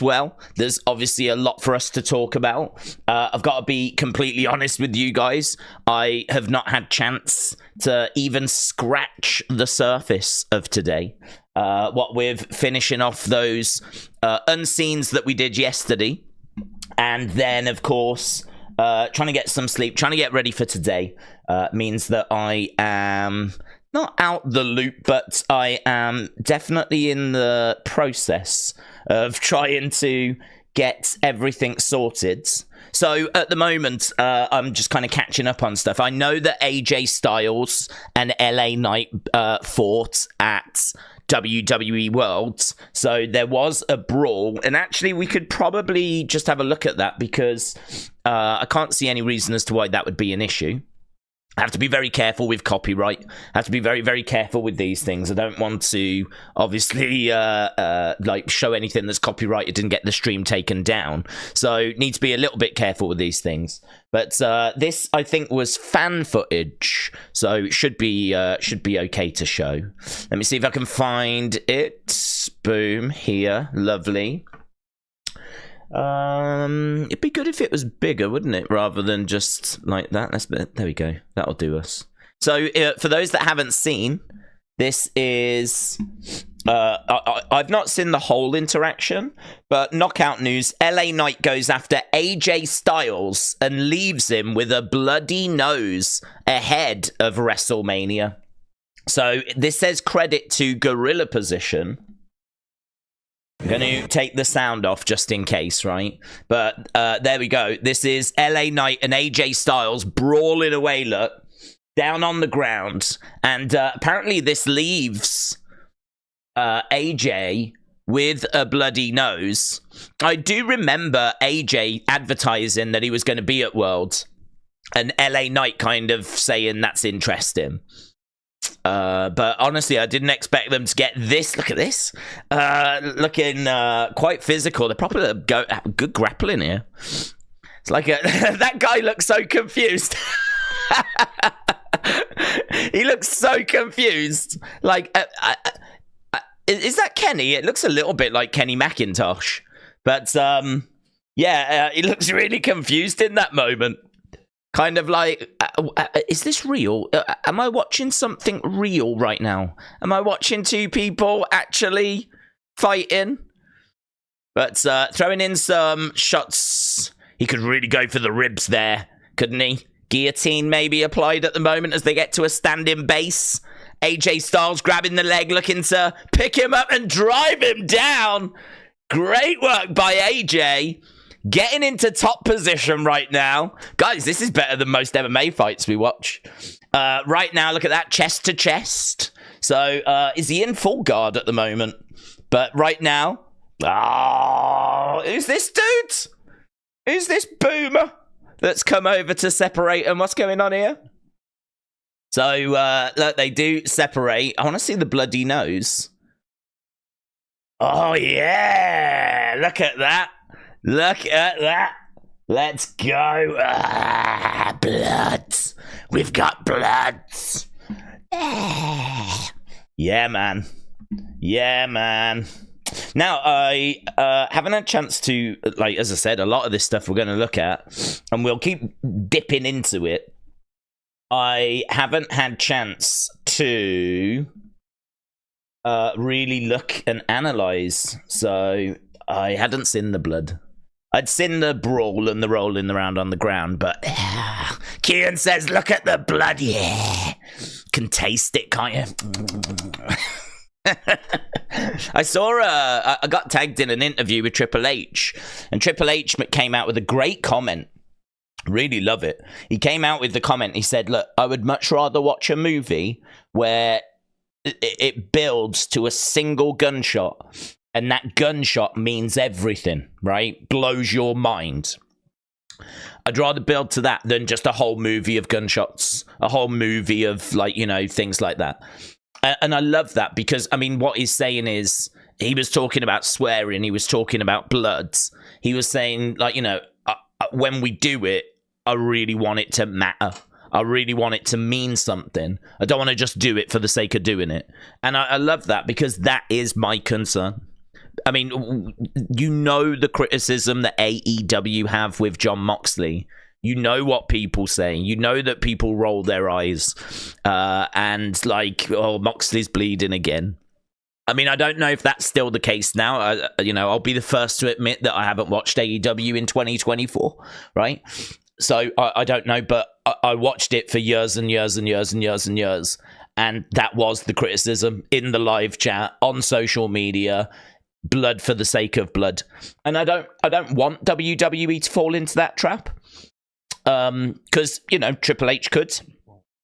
well. There's obviously a lot for us to talk about. I've got to be completely honest with you guys. I have not had chance to even scratch the surface of today. What with finishing off those unseens that we did yesterday. And then, of course, trying to get some sleep, trying to get ready for today means that I am not out the loop, but I am definitely in the process of trying to get everything sorted. So at the moment, I'm just kind of catching up on stuff. I know that AJ Styles and LA Knight fought at WWE Worlds, so there was a brawl, and actually we could probably just have a look at that because I can't see any reason as to why that would be an issue. I have to be very careful with copyright. I have to be very, very careful with these things. I don't want to, obviously, like show anything that's copyrighted and get the stream taken down. So need to be a little bit careful with these things. But this, I think, was fan footage, so it should be okay to show. Let me see if I can find it. Boom, here, lovely. It'd be good if it was bigger, wouldn't it? Rather than just like that. There we go. That'll do us. So for those that haven't seen, this is... I've not seen the whole interaction, but knockout news. LA Knight goes after AJ Styles and leaves him with a bloody nose ahead of WrestleMania. So this says credit to Gorilla Position. I'm going to take the sound off just in case, right? But there we go. This is LA Knight and AJ Styles brawling away, look, down on the ground. And apparently this leaves AJ with a bloody nose. I do remember AJ advertising that he was going to be at Worlds, and LA Knight kind of saying that's interesting. But honestly, I didn't expect them to get this. Look at this. Looking quite physical. They're probably good grappling here. It's like that guy looks so confused. He looks so confused. Like, is that Kenny? It looks a little bit like Kenny McIntosh. But, yeah, he looks really confused in that moment. Kind of like, is this real? Am I watching something real right now? Am I watching two people actually fighting? But throwing in some shots. He could really go for the ribs there, couldn't he? Guillotine maybe applied at the moment as they get to a standing base. AJ Styles grabbing the leg, looking to pick him up and drive him down. Great work by AJ. Getting into top position right now. Guys, this is better than most MMA fights we watch. Right now, look at that, chest to chest. So, is he in full guard at the moment? But right now... Oh, who's this dude? Who's this boomer that's come over to separate them? What's going on here? So, look, they do separate. I want to see the bloody nose. Oh, yeah. Look at that. Look at that. Let's go. Ah, blood. We've got blood. Yeah, man. Yeah, man. Now, I haven't had a chance to, like, as I said, a lot of this stuff we're going to look at, and we'll keep dipping into it. I haven't had chance to really look and analyze, so I hadn't seen the blood. I'd seen the brawl and the rolling around on the ground, but Kian says, look at the blood, yeah. Can taste it, can't you? I saw, I got tagged in an interview with Triple H, and Triple H came out with a great comment. Really love it. He came out with the comment, he said, look, I would much rather watch a movie where it builds to a single gunshot, and that gunshot means everything, right? Blows your mind. I'd rather build to that than just a whole movie of gunshots, a whole movie of, like, you know, things like that. And I love that because, I mean, what he's saying is, he was talking about swearing, he was talking about blood. He was saying, like, you know, when we do it, I really want it to matter. I really want it to mean something. I don't want to just do it for the sake of doing it. And I love that because that is my concern. I mean, you know the criticism that AEW have with Jon Moxley. You know what people say. You know that people roll their eyes and like, oh, Moxley's bleeding again. I mean, I don't know if that's still the case now. I'll be the first to admit that I haven't watched AEW in 2024, right? So I don't know, but I watched it for years and years and years and years and years. And that was the criticism in the live chat, on social media, blood for the sake of blood. And I don't want WWE to fall into that trap. Because,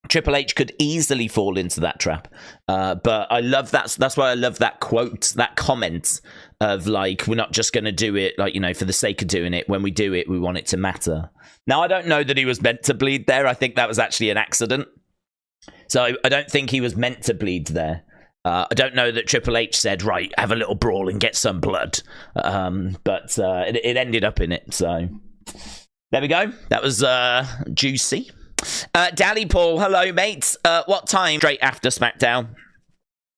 Triple H could easily fall into that trap. But I love that. That's why I love that quote, that comment of like, we're not just going to do it like, for the sake of doing it. When we do it, we want it to matter. Now, I don't know that he was meant to bleed there. I think that was actually an accident. So I don't think he was meant to bleed there. I don't know that Triple H said, right, have a little brawl and get some blood. But it ended up in it. So there we go. That was juicy. Dally Paul, hello, mates. What time? Straight after SmackDown.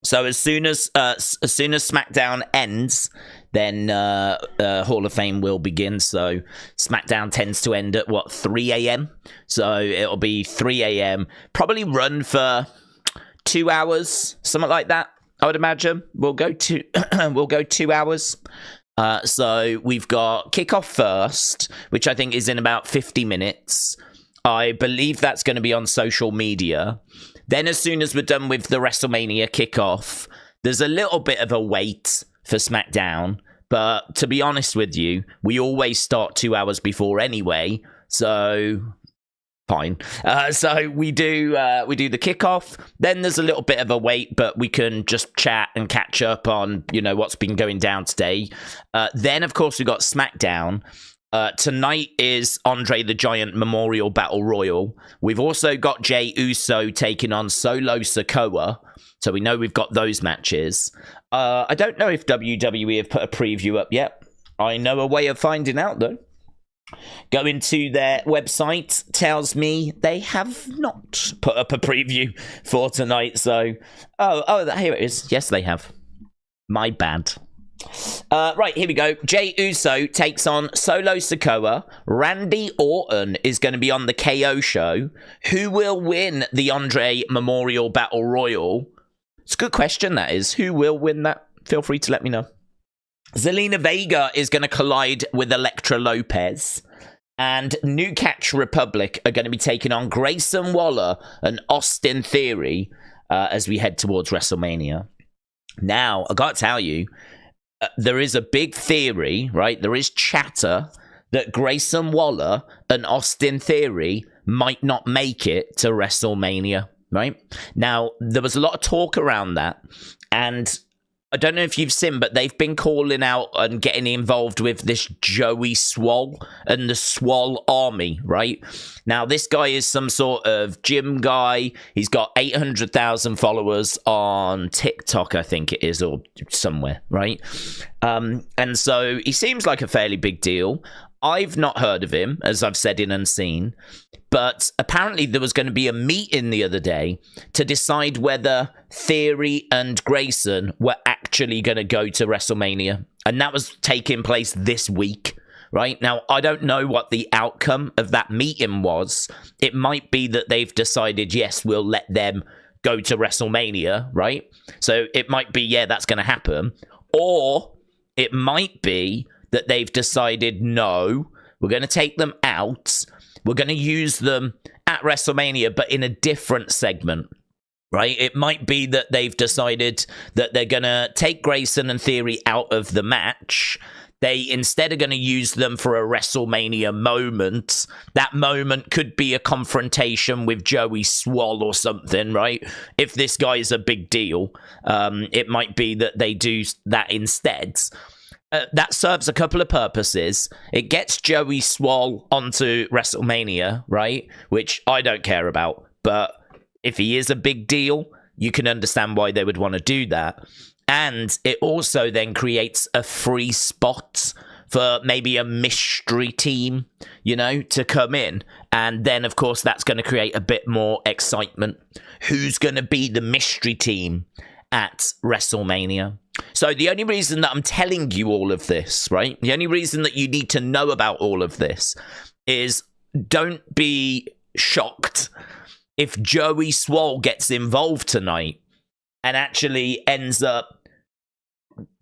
So as soon as SmackDown ends, then Hall of Fame will begin. So SmackDown tends to end at 3 a.m. So it'll be 3 a.m. Probably run for 2 hours, something like that. I would imagine we'll go 2 hours. So we've got Kickoff first, which I think is in about 50 minutes. I believe that's going to be on social media. Then as soon as we're done with the WrestleMania Kickoff, there's a little bit of a wait for SmackDown. But to be honest with you, we always start 2 hours before anyway. So fine. So we do the Kickoff. Then there's a little bit of a wait, but we can just chat and catch up on, what's been going down today. Then, of course, we've got SmackDown. Tonight is Andre the Giant Memorial Battle Royal. We've also got Jey Uso taking on Solo Sikoa. So we know we've got those matches. I don't know if WWE have put a preview up yet. I know a way of finding out, though. Going to their website tells me they have not put up a preview for tonight. So, here it is. Yes, they have. My bad. Right, here we go. Jey Uso takes on Solo Sikoa. Randy Orton is going to be on the KO show. Who will win the Andre Memorial Battle Royal? It's a good question, that is. Who will win that? Feel free to let me know. Zelina Vega is going to collide with Elektra Lopez. And New Catch Republic are going to be taking on Grayson Waller and Austin Theory as we head towards WrestleMania. Now, I got to tell you, there is a big theory, right? There is chatter that Grayson Waller and Austin Theory might not make it to WrestleMania, right? Now, there was a lot of talk around that, and I don't know if you've seen, but they've been calling out and getting involved with this Joey Swole and the Swole Army, right? Now, this guy is some sort of gym guy. He's got 800,000 followers on TikTok, I think it is, or somewhere, right? And so he seems like a fairly big deal. I've not heard of him, as I've said in Unseen, but apparently there was going to be a meeting the other day to decide whether Theory and Grayson were actually going to go to WrestleMania, and that was taking place this week, right? Now, I don't know what the outcome of that meeting was. It might be that they've decided, yes, we'll let them go to WrestleMania, right? So it might be, yeah, that's going to happen. Or it might be that they've decided, no, we're going to take them out. We're going to use them at WrestleMania, but in a different segment, right? It might be that they've decided that they're going to take Grayson and Theory out of the match. They instead are going to use them for a WrestleMania moment. That moment could be a confrontation with Joey Swole or something, right? If this guy is a big deal, it might be that they do that instead. That serves a couple of purposes. It gets Joey Swole onto WrestleMania, right? Which I don't care about. But if he is a big deal, you can understand why they would want to do that. And it also then creates a free spot for maybe a mystery team, to come in. And then, of course, that's going to create a bit more excitement. Who's going to be the mystery team? at WrestleMania. So the only reason that I'm telling you all of this, right? The only reason that you need to know about all of this is don't be shocked if Joey Swole gets involved tonight and actually ends up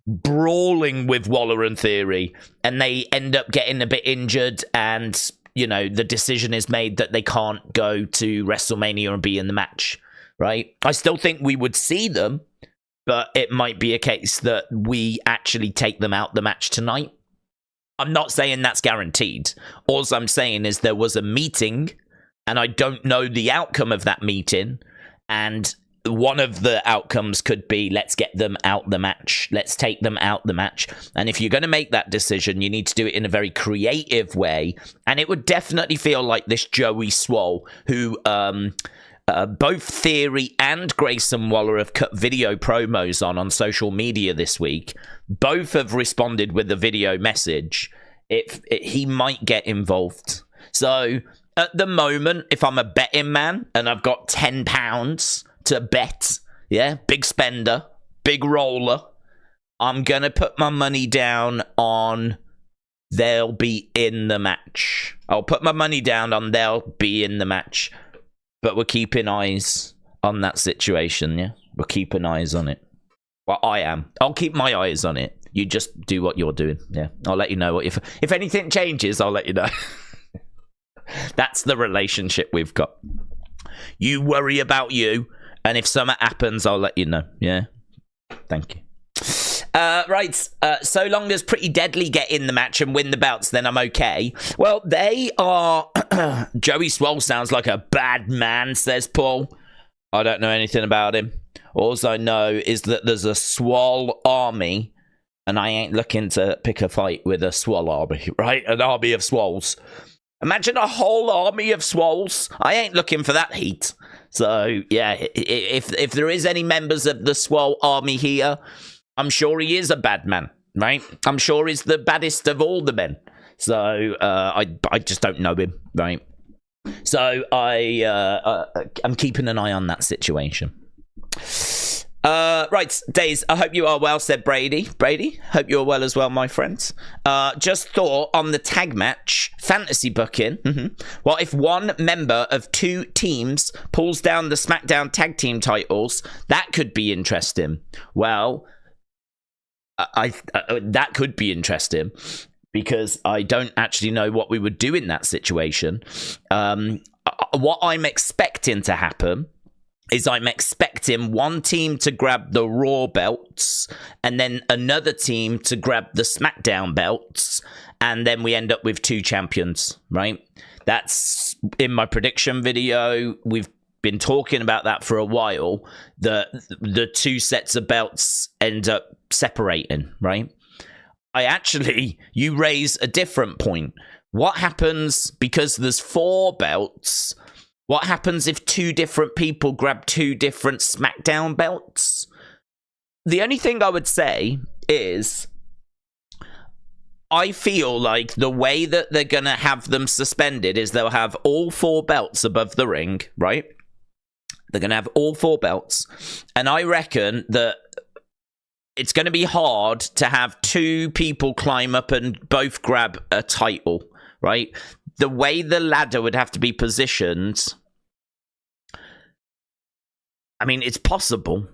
brawling with Waller and Theory, and they end up getting a bit injured, and, you know, the decision is made that they can't go to WrestleMania and be in the match, right? I still think we would see them, but it might be a case that we actually take them out the match tonight. I'm not saying that's guaranteed. All I'm saying is there was a meeting, and I don't know the outcome of that meeting, and one of the outcomes could be, let's get them out the match. Let's take them out the match. And if you're going to make that decision, you need to do it in a very creative way. And it would definitely feel like this Joey Swole, who both Theory and Grayson Waller have cut video promos on social media this week. Both have responded with a video message. He might get involved. So at the moment, if I'm a betting man and I've got £10 to bet, yeah, big spender, big roller, I'm going to put my money down on they'll be in the match. I'll put my money down on they'll be in the match. But we're keeping eyes on that situation, yeah? We're keeping eyes on it. Well, I am. I'll keep my eyes on it. You just do what you're doing, yeah? I'll let you know. If anything changes, I'll let you know. That's the relationship we've got. You worry about you, and if something happens, I'll let you know, yeah? Thank you. Right, so long as Pretty Deadly get in the match and win the belts, then I'm okay. Well, they are... Joey Swole sounds like a bad man, says Paul. I don't know anything about him. All I know is that there's a Swole army, and I ain't looking to pick a fight with a Swole army, right? An army of Swoles. Imagine a whole army of Swoles. I ain't looking for that heat. So, yeah, if there is any members of the Swole army here, I'm sure he is a bad man, right? I'm sure he's the baddest of all the men. So I just don't know him, right? So I'm keeping an eye on that situation. Right, Days, I hope you are well, said Brady. Brady, hope you're well as well, my friends. Just thought on the tag match, fantasy booking. What if one member of two teams pulls down the SmackDown tag team titles? That could be interesting. Well, that could be interesting because I don't actually know what we would do in that situation. What I'm expecting to happen is I'm expecting one team to grab the Raw belts and then another team to grab the SmackDown belts, and then we end up with two champions, right? That's in my prediction video. We've been talking about that for a while. The two sets of belts end up separating, right? You raise a different point. What happens, because there's 4 belts, what happens if 2 different people grab 2 different SmackDown belts? The only thing I would say is, I feel like the way that they're going to have them suspended is they'll have all 4 belts above the ring, right? They're going to have all 4 belts. And I reckon that it's going to be hard to have 2 people climb up and both grab a title, right? The way the ladder would have to be positioned, I mean, it's possible,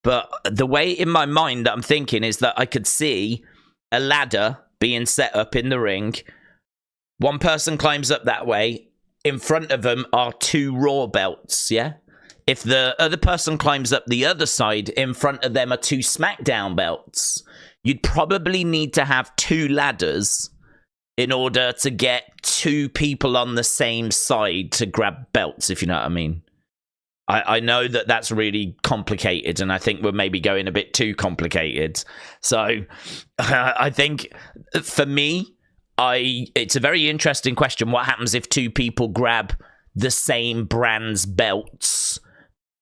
but the way in my mind that I'm thinking is that I could see a ladder being set up in the ring. One person climbs up that way. In front of them are 2 Raw belts, yeah? If the other person climbs up the other side, in front of them are 2 SmackDown belts. You'd probably need to have 2 ladders in order to get 2 people on the same side to grab belts, if you know what I mean. I know that that's really complicated, and I think we're maybe going a bit too complicated. So I think, for me, it's a very interesting question. What happens if 2 people grab the same brand's belts?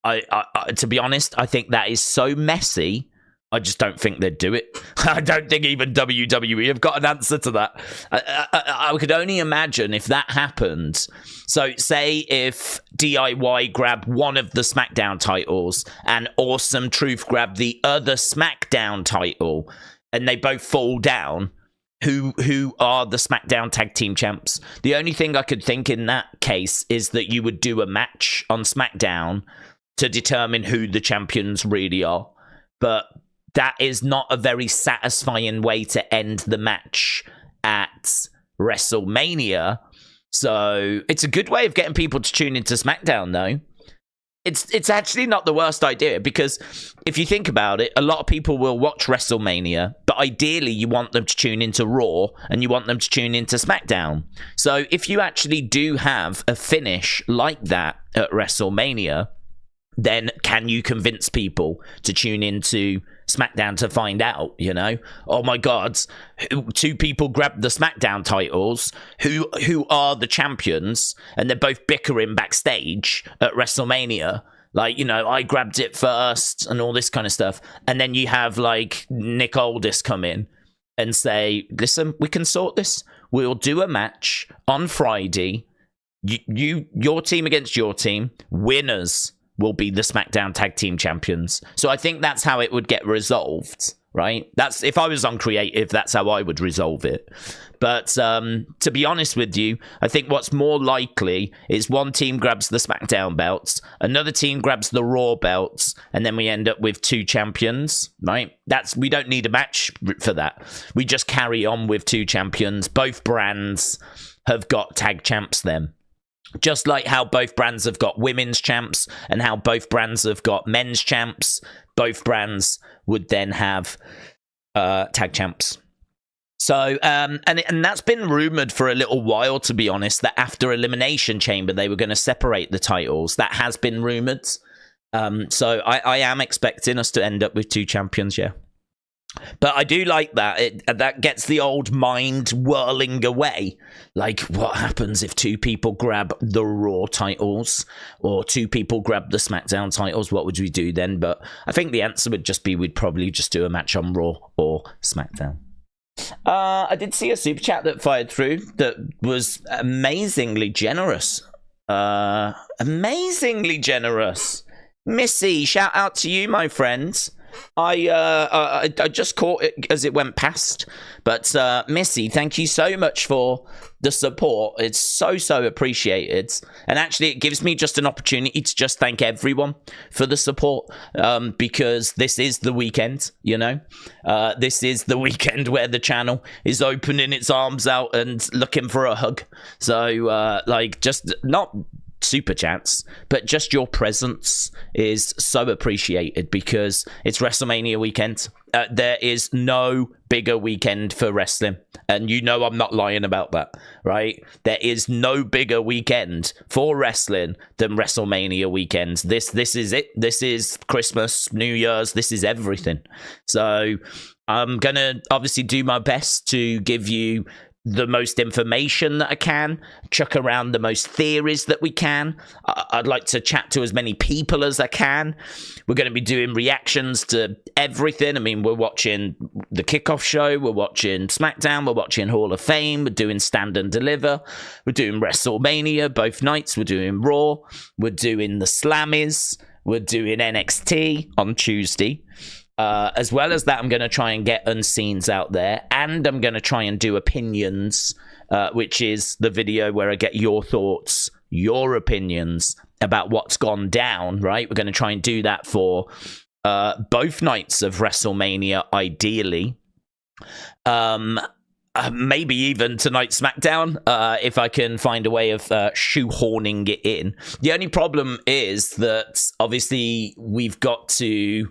To be honest, I think that is so messy I just don't think they'd do it. I don't think even WWE have got an answer to that. I could only imagine if that happened. So say if DIY grab one of the SmackDown titles and Awesome Truth grab the other SmackDown title and they both fall down, who are the SmackDown Tag Team Champs? The only thing I could think in that case is that you would do a match on SmackDown to determine who the champions really are. But that is not a very satisfying way to end the match at WrestleMania. So it's a good way of getting people to tune into SmackDown, though. It's actually not the worst idea, because if you think about it, a lot of people will watch WrestleMania, but ideally you want them to tune into Raw and you want them to tune into SmackDown. So if you actually do have a finish like that at WrestleMania, then can you convince people to tune into SmackDown to find out, you know? Oh my God, two people grabbed the SmackDown titles. Who are the champions? And they're both bickering backstage at WrestleMania. Like, you know, I grabbed it first and all this kind of stuff. And then you have like Nick Aldis come in and say, listen, we can sort this. We'll do a match on Friday. Your team against your team. Winners will be the SmackDown Tag Team Champions. So I think that's how it would get resolved, right? That's, if I was on creative, that's how I would resolve it. But to be honest with you, I think what's more likely is one team grabs the SmackDown belts, another team grabs the Raw belts, and then we end up with two champions, right? We don't need a match for that. We just carry on with two champions. Both brands have got tag champs then. Just like how both brands have got women's champs and how both brands have got men's champs, both brands would then have tag champs. So, and that's been rumored for a little while, to be honest, that after Elimination Chamber, they were going to separate the titles. That has been rumored. So I am expecting us to end up with two champions, yeah. But I do like that. That gets the old mind whirling away. Like, what happens if two people grab the Raw titles or two people grab the SmackDown titles? What would we do then? But I think the answer would just be we'd probably just do a match on Raw or SmackDown. I did see a super chat that fired through that was amazingly generous. Amazingly generous. Missy, shout out to you, my friends. I just caught it as it went past, but Missy, thank you so much for the support. It's so appreciated, and actually it gives me just an opportunity to just thank everyone for the support, because this is the weekend, you know. This is the weekend where the channel is opening its arms out and looking for a hug. So like, just not super chats, but just your presence is so appreciated, because it's WrestleMania weekend. There is no bigger weekend for wrestling, and you know I'm not lying about that, right? There is no bigger weekend for wrestling than WrestleMania weekend. This is it. This is Christmas, New Year's. This is everything. So I'm gonna obviously do my best to give you the most information that I can, chuck around the most theories that we can. I'd like to chat to as many people as I can. We're going to be doing reactions to everything. I mean, we're watching the Kickoff show, we're watching SmackDown, we're watching Hall of Fame, we're doing Stand and Deliver, we're doing WrestleMania both nights, we're doing Raw, we're doing the Slammies, we're doing NXT on Tuesday. As well as that, I'm going to try and get unseens out there, and I'm going to try and do opinions, which is the video where I get your thoughts, your opinions about what's gone down, right? We're going to try and do that for both nights of WrestleMania, ideally. Maybe even tonight's SmackDown, if I can find a way of shoehorning it in. The only problem is that obviously we've got to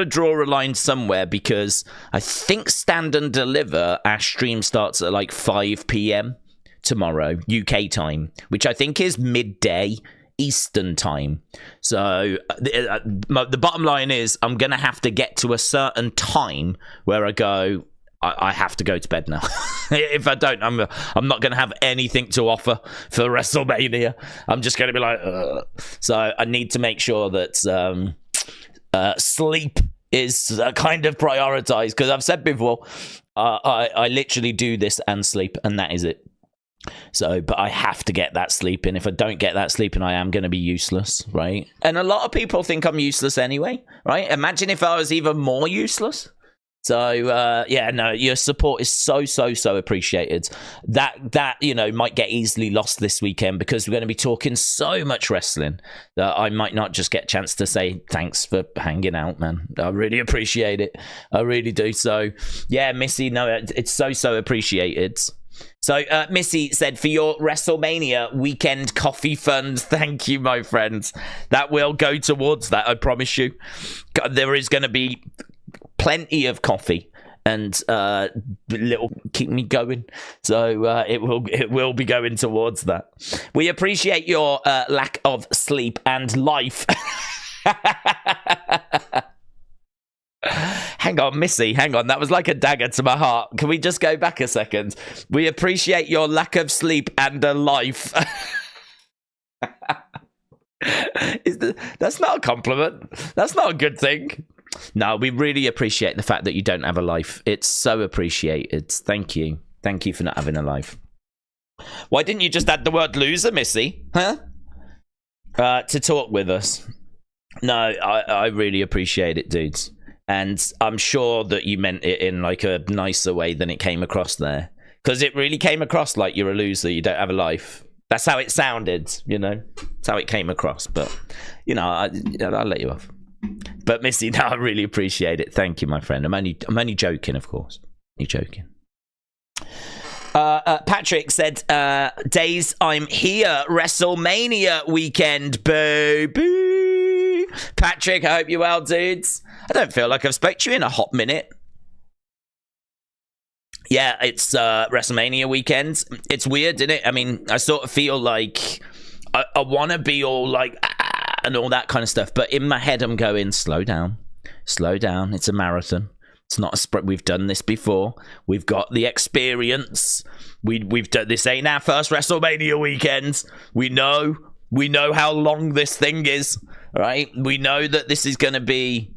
draw a line somewhere, because I think Stand and Deliver, our stream starts at like 5 p.m. tomorrow UK time, which I think is midday Eastern time. So the bottom line is I'm gonna have to get to a certain time where I go, I have to go to bed now. If I don't, I'm not going to have anything to offer for WrestleMania. I'm just going to be like, ugh. So I need to make sure that sleep is kind of prioritized, because I've said before, I literally do this and sleep, and that is it. So, but I have to get that sleep in. If I don't get that sleep in, I am going to be useless, right? And a lot of people think I'm useless anyway, right? Imagine if I was even more useless. So, yeah, no, your support is so appreciated. That, you know, might get easily lost this weekend, because we're going to be talking so much wrestling that I might not just get a chance to say thanks for hanging out, man. I really appreciate it. I really do. So, yeah, Missy, no, it's so appreciated. So, Missy said, for your WrestleMania weekend coffee fund, thank you, my friends. That will go towards that, I promise you. There is going to be plenty of coffee and little keep me going. So it will be going towards that. We appreciate your lack of sleep and life. Hang on, Missy, hang on. That was like a dagger to my heart. Can we just go back a second? We appreciate your lack of sleep and a life. That's not a compliment. That's not a good thing. No, we really appreciate the fact that you don't have a life. It's so appreciated. Thank you. Thank you for not having a life. Why didn't you just add the word loser, Missy? Huh? To talk with us. No, I really appreciate it, dudes. And I'm sure that you meant it in like a nicer way than it came across there. Because it really came across like you're a loser, you don't have a life. That's how it sounded, you know? That's how it came across. But, you know, I'll let you off. But Missy, no, I really appreciate it. Thank you, my friend. I'm only joking, of course. You're joking. Patrick said, days I'm here, WrestleMania weekend, baby. Patrick, I hope you're well, dudes. I don't feel like I've spoke to you in a hot minute. Yeah, it's WrestleMania weekend. It's weird, isn't it? I mean, I sort of feel like I want to be all like, and all that kind of stuff. But in my head, I'm going, slow down. Slow down. It's a marathon. It's not a sprint. We've done this before. We've got the experience. We've done this. Ain't our first WrestleMania weekend. We know how long this thing is, right? We know that this is going to be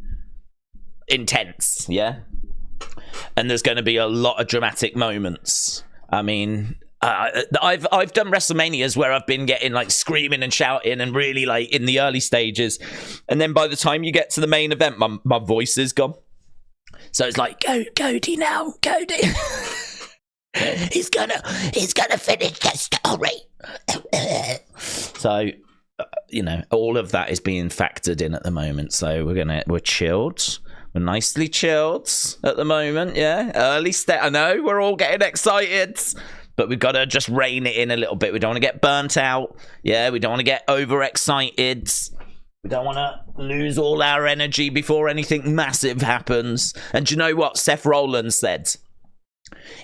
intense, yeah? And there's going to be a lot of dramatic moments. I mean, I've done WrestleManias where I've been getting like screaming and shouting and really like in the early stages, and then by the time you get to the main event, my voice is gone. So it's like, go Cody now, Cody. he's gonna finish the story. So you know, all of that is being factored in at the moment. So we're chilled. We're nicely chilled at the moment. Yeah, early step. I know we're all getting excited. But we've got to just rein it in a little bit. We don't want to get burnt out. Yeah, we don't want to get overexcited. We don't want to lose all our energy before anything massive happens. And do you know what Seth Rollins said?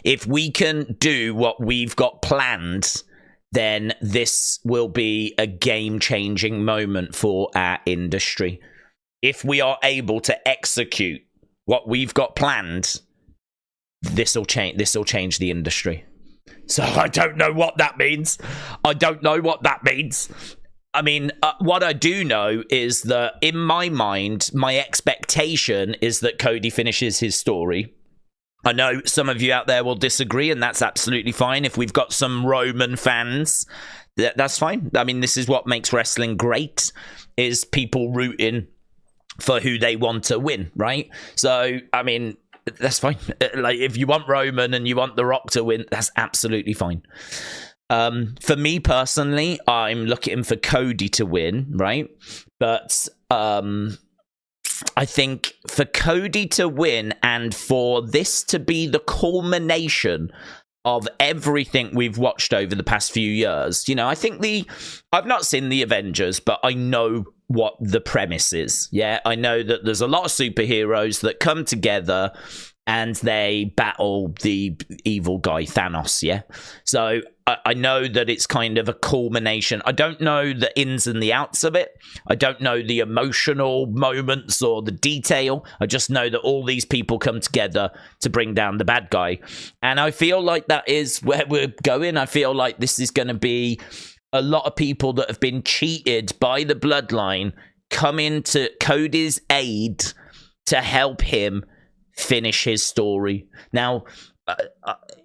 If we can do what we've got planned, then this will be a game-changing moment for our industry. If we are able to execute what we've got planned, this will change the industry. So I don't know what that means. I mean, what I do know is that in my mind, my expectation is that Cody finishes his story. I know some of you out there will disagree, and that's absolutely fine. If we've got some Roman fans, that's fine. I mean, this is what makes wrestling great, is people rooting for who they want to win, right? So, I mean, that's fine. Like, if you want Roman and you want The Rock to win, that's absolutely fine. For me personally, I'm looking for Cody to win, right? But I think for Cody to win and for this to be the culmination of everything we've watched over the past few years, you know, I think I've not seen the Avengers, but I know what the premise is. Yeah, I know that there's a lot of superheroes that come together and they battle the evil guy Thanos. Yeah, so I know that it's kind of a culmination. I don't know the ins and the outs of it. I don't know the emotional moments or the detail. I just know that all these people come together to bring down the bad guy, and I feel like that is where we're going. I feel like this is going to be a lot of people that have been cheated by the bloodline coming to Cody's aid to help him finish his story. Now,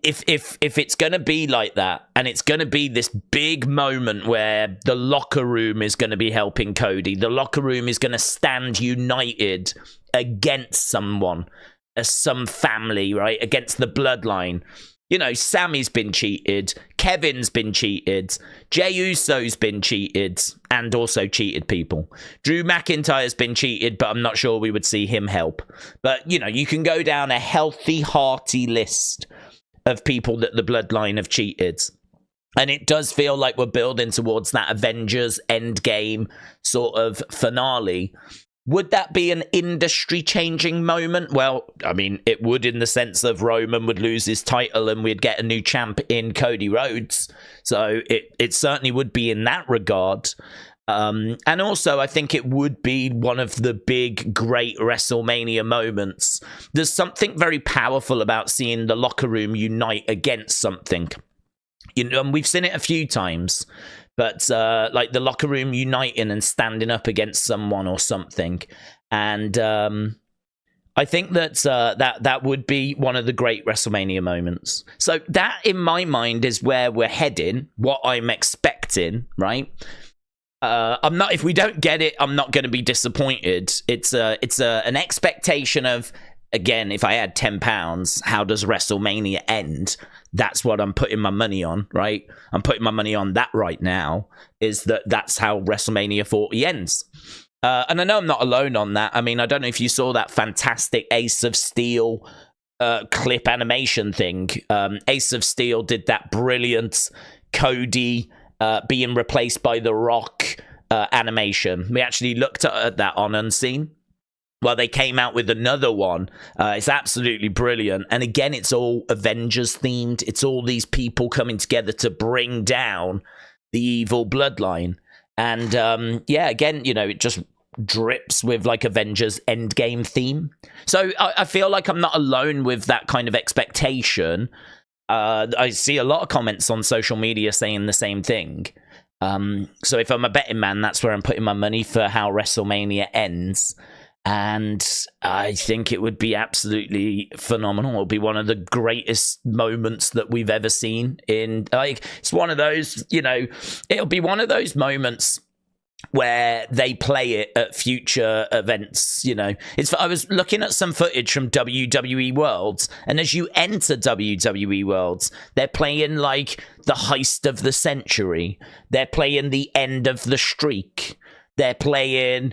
if it's going to be like that, and it's going to be this big moment where the locker room is going to be helping Cody, the locker room is going to stand united against someone, some family, right? Against the bloodline. You know, Sammy's been cheated, Kevin's been cheated, Jey Uso's been cheated, and also cheated people. Drew McIntyre's been cheated, but I'm not sure we would see him help. But, you know, you can go down a healthy, hearty list of people that the bloodline have cheated. And it does feel like we're building towards that Avengers Endgame sort of finale. Would that be an industry-changing moment? Well, I mean, it would, in the sense of Roman would lose his title and we'd get a new champ in Cody Rhodes. So it certainly would be in that regard. And also, I think it would be one of the big, great WrestleMania moments. There's something very powerful about seeing the locker room unite against something. You know, and we've seen it a few times. But like the locker room uniting and standing up against someone or something. And I think that that would be one of the great WrestleMania moments. So that, in my mind, is where we're heading, what I'm expecting, right? I'm not. If we don't get it, I'm not going to be disappointed. It's an expectation of, again, if I had £10, how does WrestleMania end? That's what I'm putting my money on, right? I'm putting my money on that right now, is that's how WrestleMania 40 ends. And I know I'm not alone on that. I mean, I don't know if you saw that fantastic Ace of Steel clip animation thing. Ace of Steel did that brilliant Cody being replaced by The Rock animation. We actually looked at that on Unseen. Well, they came out with another one. It's absolutely brilliant. And again, it's all Avengers themed. It's all these people coming together to bring down the evil bloodline. And yeah, again, you know, it just drips with like Avengers Endgame theme. So I feel like I'm not alone with that kind of expectation. I see a lot of comments on social media saying the same thing. So if I'm a betting man, that's where I'm putting my money for how WrestleMania ends. And I think it would be absolutely phenomenal. It'll be one of the greatest moments that we've ever seen in, like, it's one of those, you know, it'll be one of those moments where they play it at future events, you know. I was looking at some footage from WWE Worlds, and as you enter WWE Worlds, they're playing like the heist of the century. They're playing the end of the streak. They're playing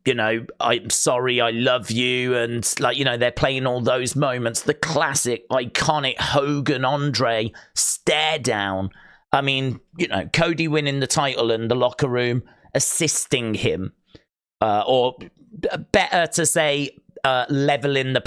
you know, I'm sorry, I love you, and like, you know, they're playing all those moments, the classic iconic Hogan Andre stare down. I mean, you know, Cody winning the title and the locker room assisting him, or better to say, leveling the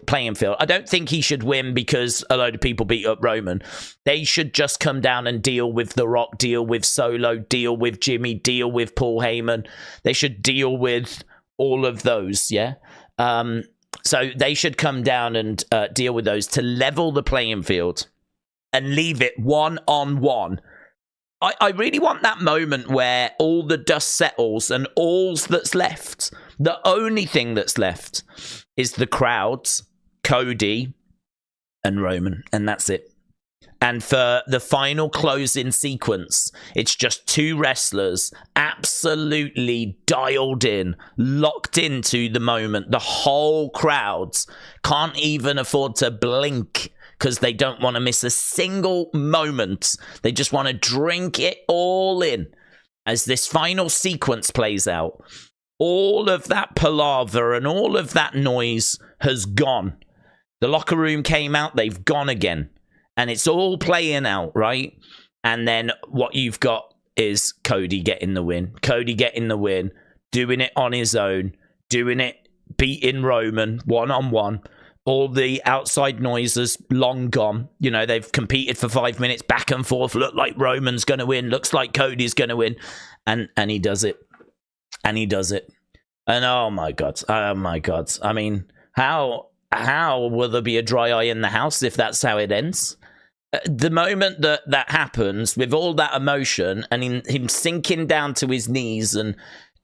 playing field. I don't think he should win because a load of people beat up Roman. They should just come down and deal with The Rock, deal with Solo, deal with Jimmy, deal with Paul Heyman. They should deal with all of those, yeah? So they should come down and deal with those to level the playing field and leave it one-on-one. I really want that moment where all the dust settles and all's that's left, the only thing that's left, is the crowds, Cody, and Roman, and that's it. And for the final closing sequence, it's just two wrestlers absolutely dialed in, locked into the moment. The whole crowds can't even afford to blink because they don't want to miss a single moment. They just want to drink it all in as this final sequence plays out. All of that palaver and all of that noise has gone. The locker room came out, they've gone again. And it's all playing out, right? And then what you've got is Cody getting the win. Cody getting the win, doing it on his own, doing it, beating Roman one-on-one. All the outside noises long gone. You know, they've competed for 5 minutes back and forth. Look like Roman's going to win. Looks like Cody's going to win. And he does it. And he does it. And oh my God. Oh my God. I mean, how will there be a dry eye in the house if that's how it ends? The moment that happens with all that emotion and him sinking down to his knees and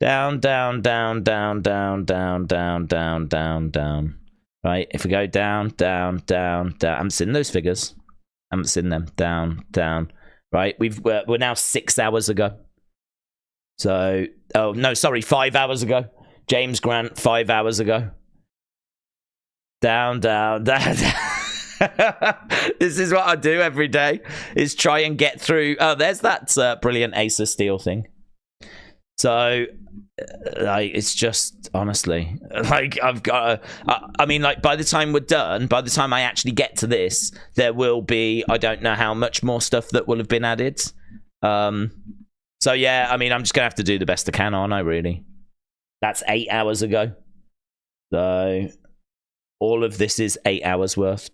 Down, down, down, down, down, down, down, down, down, down. Right, if we go down, down, down, down. I haven't seen those figures. I haven't seen them. Down, down. Right, we're now 6 hours ago. So, oh, no, sorry, 5 hours ago. James Grant, 5 hours ago. Down, down, down, down. This is what I do every day, is try and get through. Oh, there's that brilliant Ace of Steel thing. So, like, it's just, honestly, like, I've got I mean, like, by the time we're done, by the time I actually get to this, there will be, I don't know how much more stuff that will have been added. So, yeah, I mean, I'm just going to have to do the best I can, aren't I, really? That's 8 hours ago. So, all of this is 8 hours worth.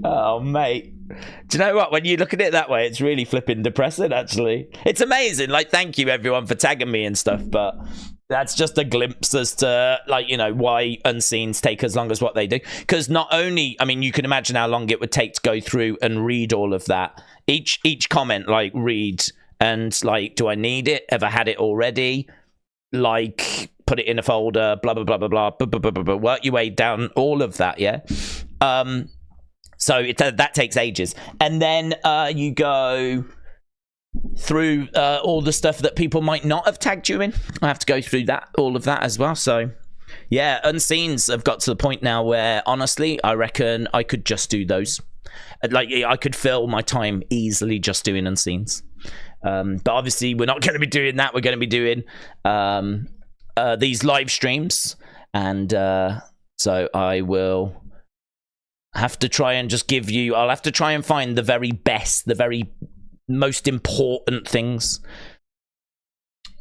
Oh, mate. Do you know what? When you look at it that way, it's really flipping depressing, actually. It's amazing. Like, thank you, everyone, for tagging me and stuff, but that's just a glimpse as to, like, you know, why Unseens take as long as what they do. Because not only, I mean, you can imagine how long it would take to go through and read all of that. Each comment, like, read and, like, do I need it? Have I had it already? Like, put it in a folder, blah, blah, blah, blah, blah, blah, blah, blah, blah, blah. Work your way down all of that, yeah? So that takes ages. And then you go through all the stuff that people might not have tagged you in. I have to go through all of that as well. So, yeah, Unseens have got to the point now where, honestly, I reckon I could just do those. Like, I could fill my time easily just doing Unseens. But obviously, we're not going to be doing that. We're going to be doing these live streams. And so I will have to try and just give you, I'll have to try and find the very best, the very most important things.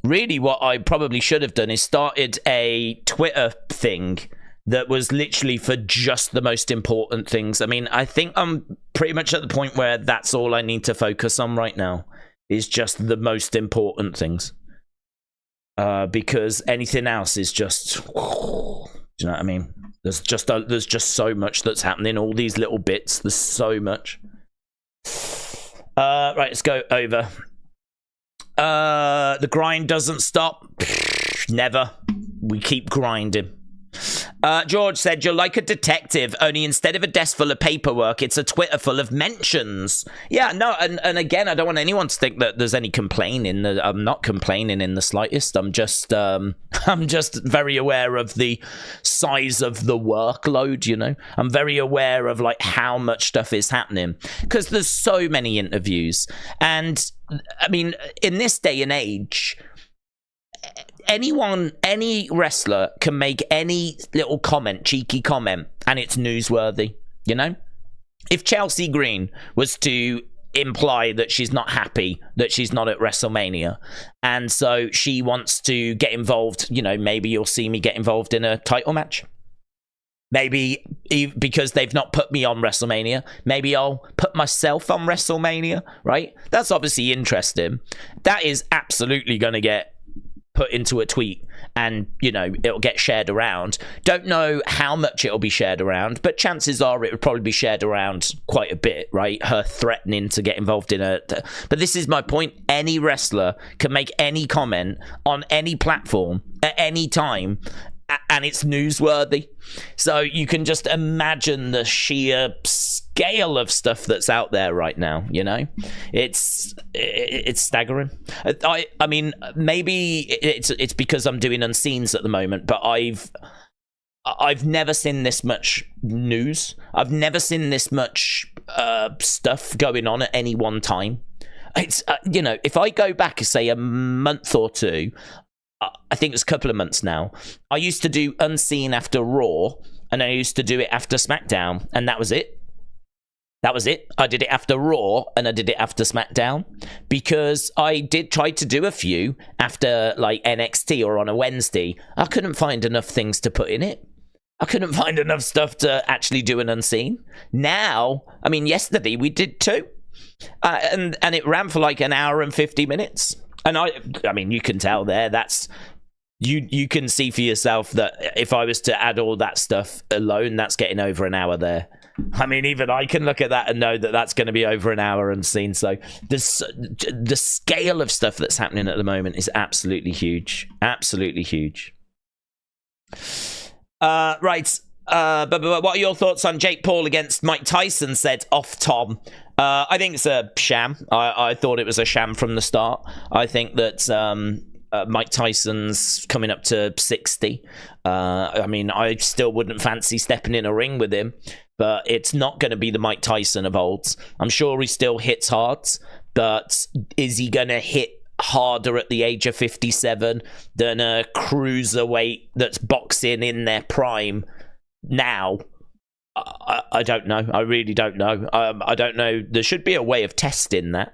Really, what I probably should have done is started a Twitter thing that was literally for just the most important things. I mean, I think I'm pretty much at the point where that's all I need to focus on right now, is just the most important things. Because anything else is just, do you know what I mean? There's just so much that's happening. All these little bits. There's so much. Right, let's go over. The grind doesn't stop. Never. We keep grinding. George said, you're like a detective, only instead of a desk full of paperwork, it's a Twitter full of mentions. Yeah, no, and again, I don't want anyone to think that there's any complaining. I'm not complaining in the slightest. I'm just very aware of the size of the workload, you know? I'm very aware of, like, how much stuff is happening, because there's so many interviews. And, I mean, in this day and age, any wrestler can make any little comment, cheeky comment, and it's newsworthy, you know? If Chelsea Green was to imply that she's not happy that she's not at WrestleMania, and so she wants to get involved, you know, maybe you'll see me get involved in a title match. Maybe because they've not put me on WrestleMania, maybe I'll put myself on WrestleMania, right? That's obviously interesting. That is absolutely going to get put into a tweet, and, you know, it'll get shared around. Don't know how much it'll be shared around, but chances are it would probably be shared around quite a bit, right? Her threatening to get involved in a... But this is my point. Any wrestler can make any comment on any platform at any time, and it's newsworthy. So you can just imagine the sheer scale of stuff that's out there right now, you know? It's staggering. I mean, maybe it's because I'm doing Unseens at the moment, but I've never seen this much news. I've never seen this much stuff going on at any one time. It's you know, if I go back, say, a month or two, I think it's a couple of months now, I used to do Unseen after Raw, and I used to do it after SmackDown, and that was it. That was it. I did it after Raw, and I did it after SmackDown, because I did try to do a few after, like, NXT or on a Wednesday. I couldn't find enough things to put in it. I couldn't find enough stuff to actually do an Unseen. Now, I mean, yesterday we did two, and it ran for like an hour and 50 minutes. And I mean, you can tell there, that's you can see for yourself that if I was to add all that stuff alone, that's getting over an hour there. I mean, even I can look at that and know that that's going to be over an hour unseen. So the scale of stuff that's happening at the moment is absolutely huge. Absolutely huge. Right. But what are your thoughts on Jake Paul against Mike Tyson, said Off Tom? I think it's a sham. I thought it was a sham from the start. I think that Mike Tyson's coming up to 60. I mean, I still wouldn't fancy stepping in a ring with him, but it's not going to be the Mike Tyson of old. I'm sure he still hits hard, but is he going to hit harder at the age of 57 than a cruiserweight that's boxing in their prime now? I don't know. I really don't know. I don't know. There should be a way of testing that.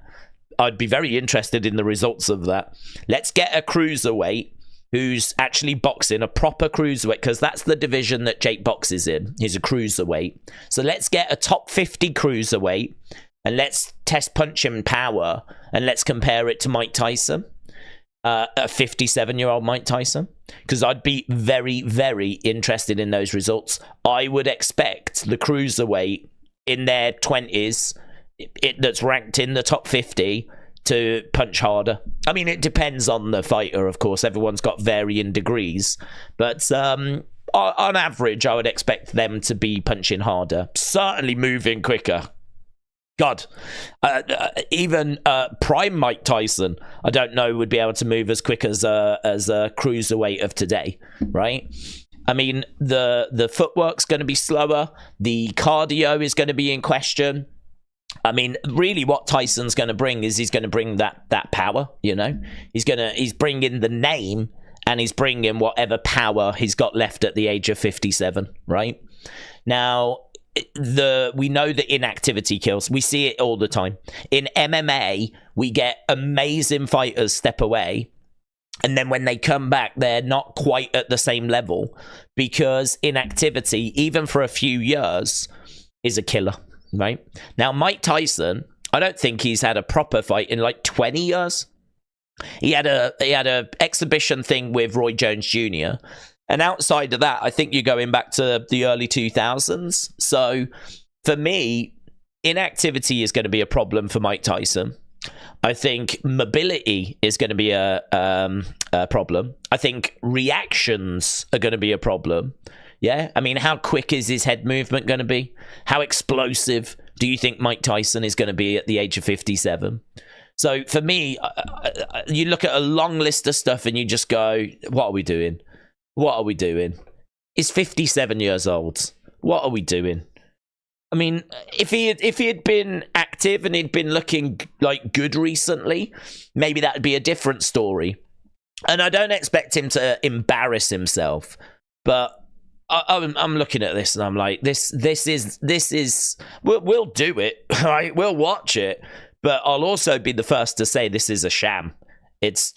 I'd be very interested in the results of that. Let's get a cruiserweight who's actually boxing, a proper cruiserweight, because that's the division that Jake boxes in. He's a cruiserweight. So let's get a top 50 cruiserweight and let's test punching power and let's compare it to Mike Tyson, a 57-year-old Mike Tyson, because I'd be very, very interested in those results. I would expect the cruiserweight in their 20s, that's ranked in the top 50, to punch harder. I mean, it depends on the fighter, of course. Everyone's got varying degrees. But on average, I would expect them to be punching harder. Certainly moving quicker. God. Even prime Mike Tyson, I don't know, would be able to move as quick as a cruiserweight of today, right? I mean, the footwork's going to be slower. The cardio is going to be in question. I mean, really what Tyson's going to bring is he's going to bring that power, you know? He's bringing the name, and he's bringing whatever power he's got left at the age of 57, right? Now, we know that inactivity kills. We see it all the time. In MMA, we get amazing fighters step away, and then when they come back, they're not quite at the same level, because inactivity, even for a few years, is a killer. Right? Now, Mike Tyson, I don't think he's had a proper fight in like 20 years. He had a exhibition thing with Roy Jones Jr. And outside of that, I think you're going back to the early 2000s. So for me, inactivity is going to be a problem for Mike Tyson. I think mobility is going to be a problem. I think reactions are going to be a problem. Yeah, I mean, how quick is his head movement going to be? How explosive do you think Mike Tyson is going to be at the age of 57? So for me, you look at a long list of stuff and you just go, what are we doing? What are we doing? He's 57 years old. What are we doing? I mean, if he had been active and he'd been looking like good recently, maybe that would be a different story. And I don't expect him to embarrass himself, but I'm looking at this and I'm like, this is we'll do it, right? We'll watch it, but I'll also be the first to say this is a sham. It's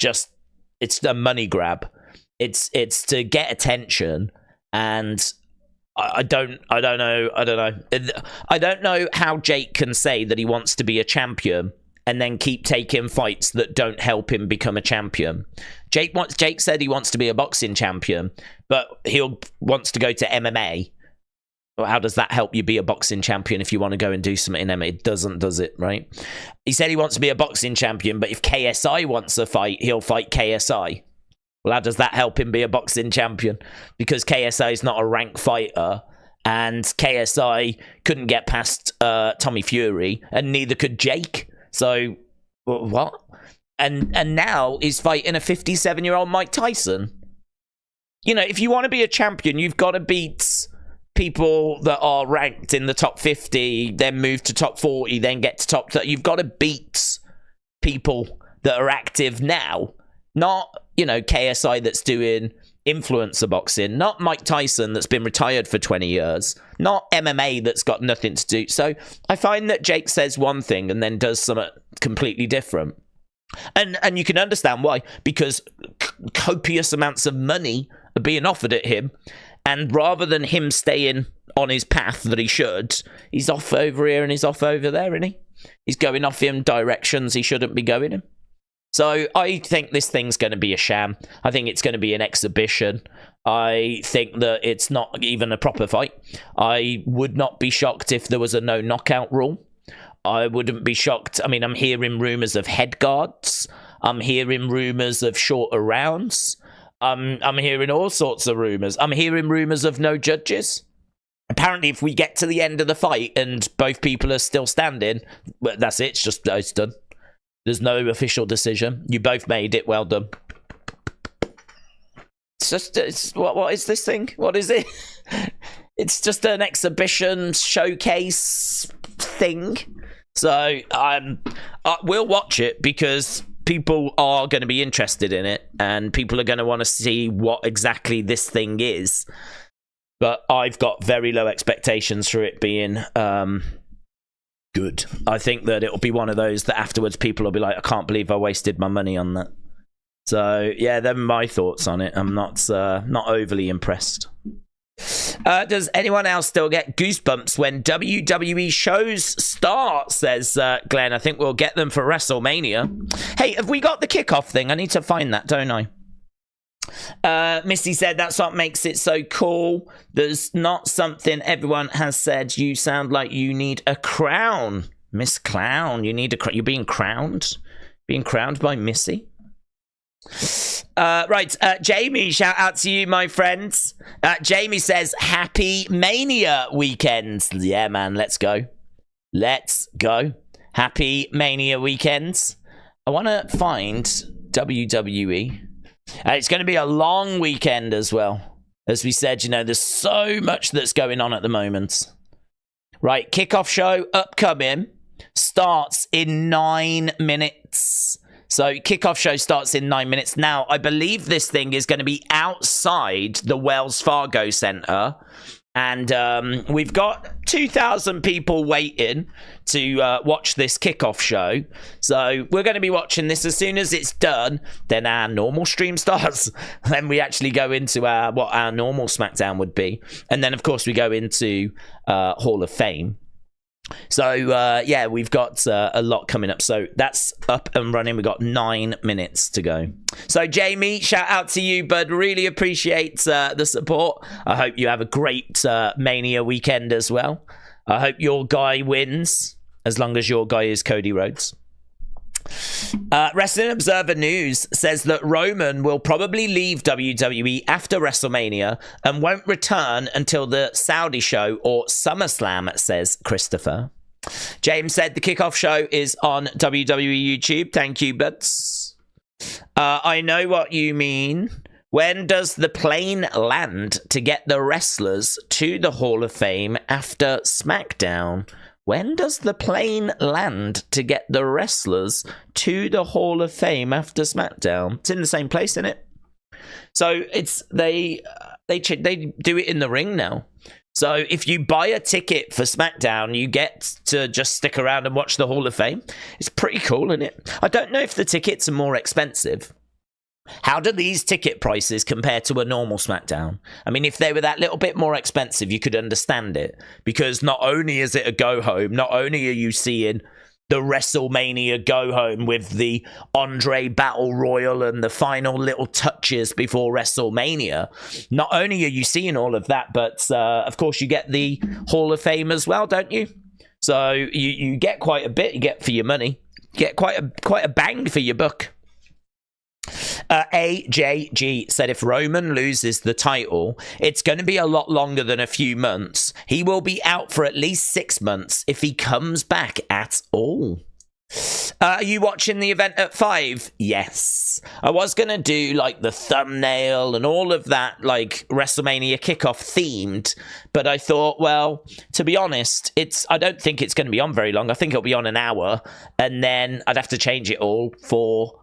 a money grab. It's to get attention, and I don't know how Jake can say that he wants to be a champion and then keep taking fights that don't help him become a champion. Jake said he wants to be a boxing champion, but he wants to go to MMA. Well, how does that help you be a boxing champion if you want to go and do something in MMA? It doesn't, does it, right? He said he wants to be a boxing champion, but if KSI wants a fight, he'll fight KSI. Well, how does that help him be a boxing champion? Because KSI is not a rank fighter, and KSI couldn't get past Tommy Fury, and neither could Jake. So, what? And now he's fighting a 57-year-old Mike Tyson. You know, if you want to be a champion, you've got to beat people that are ranked in the top 50, then move to top 40, then get to top 30. You've got to beat people that are active now. Not, you know, KSI that's doing influencer boxing. Not Mike Tyson that's been retired for 20 years. Not MMA that's got nothing to do. So I find that Jake says one thing and then does something completely different. And you can understand why. Because copious amounts of money are being offered at him. And rather than him staying on his path that he should, he's off over here and he's off over there, isn't he? He's going off in directions he shouldn't be going in. So I think this thing's going to be a sham. I think it's going to be an exhibition. I think that it's not even a proper fight. I would not be shocked if there was a no knockout rule. I wouldn't be shocked. I mean, I'm hearing rumors of head guards. I'm hearing rumors of shorter rounds. I'm hearing all sorts of rumors. I'm hearing rumors of no judges. Apparently, if we get to the end of the fight and both people are still standing, well, that's it. It's done. There's no official decision. You both made it. Well done. What is this thing? What is it? It's just an exhibition showcase thing. So we'll watch it because people are going to be interested in it and people are going to want to see what exactly this thing is. But I've got very low expectations for it being good. I think that it'll be one of those that afterwards people will be like, I can't believe I wasted my money on that. So yeah, they're my thoughts on it. I'm not overly impressed. Does anyone else still get goosebumps when WWE shows start? Says Glenn. I think we'll get them for WrestleMania. Hey, have we got the kickoff thing? I need to find that, don't I? Missy said that's what makes it so cool. There's not something everyone has said. You sound like you need a crown, Miss Clown. You need you're being crowned. Being crowned by Missy. Right, Jamie, shout out to you, my friends. Jamie says, Happy Mania weekends. Yeah, man, let's go. Let's go. Happy Mania weekends. I want to find WWE. It's going to be a long weekend as well. As we said, you know, there's so much that's going on at the moment. Right, kickoff show upcoming. Starts in 9 minutes. So kickoff show starts in 9 minutes. Now, I believe this thing is going to be outside the Wells Fargo Center. And we've got 2,000 people waiting to watch this kickoff show. So we're going to be watching this as soon as it's done. Then our normal stream starts. Then we actually go into what our normal SmackDown would be. And then, of course, we go into Hall of Fame. So, yeah, we've got a lot coming up. So that's up and running. We've got 9 minutes to go. So, Jamie, shout out to you, bud. Really appreciate the support. I hope you have a great Mania weekend as well. I hope your guy wins, as long as your guy is Cody Rhodes. Wrestling Observer News says that Roman will probably leave WWE after WrestleMania and won't return until the Saudi show or SummerSlam, says Christopher. James said the kickoff show is on WWE YouTube. Thank you, buds. I know what you mean. When does the plane land to get the wrestlers to the Hall of Fame after SmackDown? When does the plane land to get the wrestlers to the Hall of Fame after SmackDown? It's in the same place, isn't it? So it's they do it in the ring now. So if you buy a ticket for SmackDown, you get to just stick around and watch the Hall of Fame. It's pretty cool, isn't it? I don't know if the tickets are more expensive. How do these ticket prices compare to a normal SmackDown? I mean, if they were that little bit more expensive, you could understand it. Because not only is it a go-home, not only are you seeing the WrestleMania go-home with the Andre Battle Royal and the final little touches before WrestleMania, not only are you seeing all of that, but of course you get the Hall of Fame as well, don't you? So you get quite a bit you get for your money. You get quite a bang for your buck. AJG said if Roman loses the title, it's going to be a lot longer than a few months. He will be out for at least 6 months if he comes back at all. Are you watching the event at 5? Yes. I was going to do like the thumbnail and all of that, like WrestleMania kickoff themed, but I thought, well, to be honest, I don't think it's going to be on very long. I think it'll be on an hour, and then I'd have to change it all for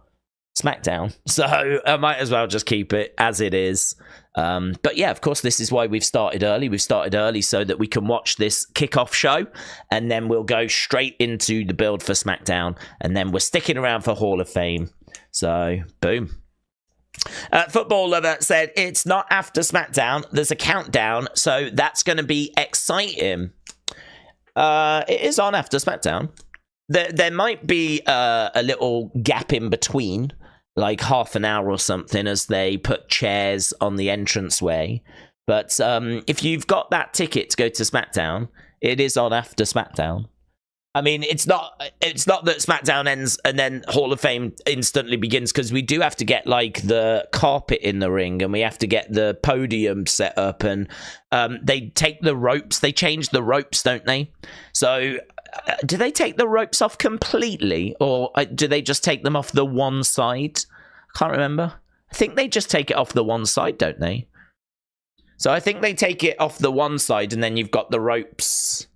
SmackDown, so I might as well just keep it as it is. But yeah, of course, this is why we've started early. We've started early so that we can watch this kickoff show, and then we'll go straight into the build for SmackDown, and then we're sticking around for Hall of Fame. So, boom. Football Lover said, it's not after SmackDown, there's a countdown, so that's going to be exciting. It is on after SmackDown. there might be a little gap in between, like half an hour or something, as they put chairs on the entranceway. But if you've got that ticket to go to SmackDown, it is on after SmackDown. I mean, it's not that SmackDown ends and then Hall of Fame instantly begins, because we do have to get like the carpet in the ring and we have to get the podium set up, and they take the ropes. They change the ropes, don't they? So do they take the ropes off completely, or do they just take them off the one side? I can't remember. I think they just take it off the one side, don't they? So I think they take it off the one side and then you've got the ropes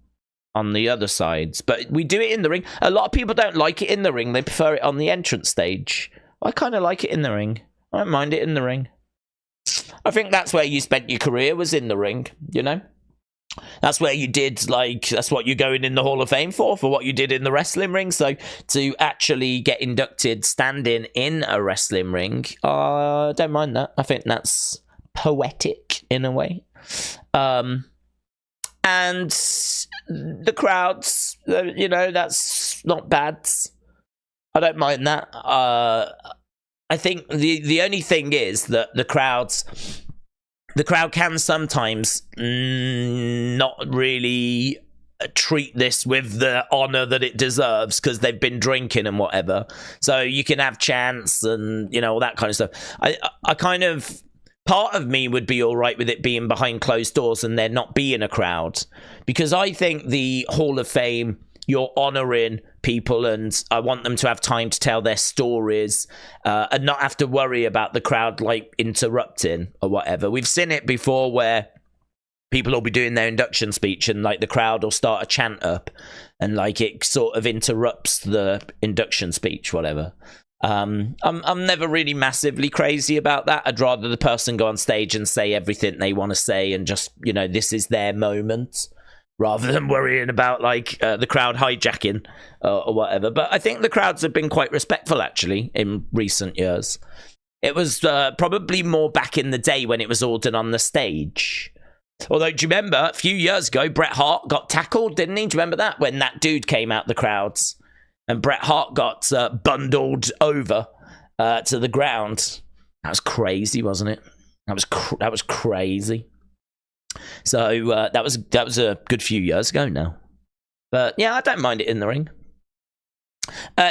on the other sides. But we do it in the ring. A lot of people don't like it in the ring. They prefer it on the entrance stage. I kind of like it in the ring. I don't mind it in the ring. I think that's where you spent your career, was in the ring, you know? That's where you did, like, that's what you're going in the Hall of Fame for what you did in the wrestling ring. So to actually get inducted standing in a wrestling ring, I don't mind that. I think that's poetic in a way. And the crowds, you know, that's not bad. I don't mind that. I think the only thing is that the crowd can sometimes not really treat this with the honor that it deserves, because they've been drinking and whatever. So you can have chants and, you know, all that kind of stuff. I kind of... Part of me would be all right with it being behind closed doors and there not being a crowd, because I think the Hall of Fame, you're honouring people, and I want them to have time to tell their stories and not have to worry about the crowd like interrupting or whatever. We've seen it before where people will be doing their induction speech and like the crowd will start a chant up and like it sort of interrupts the induction speech, whatever. I'm never really massively crazy about that. I'd rather the person go on stage and say everything they want to say and just, you know, this is their moment, rather than worrying about like the crowd hijacking or whatever. But I think the crowds have been quite respectful actually in recent years. It was probably more back in the day when it was all done on the stage. Although, do you remember a few years ago Bret Hart got tackled, didn't he? Do you remember that, when that dude came out the crowds? And Bret Hart got bundled over to the ground. That was crazy, wasn't it? That was crazy. So that was a good few years ago now. But yeah, I don't mind it in the ring.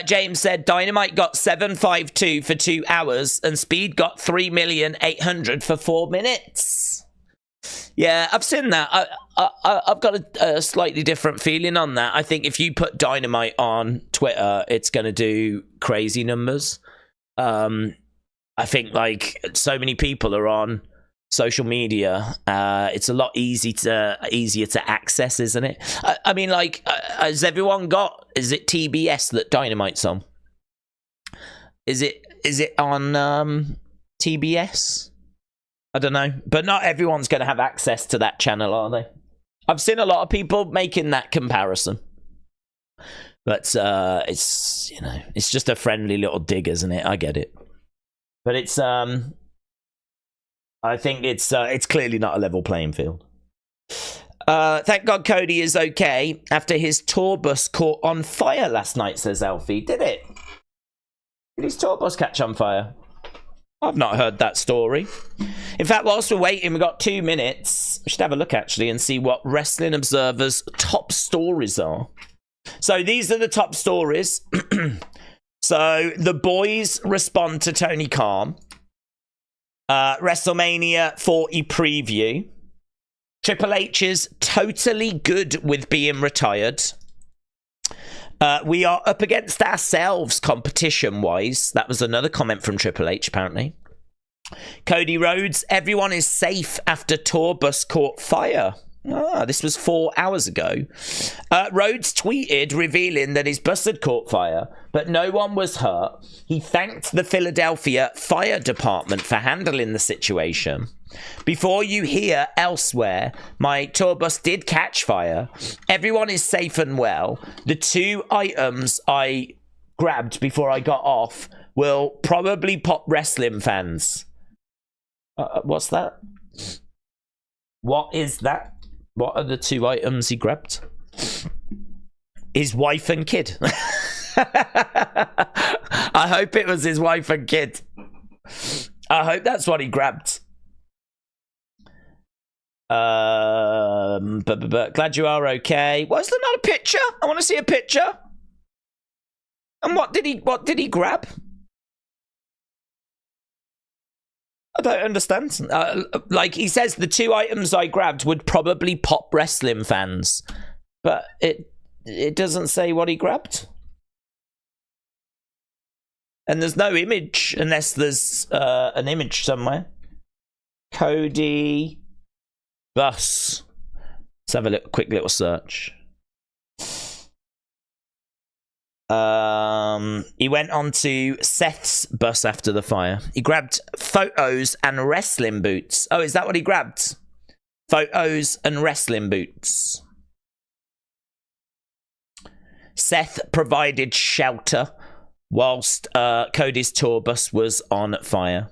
James said Dynamite got 752 for 2 hours, and Speed got 3,800,000 for 4 minutes. Yeah, I've seen that. I've got a slightly different feeling on that. I think if you put Dynamite on Twitter, it's going to do crazy numbers. I think like so many people are on social media. It's a lot easier to access, isn't it? I mean, like, has everyone got? Is it TBS that Dynamite's on? Is it on TBS? I don't know, but not everyone's going to have access to that channel, are they? I've seen a lot of people making that comparison, but it's, you know, it's just a friendly little dig, isn't it? I get it, but it's I think it's clearly not a level playing field. Thank God Cody is okay after his tour bus caught on fire last night, says Alfie. Did it? Did his tour bus catch on fire? I've not heard that story. In fact, whilst we're waiting, we've got 2 minutes. We should have a look, actually, and see what Wrestling Observer's top stories are. So these are the top stories. So the boys respond to Tony Khan. WrestleMania 40 preview. Triple H is totally good with being retired. We are up against ourselves competition-wise. That was another comment from Triple H, apparently. Cody Rhodes, everyone is safe after tour bus caught fire. This was 4 hours ago. Rhodes tweeted revealing that his bus had caught fire, but no one was hurt. He thanked the Philadelphia Fire Department for handling the situation. Before you hear elsewhere, my tour bus did catch fire. Everyone is safe and well. The 2 items I grabbed before I got off will probably pop wrestling fans. What's that? What is that? What are the 2 items he grabbed? his wife and kid. I hope it was his wife and kid. I hope that's what he grabbed. But glad you are okay. Was there not a picture? I want to see a picture. And what did he grab? I don't understand. Like he says, the 2 items I grabbed would probably pop wrestling fans, but it doesn't say what he grabbed. And there's no image unless there's an image somewhere. Cody bus. Let's have a quick little search. He went on to Seth's bus after the fire. He grabbed photos and wrestling boots. Oh, is that what he grabbed? Photos and wrestling boots. Seth provided shelter whilst Cody's tour bus was on fire.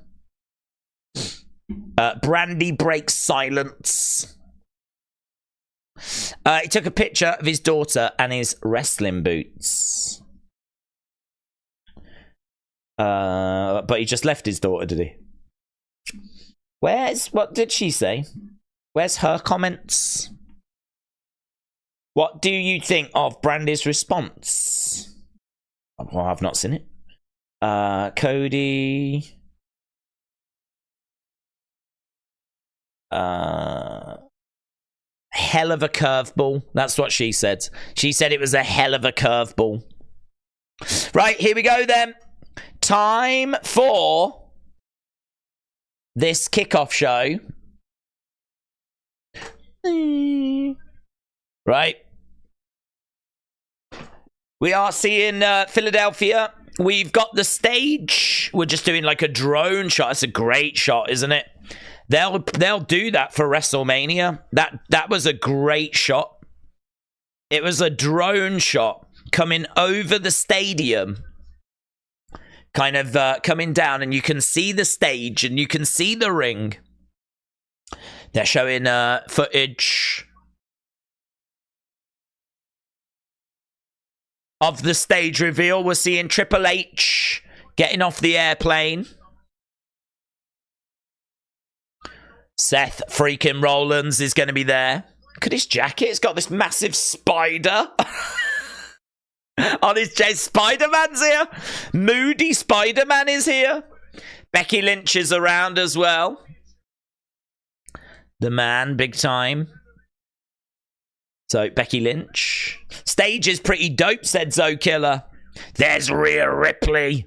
Brandy breaks silence. He took a picture of his daughter and his wrestling boots. But he just left his daughter, did he? What did she say? Where's her comments? What do you think of Brandy's response? Well, I've not seen it. Cody. Hell of a curveball. That's what she said. She said it was a hell of a curveball. Right, here we go then. Time for this kickoff show. Right. We are seeing Philadelphia. We've got the stage. We're just doing like a drone shot. It's a great shot, isn't it? They'll do that for WrestleMania. That was a great shot. It was a drone shot coming over the stadium. Kind of coming down, and you can see the stage and you can see the ring. They're showing footage of the stage reveal. We're seeing Triple H getting off the airplane. Seth freaking Rollins is going to be there. Look at his jacket. It's got this massive spider on his chest. Spider-Man's here. Moody Spider-Man is here. Becky Lynch is around as well. The man, big time. So, Becky Lynch. Stage is pretty dope, said Zoe Killer. There's Rhea Ripley.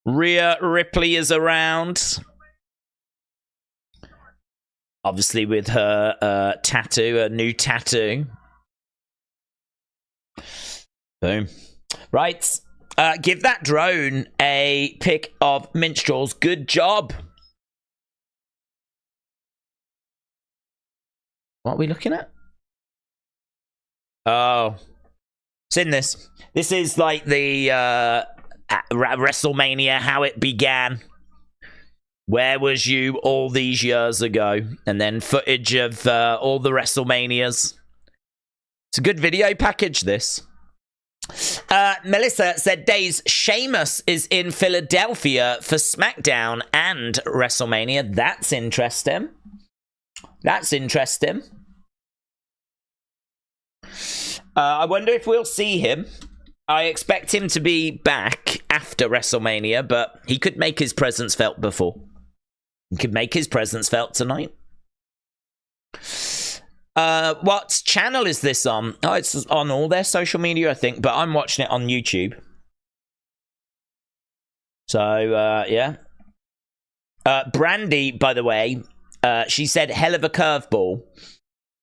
Rhea Ripley is around. Obviously with her tattoo, a new tattoo. Boom. Right. Give that drone a pic of minstrels. Good job. What are we looking at? Oh. It's in this. This is like the WrestleMania, how it began. Where was you all these years ago? And then footage of all the WrestleManias. It's a good video package, this. Melissa said, Days, Sheamus is in Philadelphia for SmackDown and WrestleMania. That's interesting. That's interesting. I wonder if we'll see him. I expect him to be back after WrestleMania, but he could make his presence felt before. He could make his presence felt tonight. What channel is this on? Oh, it's on all their social media, I think, but I'm watching it on YouTube. So, yeah. Brandy, by the way, she said hell of a curveball.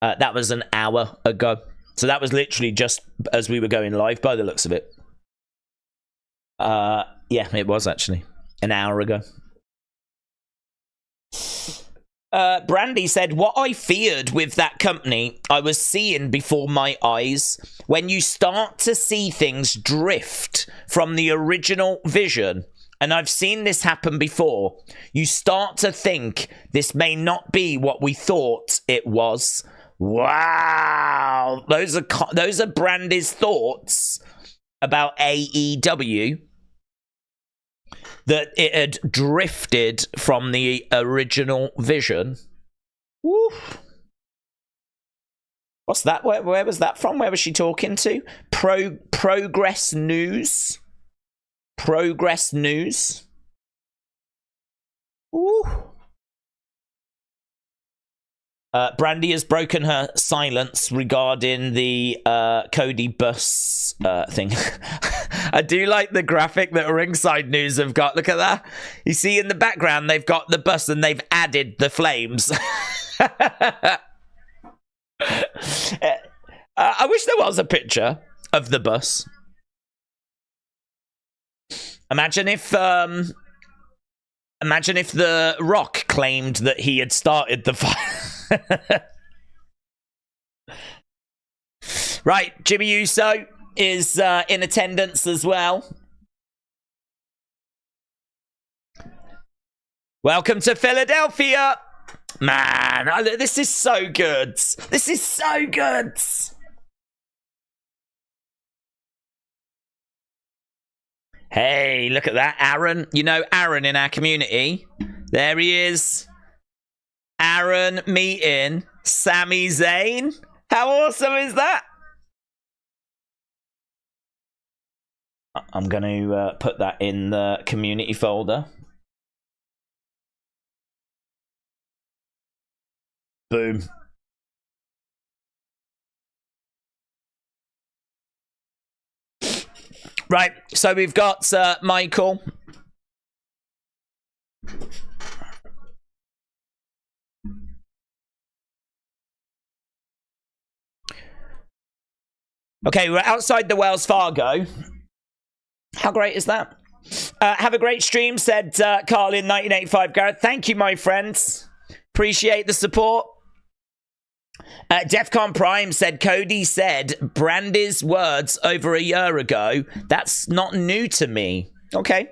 That was an hour ago. So that was literally just as we were going live by the looks of it. Yeah, it was actually an hour ago. Brandy said, what I feared with that company, I was seeing before my eyes. When you start to see things drift from the original vision, and I've seen this happen before, you start to think this may not be what we thought it was. Wow. Those are Brandy's thoughts about AEW. That it had drifted from the original vision. Woo. What's that? Where was that from? Where was she talking to? Progress News. Progress News. Ooh. Brandy has broken her silence regarding the Cody bus thing. I do like the graphic that Ringside News have got. Look at that. You see in the background, they've got the bus and they've added the flames. I wish there was a picture of the bus. Imagine if The Rock claimed that he had started the fire. Right, Jimmy Uso is in attendance as well. Welcome to Philadelphia. Man, this is so good. This is so good. Hey, look at that, Aaron. You know Aaron in our community. There he is. Aaron meeting Sami Zayn. How awesome is that? I'm going to put that in the community folder. Boom. Right, so we've got Michael. Okay, we're outside the Wells Fargo. How great is that? Have a great stream, said Carl in 1985. Gareth, thank you, my friends. Appreciate the support. Defcon Prime said, Cody said Brandy's words over a year ago. That's not new to me. Okay.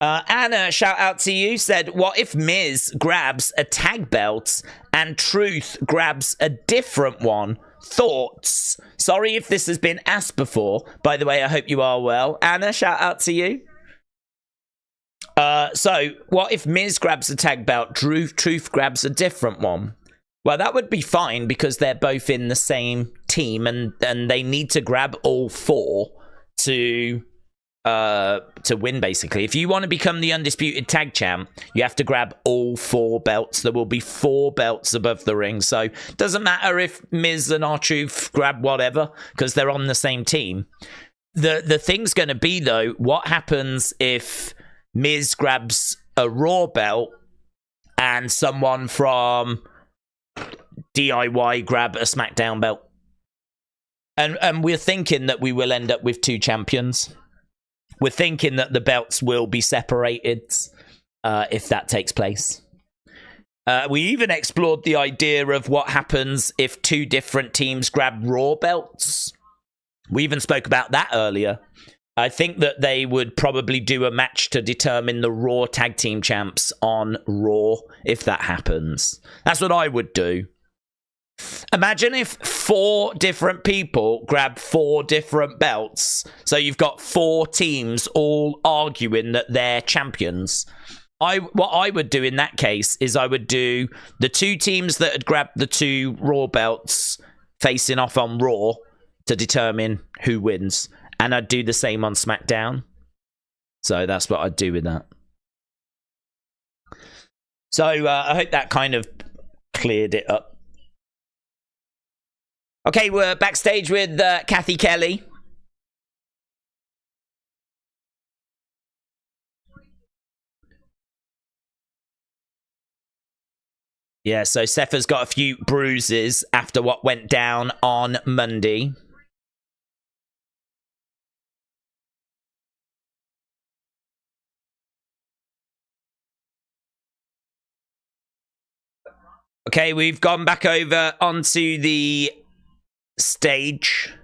Anna, shout out to you, said, what if Miz grabs a tag belt and Truth grabs a different one? Thoughts? Sorry if this has been asked before. By the way, I hope you are well. Anna, shout out to you. So, what if Miz grabs a tag belt, Truth grabs a different one? Well, that would be fine because they're both in the same team and they need to grab all four to win, basically. If you want to become the undisputed tag champ, you have to grab all four belts. There will be 4 belts above the ring. So, it doesn't matter if Miz and R-Truth grab whatever because they're on the same team. The thing's going to be, though, what happens if Miz grabs a Raw belt and someone from DIY grab a SmackDown belt? And we're thinking that we will end up with 2 champions. We're thinking that the belts will be separated if that takes place. We even explored the idea of what happens if 2 different teams grab Raw belts. We even spoke about that earlier. I think that they would probably do a match to determine the Raw tag team champs on Raw if that happens. That's what I would do. Imagine if 4 different people grab 4 different belts. So you've got 4 teams all arguing that they're champions. What I would do in that case is I would do the 2 teams that had grabbed the 2 Raw belts facing off on Raw to determine who wins. And I'd do the same on SmackDown. So that's what I'd do with that. So I hope that kind of cleared it up. Okay, we're backstage with Kathy Kelly. Yeah, so Seth has got a few bruises after what went down on Monday. Okay, we've gone back over onto the stage.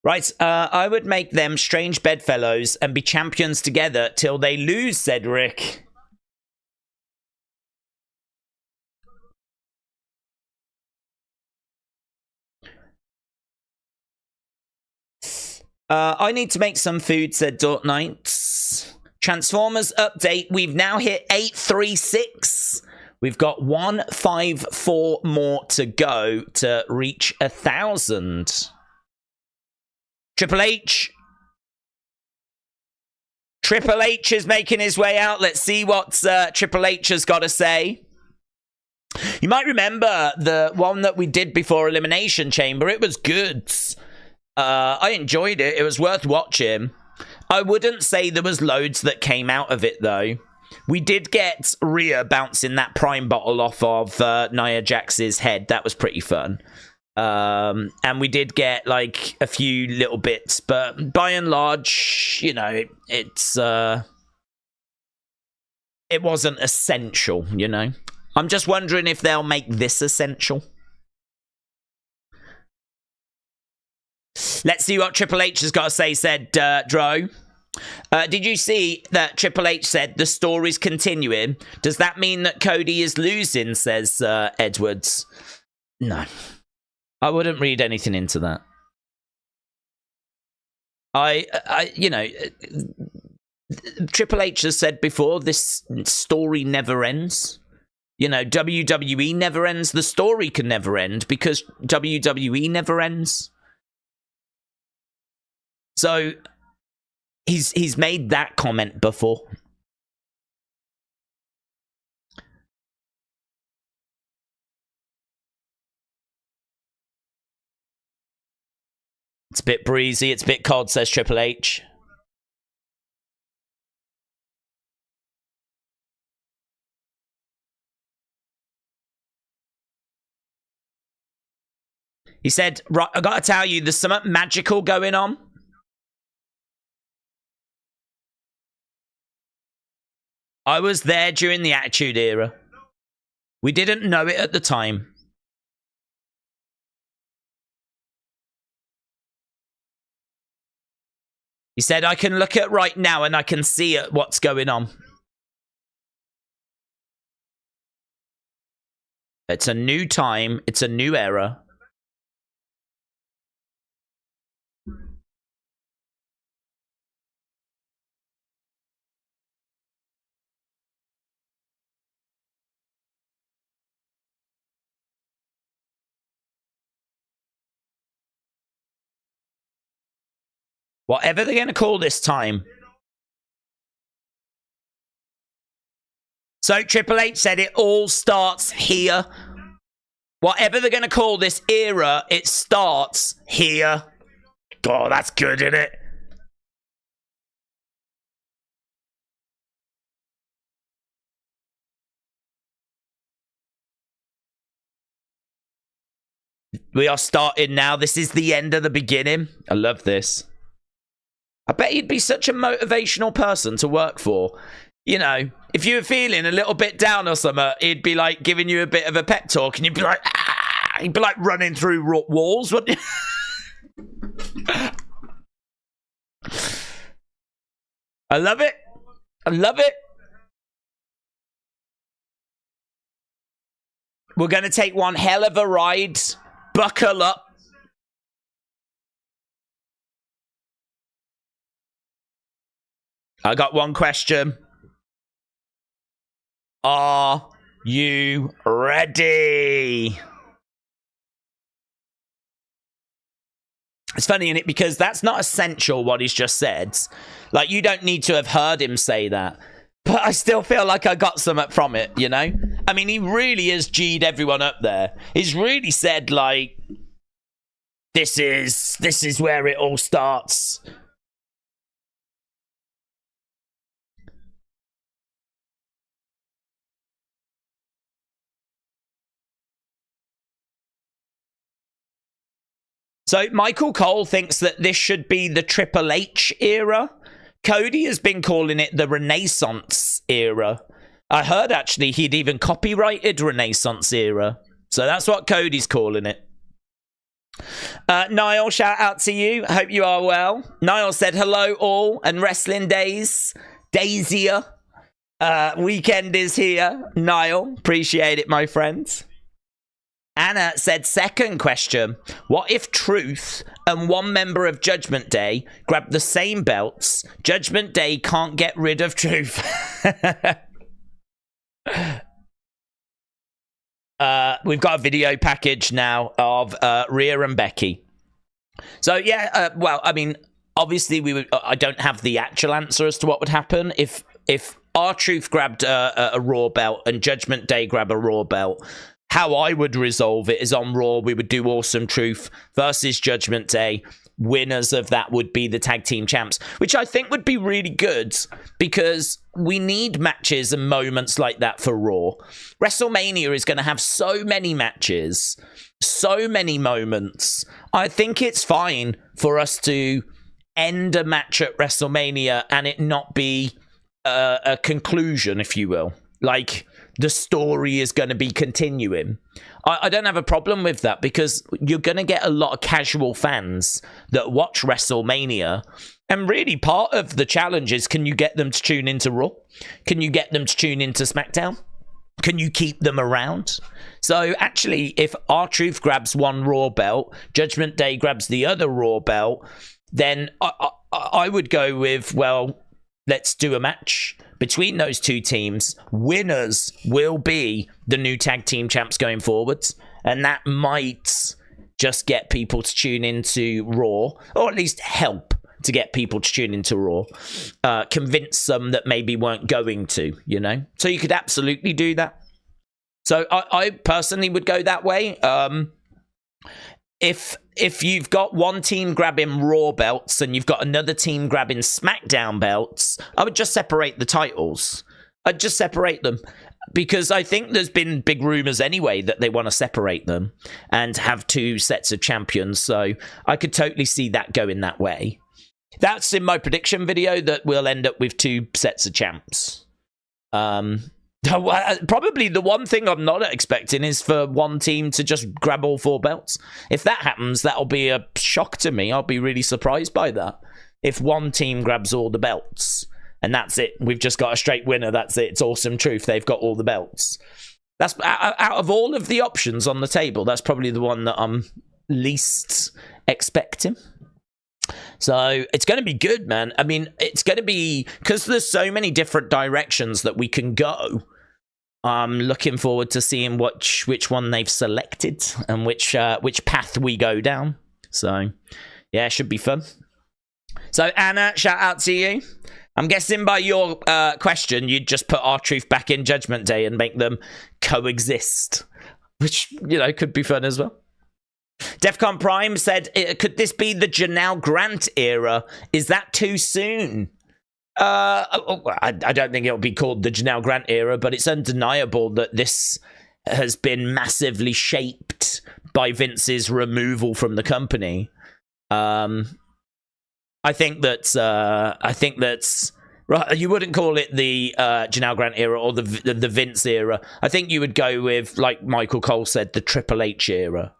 Right, I would make them strange bedfellows and be champions together till they lose, said Rick. I need to make some food, said Dort Knights. Transformers update. We've now hit 836. We've got 154 more to go to reach 1,000. Triple H. Triple H is making his way out. Let's see what Triple H has got to say. You might remember the one that we did before Elimination Chamber. It was good. I enjoyed it. It was worth watching. I wouldn't say there was loads that came out of it, though. We did get Rhea bouncing that prime bottle off of Nia Jax's head. That was pretty fun. And we did get, like, a few little bits. But by and large, you know, it wasn't essential, you know. I'm just wondering if they'll make this essential. Let's see what Triple H has got to say, said Dro. Did you see that Triple H said the story's continuing? Does that mean that Cody is losing, says Edwards? No. I wouldn't read anything into that. You know, Triple H has said before, this story never ends. You know, WWE never ends. The story can never end because WWE never ends. So he's made that comment before. It's a bit breezy, it's a bit cold, says Triple H. He said, right, I gotta tell you, there's something magical going on. I was there during the Attitude Era. We didn't know it at the time. He said, I can look at right now and I can see what's going on. It's a new time. It's a new era. Whatever they're going to call this time. So Triple H said it all starts here. Whatever they're going to call this era, it starts here. Oh, that's good, isn't it? We are starting now. This is the end of the beginning. I love this. I bet he'd be such a motivational person to work for. You know, if you were feeling a little bit down or something, he'd be like giving you a bit of a pep talk and you'd be like, ah! He'd be like running through walls, wouldn't you? I love it. I love it. We're going to take one hell of a ride. Buckle up. I got one question. Are you ready? It's funny, isn't it? Because that's not essential what he's just said. Like, you don't need to have heard him say that. But I still feel like I got something from it, you know? I mean, he really has G'd everyone up there. He's really said, like, this is where it all starts. So Michael Cole thinks that this should be the Triple H era. Cody has been calling it the Renaissance era. I heard actually he'd even copyrighted Renaissance era. So that's what Cody's calling it. Niall, shout out to you. Hope you are well. Niall said hello all and wrestling days. Daisier. Weekend is here. Niall, appreciate it, my friends. Anna said, second question, what if Truth and one member of Judgment Day grab the same belts? Judgment Day can't get rid of Truth. We've got a video package now of Rhea and Becky. So, yeah, well, I mean, obviously, I don't have the actual answer as to what would happen if R-Truth grabbed a Raw belt and Judgment Day grab a Raw belt. How I would resolve it is on Raw, we would do Awesome Truth versus Judgment Day. Winners of that would be the tag team champs, which I think would be really good because we need matches and moments like that for Raw. WrestleMania is going to have so many matches, so many moments. I think it's fine for us to end a match at WrestleMania and it not be a conclusion, if you will. Like, the story is going to be continuing. I don't have a problem with that because you're going to get a lot of casual fans that watch WrestleMania. And really, part of the challenge is, can you get them to tune into Raw? Can you get them to tune into SmackDown? Can you keep them around? So actually, if R-Truth grabs one Raw belt, Judgment Day grabs the other Raw belt, then I would go with, well, let's do a match between those two teams. Winners will be the new tag team champs going forwards. And that might just get people to tune into Raw, or at least help to get people to tune into Raw. Convince them that maybe weren't going to, you know? So you could absolutely do that. So I personally would go that way. If you've got one team grabbing Raw belts and you've got another team grabbing SmackDown belts, I would just separate the titles. I'd just separate them because I think there's been big rumors anyway that they want to separate them and have two sets of champions. So I could totally see that going that way. That's in my prediction video, that we'll end up with two sets of champs. Probably the one thing I'm not expecting is for one team to just grab all four belts. If that happens, that'll be a shock to me. I'll be really surprised by that. If one team grabs all the belts and that's it, we've just got a straight winner, that's it, it's Awesome Truth, they've got all the belts. That's out of all of the options on the table, that's probably the one that I'm least expecting. So it's going to be good, man. I mean, it's going to be, because there's so many different directions that we can go. I'm looking forward to seeing which one they've selected and which path we go down. So, yeah, it should be fun. So, Anna, shout out to you. I'm guessing by your question, you'd just put R-Truth back in Judgment Day and make them coexist, which, you know, could be fun as well. Defcon Prime said, could this be the Janelle Grant era? Is that too soon? I don't think it'll be called the Janelle Grant era, but it's undeniable that this has been massively shaped by Vince's removal from the company. I think that's right. You wouldn't call it the Janelle Grant era or the Vince era. I think you would go with, like Michael Cole said, the Triple H era.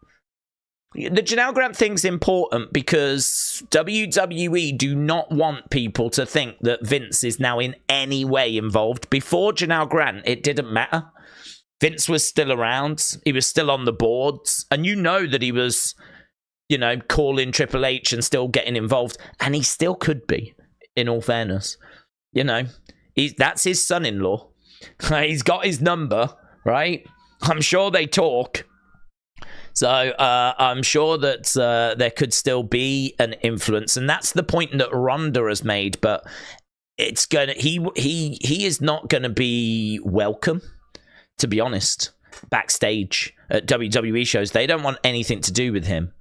The Janelle Grant thing's important because WWE do not want people to think that Vince is now in any way involved. Before Janelle Grant, it didn't matter. Vince was still around. He was still on the boards. And you know that he was, you know, calling Triple H and still getting involved. And he still could be, in all fairness. You know, that's his son-in-law. He's got his number, right? I'm sure they talk. So I'm sure that there could still be an influence, and that's the point that Ronda has made. But it's gonna he is not gonna be welcome, to be honest. Backstage at WWE shows, they don't want anything to do with him.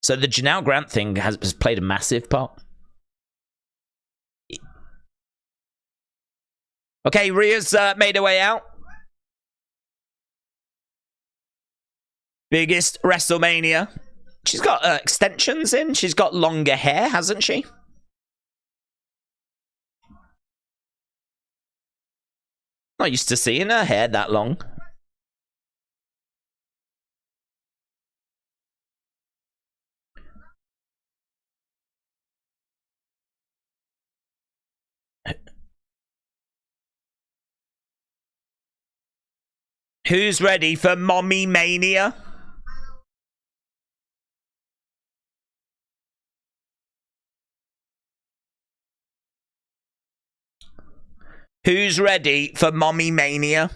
So the Janelle Grant thing has played a massive part. Okay, Rhea's made her way out. Biggest WrestleMania. She's got extensions in. She's got longer hair, hasn't she? Not used to seeing her hair that long. Who's ready for Mommy Mania? Who's ready for Mommy Mania?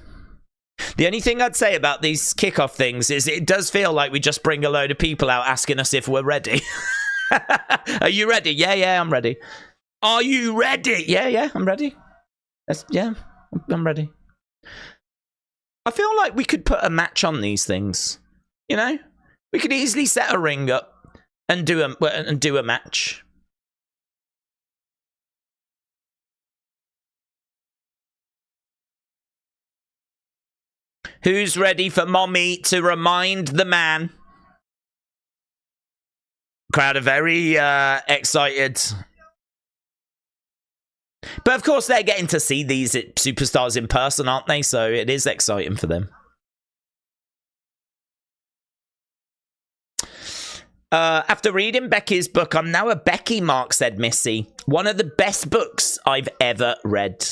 The only thing I'd say about these kickoff things is it does feel like we just bring a load of people out asking us if we're ready. Are you ready? Yeah, I'm ready. Are you ready? Yeah, I'm ready. I'm ready. I feel like we could put a match on these things. You know? We could easily set a ring up and do a match. Who's ready for Mommy to remind the man? Crowd are very excited. But of course, they're getting to see these superstars in person, aren't they? So it is exciting for them. After reading Becky's book, I'm now a Becky mark, said Missy. One of the best books I've ever read.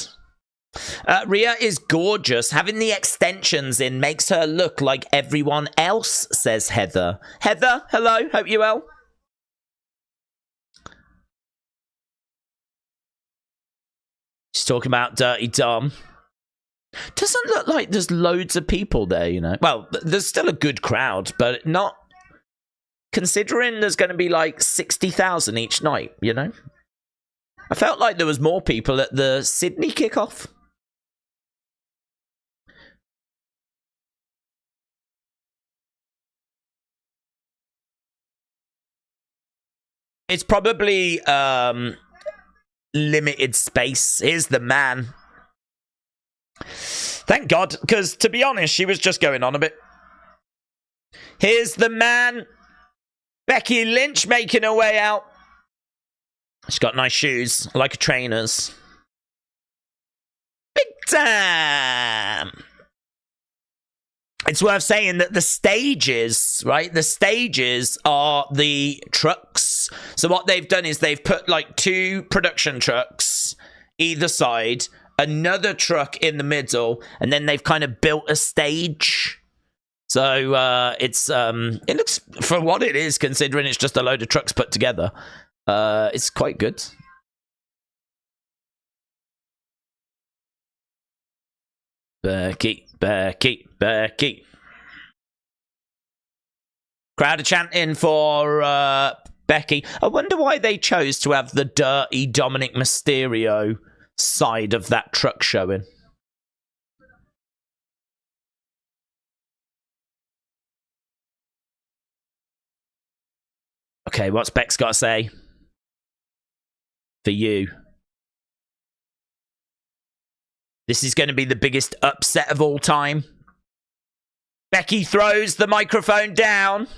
Rhea is gorgeous. Having the extensions in makes her look like everyone else, says Heather. Heather, hello. Hope you're well. She's talking about Dirty Dom. Doesn't look like there's loads of people there, you know. Well, there's still a good crowd, but not... Considering there's going to be like 60,000 each night, you know. I felt like there was more people at the Sydney kickoff. It's probably limited space. Here's the man. Thank God, because to be honest, she was just going on a bit. Here's the man. Becky Lynch making her way out. She's got nice shoes, like a trainer's. Big time! It's worth saying that the stages, right? The stages are the trucks. So what they've done is they've put like 2 production trucks either side, another truck in the middle, and then they've kind of built a stage. So it looks, for what it is, considering it's just a load of trucks put together, it's quite good. Becky. Crowd are chanting for Becky. I wonder why they chose to have the dirty Dominic Mysterio side of that truck showing. Okay, what's Beck's got to say? For you. This is going to be the biggest upset of all time. Becky throws the microphone down.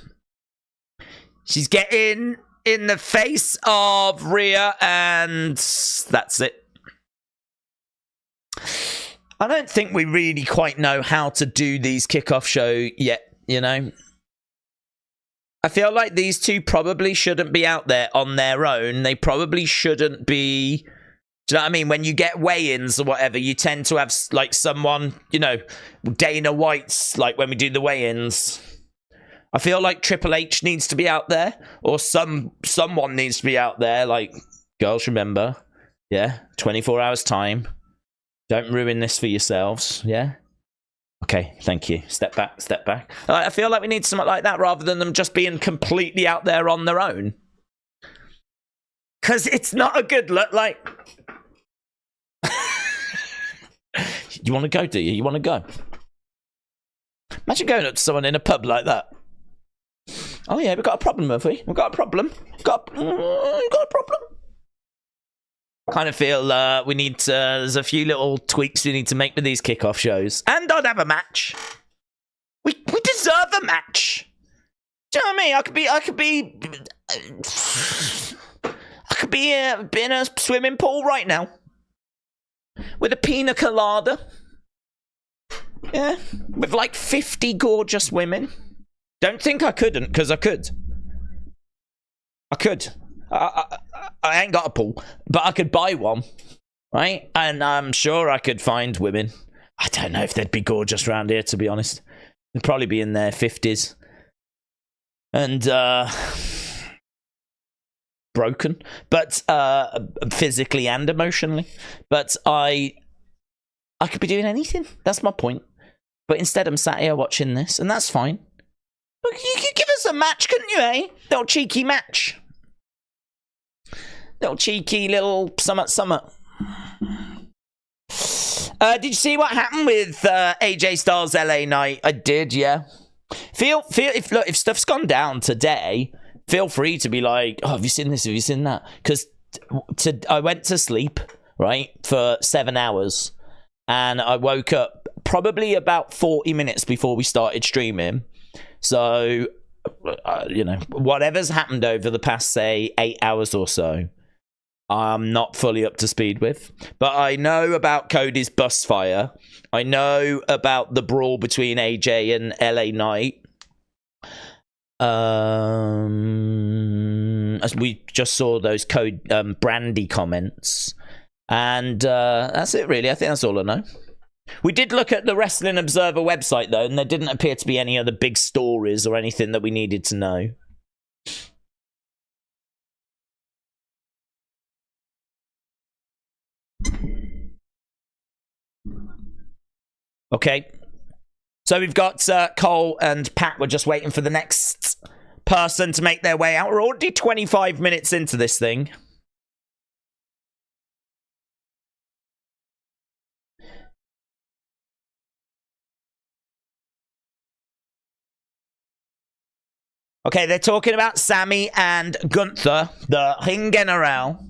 She's getting in the face of Rhea, and that's it. I don't think we really quite know how to do these kickoff show yet, you know. I feel like these two probably shouldn't be out there on their own. They probably shouldn't be... Do you know what I mean? When you get weigh-ins or whatever, you tend to have, like, someone, you know, Dana White's, like, when we do the weigh-ins. I feel like Triple H needs to be out there, or someone needs to be out there, like, girls, remember, yeah, 24 hours time. Don't ruin this for yourselves, yeah? Okay, thank you. Step back, step back. I feel like we need something like that rather than them just being completely out there on their own. Because it's not a good look, like... You want to go, do you? You want to go? Imagine going up to someone in a pub like that. Oh yeah, we've got a problem, have we? We've got a problem. We've got a problem. I kind of feel we need to... there's a few little tweaks we need to make with these kickoff shows. And I'd have a match. We deserve a match. Do you know what I mean? I could be in a swimming pool right now. With a pina colada. Yeah. With like 50 gorgeous women. Don't think I couldn't, because I could. I could. I ain't got a pool, but I could buy one. Right? And I'm sure I could find women. I don't know if they'd be gorgeous around here, to be honest. They'd probably be in their 50s. And, broken, but physically and emotionally. But I I could be doing anything. That's my point. But instead, I'm sat here watching this, and that's fine. But you could give us a match, couldn't you, eh? Little cheeky match. Little cheeky little summit. Did you see what happened with AJ Styles LA Knight? I did, yeah. Feel if stuff's gone down today, feel free to be like, oh, have you seen this? Have you seen that? Because I went to sleep, right, for 7 hours, and I woke up probably about 40 minutes before we started streaming. So, whatever's happened over the past, say, 8 hours or so, I'm not fully up to speed with. But I know about Cody's bus fire. I know about the brawl between AJ and LA Knight. As we just saw those Brandy comments. And that's it, really. I think that's all I know. We did look at the Wrestling Observer website, though, and there didn't appear to be any other big stories or anything that we needed to know. Okay. So we've got Cole and Pat. We're just waiting for the next person to make their way out. We're already 25 minutes into this thing. Okay, they're talking about Sammy and Gunther, the Ring General.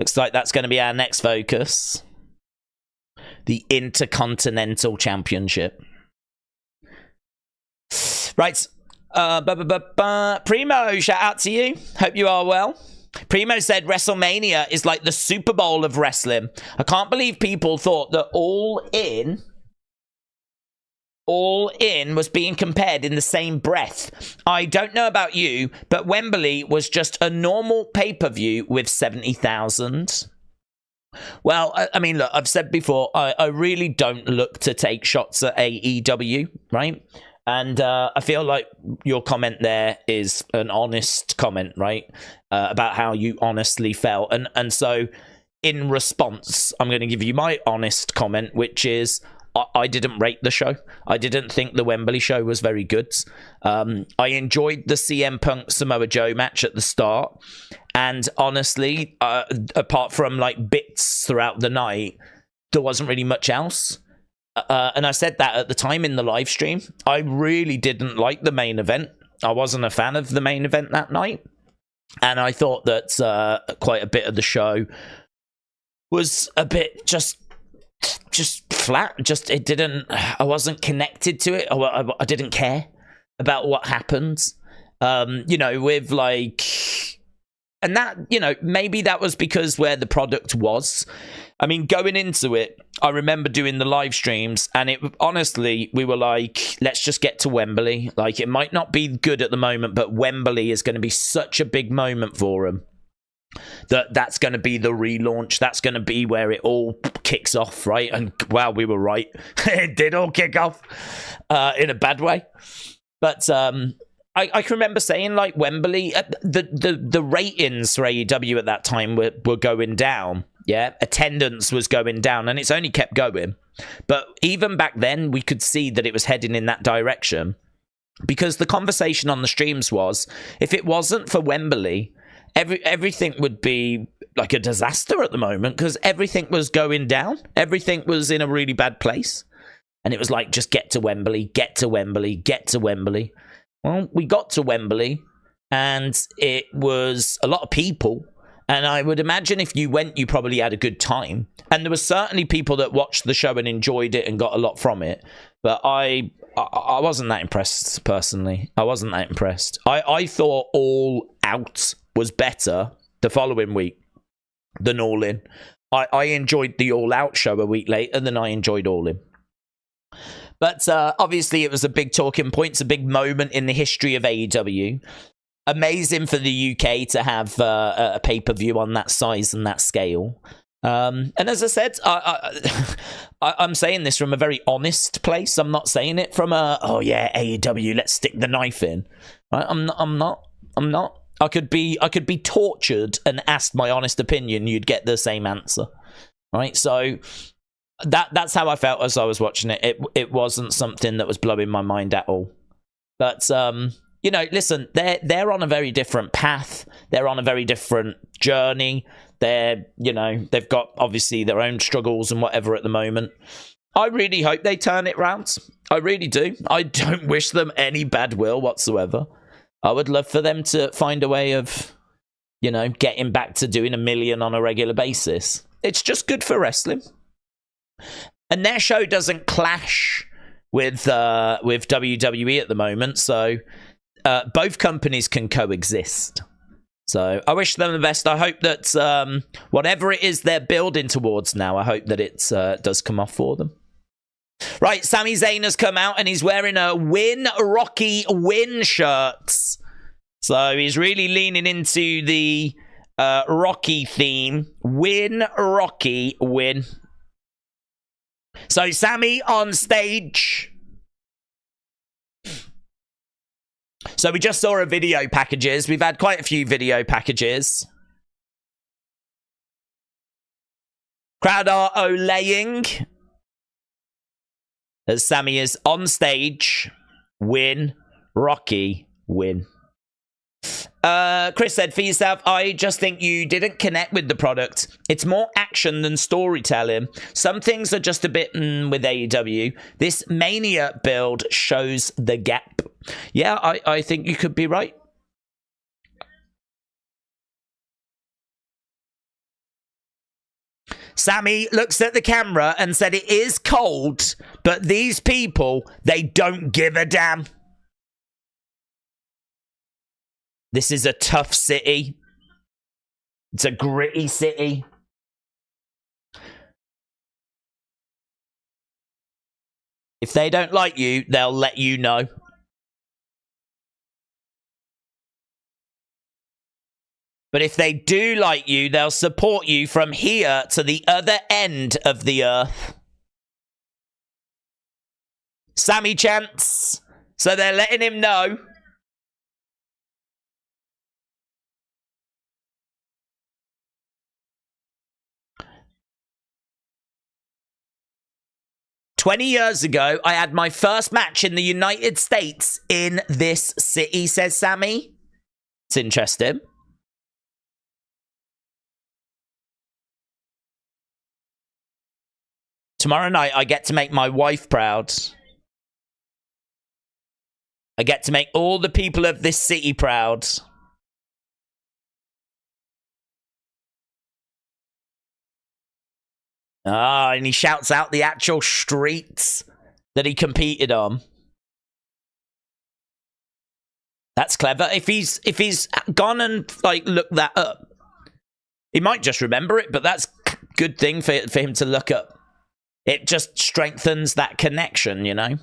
Looks like that's going to be our next focus. The Intercontinental Championship. Right. Primo, shout out to you. Hope you are well. Primo said WrestleMania is like the Super Bowl of wrestling. I can't believe people thought that All In was being compared in the same breath. I don't know about you, but Wembley was just a normal pay-per-view with 70,000. Well, I mean, look, I've said before, I really don't look to take shots at AEW, right? And I feel like your comment there is an honest comment, right? About how you honestly felt. And so, in response, I'm going to give you my honest comment, which is, I didn't rate the show. I didn't think the Wembley show was very good. I enjoyed the CM Punk Samoa Joe match at the start. And honestly, apart from like bits throughout the night, there wasn't really much else. And I said that at the time in the live stream. I really didn't like the main event. I wasn't a fan of the main event that night. And I thought that quite a bit of the show was a bit just flat. It didn't, I wasn't connected to it. I didn't care about what happened. With like, and that, maybe that was because where the product was. I mean, going into it, I remember doing the live streams, and honestly, we were like, let's just get to Wembley. Like, it might not be good at the moment, but Wembley is going to be such a big moment for them. That's going to be the relaunch. That's going to be where it all kicks off, right? And wow, we were right. It did all kick off in a bad way. But I can remember saying, like, Wembley, the ratings for AEW at that time were going down. Yeah, attendance was going down, and it's only kept going. But even back then, we could see that it was heading in that direction, because the conversation on the streams was, if it wasn't for Wembley, everything would be like a disaster at the moment, because everything was going down. Everything was in a really bad place. And it was like, just get to Wembley, get to Wembley, get to Wembley. Well, we got to Wembley, and it was a lot of people. And I would imagine if you went, you probably had a good time. And there were certainly people that watched the show and enjoyed it and got a lot from it. But I wasn't that impressed, personally. I wasn't that impressed. I thought All Out was better the following week than All In. I enjoyed the All Out show a week later than I enjoyed All In. But obviously it was a big talking point. It's a big moment in the history of AEW. Amazing for the UK to have a pay-per-view on that size and that scale. And as I said, I'm saying this from a very honest place. I'm not saying it from a, oh yeah, AEW, let's stick the knife in. Right? I'm not. I could be tortured and asked my honest opinion. You'd get the same answer. Right? So That's how I felt as I was watching it. It wasn't something that was blowing my mind at all. But you know, listen, they're on a very different path. They're on a very different journey. They're, you know, they've got obviously their own struggles and whatever at the moment. I really hope they turn it round. I really do. I don't wish them any bad will whatsoever. I would love for them to find a way of, you know, getting back to doing $1 million on a regular basis. It's just good for wrestling. And their show doesn't clash with WWE at the moment, so both companies can coexist. So I wish them the best. I hope that whatever it is they're building towards now, I hope that it does come off for them. Right, Sami Zayn has come out and he's wearing a Win Rocky Win shirt. So he's really leaning into the Rocky theme. Win Rocky Win. So Sami on stage. So we just saw a video packages. We've had quite a few video packages. Crowd are olaying as Sami is on stage. Win, Rocky, win. Chris said, for yourself, I just think you didn't connect with the product. It's more action than storytelling. Some things are just a bit with AEW. This Mania build shows the gap. Yeah, I think you could be right. Sami looks at the camera and said it is cold, but these people, they don't give a damn. This is a tough city. It's a gritty city. If they don't like you, they'll let you know. But if they do like you, they'll support you from here to the other end of the earth. Sami chants. So they're letting him know. "20 years ago, I had my first match in the United States in this city," says Sami. It's interesting. "Tomorrow night, I get to make my wife proud. I get to make all the people of this city proud." Ah, and he shouts out the actual streets that he competed on. That's clever. If he's gone and like looked that up, he might just remember it, but that's a good thing for him to look up. It just strengthens that connection, you know?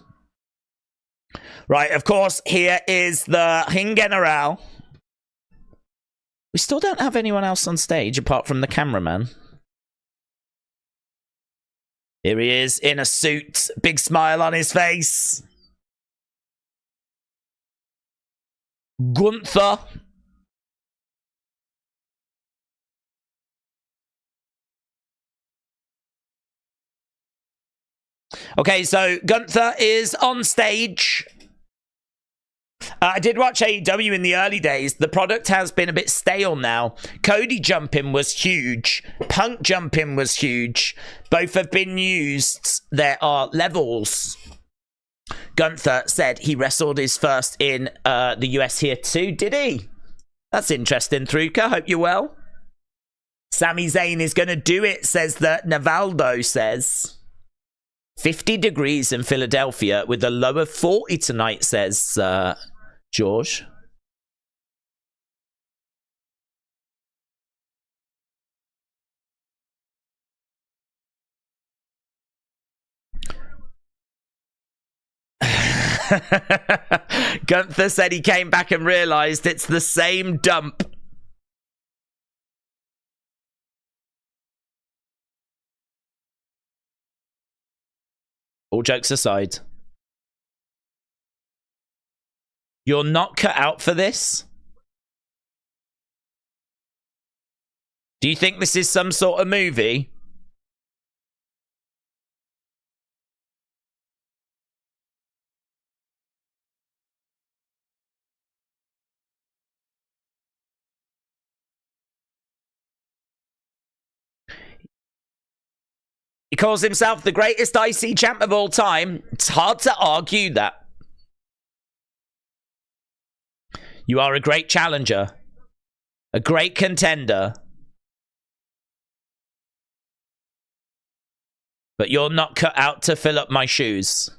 Right, of course, here is the Ring General. We still don't have anyone else on stage apart from the cameraman. Here he is in a suit, big smile on his face. Gunther. Okay, so Gunther is on stage. I did watch AEW in the early days. The product has been a bit stale now. Cody jumping was huge. Punk jumping was huge. Both have been used. There are levels. Gunther said he wrestled his first in the US here too. Did he? That's interesting, Truca. Hope you're well. Sami Zayn is going to do it, says that Navaldo says. 50 degrees in Philadelphia with a low of 40 tonight, says George. Gunther said he came back and realized it's the same dump. All jokes aside, you're not cut out for this? Do you think this is some sort of movie? He calls himself the greatest IC champ of all time. It's hard to argue that. You are a great challenger. A great contender. But you're not cut out to fill up my shoes.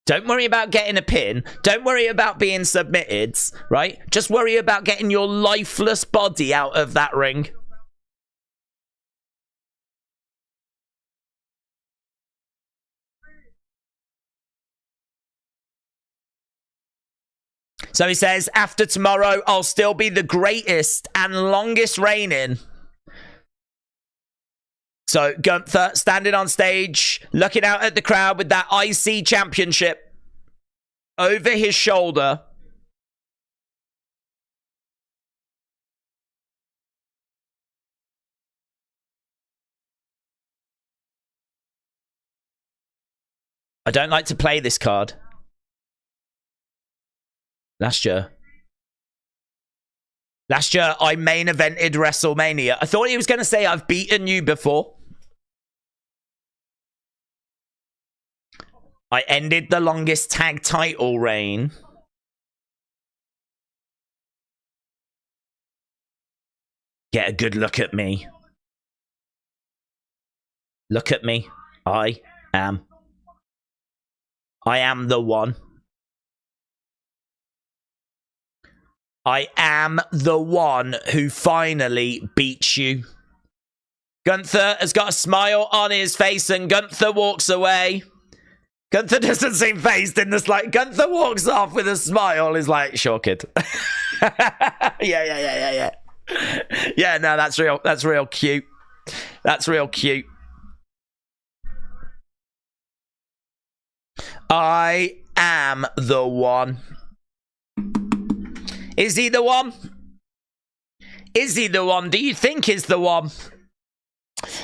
Don't worry about getting a pin. Don't worry about being submitted, right? Just worry about getting your lifeless body out of that ring. So he says, after tomorrow, I'll still be the greatest and longest reigning. So Gunther standing on stage, looking out at the crowd with that IC championship over his shoulder. I don't like to play this card. Last year, I main evented WrestleMania. I thought he was going to say, I've beaten you before. I ended the longest tag title reign. Get a good look at me. Look at me. I am the one. I am the one who finally beats you. Gunther has got a smile on his face and Gunther walks away. Gunther doesn't seem phased in this. Like, Gunther walks off with a smile. He's like, sure, kid. Yeah. Yeah, no, that's real. That's real cute. That's real cute. I am the one. Is he the one? Is he the one? Do you think he's the one?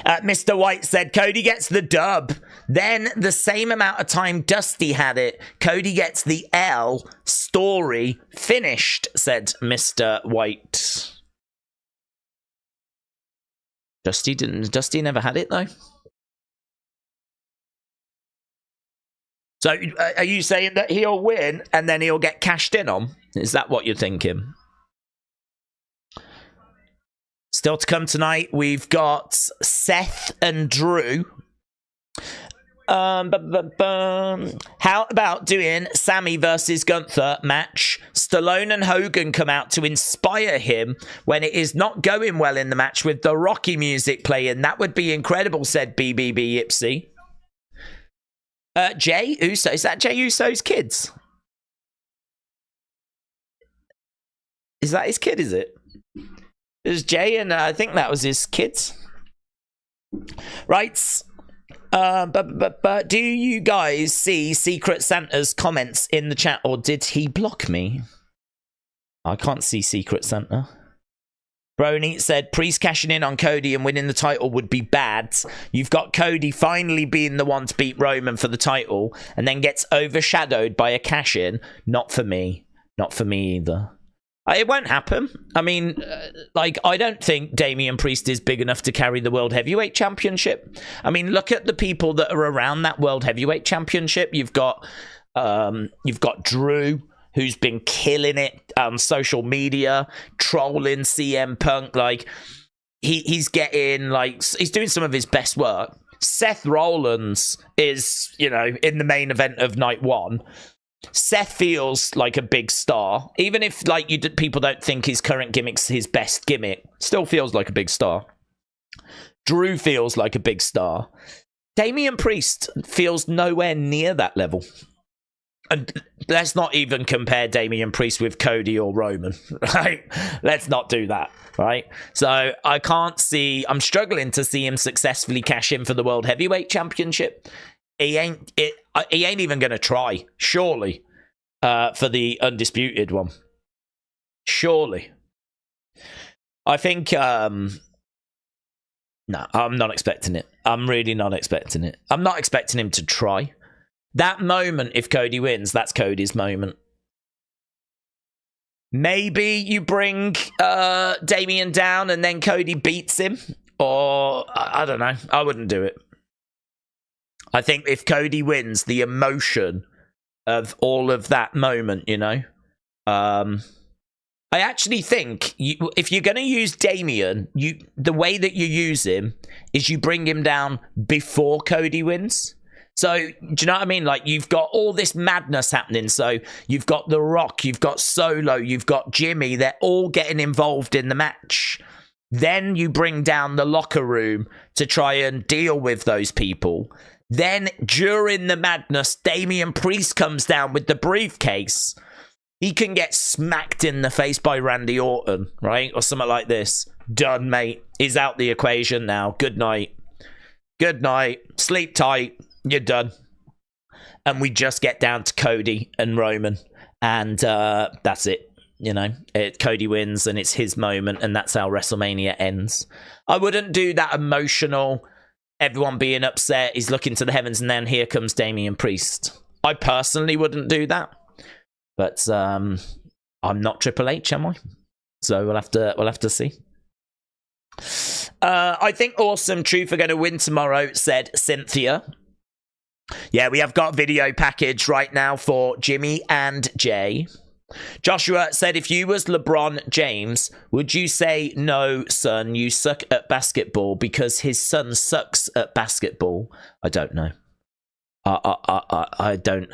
Mr. White said, Cody gets the dub. Then the same amount of time Dusty had it, Cody gets the L. Story finished, said Mr. White. Dusty never had it, though? So are you saying that he'll win and then he'll get cashed in on? Is that what you're thinking? Still to come tonight, we've got Seth and Drew. How about doing Sammy versus Gunther match? Stallone and Hogan come out to inspire him when it is not going well in the match with the Rocky music playing. That would be incredible, said BBB Ipsy. Jey Uso, is that Jey Uso's kids? Is that his kid, is it? There's Jey, and I think that was his kids. Right. But do you guys see Secret Santa's comments in the chat, or did he block me? I can't see Secret Santa. Brony said, Priest cashing in on Cody and winning the title would be bad. You've got Cody finally being the one to beat Roman for the title, and then gets overshadowed by a cash-in. Not for me. Not for me either. It won't happen. I mean, I don't think Damian Priest is big enough to carry the World Heavyweight Championship. I mean, look at the people that are around that World Heavyweight Championship. You've got Drew, who's been killing it on social media, trolling CM Punk. Like, he's getting, he's doing some of his best work. Seth Rollins is, in the main event of night one. Seth feels like a big star. Even if, people don't think his current gimmick's his best gimmick, still feels like a big star. Drew feels like a big star. Damian Priest feels nowhere near that level. And let's not even compare Damian Priest with Cody or Roman. Right? Let's not do that. Right? So I'm struggling to see him successfully cash in for the World Heavyweight Championship. He ain't even going to try, surely, for the undisputed one. Surely. I think, no, I'm not expecting it. I'm really not expecting it. I'm not expecting him to try. That moment, if Cody wins, that's Cody's moment. Maybe you bring Damian down and then Cody beats him. Or, I don't know. I wouldn't do it. I think if Cody wins, the emotion of all of that moment, you know. I actually think if you're going to use Damian, the way that you use him is you bring him down before Cody wins. So, do you know what I mean? Like, you've got all this madness happening. So, you've got The Rock, you've got Solo, you've got Jimmy. They're all getting involved in the match. Then you bring down the locker room to try and deal with those people. Then, during the madness, Damian Priest comes down with the briefcase. He can get smacked in the face by Randy Orton, right? Or something like this. Done, mate. He's out the equation now. Good night. Good night. Sleep tight. You're done. And we just get down to Cody and Roman. And that's it. You know, Cody wins and it's his moment. And that's how WrestleMania ends. I wouldn't do that emotional, everyone being upset. He's looking to the heavens and then here comes Damian Priest. I personally wouldn't do that. But I'm not Triple H, am I? So we'll have to see. I think Awesome Truth are going to win tomorrow, said Cynthia. Yeah, we have got a video package right now for Jimmy and Jey. Joshua said, if you was LeBron James, would you say, no, son, you suck at basketball because his son sucks at basketball? I don't know. I don't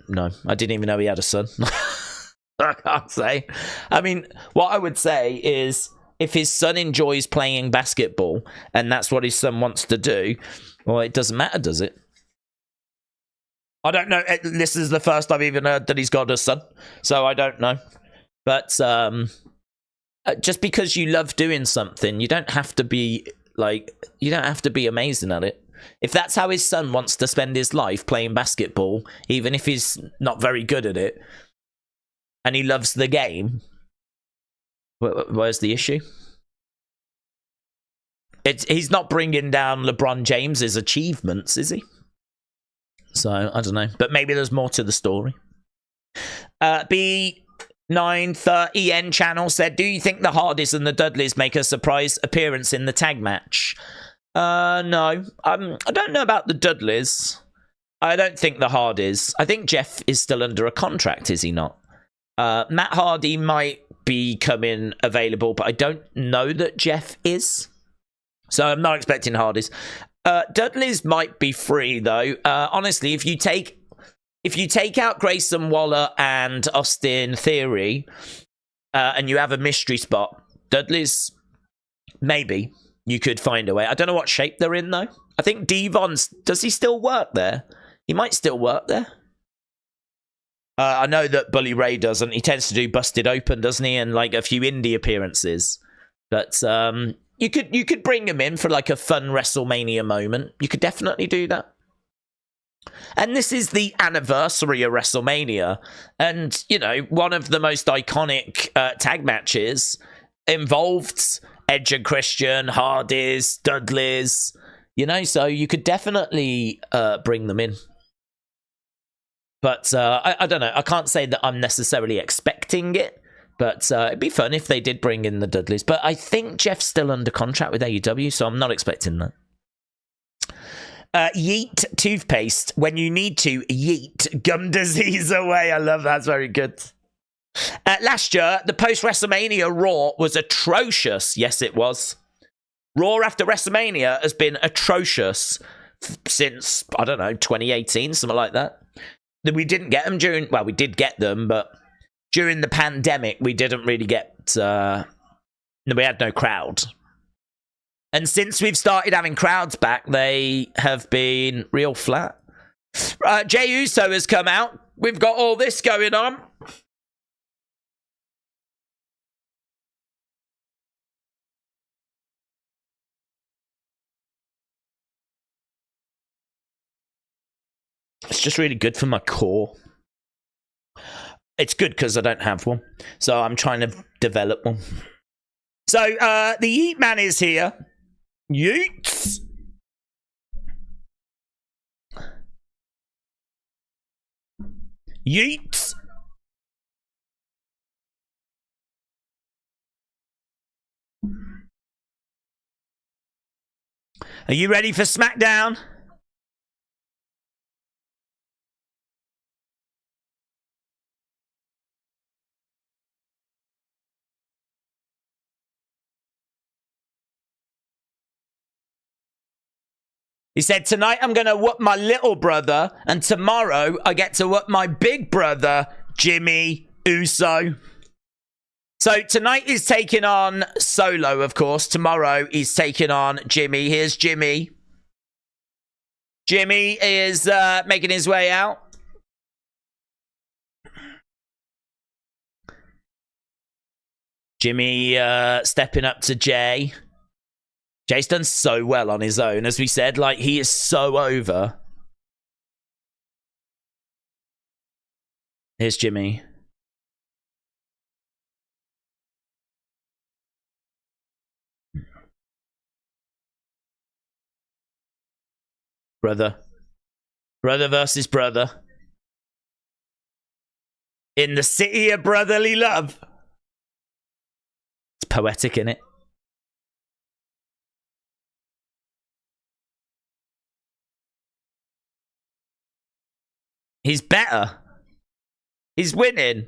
know. I didn't even know he had a son. I can't say. I mean, what I would say is if his son enjoys playing basketball and that's what his son wants to do, well, it doesn't matter, does it? I don't know. This is the first I've even heard that he's got a son, so I don't know. But just because you love doing something, you don't have to be amazing at it. If that's how his son wants to spend his life playing basketball, even if he's not very good at it, and he loves the game, where's the issue? He's not bringing down LeBron James's achievements, is he? So, I don't know. But maybe there's more to the story. B930N channel said, do you think the Hardys and the Dudleys make a surprise appearance in the tag match? No. I don't know about the Dudleys. I don't think the Hardys. I think Jeff is still under a contract, is he not? Matt Hardy might be coming available, but I don't know that Jeff is. So I'm not expecting Hardys. Dudleys might be free though. Honestly, if you take out Grayson Waller and Austin Theory, and you have a mystery spot, Dudleys, maybe you could find a way. I don't know what shape they're in though. I think Devon's, does he still work there? He might still work there. I know that Bully Ray doesn't. He tends to do Busted Open, doesn't he? And like a few indie appearances. But you could bring him in for like a fun WrestleMania moment. You could definitely do that. And this is the anniversary of WrestleMania. And, you know, one of the most iconic tag matches involved Edge and Christian, Hardys, Dudleys, you know, so you could definitely bring them in. But I don't know. I can't say that I'm necessarily expecting it. But it'd be fun if they did bring in the Dudleys. But I think Jeff's still under contract with AEW, so I'm not expecting that. Yeet toothpaste. When you need to, yeet gum disease away. I love that. That's very good. Last year, the post-WrestleMania Raw was atrocious. Yes, it was. Raw after WrestleMania has been atrocious since, I don't know, 2018, something like that. We didn't get them during... Well, we did get them, but... During the pandemic, we didn't really get... we had no crowd. And since we've started having crowds back, they have been real flat. Jey Uso has come out. We've got all this going on. It's just really good for my core. It's good because I don't have one. So I'm trying to develop one. So the Yeet Man is here. Yeets. Yeets. Are you ready for Smackdown? He said, tonight I'm going to whoop my little brother, and tomorrow I get to whoop my big brother, Jey Uso. So tonight he's taking on Solo, of course. Tomorrow he's taking on Jimmy. Here's Jimmy. Jimmy is making his way out. Jimmy stepping up to Jey. Jey's done so well on his own, as we said. Like, he is so over. Here's Jimmy. Brother. Brother versus brother. In the city of brotherly love. It's poetic, innit? He's better. He's winning.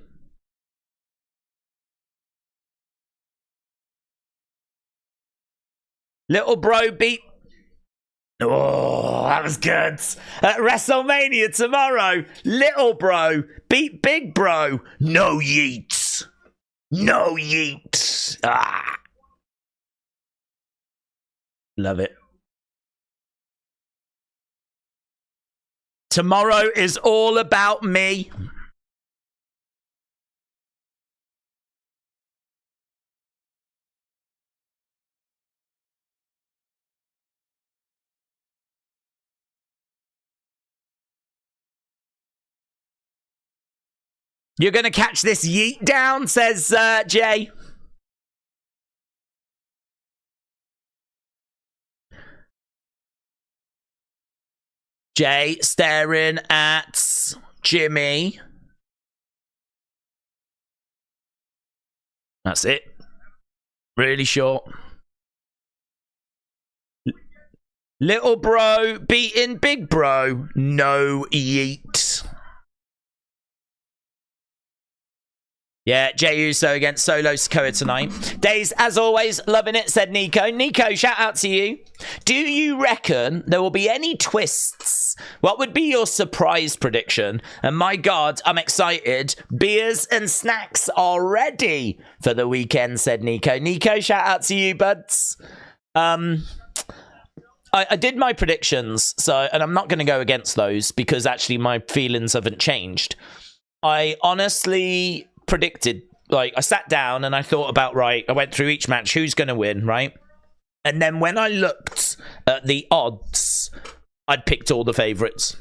Little bro beat... Oh, that was good. At WrestleMania tomorrow, little bro beat big bro. No yeets. No yeets. Ah. Love it. Tomorrow is all about me. You're going to catch this yeet down, says Jey. Jey staring at Jimmy. That's it. Really short. Little bro beating big bro. No yeet. Yeah, Jey Uso against Solo Sikoa tonight. Days, as always, loving it, said Nico. Nico, shout out to you. Do you reckon there will be any twists? What would be your surprise prediction? And my God, I'm excited. Beers and snacks are ready for the weekend, said Nico. Nico, shout out to you, buds. I did my predictions, and I'm not going to go against those because actually my feelings haven't changed. I honestly... predicted, like, I sat down and I thought about, right, I went through each match, who's going to win, right? And then when I looked at the odds, I'd picked all the favorites.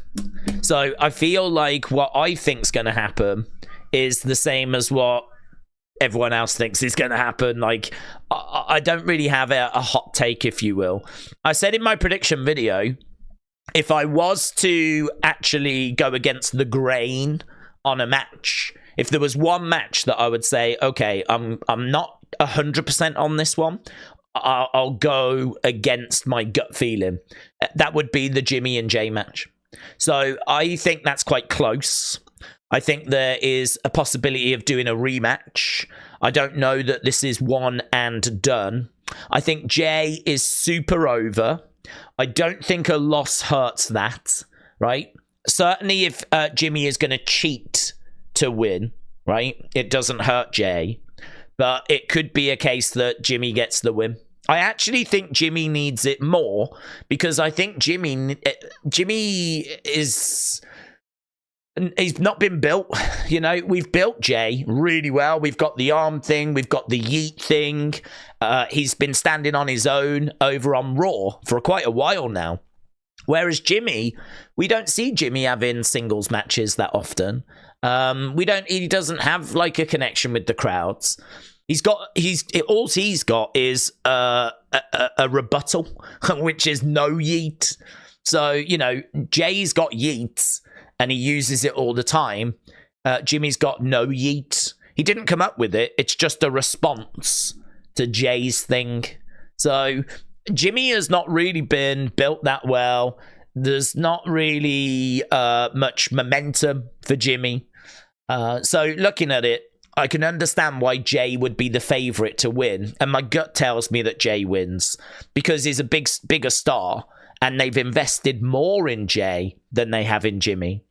So I feel like what I think's going to happen is the same as what everyone else thinks is going to happen. Like, I don't really have a hot take, if you will. I said in my prediction video, if I was to actually go against the grain on a match, if there was one match that I would say, okay, I'm not 100% on this one, I'll go against my gut feeling. That would be the Jimmy and Jey match. So I think that's quite close. I think there is a possibility of doing a rematch. I don't know that this is one and done. I think Jey is super over. I don't think a loss hurts that, right? Certainly if Jimmy is going to cheat to win, right? It doesn't hurt Jey, but it could be a case that Jimmy gets the win. I actually think Jimmy needs it more because I think Jimmy is... he's not been built. You know, we've built Jey really well. We've got the arm thing. We've got the yeet thing. He's been standing on his own over on Raw for quite a while now. Whereas Jimmy, we don't see Jimmy having singles matches that often. He doesn't have like a connection with the crowds. All he's got is a rebuttal, which is no yeet. So, you know, Jey's got yeets and he uses it all the time. Jimmy's got no yeet. He didn't come up with it. It's just a response to Jey's thing. So Jimmy has not really been built that well. There's not really much momentum for Jimmy. So looking at it, I can understand why Jey would be the favorite to win. And my gut tells me that Jey wins because he's a bigger star and they've invested more in Jey than they have in Jimmy.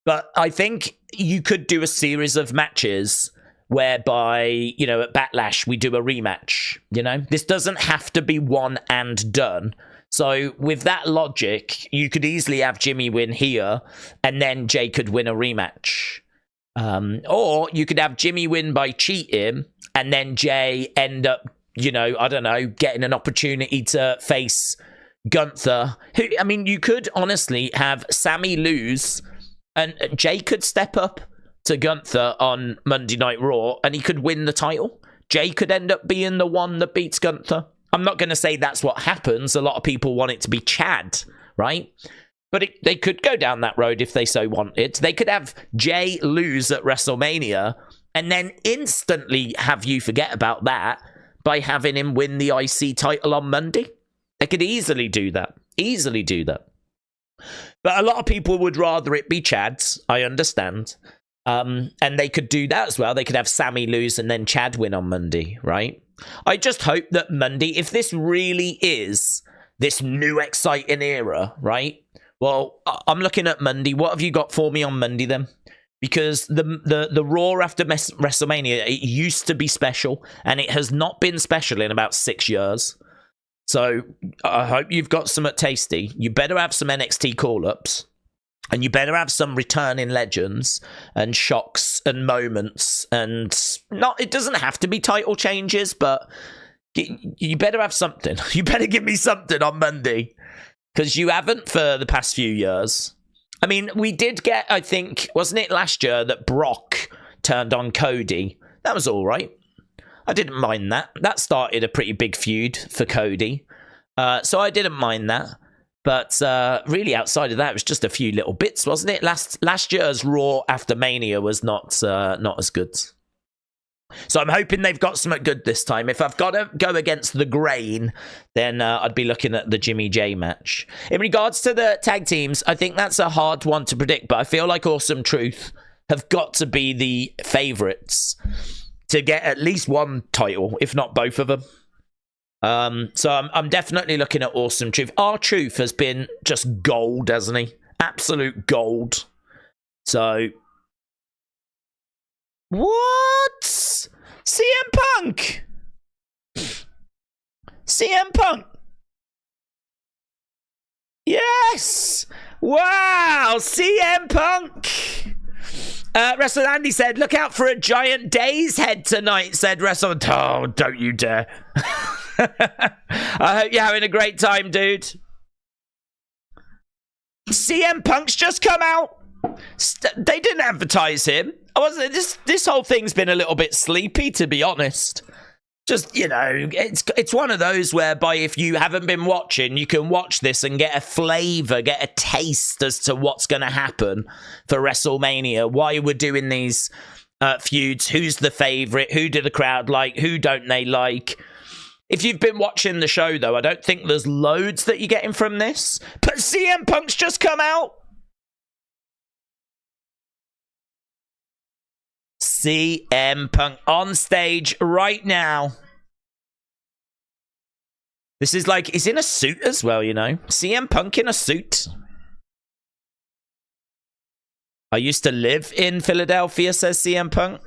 But I think you could do a series of matches whereby, you know, at Backlash, we do a rematch. You know, this doesn't have to be one and done. So with that logic, you could easily have Jimmy win here and then Jey could win a rematch. Or you could have Jimmy win by cheating and then Jey end up, you know, I don't know, getting an opportunity to face Gunther. Who, I mean, you could honestly have Sammy lose and Jey could step up to Gunther on Monday Night Raw and he could win the title. Jey could end up being the one that beats Gunther. I'm not going to say that's what happens. A lot of people want it to be Chad, right? But they could go down that road if they so wanted. They could have Jey lose at WrestleMania and then instantly have you forget about that by having him win the IC title on Monday. They could easily do that. Easily do that. But a lot of people would rather it be Chad's. I understand. And they could do that as well. They could have Sammy lose and then Chad win on Monday, right? I just hope that Monday, if this really is this new exciting era, right? Well, I'm looking at Monday. What have you got for me on Monday then? Because the Raw after WrestleMania, it used to be special, and it has not been special in about 6 years. So I hope you've got some at Tasty. You better have some NXT call-ups, and you better have some returning legends and shocks and moments. And not, it doesn't have to be title changes, but you better have something. You better give me something on Monday. Because you haven't for the past few years. I mean, we did get, I think, wasn't it last year that Brock turned on Cody? That was all right. I didn't mind that. That started a pretty big feud for Cody. So I didn't mind that. But really, outside of that, it was just a few little bits, wasn't it? Last year's Raw after Mania was not as good. So I'm hoping they've got something good this time. If I've got to go against the grain, then I'd be looking at the Jimmy Jey match. In regards to the tag teams, I think that's a hard one to predict, but I feel like Awesome Truth have got to be the favourites to get at least one title, if not both of them. So I'm definitely looking at Awesome Truth. R-Truth has been just gold, hasn't he? Absolute gold. So... What? CM Punk? CM Punk? Yes! Wow! CM Punk! Wrestler Andy said, look out for a giant Days head tonight, said Wrestler. Oh, don't you dare. I hope you're having a great time, dude. CM Punk's just come out. They didn't advertise him. This whole thing's been a little bit sleepy, to be honest. Just, you know, it's one of those whereby if you haven't been watching, you can watch this and get a flavour, get a taste as to what's going to happen for WrestleMania, why we're doing these feuds, who's the favourite, who do the crowd like, who don't they like. If you've been watching the show, though, I don't think there's loads that you're getting from this. But CM Punk's just come out. CM Punk on stage right now. This is like, he's in a suit as well, you know. CM Punk in a suit. I used to live in Philadelphia, says CM Punk.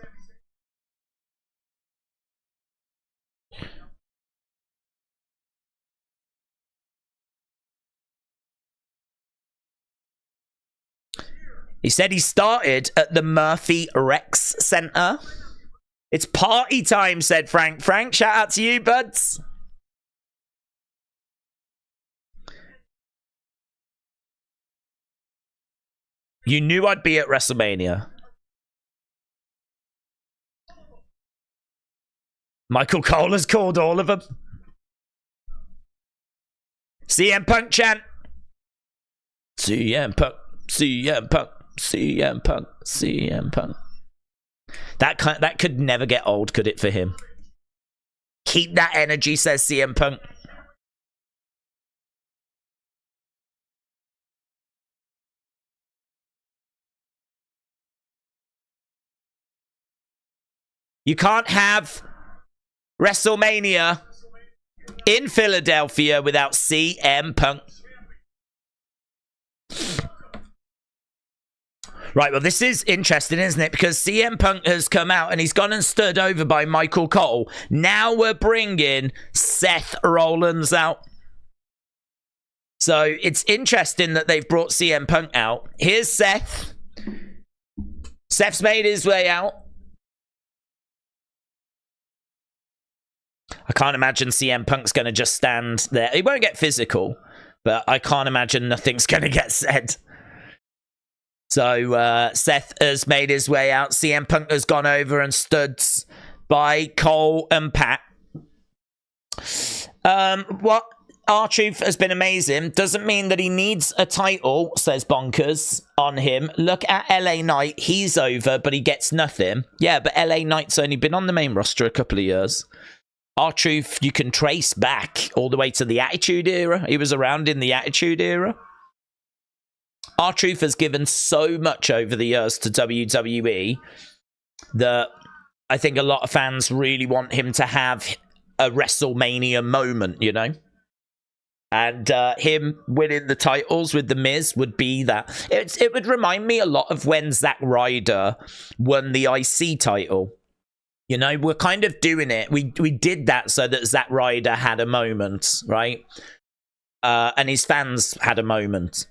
He said he started at the Murphy Rex Center. It's party time, said Frank. Frank, shout out to you, buds. You knew I'd be at WrestleMania. Michael Cole has called all of them. CM Punk chant. CM Punk. CM Punk. CM Punk, CM Punk. That could never get old, could it, for him? Keep that energy, says CM Punk. You can't have WrestleMania in Philadelphia without CM Punk. Right, well, this is interesting, isn't it? Because CM Punk has come out and he's gone and stood over by Michael Cole. Now we're bringing Seth Rollins out. So it's interesting that they've brought CM Punk out. Here's Seth. Seth's made his way out. I can't imagine CM Punk's going to just stand there. He won't get physical, but I can't imagine nothing's going to get said. So Seth has made his way out. CM Punk has gone over and stood by Cole and Pat. What R-Truth has been amazing. Doesn't mean that he needs a title, says Bonkers on him. Look at LA Knight. He's over, but he gets nothing. Yeah, but LA Knight's only been on the main roster a couple of years. R-Truth, you can trace back all the way to the Attitude Era. He was around in the Attitude Era. R-Truth has given so much over the years to WWE that I think a lot of fans really want him to have a WrestleMania moment, you know? And him winning the titles with The Miz would be that. It would remind me a lot of when Zack Ryder won the IC title. You know, we're kind of doing it. We did that so that Zack Ryder had a moment, right? And his fans had a moment.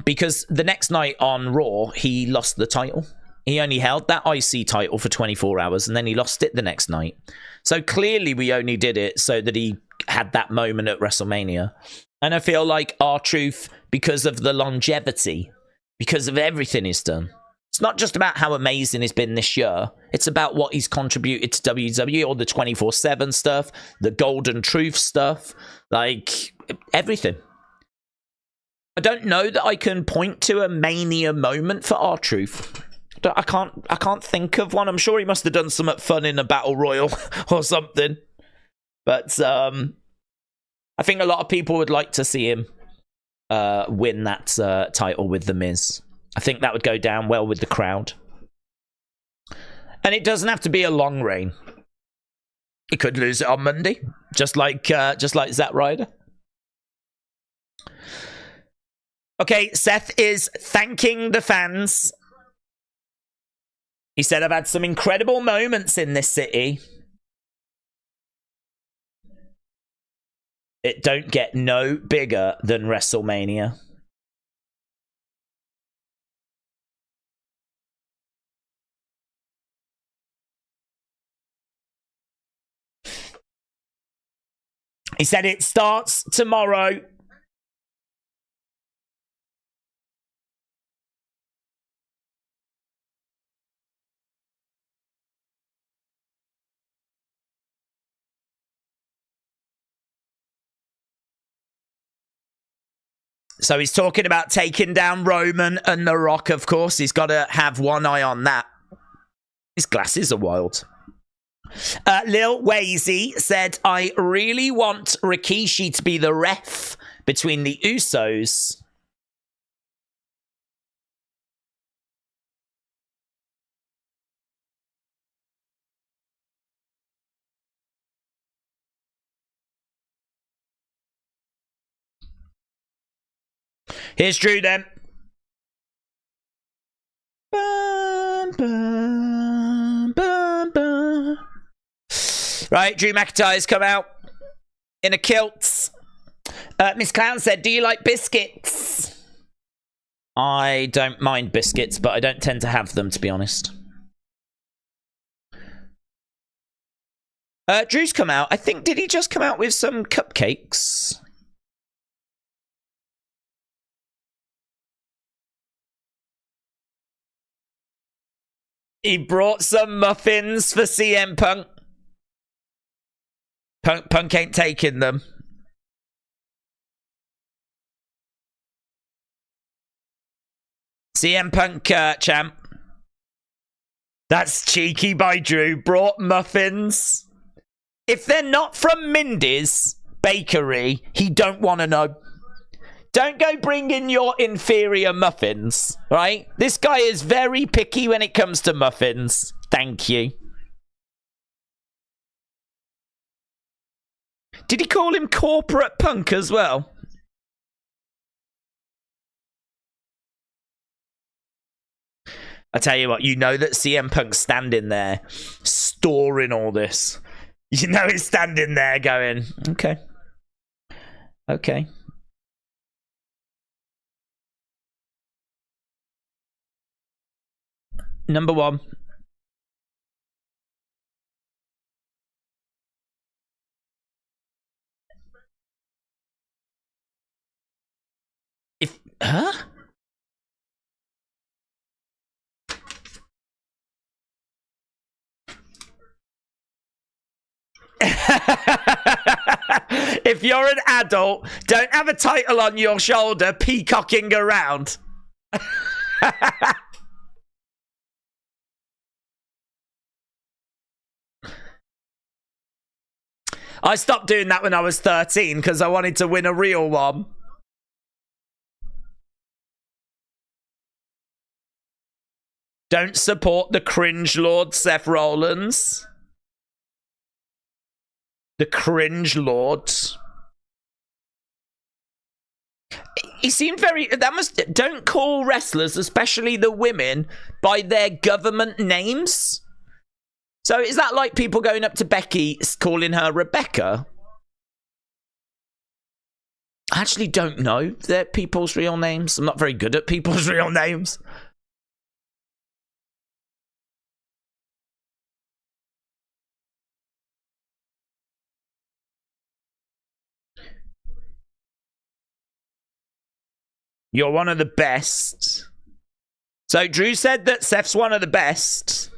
Because the next night on Raw, he lost the title. He only held that IC title for 24 hours, and then he lost it the next night. So clearly we only did it so that he had that moment at WrestleMania. And I feel like R-Truth, because of the longevity, because of everything he's done, it's not just about how amazing he's been this year. It's about what he's contributed to WWE, all the 24/7 stuff, the Golden Truth stuff, like everything. I don't know that I can point to a Mania moment for R-Truth. I can't think of one. I'm sure he must have done something fun in a Battle Royal or something. But I think a lot of people would like to see him win that title with The Miz. I think that would go down well with the crowd. And it doesn't have to be a long reign. He could lose it on Monday, just like Zack Ryder. Okay, Seth is thanking the fans. He said, I've had some incredible moments in this city. It don't get no bigger than WrestleMania. He said it starts tomorrow. So he's talking about taking down Roman and The Rock, of course. He's got to have one eye on that. His glasses are wild. Lil Wazy said, I really want Rikishi to be the ref between the Usos. Here's Drew then. Bum, bum, bum, bum. Right, Drew McIntyre's come out in a kilt. Miss Clown said, do you like biscuits? I don't mind biscuits, but I don't tend to have them, to be honest. Drew's come out. I think, did he just come out with some cupcakes? He brought some muffins for CM Punk. Punk ain't taking them. CM Punk, champ. That's cheeky by Drew. Brought muffins. If they're not from Mindy's Bakery, he don't want to know. Don't go bring in your inferior muffins, right? This guy is very picky when it comes to muffins. Thank you. Did he call him corporate punk as well? I tell you what, you know that CM Punk's standing there, storing all this. You know he's standing there going, okay. Okay. Number one. Huh? If you're an adult, don't have a title on your shoulder peacocking around. I stopped doing that when I was 13 because I wanted to win a real one. Don't support the cringe lord Seth Rollins. The cringe lord. He seemed very... Don't call wrestlers, especially the women, by their government names. So is that like people going up to Becky calling her Rebecca? I actually don't know their people's real names. I'm not very good at people's real names. You're one of the best. So Drew said that Seth's one of the best.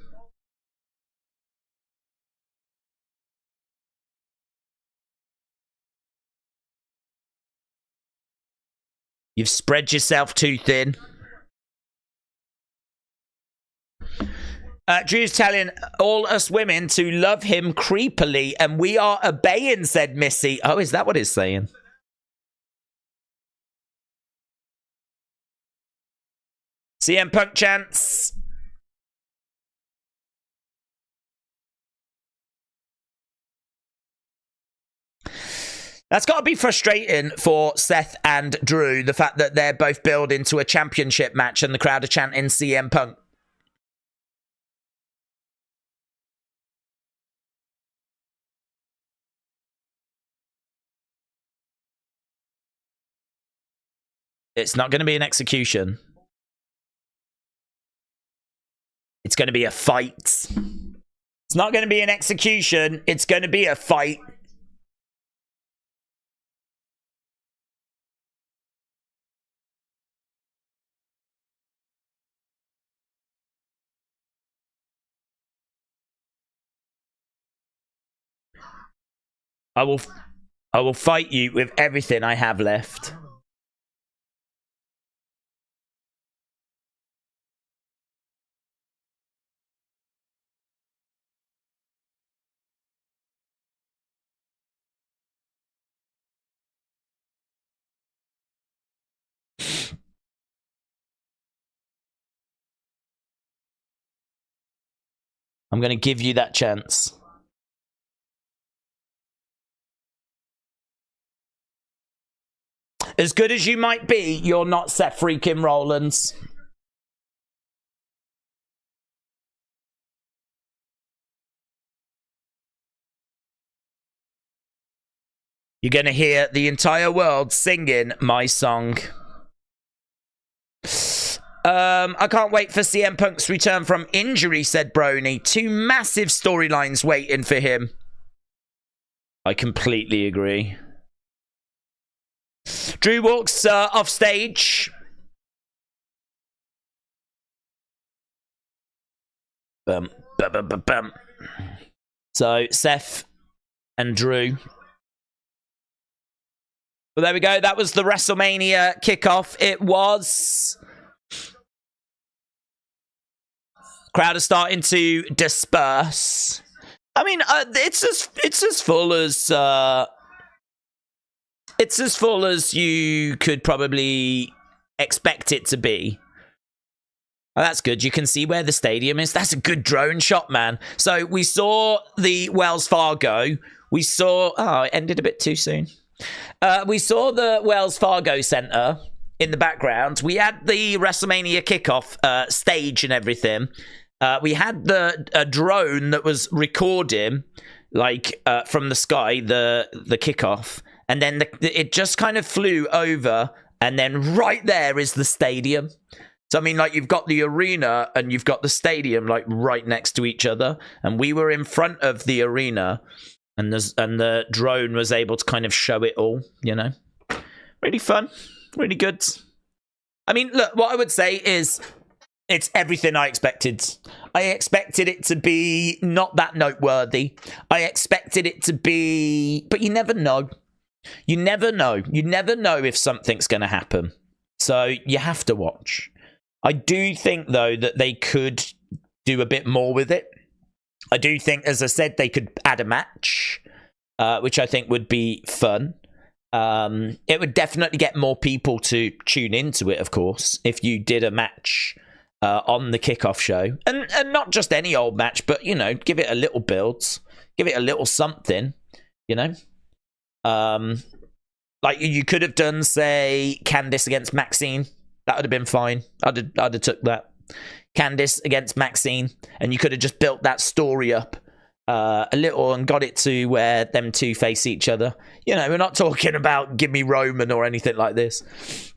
You've spread yourself too thin. Drew's telling all us women to love him creepily, and we are obeying, said Missy. Oh, is that what it's saying? CM Punk chants. That's got to be frustrating for Seth and Drew, the fact that they're both building to a championship match and the crowd are chanting CM Punk. It's not going to be an execution. It's going to be a fight. It's not going to be an execution. It's going to be a fight. I will fight you with everything I have left. I'm going to give you that chance. As good as you might be, you're not Seth freaking Rollins. You're going to hear the entire world singing my song. I can't wait for CM Punk's return from injury, said Brony. 2 massive storylines waiting for him. I completely agree. Drew walks off stage. Bum, bum, bum, bum, bum. So, Seth and Drew. Well, there we go. That was the WrestleMania kickoff. It was... Crowd are starting to disperse. I mean, it's as full as you could probably expect it to be. Oh, that's good. You can see where the stadium is. That's a good drone shot, man. So we saw the Wells Fargo. We saw... Oh, it ended a bit too soon. We saw the Wells Fargo Center in the background. We had the WrestleMania kickoff stage and everything. We had a drone that was recording, like, from the sky, the kickoff. And then it just kind of flew over. And then right there is the stadium. So, I mean, like, you've got the arena and you've got the stadium, like, right next to each other. And we were in front of the arena, and the drone was able to kind of show it all, you know? Really fun. Really good. I mean, look, what I would say is it's everything I expected. I expected it to be not that noteworthy. I expected it to be... But you never know. You never know. You never know if something's going to happen. So you have to watch. I do think, though, that they could do a bit more with it. I do think, as I said, they could add a match, which I think would be fun. It would definitely get more people to tune into it, of course, if you did a match on the kickoff show. And not just any old match, but, you know, give it a little build. Give it a little something, you know. Like, you could have done, say, Candice against Maxine. That would have been fine. I'd have took that. Candice against Maxine, and you could have just built that story up a little and got it to where them two face each other. You know, we're not talking about Give Me Roman or anything like this,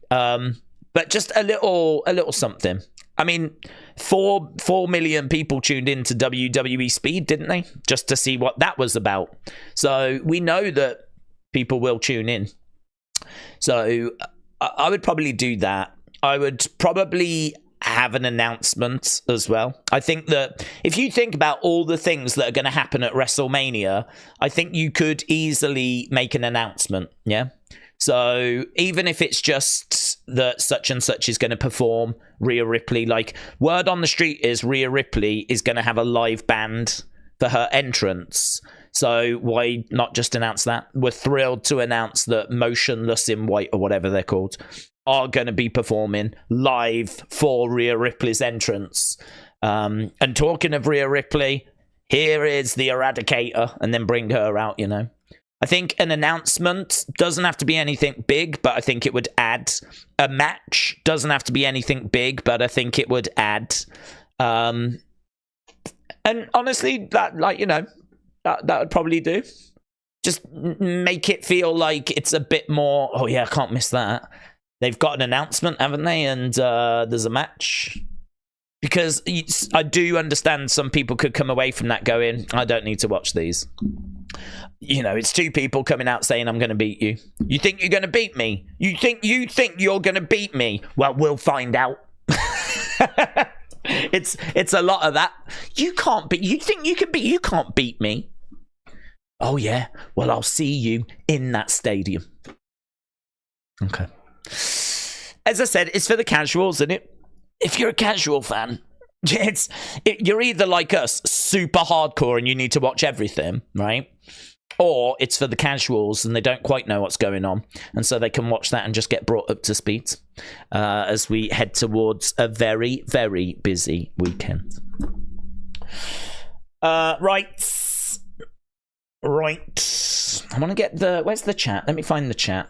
but just a little something. I mean, 4 million people tuned in to WWE Speed, didn't they? Just to see what that was about. So we know that people will tune in. So I would probably do that. I would probably have an announcement as well. I think that if you think about all the things that are going to happen at WrestleMania, I think you could easily make an announcement, yeah? So even if it's just that such and such is going to perform, Rhea Ripley, like, word on the street is Rhea Ripley is going to have a live band for her entrance. So why not just announce that? We're thrilled to announce that Motionless in White, or whatever they're called, are going to be performing live for Rhea Ripley's entrance. And talking of Rhea Ripley, here is the Eradicator, and then bring her out, you know. I think an announcement doesn't have to be anything big, but I think it would add. A match doesn't have to be anything big, but I think it would add. And honestly, that, like, you know, that would probably do. Just make it feel like it's a bit more, oh yeah, I can't miss that. They've got an announcement, haven't they? And there's a match. Because I do understand some people could come away from that going, I don't need to watch these. You know, it's 2 people coming out saying, I'm going to beat you. You think you're going to beat me? You think you're going to beat me? Well, we'll find out. It's a lot of that. You can't beat. You think you can beat? You can't beat me. Oh yeah. Well, I'll see you in that stadium. Okay. As I said, it's for the casuals, isn't it? If you're a casual fan, you're either like us, super hardcore, and you need to watch everything, right? Or it's for the casuals and they don't quite know what's going on, and so they can watch that and just get brought up to speed as we head towards a very, very busy weekend. Right. I want to get where's the chat? Let me find the chat.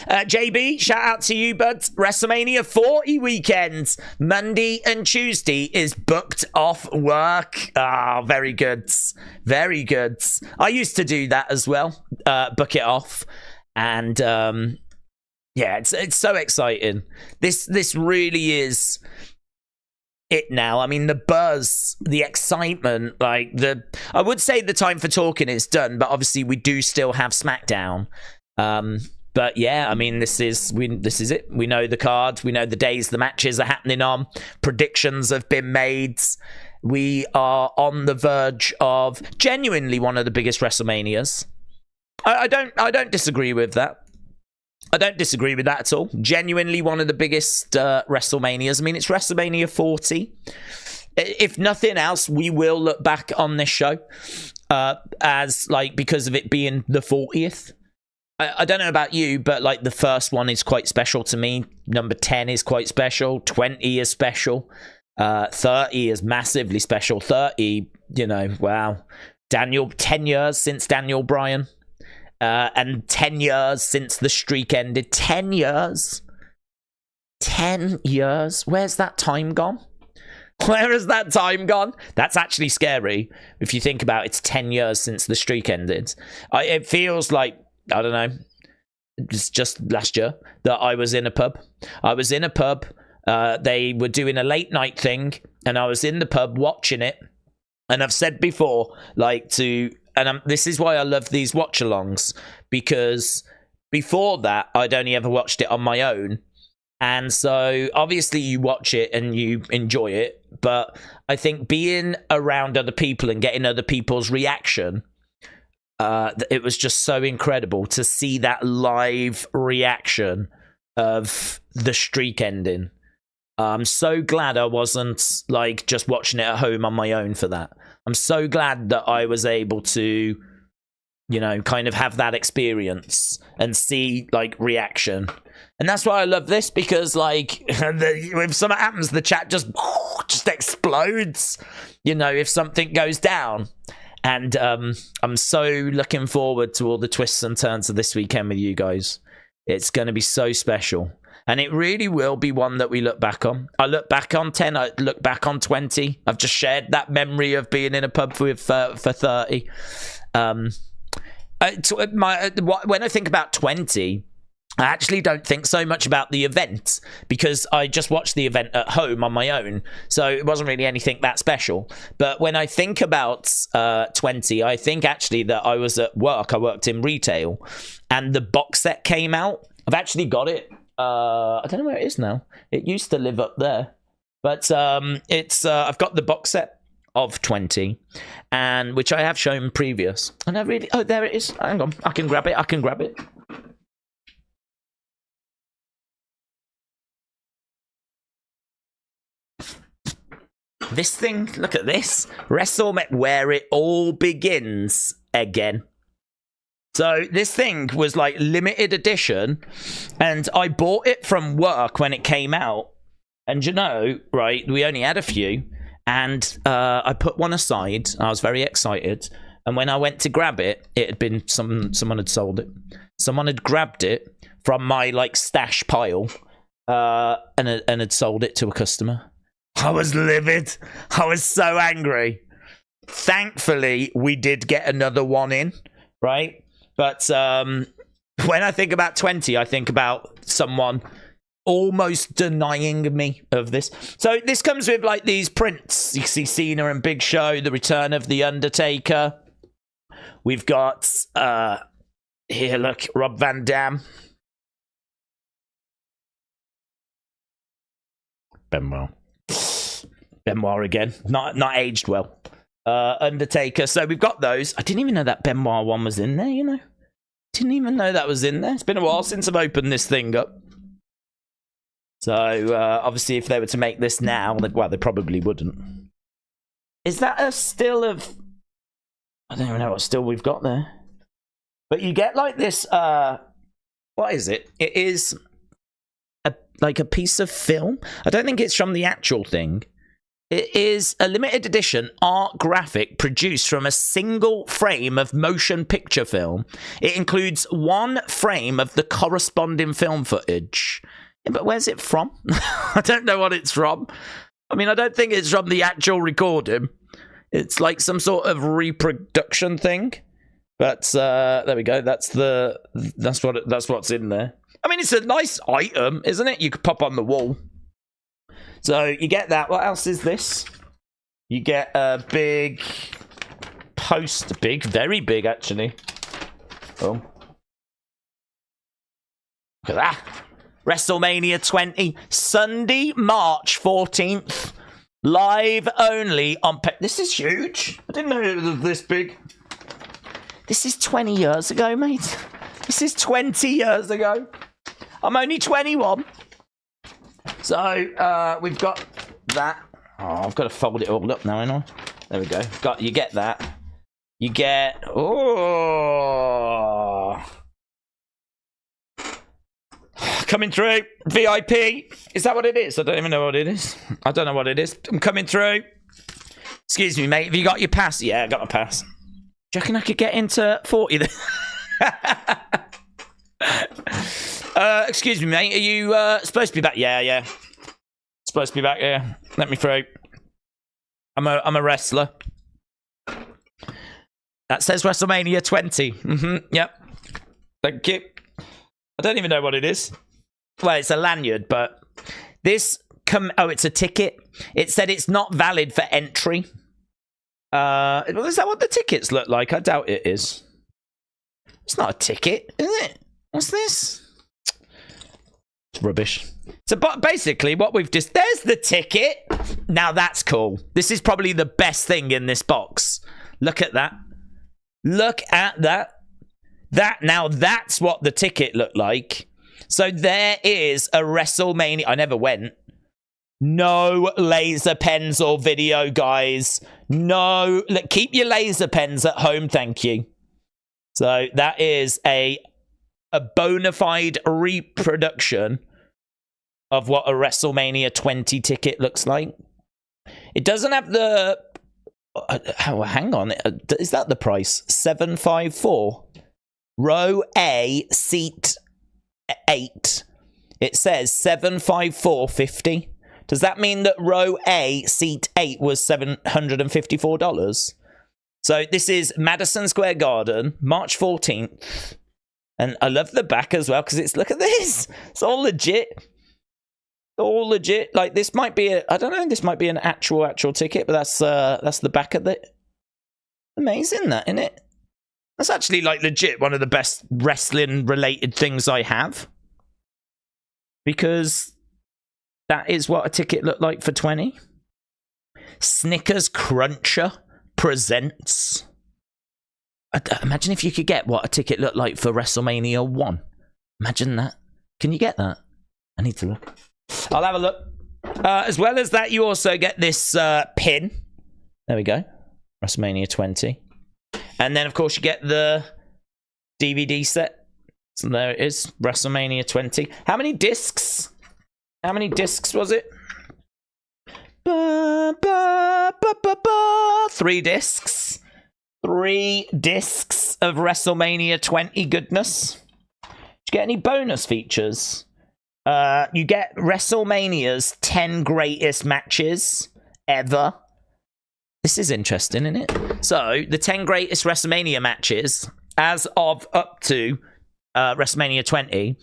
JB, shout out to you, bud. WrestleMania 40 weekend, Monday and Tuesday, is booked off work. Ah, very good. Very good. I used to do that as well, book it off. And yeah, it's so exciting. This really is it now. I mean, the buzz, the excitement, like I would say the time for talking is done, but obviously we do still have SmackDown. But yeah, I mean, this is it. We know the card. We know the days the matches are happening on. Predictions have been made. We are on the verge of genuinely one of the biggest WrestleManias. I don't disagree with that. I don't disagree with that at all. Genuinely one of the biggest WrestleManias. I mean, it's WrestleMania 40. If nothing else, we will look back on this show as, like, because of it being the 40th. I don't know about you, but like the first one is quite special to me. Number 10 is quite special. 20 is special. 30 is massively special. 30, you know, wow. 10 years since Daniel Bryan. And 10 years since the streak ended. 10 years. 10 years. Where's that time gone? Where has that time gone? That's actually scary. If you think about it, it's 10 years since the streak ended. It feels like, I don't know, it's just last year that I was in a pub. They were doing a late night thing, and I was in the pub watching it. And I've said before, this is why I love these watch-alongs, because before that, I'd only ever watched it on my own. And so, obviously, you watch it and you enjoy it. But I think being around other people and getting other people's reaction, it was just so incredible to see that live reaction of the streak ending. I'm so glad I wasn't like just watching it at home on my own for that. I'm so glad that I was able to, you know, kind of have that experience and see like reaction. And that's why I love this, because like if something happens, the chat just explodes, you know, if something goes down. And I'm so looking forward to all the twists and turns of this weekend with you guys. It's going to be so special. And it really will be one that we look back on. I look back on 10, I look back on 20. I've just shared that memory of being in a pub for 30. When I think about 20, I actually don't think so much about the event, because I just watched the event at home on my own, so it wasn't really anything that special. But when I think about 20, I think actually that I was at work. I worked in retail, and the box set came out. I've actually got it. I don't know where it is now. It used to live up there, but I've got the box set of 20, and which I have shown previous. And I really, oh, there it is. Hang on, I can grab it. This thing, look at this. WrestleMania, where it all begins again. So this thing was like limited edition, and I bought it from work when it came out. And you know, right, we only had a few, and I put one aside. I was very excited. And when I went to grab it, it had been someone had sold it. Someone had grabbed it from my like stash pile, and had sold it to a customer. I was livid. I was so angry. Thankfully, we did get another one in, right? But when I think about 20, I think about someone almost denying me of this. So this comes with like these prints. You see Cena and Big Show, the return of The Undertaker. We've got, here, look, Rob Van Dam. Benoit again, not aged well. Undertaker. So we've got those. I didn't even know that Benoit one was in there, you know. Didn't even know that was in there. It's been a while since I've opened this thing up. So obviously if they were to make this now, well, they probably wouldn't. Is that a still of... I don't even know what still we've got there. But you get like this... what is it? It is like a piece of film. I don't think it's from the actual thing. It is a limited edition art graphic produced from a single frame of motion picture film. It includes one frame of the corresponding film footage. Yeah, but where's it from? I don't know what it's from. I mean, I don't think it's from the actual recording. It's like some sort of reproduction thing. But there we go. That's what's in there. I mean, it's a nice item, isn't it? You could pop on the wall. So you get that. What else is this? You get a big poster. Very big, actually. Oh. Look at that. WrestleMania 20. Sunday, March 14th. Live only on... This is huge. I didn't know it was this big. This is 20 years ago, mate. This is 20 years ago. I'm only 21. So, we've got that. Oh, I've got to fold it all up now, ain't I? There we go. You get that. You get... Oh! coming through. VIP. Is that what it is? I don't even know what it is. I don't know what it is. I'm coming through. Excuse me, mate. Have you got your pass? Yeah, I got my pass. Do you reckon I could get into 40 then? Excuse me, mate. Are you supposed to be back? Yeah. Supposed to be back, yeah. Let me through. I'm a wrestler. That says WrestleMania 20. Yep. Thank you. I don't even know what it is. Well, it's a lanyard, but this it's a ticket. It said it's not valid for entry. Is that what the tickets look like? I doubt it is. It's not a ticket, is it? What's this? It's rubbish. So, but basically, what we've just... There's the ticket. Now, that's cool. This is probably the best thing in this box. Look at that. Look at that. Now, that's what the ticket looked like. So, there is a WrestleMania... I never went. No laser pens or video, guys. No... Look, keep your laser pens at home, thank you. So, that is a bona fide reproduction of what a WrestleMania 20 ticket looks like. It doesn't have the... hang on. Is that the price? $754. Row A, seat 8. It says $754.50. Does that mean that row A, seat 8 was $754? So this is Madison Square Garden, March 14th. And I love the back as well, because it's, look at this. It's all legit. All legit. Like, this might be I don't know, this might be an actual ticket, but that's the back of it. Amazing, that, isn't it? That's actually, like, legit one of the best wrestling-related things I have. Because that is what a ticket looked like for 20. Snickers Cruncher presents... Imagine if you could get what a ticket looked like for WrestleMania 1. Imagine that. Can you get that? I need to look. I'll have a look. As well as that, you also get this pin. There we go. WrestleMania 20. And then, of course, you get the DVD set. So there it is. WrestleMania 20. How many discs? How many discs was it? 3 discs. 3 discs of WrestleMania 20 goodness. Did you get any bonus features? You get WrestleMania's 10 greatest matches ever. This is interesting, isn't it? So, the 10 greatest WrestleMania matches, as of up to WrestleMania 20,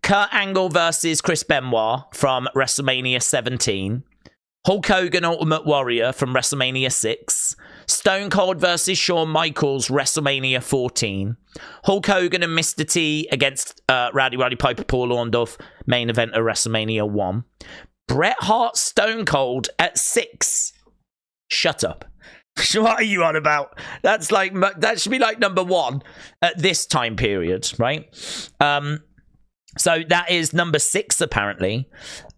Kurt Angle versus Chris Benoit from WrestleMania 17, Hulk Hogan Ultimate Warrior from WrestleMania 6, Stone Cold versus Shawn Michaels, WrestleMania 14, Hulk Hogan and Mr. T against Rowdy Piper Paul Orndorff, main event of WrestleMania 1, Bret Hart Stone Cold at 6. Shut up. What are you on about? That's like, that should be like number 1 at this time period, right? So that is number 6, apparently.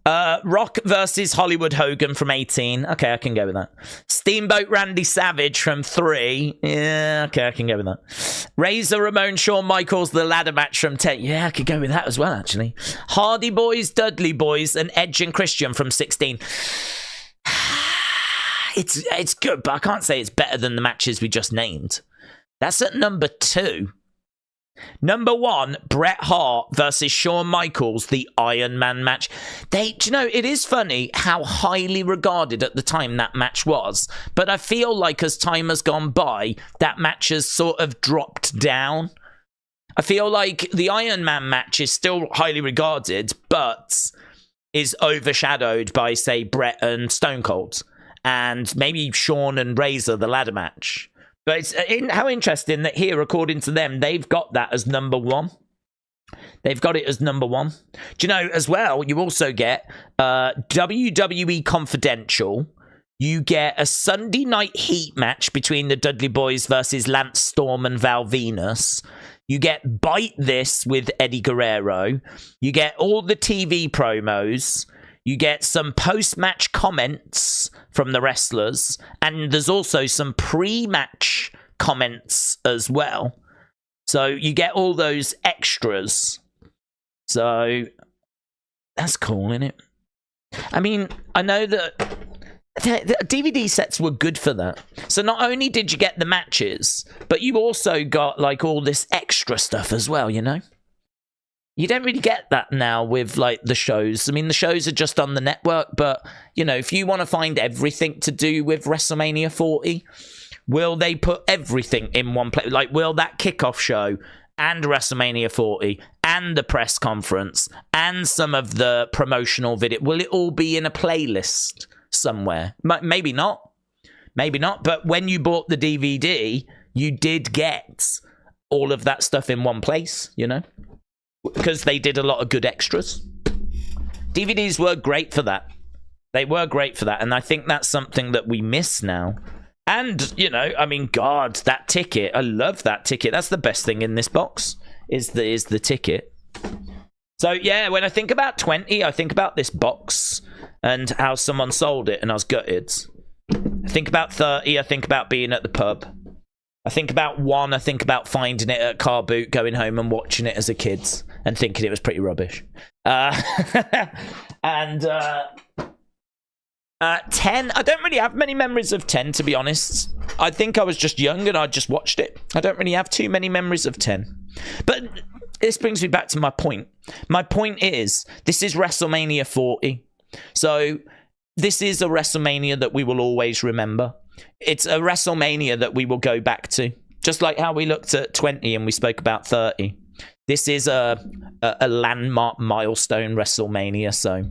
Rock versus Hollywood Hogan from 18. Okay, I can go with that. Steamboat Randy Savage from 3. Yeah, okay, I can go with that. Razor Ramon Shawn Michaels, the ladder match from 10. Yeah, I could go with that as well, actually. Hardy Boys, Dudley Boys, and Edge and Christian from 16. It's good, but I can't say it's better than the matches we just named. That's at number 2. Number 1, Bret Hart versus Shawn Michaels, the Iron Man match. Do you know, it is funny how highly regarded at the time that match was, but I feel like as time has gone by, that match has sort of dropped down. I feel like the Iron Man match is still highly regarded, but is overshadowed by, say, Bret and Stone Cold, and maybe Shawn and Razor, the ladder match. But it's how interesting that here, according to them, they've got that as number 1. They've got it as number 1. Do you know, as well, you also get WWE Confidential. You get a Sunday Night Heat match between the Dudley Boys versus Lance Storm and Val Venus. You get Bite This with Eddie Guerrero. You get all the TV promos. You get some post-match comments from the wrestlers, and there's also some pre-match comments as well. So you get all those extras. So That's cool, isn't it? I mean, I know that the DVD sets were good for that. So not only did you get the matches, but you also got like all this extra stuff as well, you know? You don't really get that now with like the shows. I mean, the shows are just on the network, but you know, if you want to find everything to do with WrestleMania 40, will they put everything in one place? Like, will that kickoff show and WrestleMania 40 and the press conference and some of the promotional video, will it all be in a playlist somewhere? Maybe not. Maybe not. But when you bought the DVD, you did get all of that stuff in one place, you know? Because they did a lot of good extras. DVDs were great for that. They were great for that. And I think that's something that we miss now. And, you know, I mean, God, that ticket. I love that ticket. That's the best thing in this box, is the ticket. So, yeah, when I think about 20, I think about this box and how someone sold it and I was gutted. I think about 30, I think about being at the pub. I think about 1, I think about finding it at Car Boot, going home and watching it as a kid and thinking it was pretty rubbish. And 10, I don't really have many memories of 10, to be honest. I think I was just young and I just watched it. I don't really have too many memories of 10. But this brings me back to my point. My point is, this is WrestleMania 40. So this is a WrestleMania that we will always remember. It's a WrestleMania that we will go back to. Just like how we looked at 20 and we spoke about 30. This is a landmark milestone WrestleMania. So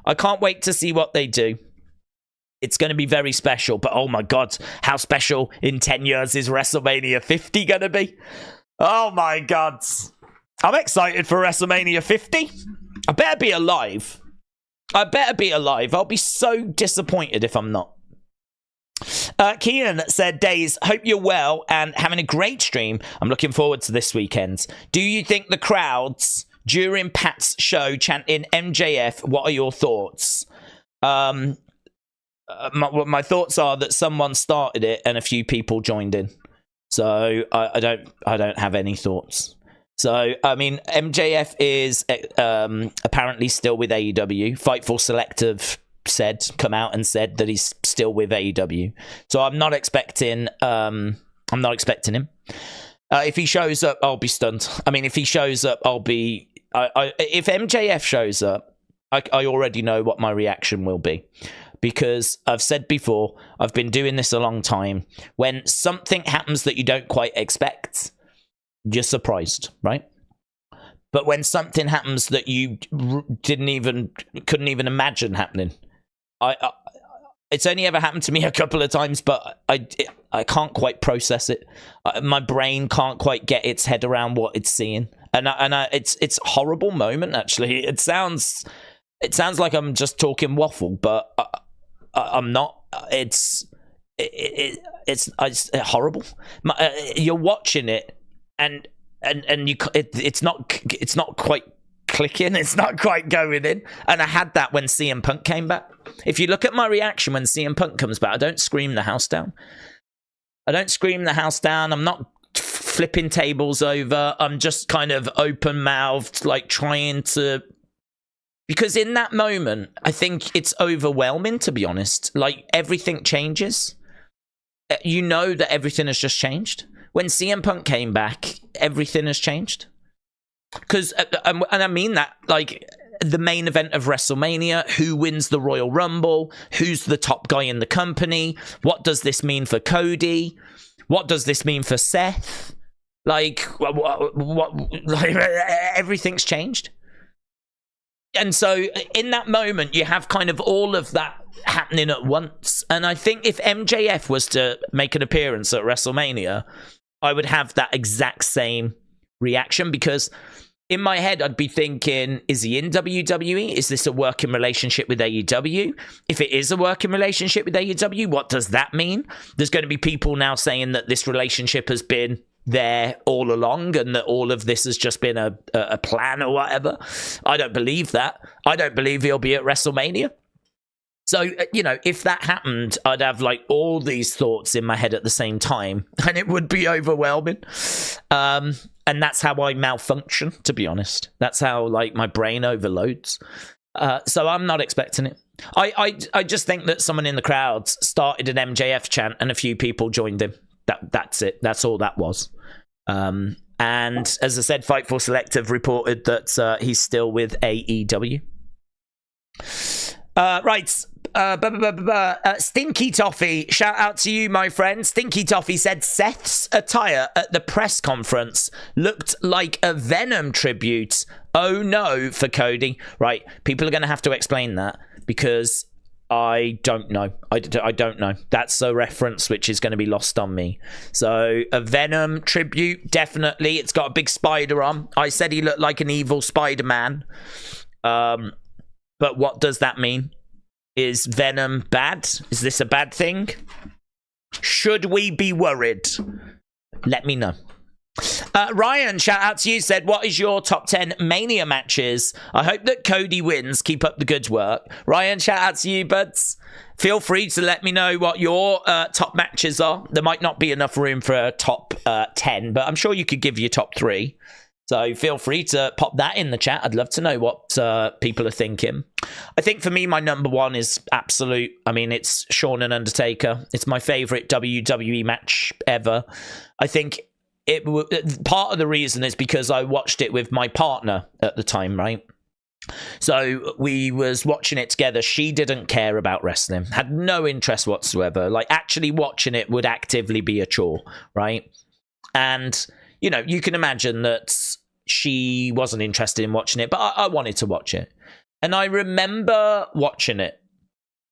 I can't wait to see what they do. It's going to be very special. But oh my God, how special in 10 years is WrestleMania 50 going to be? Oh my God. I'm excited for WrestleMania 50. I better be alive. I better be alive. I'll be so disappointed if I'm not. Keenan said, Days, hope you're well and having a great stream. I'm looking forward to this weekend. Do you think the crowds during Pat's show chanting MJF, what are your thoughts? My thoughts are that someone started it and a few people joined in. So I don't have any thoughts. So, I mean, MJF is apparently still with AEW. Fightful Selective come out and said that he's still with AEW. So I'm not expecting him. If he shows up, I'll be stunned. I mean, if he shows up, I'll be... if MJF shows up, I already know what my reaction will be. Because I've said before, I've been doing this a long time. When something happens that you don't quite expect, you're surprised, right? But when something happens that you couldn't even imagine happening, it's only ever happened to me a couple of times, but I can't quite process it. My brain can't quite get its head around what it's seeing, and it's a horrible moment. Actually, it sounds like I'm just talking waffle, but I'm not. It's horrible. You're watching it, and it's not quite clicking. It's not quite going in. And I had that when CM Punk came back. If you look at my reaction when CM Punk comes back, I don't scream the house down. I'm not flipping tables over. I'm just kind of open-mouthed, like trying to... Because in that moment, I think it's overwhelming, to be honest. Like, everything changes. You know that everything has just changed. When CM Punk came back, everything has changed. Because, and I mean that, like, the main event of WrestleMania, who wins the Royal Rumble, who's the top guy in the company, what does this mean for Cody, what does this mean for Seth, like, like everything's changed. And so, in that moment, you have kind of all of that happening at once. And I think if MJF was to make an appearance at WrestleMania, I would have that exact same reaction, because in my head I'd be thinking, is he in WWE? Is this a working relationship with AEW? If it is a working relationship with AEW, what does that mean? There's going to be people now saying that this relationship has been there all along and that all of this has just been a plan or whatever. I don't believe that. I don't believe he'll be at WrestleMania. So, you know, if that happened, I'd have like all these thoughts in my head at the same time and it would be overwhelming. And and that's how I malfunction, to be honest. That's how, like, my brain overloads. So I'm not expecting it. I just think that someone in the crowd started an MJF chant and a few people joined him. That's it. That's all that was. And as I said, Fightful Selective reported that he's still with AEW. Right. Stinky Toffee, shout out to you, my friend. Stinky Toffee said Seth's attire at the press conference looked like a Venom tribute. Oh no, for Cody. Right, people are going to have to explain that because I don't know. I don't know. That's a reference which is going to be lost on me. So a Venom tribute, definitely. It's got a big spider on. I said he looked like an evil Spider-Man. But what does that mean? Is Venom bad? Is this a bad thing? Should we be worried? Let me know. Ryan, shout out to you, said, what is your top 10 Mania matches? I hope that Cody wins. Keep up the good work. Ryan, shout out to you, buds. Feel free to let me know what your top matches are. There might not be enough room for a top 10, but I'm sure you could give your top 3. So feel free to pop that in the chat. I'd love to know what people are thinking. I think for me, my number 1 is absolute. I mean, it's Shawn and Undertaker. It's my favorite WWE match ever. I think part of the reason is because I watched it with my partner at the time, right? So we was watching it together. She didn't care about wrestling, had no interest whatsoever. Like, actually watching it would actively be a chore, right? And, you know, you can imagine that she wasn't interested in watching it, but I wanted to watch it. And I remember watching it,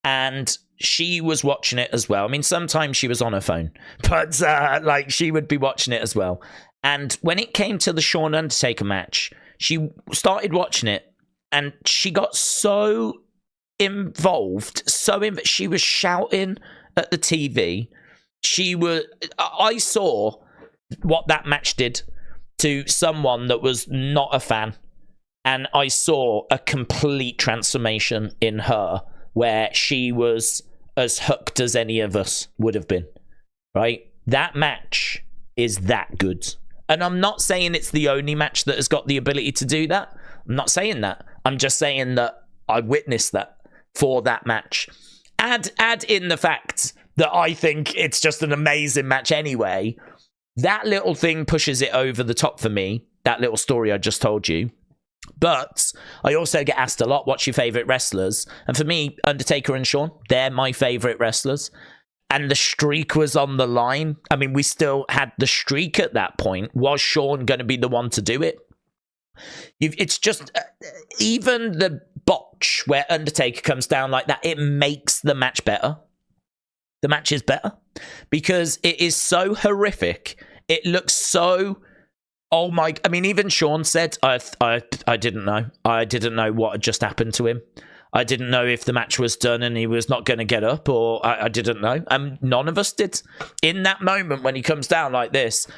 and she was watching it as well. I mean, sometimes she was on her phone, but like, she would be watching it as well. And when it came to the Shawn Undertaker match, she started watching it, and she got so involved, she was shouting at the TV. I saw what that match did to someone that was not a fan, and I saw a complete transformation in her where she was as hooked as any of us would have been, right? That match is that good. And I'm not saying it's the only match that has got the ability to do that. I'm not saying that. I'm just saying that I witnessed that for that match. Add in the fact that I think it's just an amazing match anyway. That little thing pushes it over the top for me, that little story I just told you. But I also get asked a lot, what's your favourite wrestlers? And for me, Undertaker and Shawn, they're my favourite wrestlers. And the streak was on the line. I mean, we still had the streak at that point. Was Shawn going to be the one to do it? It's just, even the botch where Undertaker comes down like that, it makes the match better. The match is better because it is so horrific. It looks so, oh my, I mean, even Shawn said, I didn't know. I didn't know what had just happened to him. I didn't know if the match was done and he was not going to get up, or I didn't know. None of us did. In that moment when he comes down like this,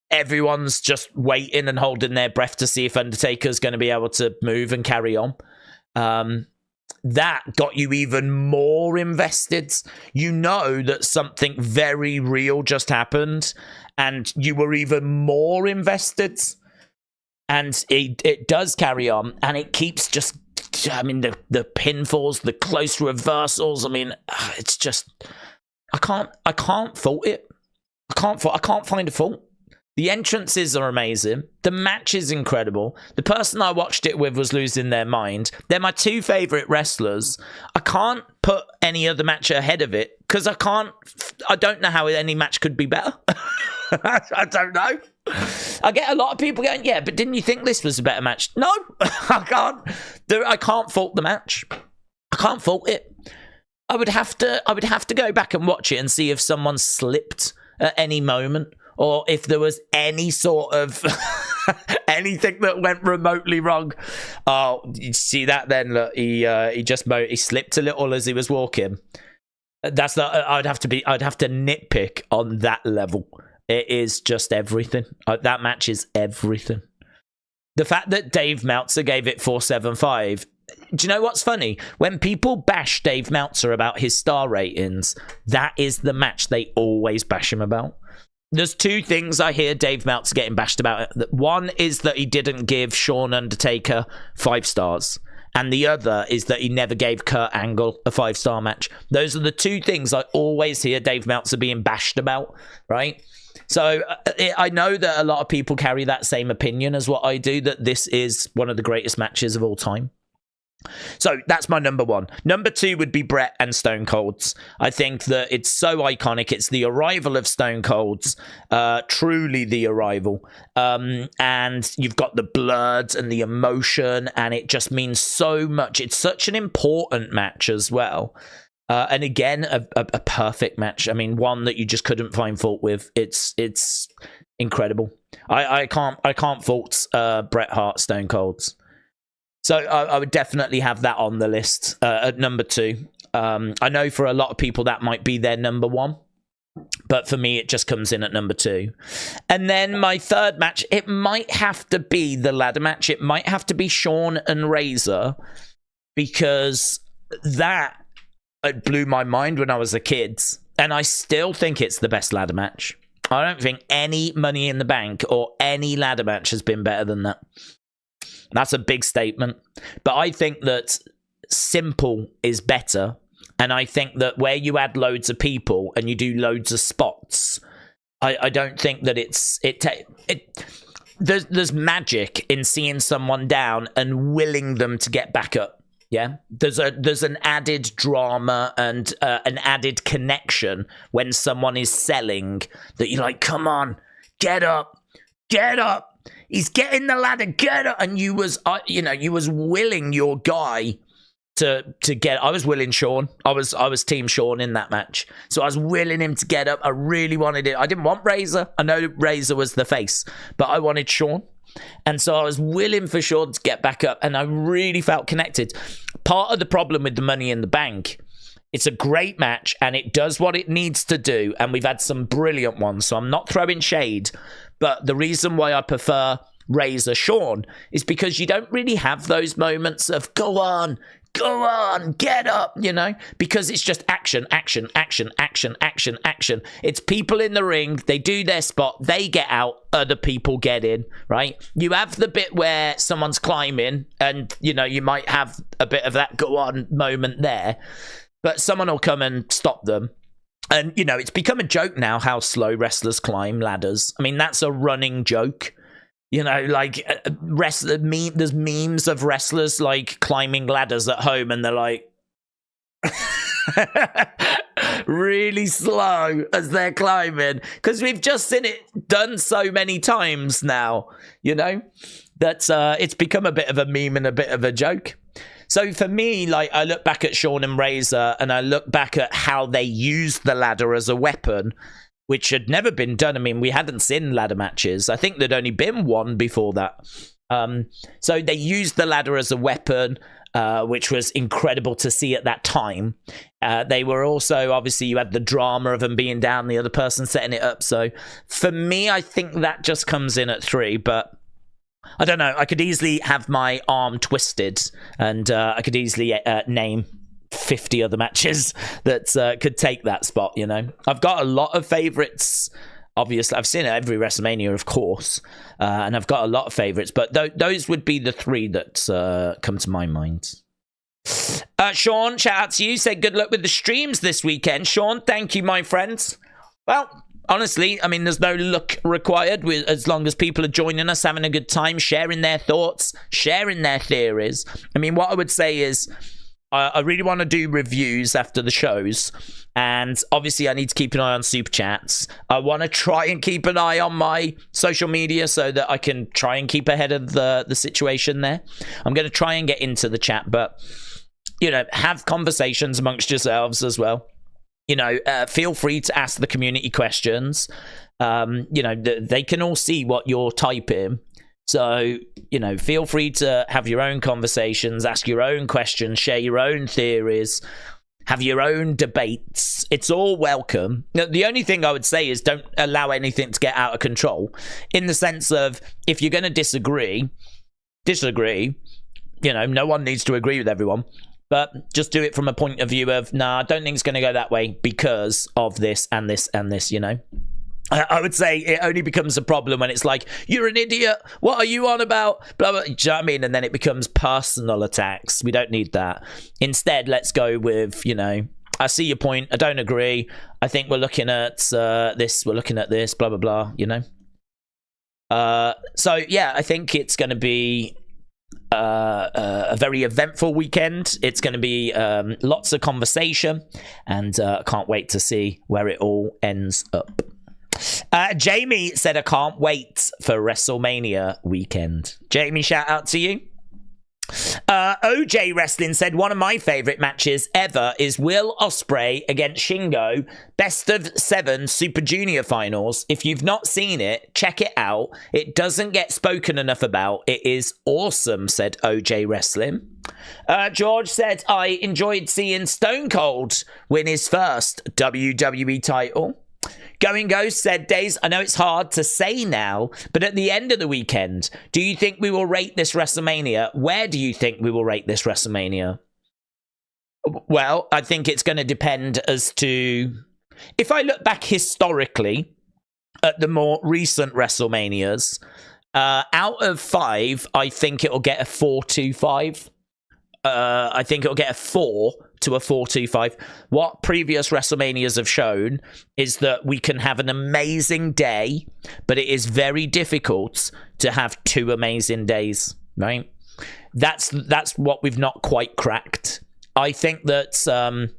everyone's just waiting and holding their breath to see if Undertaker's going to be able to move and carry on. That got you even more invested. You know that something very real just happened, and you were even more invested. And it does carry on, and it keeps just, I mean, the pinfalls, the close reversals. I mean, it's just, I can't fault it. I can't find a fault. The entrances are amazing. The match is incredible. The person I watched it with was losing their mind. They're my 2 favourite wrestlers. I can't put any other match ahead of it because I don't know how any match could be better. I don't know. I get a lot of people going, yeah, but didn't you think this was a better match? No, I can't. I can't fault the match. I can't fault it. I would have to go back and watch it and see if someone slipped at any moment, or if there was any sort of anything that went remotely wrong. Oh, you see that then? Look, he slipped a little as he was walking. That's not. I'd have to nitpick on that level. It is just everything. That match is everything. The fact that Dave Meltzer gave it 4.75. Do you know what's funny? When people bash Dave Meltzer about his star ratings, that is the match they always bash him about. there's two things I hear Dave Meltzer getting bashed about. One is that he didn't give Shawn Undertaker 5 stars. And the other is that he never gave Kurt Angle a 5-star match. Those are the two things I always hear Dave Meltzer being bashed about, right? So I know that a lot of people carry that same opinion as what I do, that this is one of the greatest matches of all time. So that's my number one. Number 2 would be Bret and Stone Cold's. I think that it's so iconic. It's the arrival of Stone Cold's, truly the arrival. And you've got the blood and the emotion, and it just means so much. It's such an important match as well. And again, a perfect match. I mean, one that you just couldn't find fault with. It's incredible. I can't fault Bret Hart Stone Cold's. So I would definitely have that on the list at number 2. I know for a lot of people that might be their number 1, but for me it just comes in at number 2. And then my third match, it might have to be the ladder match. It might have to be Shawn and Razor, because that blew my mind when I was a kid, and I still think it's the best ladder match. I don't think any Money in the Bank or any ladder match has been better than that. That's a big statement. But I think that simple is better. And I think that where you add loads of people and you do loads of spots, I don't think that there's magic in seeing someone down and willing them to get back up. Yeah, there's an added drama and an added connection when someone is selling, that you're like, come on, get up. He's getting the ladder, get up. And you was willing your guy to get. I was willing Shawn. I was team Shawn in that match. So I was willing him to get up. I really wanted it. I didn't want Razor. I know Razor was the face, but I wanted Shawn. And so I was willing for Shawn to get back up, and I really felt connected. Part of the problem with the Money in the Bank, it's a great match and it does what it needs to do, and we've had some brilliant ones, so I'm not throwing shade, but the reason why I prefer Razor Shawn is because you don't really have those moments of go on, get up, because it's just action. It's people in the ring, they do their spot, they get out, other people get in, right? You have the bit where someone's climbing and, you might have a bit of that go on moment there, but someone will come and stop them. And, it's become a joke now how slow wrestlers climb ladders. I mean, that's a running joke. There's memes of wrestlers like climbing ladders at home, and they're like really slow as they're climbing, because we've just seen it done so many times now, that it's become a bit of a meme and a bit of a joke. So for me, I look back at Shawn and Razor, and I look back at how they used the ladder as a weapon, which had never been done. I mean, we hadn't seen ladder matches. I think there'd only been one before that. So they used the ladder as a weapon, which was incredible to see at that time. They were also, obviously, you had the drama of them being down, the other person setting it up. So for me, I think that just comes in at 3, but I don't know. I could easily have my arm twisted, and I could easily name 50 other matches that could take that spot. I've got a lot of favorites. Obviously, I've seen every WrestleMania, of course, and I've got a lot of favorites, but those would be the 3 that come to my mind. Sean, shout out to you. Said good luck with the streams this weekend. Sean, thank you, my friends. Well, honestly, I mean, there's no luck required as long as people are joining us, having a good time, sharing their thoughts, sharing their theories. I mean, what I would say is, I really want to do reviews after the shows, and obviously I need to keep an eye on Super Chats. I want to try and keep an eye on my social media so that I can try and keep ahead of the situation there. I'm going to try and get into the chat, but, have conversations amongst yourselves as well. Feel free to ask the community questions. They can all see what you're typing. So, feel free to have your own conversations, ask your own questions, share your own theories, have your own debates. It's all welcome. The only thing I would say is don't allow anything to get out of control, in the sense of, if you're going to disagree. No one needs to agree with everyone, but just do it from a point of view of, I don't think it's going to go that way because of this and this and this, I would say it only becomes a problem when it's like, you're an idiot, what are you on about? Blah, blah. Do you know what I mean? And then it becomes personal attacks. We don't need that. Instead, let's go with, you know, I see your point. I don't agree. I think we're looking at this. We're looking at this, blah, blah, blah, you know? So, yeah, I think it's going to be a very eventful weekend. It's going to be lots of conversation. And I can't wait to see where it all ends up. Jamie said, I can't wait for WrestleMania weekend. Jamie, shout out to you. OJ Wrestling said, one of my favorite matches ever is Will Ospreay against Shingo, best of 7 Super Junior finals. If you've not seen it, check it out. It doesn't get spoken enough about. It is awesome, said OJ Wrestling. George said, I enjoyed seeing Stone Cold win his first WWE title. Going Ghost said, Days, I know it's hard to say now, but at the end of the weekend, do you think we will rate this WrestleMania? Where do you think we will rate this WrestleMania? Well, I think it's going to depend as to... If I look back historically at the more recent WrestleManias, out of 5, I think it'll get a 4.25. I think it'll get a 4 to a 4.25. What previous WrestleManias have shown is that we can have an amazing day, but it is very difficult to have 2 amazing days, right? That's what we've not quite cracked. I think that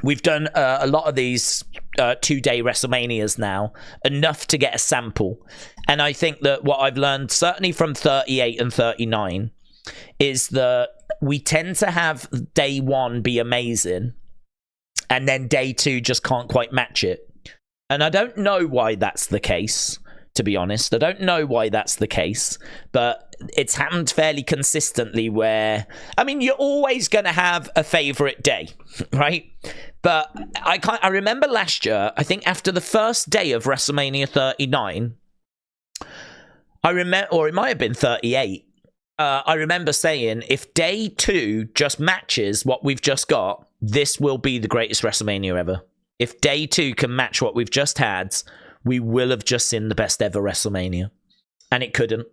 we've done a lot of these 2-day WrestleManias now, enough to get a sample. And I think that what I've learned, certainly from 38 and 39, is that we tend to have day 1 be amazing, and then day 2 just can't quite match it. And I don't know why that's the case, to be honest. I don't know why that's the case, but it's happened fairly consistently where, I mean, you're always going to have a favorite day, right? But I remember last year, I think after the first day of WrestleMania 39, I remember, or it might have been 38, I remember saying, if day 2 just matches what we've just got, this will be the greatest WrestleMania ever. If day 2 can match what we've just had, we will have just seen the best ever WrestleMania. And it couldn't.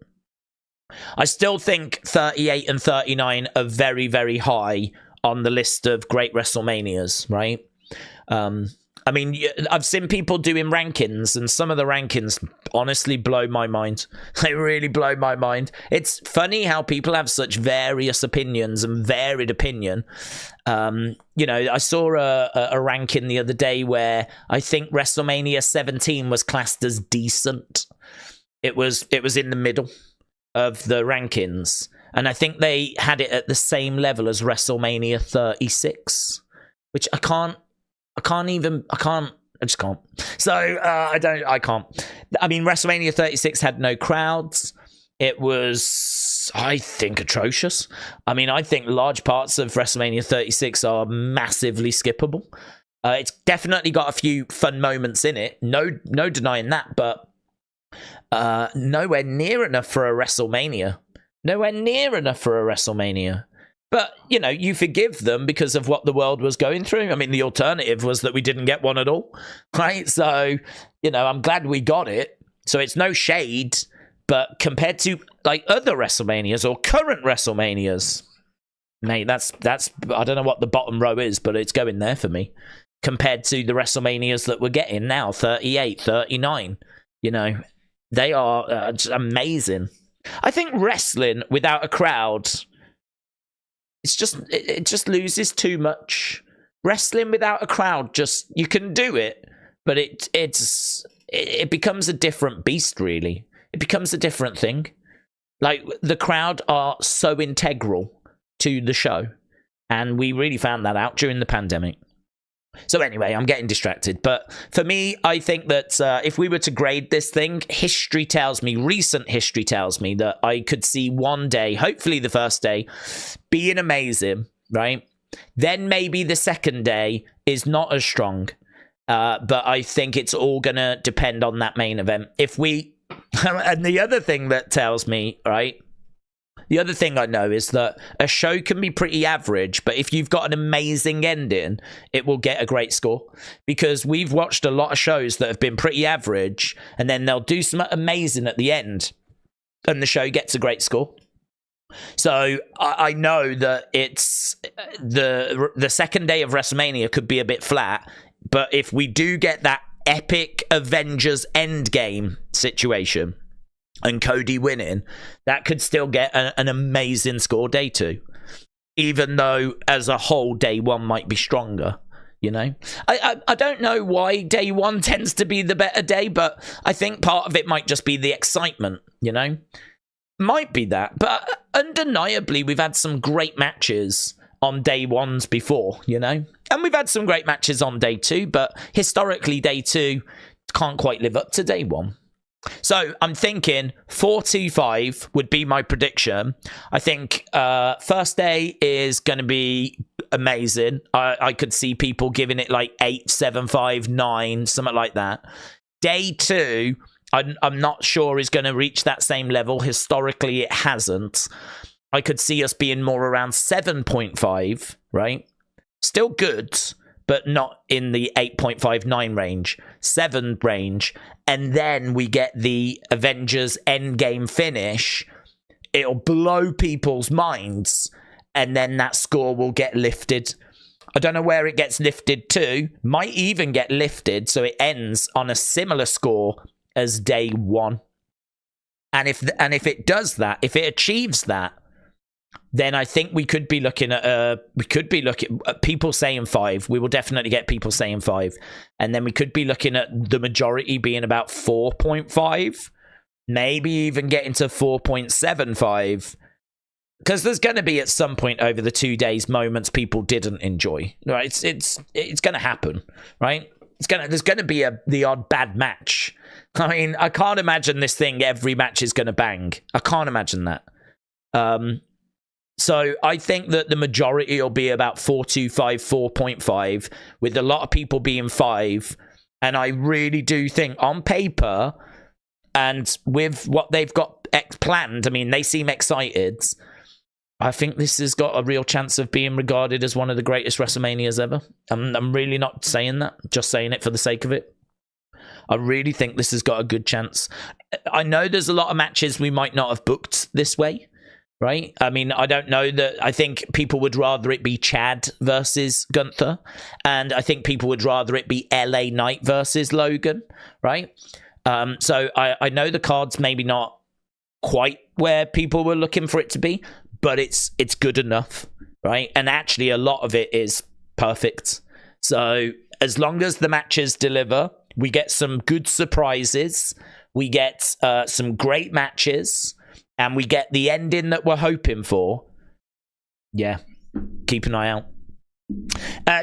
I still think 38 and 39 are very, very high on the list of great WrestleManias, right? I mean, I've seen people doing rankings, and some of the rankings honestly blow my mind. They really blow my mind. It's funny how people have such various opinions and varied opinion. You know, I saw a ranking the other day where I think WrestleMania 17 was classed as decent. It was in the middle of the rankings, and I think they had it at the same level as WrestleMania 36, which I just can't. So, I can't. I mean, WrestleMania 36 had no crowds. It was, I think, atrocious. I mean, I think large parts of WrestleMania 36 are massively skippable. It's definitely got a few fun moments in it. No denying that, but nowhere near enough for a WrestleMania. Nowhere near enough for a WrestleMania. But, you know, you forgive them because of what the world was going through. I mean, the alternative was that we didn't get one at all, right? So, you know, I'm glad we got it. So it's no shade, but compared to, like, other WrestleManias or current WrestleManias, mate, that's I don't know what the bottom row is, but it's going there for me. Compared to the WrestleManias that we're getting now, 38, 39, you know, they are just amazing. I think wrestling without a crowd... It just loses too much. Wrestling without a crowd, you can do it, but it becomes a different beast, really. It becomes a different thing. Like, the crowd are so integral to the show, and we really found that out during the pandemic. So anyway, I'm getting distracted. But for me, I think that if we were to grade this thing, recent history tells me that I could see one day, hopefully the first day, being amazing, right? Then maybe the second day is not as strong. But I think it's all going to depend on that main event. And the other thing that tells me, right, the other thing I know is that a show can be pretty average, but if you've got an amazing ending, it will get a great score. Because we've watched a lot of shows that have been pretty average, and then they'll do something amazing at the end, and the show gets a great score. So I know that it's the second day of WrestleMania could be a bit flat, but if we do get that epic Avengers Endgame situation and Cody winning, that could still get an amazing score day 2, even though as a whole day 1 might be stronger. You know, I don't know why day 1 tends to be the better day, but I think part of it might just be the excitement, you know. Might be that, but undeniably we've had some great matches on day 1s before, you know, and we've had some great matches on day 2, but historically day 2 can't quite live up to day 1. So I'm thinking 4-2-5 would be my prediction. I think first day is going to be amazing. I could see people giving it like 8, 7, 5, 9, something like that. Day 2, I'm not sure is going to reach that same level. Historically, it hasn't. I could see us being more around 7.5, right? Still good, but not in the 8.59 range, 7 range. And then we get the Avengers Endgame finish. It'll blow people's minds, and then that score will get lifted. I don't know where it gets lifted to. Might even get lifted so it ends on a similar score as day 1. And if it does that, if it achieves that, then I think we could be looking at people saying 5. We will definitely get people saying 5, and then we could be looking at the majority being about 4.5, maybe even getting to 4.75, because there's going to be at some point over the 2 days moments people didn't enjoy. Right? It's going to happen, right? There's going to be the odd bad match. I mean, I can't imagine this thing every match is going to bang. I can't imagine that. So I think that the majority will be about 4.25, 4.5, with a lot of people being 5. And I really do think on paper and with what they've got planned, I mean, they seem excited. I think this has got a real chance of being regarded as one of the greatest WrestleManias ever. I'm really not saying that, just saying it for the sake of it. I really think this has got a good chance. I know there's a lot of matches we might not have booked this way, right? I mean, I don't know that. I think people would rather it be Chad versus Gunther, and I think people would rather it be LA Knight versus Logan, right? So I know the card's maybe not quite where people were looking for it to be, but it's good enough, right? And actually, a lot of it is perfect. So as long as the matches deliver, we get some good surprises, we get some great matches, and we get the ending that we're hoping for. Yeah, keep an eye out.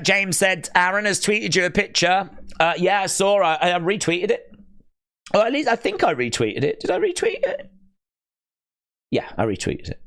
James said, Aaron has tweeted you a picture. Yeah, I saw. I retweeted it. Or at least I think I retweeted it. Did I retweet it? Yeah, I retweeted it.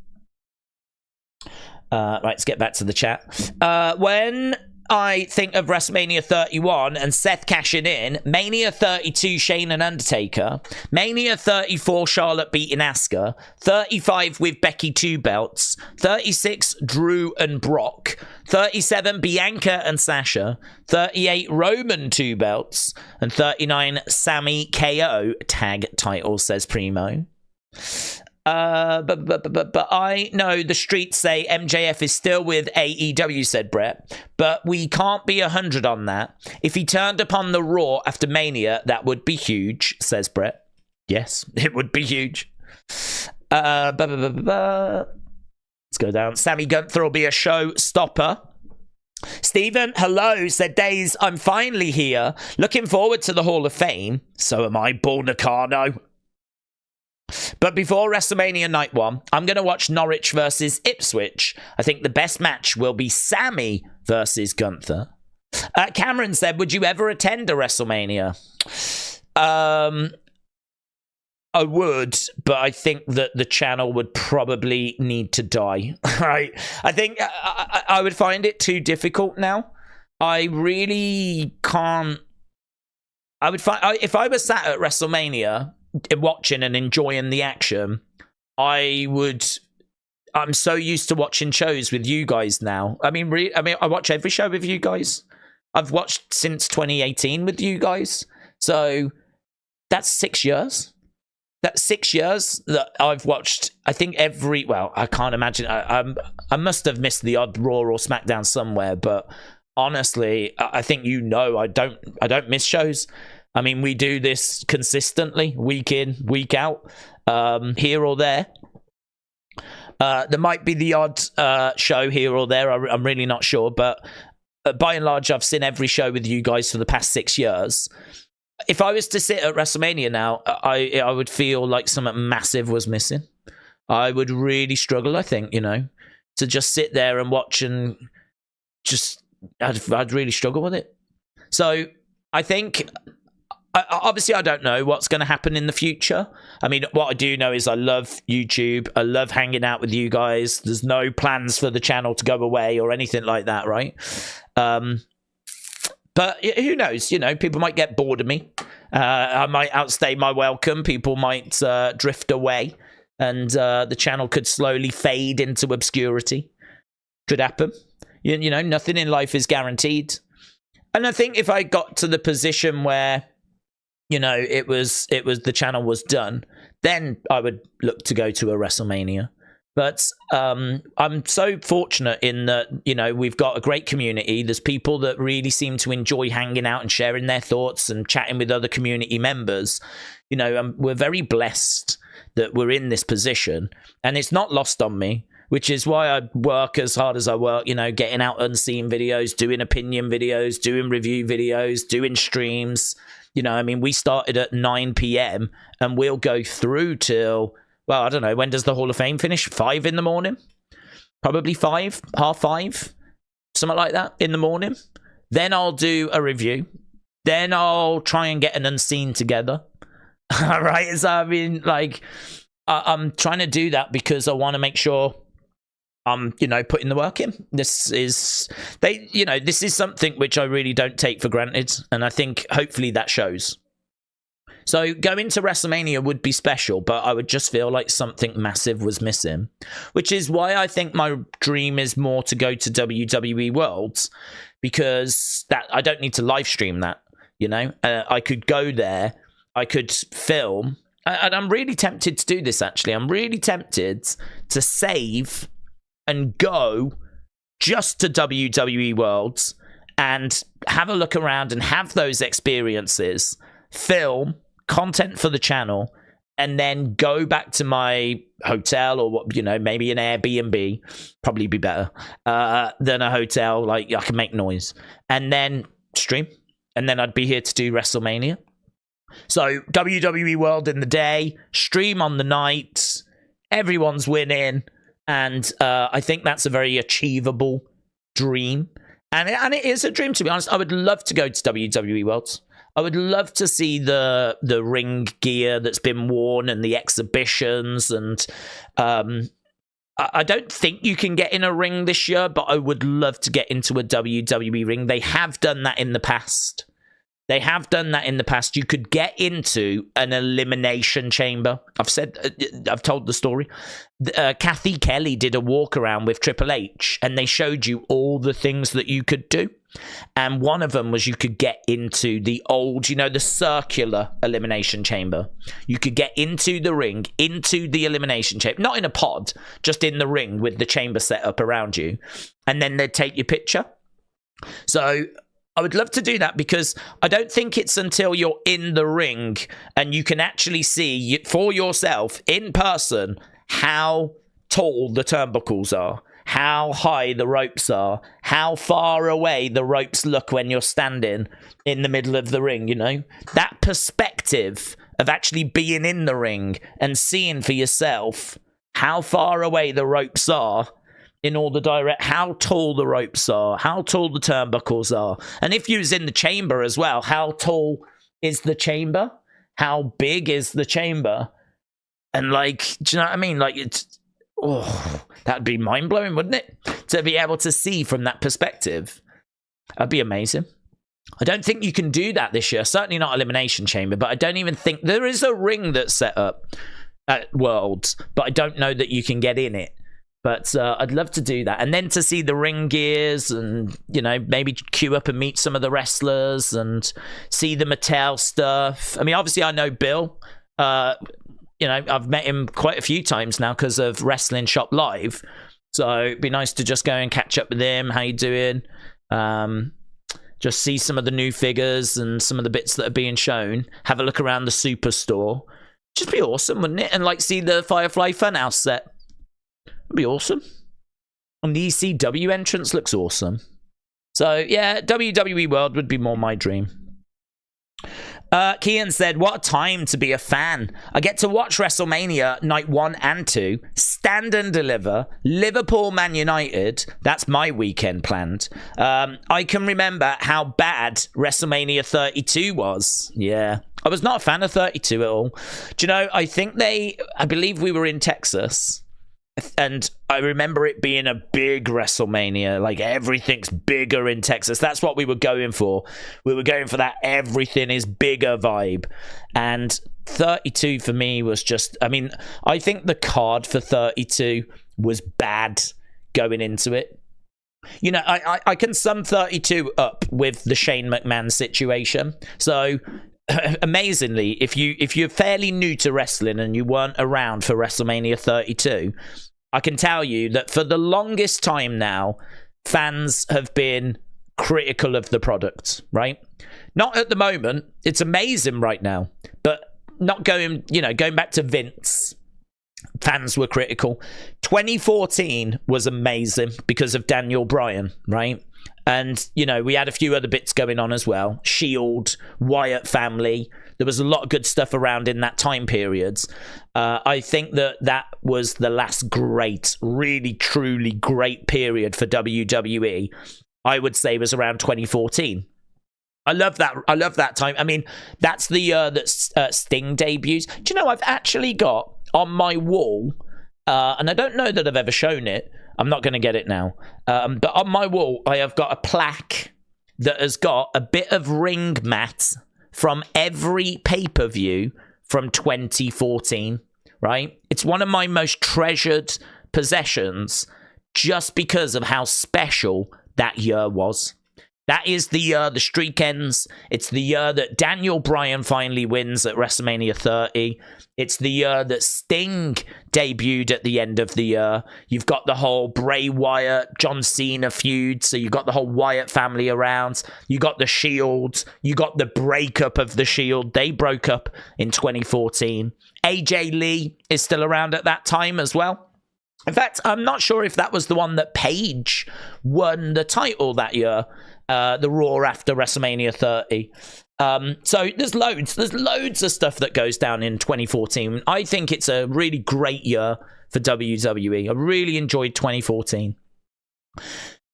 Right, let's get back to the chat. When I think of WrestleMania 31 and Seth cashing in, Mania 32 Shane and Undertaker, Mania 34 Charlotte beating Asuka, 35 with Becky 2 belts, 36 Drew and Brock, 37 Bianca and Sasha, 38 Roman 2 belts, and 39 Sammy KO tag titles, says Primo. But I know the streets say MJF is still with AEW, said Brett, but we can't be 100 on that. If he turned up on the Raw after Mania, that would be huge, says Brett. Yes, it would be huge. Let's go down. Sammy Gunther will be a show stopper. Stephen, hello, said Days, I'm finally here. Looking forward to the Hall of Fame. So am I, Bull Nakano. But before WrestleMania Night 1, I'm going to watch Norwich versus Ipswich. I think the best match will be Sammy versus Gunther. Cameron said, would you ever attend a WrestleMania? I would, but I think that the channel would probably need to die. Right? I think I would find it too difficult now. I really can't. I would find if I was sat at WrestleMania watching and enjoying the action, I would I'm so used to watching shows with you guys now. I mean, I watch every show with you guys. I've watched since 2018 with you guys. So that's 6 years. That's 6 years that I've watched. I think I can't imagine. I must have missed the odd Raw or SmackDown somewhere, but honestly, I think I don't miss shows. I mean, we do this consistently, week in, week out, here or there. There might be the odd show here or there. I'm really not sure, but by and large, I've seen every show with you guys for the past 6 years. If I was to sit at WrestleMania now, I would feel like something massive was missing. I would really struggle, I think, to just sit there and watch and just, I'd really struggle with it. So I think, obviously, I don't know what's going to happen in the future. I mean, what I do know is I love YouTube. I love hanging out with you guys. There's no plans for the channel to go away or anything like that, right? But who knows? People might get bored of me. I might outstay my welcome. People might drift away, and the channel could slowly fade into obscurity. Could happen. Nothing in life is guaranteed. And I think if I got to the position where, it was the channel was done, then I would look to go to a WrestleMania. But I'm so fortunate in that, we've got a great community. There's people that really seem to enjoy hanging out and sharing their thoughts and chatting with other community members. We're very blessed that we're in this position, and it's not lost on me, which is why I work as hard as I work, getting out unseen videos, doing opinion videos, doing review videos, doing streams. We started at 9 p.m. and we'll go through till, well, I don't know, when does the Hall of Fame finish? 5 in the morning? Probably 5, half 5, something like that in the morning. Then I'll do a review. Then I'll try and get an unseen together. All right? So, I'm trying to do that because I want to make sure I'm, putting the work in. This is something which I really don't take for granted. And I think hopefully that shows. So going to WrestleMania would be special, but I would just feel like something massive was missing, which is why I think my dream is more to go to WWE Worlds, because that I don't need to live stream that, I could go there, I could film, and I'm really tempted to do this, actually. I'm really tempted to save and go just to WWE Worlds and have a look around and have those experiences, film content for the channel, and then go back to my hotel or maybe an Airbnb, probably be better than a hotel. Like, I can make noise and then stream, and then I'd be here to do WrestleMania. So WWE World in the day, stream on the night, everyone's winning, and I think that's a very achievable dream, and it is a dream, to be honest. I would love to go to WWE Worlds. I would love to see the ring gear that's been worn and the exhibitions. And I don't think you can get in a ring this year, but I would love to get into a WWE ring. They have done that in the past. You could get into an elimination chamber. I've told the story. Kathy Kelly did a walk around with Triple H, and they showed you all the things that you could do. And one of them was you could get into the old, the circular elimination chamber. You could get into the ring, into the elimination chamber, not in a pod, just in the ring with the chamber set up around you. And then they'd take your picture. So I would love to do that, because I don't think it's until you're in the ring and you can actually see for yourself in person how tall the turnbuckles are, how high the ropes are, how far away the ropes look when you're standing in the middle of the ring, That perspective of actually being in the ring and seeing for yourself how far away the ropes are in all the direct, how tall the ropes are, how tall the turnbuckles are. And if you was in the chamber as well, how tall is the chamber? How big is the chamber? And do you know what I mean? That'd be mind-blowing, wouldn't it? To be able to see from that perspective. That'd be amazing. I don't think you can do that this year. Certainly not Elimination Chamber, but I don't even think there is a ring that's set up at Worlds, but I don't know that you can get in it. But I'd love to do that. And then to see the ring gears and, you know, maybe queue up and meet some of the wrestlers and see the Mattel stuff. I mean, obviously, I know Bill. You know, I've met him quite a few times now because of Wrestling Shop Live. So it'd be nice to just go and catch up with him. How you doing? Just see some of the new figures and some of the bits that are being shown. Have a look around the Superstore. Just be awesome, wouldn't it? And like see the Firefly Funhouse set. It'd be awesome. And the ECW entrance looks awesome. So yeah, WWE World would be more my dream. Kian said, what a time to be a fan. I get to watch WrestleMania night 1 and 2, stand and deliver, Liverpool Man United. That's my weekend planned. I can remember how bad WrestleMania 32 was. Yeah, I was not a fan of 32 at all. Do you know, I believe we were in Texas. And I remember it being a big WrestleMania, like everything's bigger in Texas. That's what we were going for. We were going for that everything is bigger vibe. And 32 for me was just, I mean, I think the card for 32 was bad going into it. You know, I can sum 32 up with the Shane McMahon situation. So amazingly, if you're fairly new to wrestling and you weren't around for WrestleMania 32, I can tell you that for the longest time now, fans have been critical of the product, right? Not at the moment. It's amazing right now, but not going back to Vince. Fans were critical. 2014 was amazing because of Daniel Bryan, right? And, you know, we had a few other bits going on as well. Shield, Wyatt family. There was a lot of good stuff around in that time period. I think that was the last great, really, truly great period for WWE. I would say was around 2014. I love that time. I mean, that's the year that Sting debuts. Do you know, I've actually got on my wall, and I don't know that I've ever shown it. I'm not going to get it now. But on my wall, I have got a plaque that has got a bit of ring mat from every pay-per-view from 2014, right? It's one of my most treasured possessions just because of how special that year was. That is the year the streak ends. It's the year that Daniel Bryan finally wins at WrestleMania 30. It's the year that Sting debuted at the end of the year. You've got the whole Bray Wyatt, John Cena feud. So you've got the whole Wyatt family around. You got the Shield. You got the breakup of the Shield. They broke up in 2014. AJ Lee is still around at that time as well. In fact, I'm not sure if that was the one that Paige won the title that year. The Raw after WrestleMania 30. So there's loads of stuff that goes down in 2014. I think it's a really great year for WWE. I really enjoyed 2014.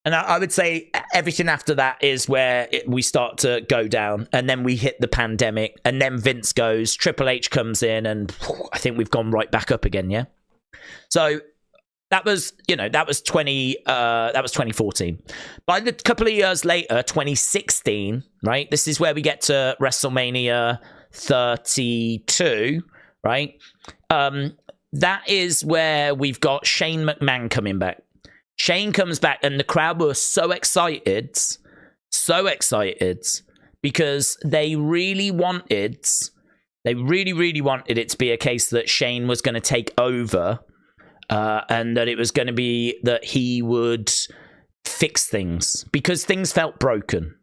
And I would say everything after that is where we start to go down. And then we hit the pandemic. And then Vince goes, Triple H comes in. And I think we've gone right back up again, yeah? So that was 2014. By the couple of years later, 2016, right? This is where we get to WrestleMania 32, right? That is where we've got Shane McMahon coming back. Shane comes back and the crowd were so excited because they really wanted it to be a case that Shane was going to take over. And that it was going to be that he would fix things because things felt broken.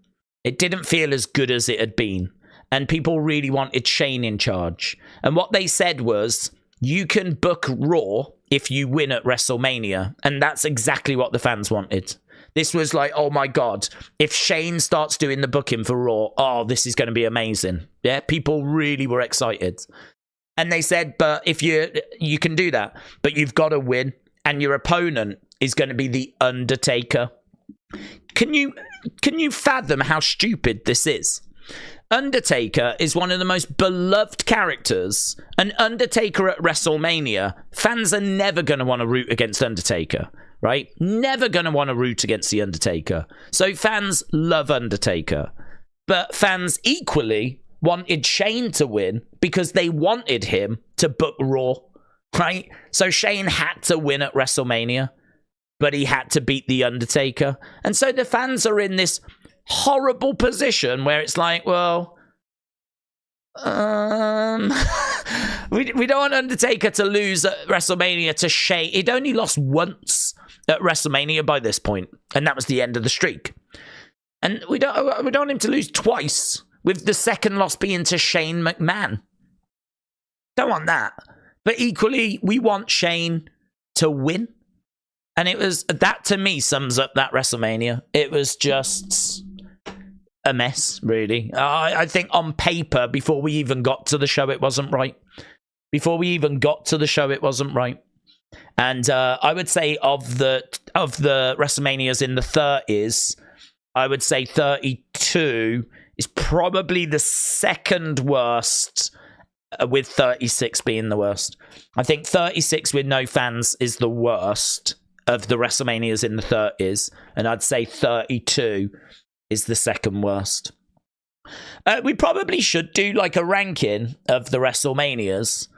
It didn't feel as good as it had been. And people really wanted Shane in charge. And what they said was, you can book Raw if you win at WrestleMania. And that's exactly what the fans wanted. This was like, oh my God, if Shane starts doing the booking for Raw, oh, this is going to be amazing. Yeah, people really were excited. And they said, but if you can do that, but you've got to win, and your opponent is going to be The Undertaker. Can you fathom how stupid this is? Undertaker is one of the most beloved characters. An Undertaker at WrestleMania, fans are never going to want to root against Undertaker, right? Never going to want to root against The Undertaker. So fans love Undertaker. But fans equally wanted Shane to win because they wanted him to book Raw, right? So Shane had to win at WrestleMania. but he had to beat The Undertaker. And so the fans are in this horrible position where it's like, well, we don't want Undertaker to lose at WrestleMania to Shane. He'd only lost once at WrestleMania by this point, and that was the end of the streak. And we don't want him to lose twice, with the second loss being to Shane McMahon. Don't want that. But equally, we want Shane to win. And it was, that to me sums up that WrestleMania. It was just a mess, really. I think on paper, before we even got to the show, it wasn't right. And I would say of the WrestleManias in the 30s, I would say 32 is probably the second worst, with 36 being the worst. I think 36 with no fans is the worst of the WrestleManias in the 30s, and I'd say 32 is the second worst. We probably should do like a ranking of the WrestleManias,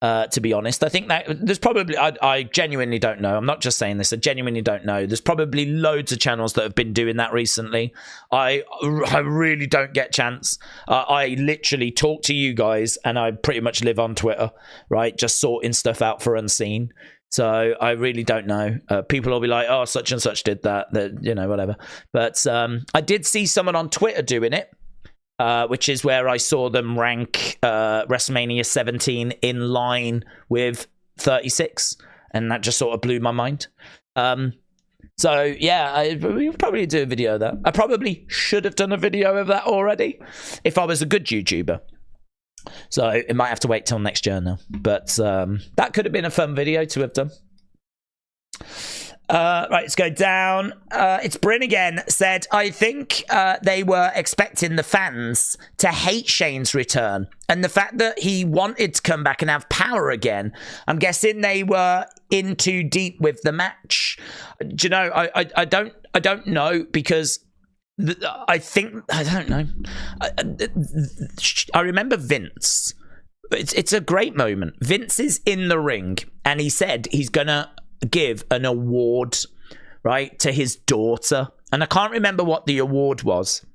to be honest. I think that there's probably, I genuinely don't know. I'm not just saying this, I genuinely don't know. There's probably loads of channels that have been doing that recently. I really don't get chance. I literally talk to you guys, and I pretty much live on Twitter, right? Just sorting stuff out for Unseen. So I really don't know. People will be like, oh, such and such did that, you know, whatever. But I did see someone on Twitter doing it, which is where I saw them rank WrestleMania 17 in line with 36. And that just sort of blew my mind. So, yeah, we'll probably do a video of that. I probably should have done a video of that already if I was a good YouTuber. So it might have to wait till next year now. But that could have been a fun video to have done. Right, let's go down. It's Bryn again. Said, I think they were expecting the fans to hate Shane's return. And the fact that he wanted to come back and have power again. I'm guessing they were in too deep with the match. Do you know, I don't know, because I don't know. I remember Vince. It's a great moment. Vince is in the ring, and he said he's gonna give an award, right, to his daughter. And I can't remember what the award was,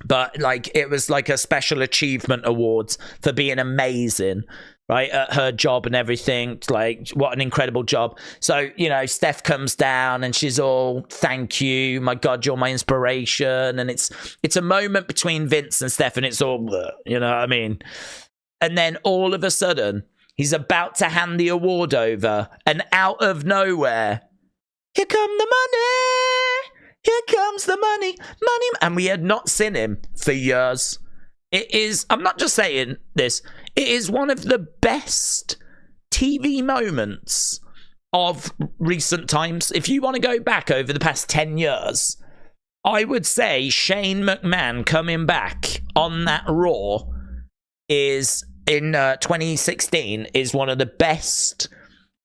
but like it was like a special achievement award for being amazing, right, at her job and everything. Like, what an incredible job. So, you know, Steph comes down and she's all, thank you, my God, you're my inspiration. And it's a moment between Vince and Steph, and it's all, you know what I mean? And then all of a sudden, he's about to hand the award over, and out of nowhere, here come the money, here comes the money, money. And we had not seen him for years. It is, I'm not just saying this, it is one of the best TV moments of recent times. If you want to go back over the past 10 years, I would say Shane McMahon coming back on that Raw is, in 2016, is one of the best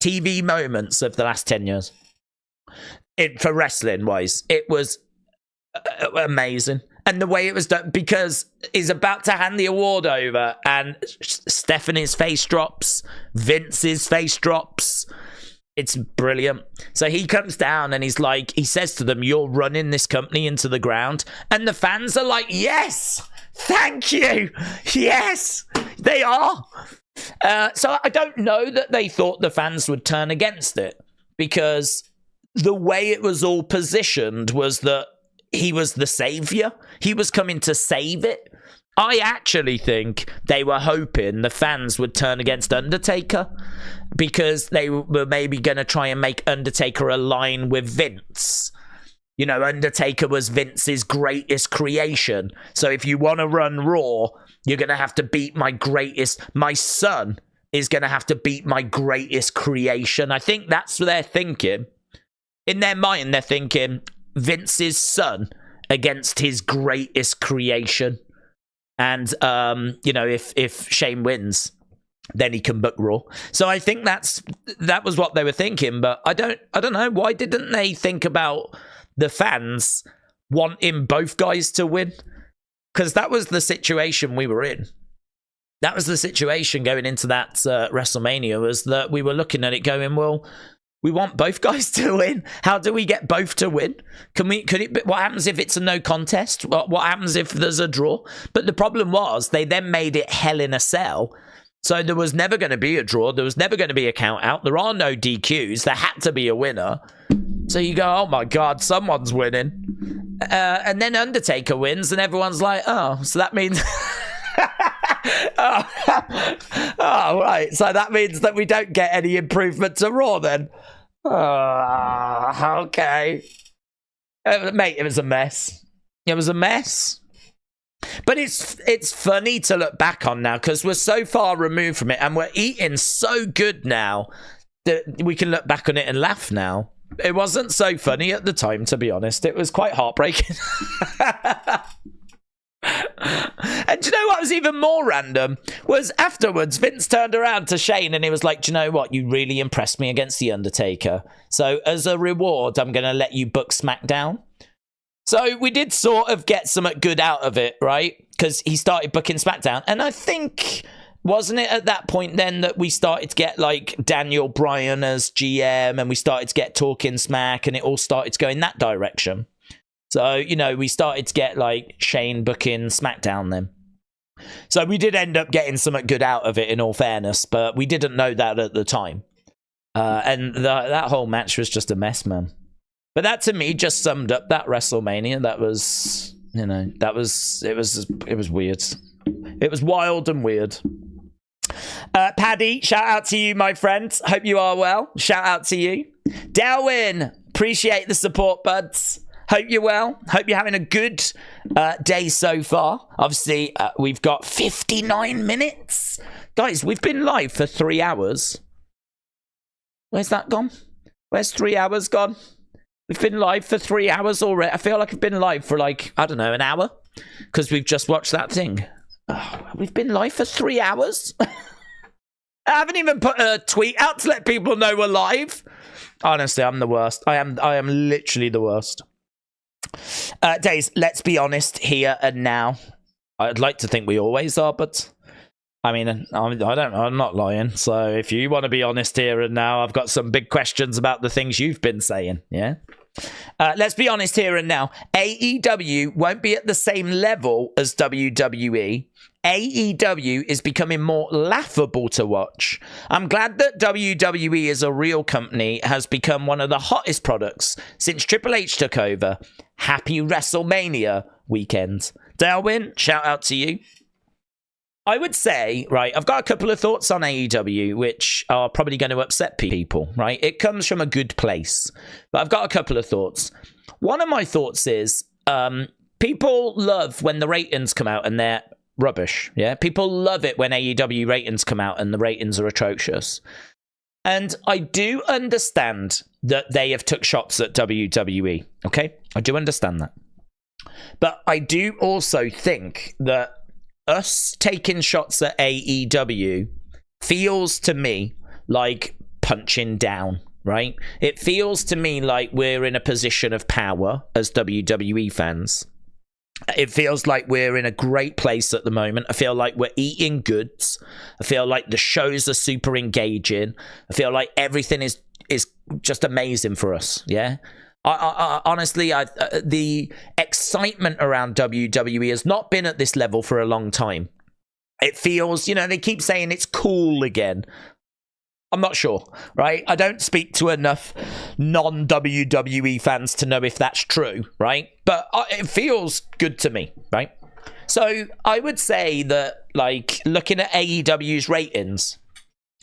TV moments of the last 10 years. For wrestling-wise, it was amazing. And the way it was done, because he's about to hand the award over, and Stephanie's face drops, Vince's face drops. It's brilliant. So he comes down and he's like, he says to them, you're running this company into the ground. And the fans are like, yes, thank you. Yes, they are. So I don't know that they thought the fans would turn against it, because the way it was all positioned was that he was the savior. He was coming to save it. I actually think they were hoping the fans would turn against Undertaker, because they were maybe going to try and make Undertaker align with Vince. You know, Undertaker was Vince's greatest creation. So if you want to run Raw, you're going to have to beat my son is going to have to beat my greatest creation. I think that's what they're thinking. In their mind, they're thinking Vince's son against his greatest creation. And, you know, if Shane wins, then he can book Raw. So I think that was what they were thinking. But I don't know. Why didn't they think about the fans wanting both guys to win? Because that was the situation we were in. That was the situation going into that WrestleMania, was that we were looking at it going, well, We want both guys to win. How do we get both to win? Could it? What happens if it's a no contest? What happens if there's a draw? But the problem was they then made it Hell in a Cell. So there was never going to be a draw. There was never going to be a count out. There are no DQs. There had to be a winner. So you go, oh my God, someone's winning. And then Undertaker wins and everyone's like, oh, so that means... oh, right. So that means that we don't get any improvement to Raw then. Oh, okay. Mate, it was a mess. It was a mess. But it's funny to look back on now because we're so far removed from it and we're eating so good now that we can look back on it and laugh now. It wasn't so funny at the time, to be honest. It was quite heartbreaking. And do you know what was even more random? Was afterwards, Vince turned around to Shane and he was like, do you know what? You really impressed me against The Undertaker. So as a reward, I'm going to let you book SmackDown. So we did sort of get some good out of it, right? Because he started booking SmackDown. And I think, wasn't it at that point then that we started to get like Daniel Bryan as GM and we started to get Talking Smack and it all started to go in that direction? So, you know, we started to get, like, Shane booking SmackDown then. So we did end up getting something good out of it, in all fairness, but we didn't know that at the time. And that whole match was just a mess, man. But that, to me, just summed up that WrestleMania. That was, you know, it was weird. It was wild and weird. Paddy, shout out to you, my friend. Hope you are well. Shout out to you. Darwin, appreciate the support, buds. Hope you're well. Hope you're having a good day so far. Obviously, we've got 59 minutes. Guys, we've been live for 3 hours. Where's that gone? Where's 3 hours gone? We've been live for 3 hours already. I feel like I've been live for like, I don't know, an hour. Because we've just watched that thing. Oh, we've been live for 3 hours? I haven't even put a tweet out to let people know we're live. Honestly, I'm the worst. I am literally the worst. Days, let's be honest here and now. I'd like to think we always are, but I mean, I'm not lying. So if you want to be honest here and now, I've got some big questions about the things you've been saying. Yeah. Let's be honest here and now. AEW won't be at the same level as WWE. AEW is becoming more laughable to watch. I'm glad that WWE as a real company has become one of the hottest products since Triple H took over. Happy WrestleMania weekend. Darwin, shout out to you. I would say, right, I've got a couple of thoughts on AEW, which are probably going to upset people, right? It comes from a good place, but I've got a couple of thoughts. One of my thoughts is people love when the ratings come out and they're rubbish, yeah? People love it when AEW ratings come out and the ratings are atrocious. And I do understand that they have took shots at WWE, okay? I do understand that. But I do also think that us taking shots at AEW feels to me like punching down, right? It feels to me like we're in a position of power as WWE fans. It feels like we're in a great place at the moment. I feel like we're eating goods. I feel like the shows are super engaging. I feel like everything is just amazing for us, yeah? I honestly, the excitement around WWE has not been at this level for a long time. It feels, you know, they keep saying it's cool again. I'm not sure, right? I don't speak to enough non-WWE fans to know if that's true, right? But it feels good to me, right? So I would say that, like, looking at AEW's ratings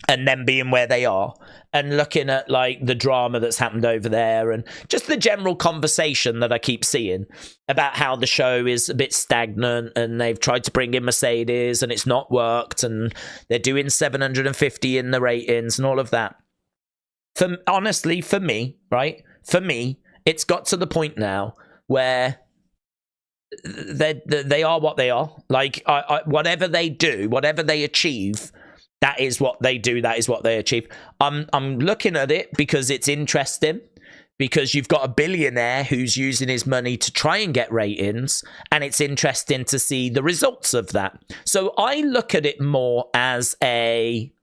and them being where they are, and looking at like the drama that's happened over there and just the general conversation that I keep seeing about how the show is a bit stagnant and they've tried to bring in Mercedes and it's not worked and they're doing 750 in the ratings and all of that. Honestly, for me, right? For me, it's got to the point now where they are what they are. Like, whatever they do, whatever they achieve, that is what they do. That is what they achieve. I'm looking at it because it's interesting, because you've got a billionaire who's using his money to try and get ratings, and it's interesting to see the results of that. So I look at it more as a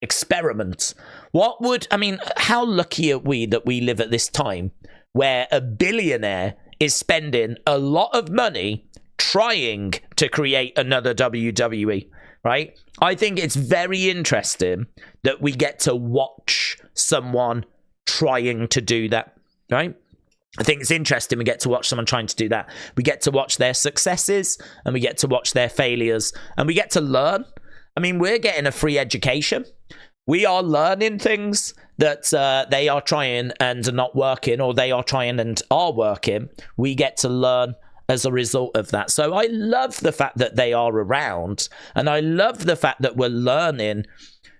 experiment. What would, I mean, how lucky are we that we live at this time where a billionaire is spending a lot of money trying to create another WWE, right? I think it's very interesting that we get to watch someone trying to do that, right? I think it's interesting we get to watch someone trying to do that. We get to watch their successes and we get to watch their failures and we get to learn. I mean, we're getting a free education. We are learning things that they are trying and are not working, or they are trying and are working. We get to learn as a result of that. So I love the fact that they are around, and I love the fact that we're learning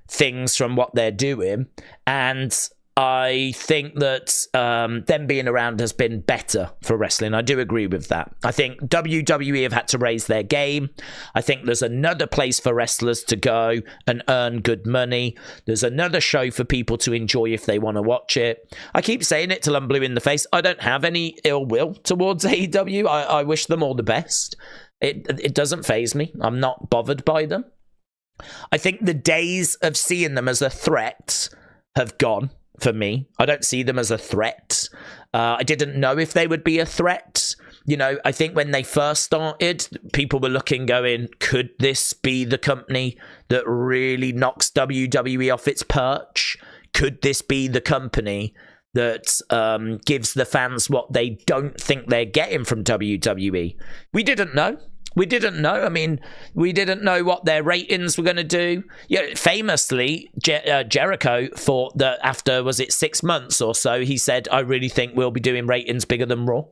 things from what they're doing. And I think that them being around has been better for wrestling. I do agree with that. I think WWE have had to raise their game. I think there's another place for wrestlers to go and earn good money. There's another show for people to enjoy if they want to watch it. I keep saying it till I'm blue in the face. I don't have any ill will towards AEW. I wish them all the best. It doesn't faze me. I'm not bothered by them. I think the days of seeing them as a threat have gone. For me, I don't see them as a threat. I didn't know if they would be a threat. You know, I think when they first started, people were looking, going, could this be the company that really knocks WWE off its perch? Could this be the company that gives the fans what they don't think they're getting from WWE? We didn't know. We didn't know. I mean, we didn't know what their ratings were going to do. Yeah, famously, Jericho thought that after, was it 6 months or so, he said, I really think we'll be doing ratings bigger than Raw.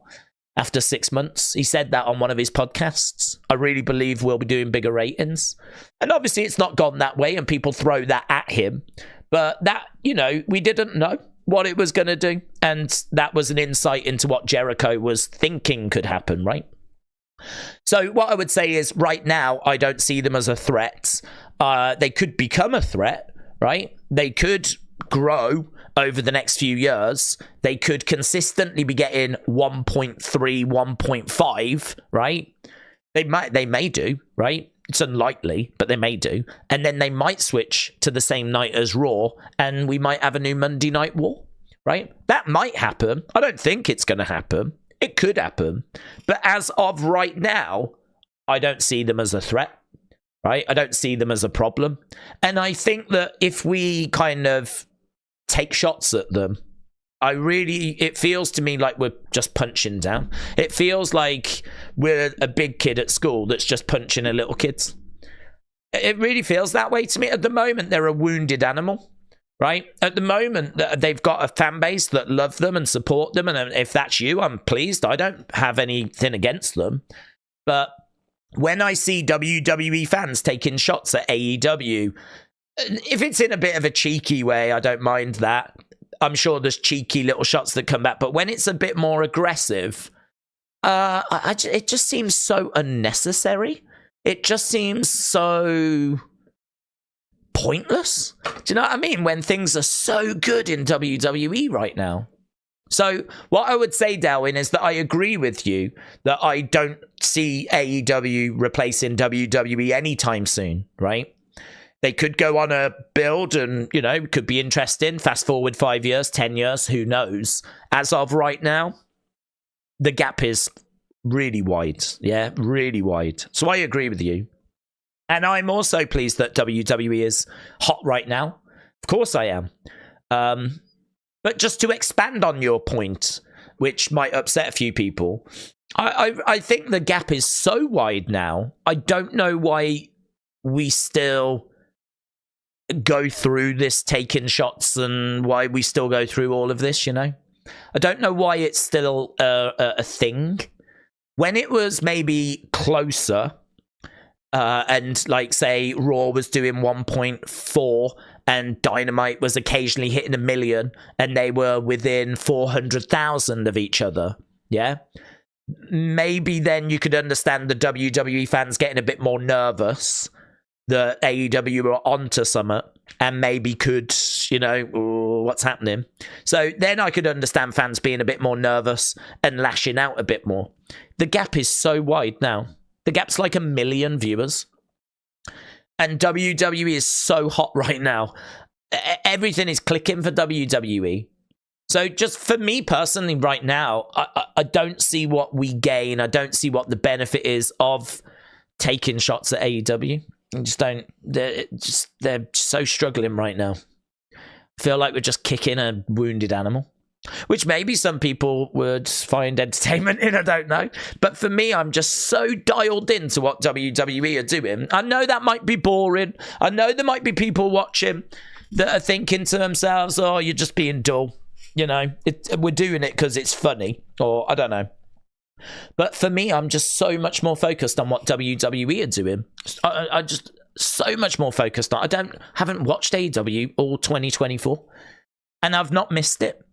After 6 months, he said that on one of his podcasts. I really believe we'll be doing bigger ratings. And obviously it's not gone that way and people throw that at him. But that, you know, we didn't know what it was going to do. And that was an insight into what Jericho was thinking could happen, right? So what I would say is right now, I don't see them as a threat. They could become a threat, right? They could grow over the next few years. They could consistently be getting 1.3, 1.5, right? They may do, right? It's unlikely, but they may do. And then they might switch to the same night as Raw, and we might have a new Monday Night War, right? That might happen. I don't think it's going to happen. It could happen. But as of right now, I don't see them as a threat, right? I don't see them as a problem. And I think that if we kind of take shots at them, it feels to me like we're just punching down. It feels like we're a big kid at school that's just punching a little kids. It really feels that way to me. At the moment, they're a wounded animal. Right? At the moment, they've got a fan base that love them and support them. And if that's you, I'm pleased. I don't have anything against them. But when I see WWE fans taking shots at AEW, if it's in a bit of a cheeky way, I don't mind that. I'm sure there's cheeky little shots that come back. But when it's a bit more aggressive, it just seems so unnecessary. It just seems so pointless. Do you know what I mean? When things are so good in WWE right now. So what I would say, Darwin, is that I agree with you that I don't see AEW replacing WWE anytime soon, right? They could go on a build and, you know, could be interesting. Fast forward 5 years, 10 years, who knows? As of right now, the gap is really wide. Yeah, really wide. So I agree with you. And I'm also pleased that WWE is hot right now. Of course I am. But just to expand on your point, which might upset a few people, I think the gap is so wide now. I don't know why we still go through this taking shots and why we still go through all of this, you know? I don't know why it's still a thing. When it was maybe closer... and like say Raw was doing 1.4 and Dynamite was occasionally hitting 1 million and they were within 400,000 of each other. Yeah. Maybe then you could understand the WWE fans getting a bit more nervous that AEW were onto something and maybe could, you know, what's happening. So then I could understand fans being a bit more nervous and lashing out a bit more. The gap is so wide now. The gap's like 1 million viewers. And WWE is so hot right now. Everything is clicking for WWE. So just for me personally right now, I don't see what we gain. I don't see what the benefit is of taking shots at AEW. I just don't. They're so struggling right now. I feel like we're just kicking a wounded animal, which maybe some people would find entertainment in, I don't know. But for me, I'm just so dialed into what WWE are doing. I know that might be boring. I know there might be people watching that are thinking to themselves, oh, you're just being dull. You know, we're doing it because it's funny, or I don't know. But for me, I'm just so much more focused on what WWE are doing. I just so much more focused on. Haven't watched AEW all 2024, and I've not missed it.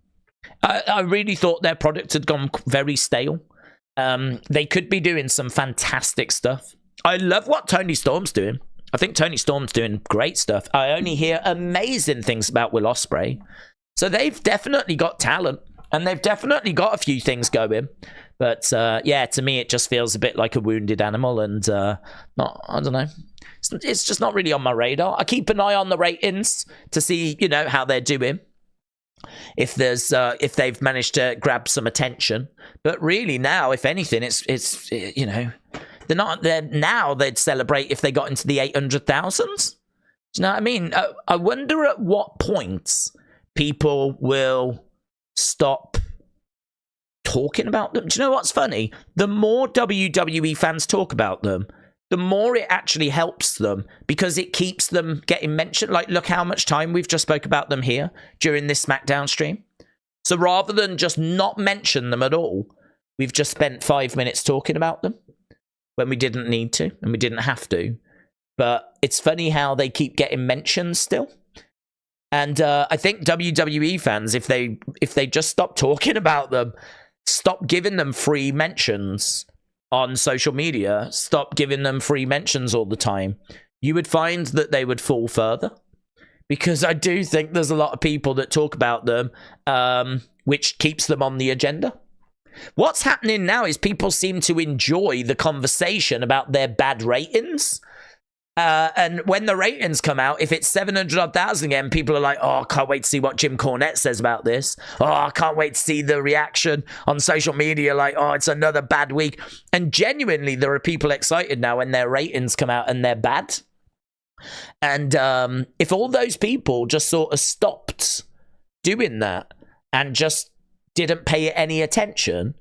I really thought their product had gone very stale. They could be doing some fantastic stuff. I love what Tony Storm's doing. I think Tony Storm's doing great stuff. I only hear amazing things about Will Ospreay. So they've definitely got talent, and they've definitely got a few things going. But yeah, to me, it just feels a bit like a wounded animal, and I don't know. It's just not really on my radar. I keep an eye on the ratings to see, you know, how they're doing. If they've managed to grab some attention. But really now, if anything, it's you know, they'd celebrate if they got into the 800,000. Do you know what I mean? I wonder at what points people will stop talking about them. Do you know what's funny? The more WWE fans talk about them, the more it actually helps them, because it keeps them getting mentioned. Like, look how much time we've just spoke about them here during this SmackDown stream. So rather than just not mention them at all, we've just spent 5 minutes talking about them when we didn't need to and we didn't have to. But it's funny how they keep getting mentioned still. And I think WWE fans, if they just stop talking about them, stop giving them free mentions on social media, stop giving them free mentions all the time, you would find that they would fall further. Because I do think there's a lot of people that talk about them, which keeps them on the agenda. What's happening now is people seem to enjoy the conversation about their bad ratings. And when the ratings come out, if it's 700,000 again, people are like, oh, I can't wait to see what Jim Cornette says about this. Oh, I can't wait to see the reaction on social media, like, oh, it's another bad week. And genuinely, there are people excited now when their ratings come out and they're bad. And if all those people just sort of stopped doing that and just didn't pay it any attention,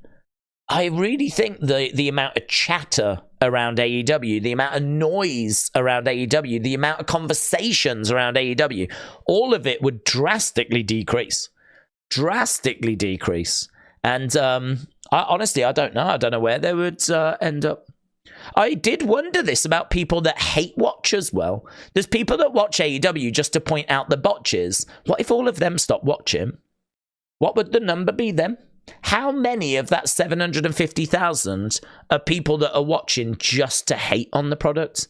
I really think the amount of chatter around AEW, the amount of noise around AEW, the amount of conversations around AEW, all of it would drastically decrease. Drastically decrease. And honestly, I don't know. I don't know where they would end up. I did wonder this about people that hate watch as well. There's people that watch AEW just to point out the botches. What if all of them stopped watching? What would the number be then? How many of that 750,000 are people that are watching just to hate on the product?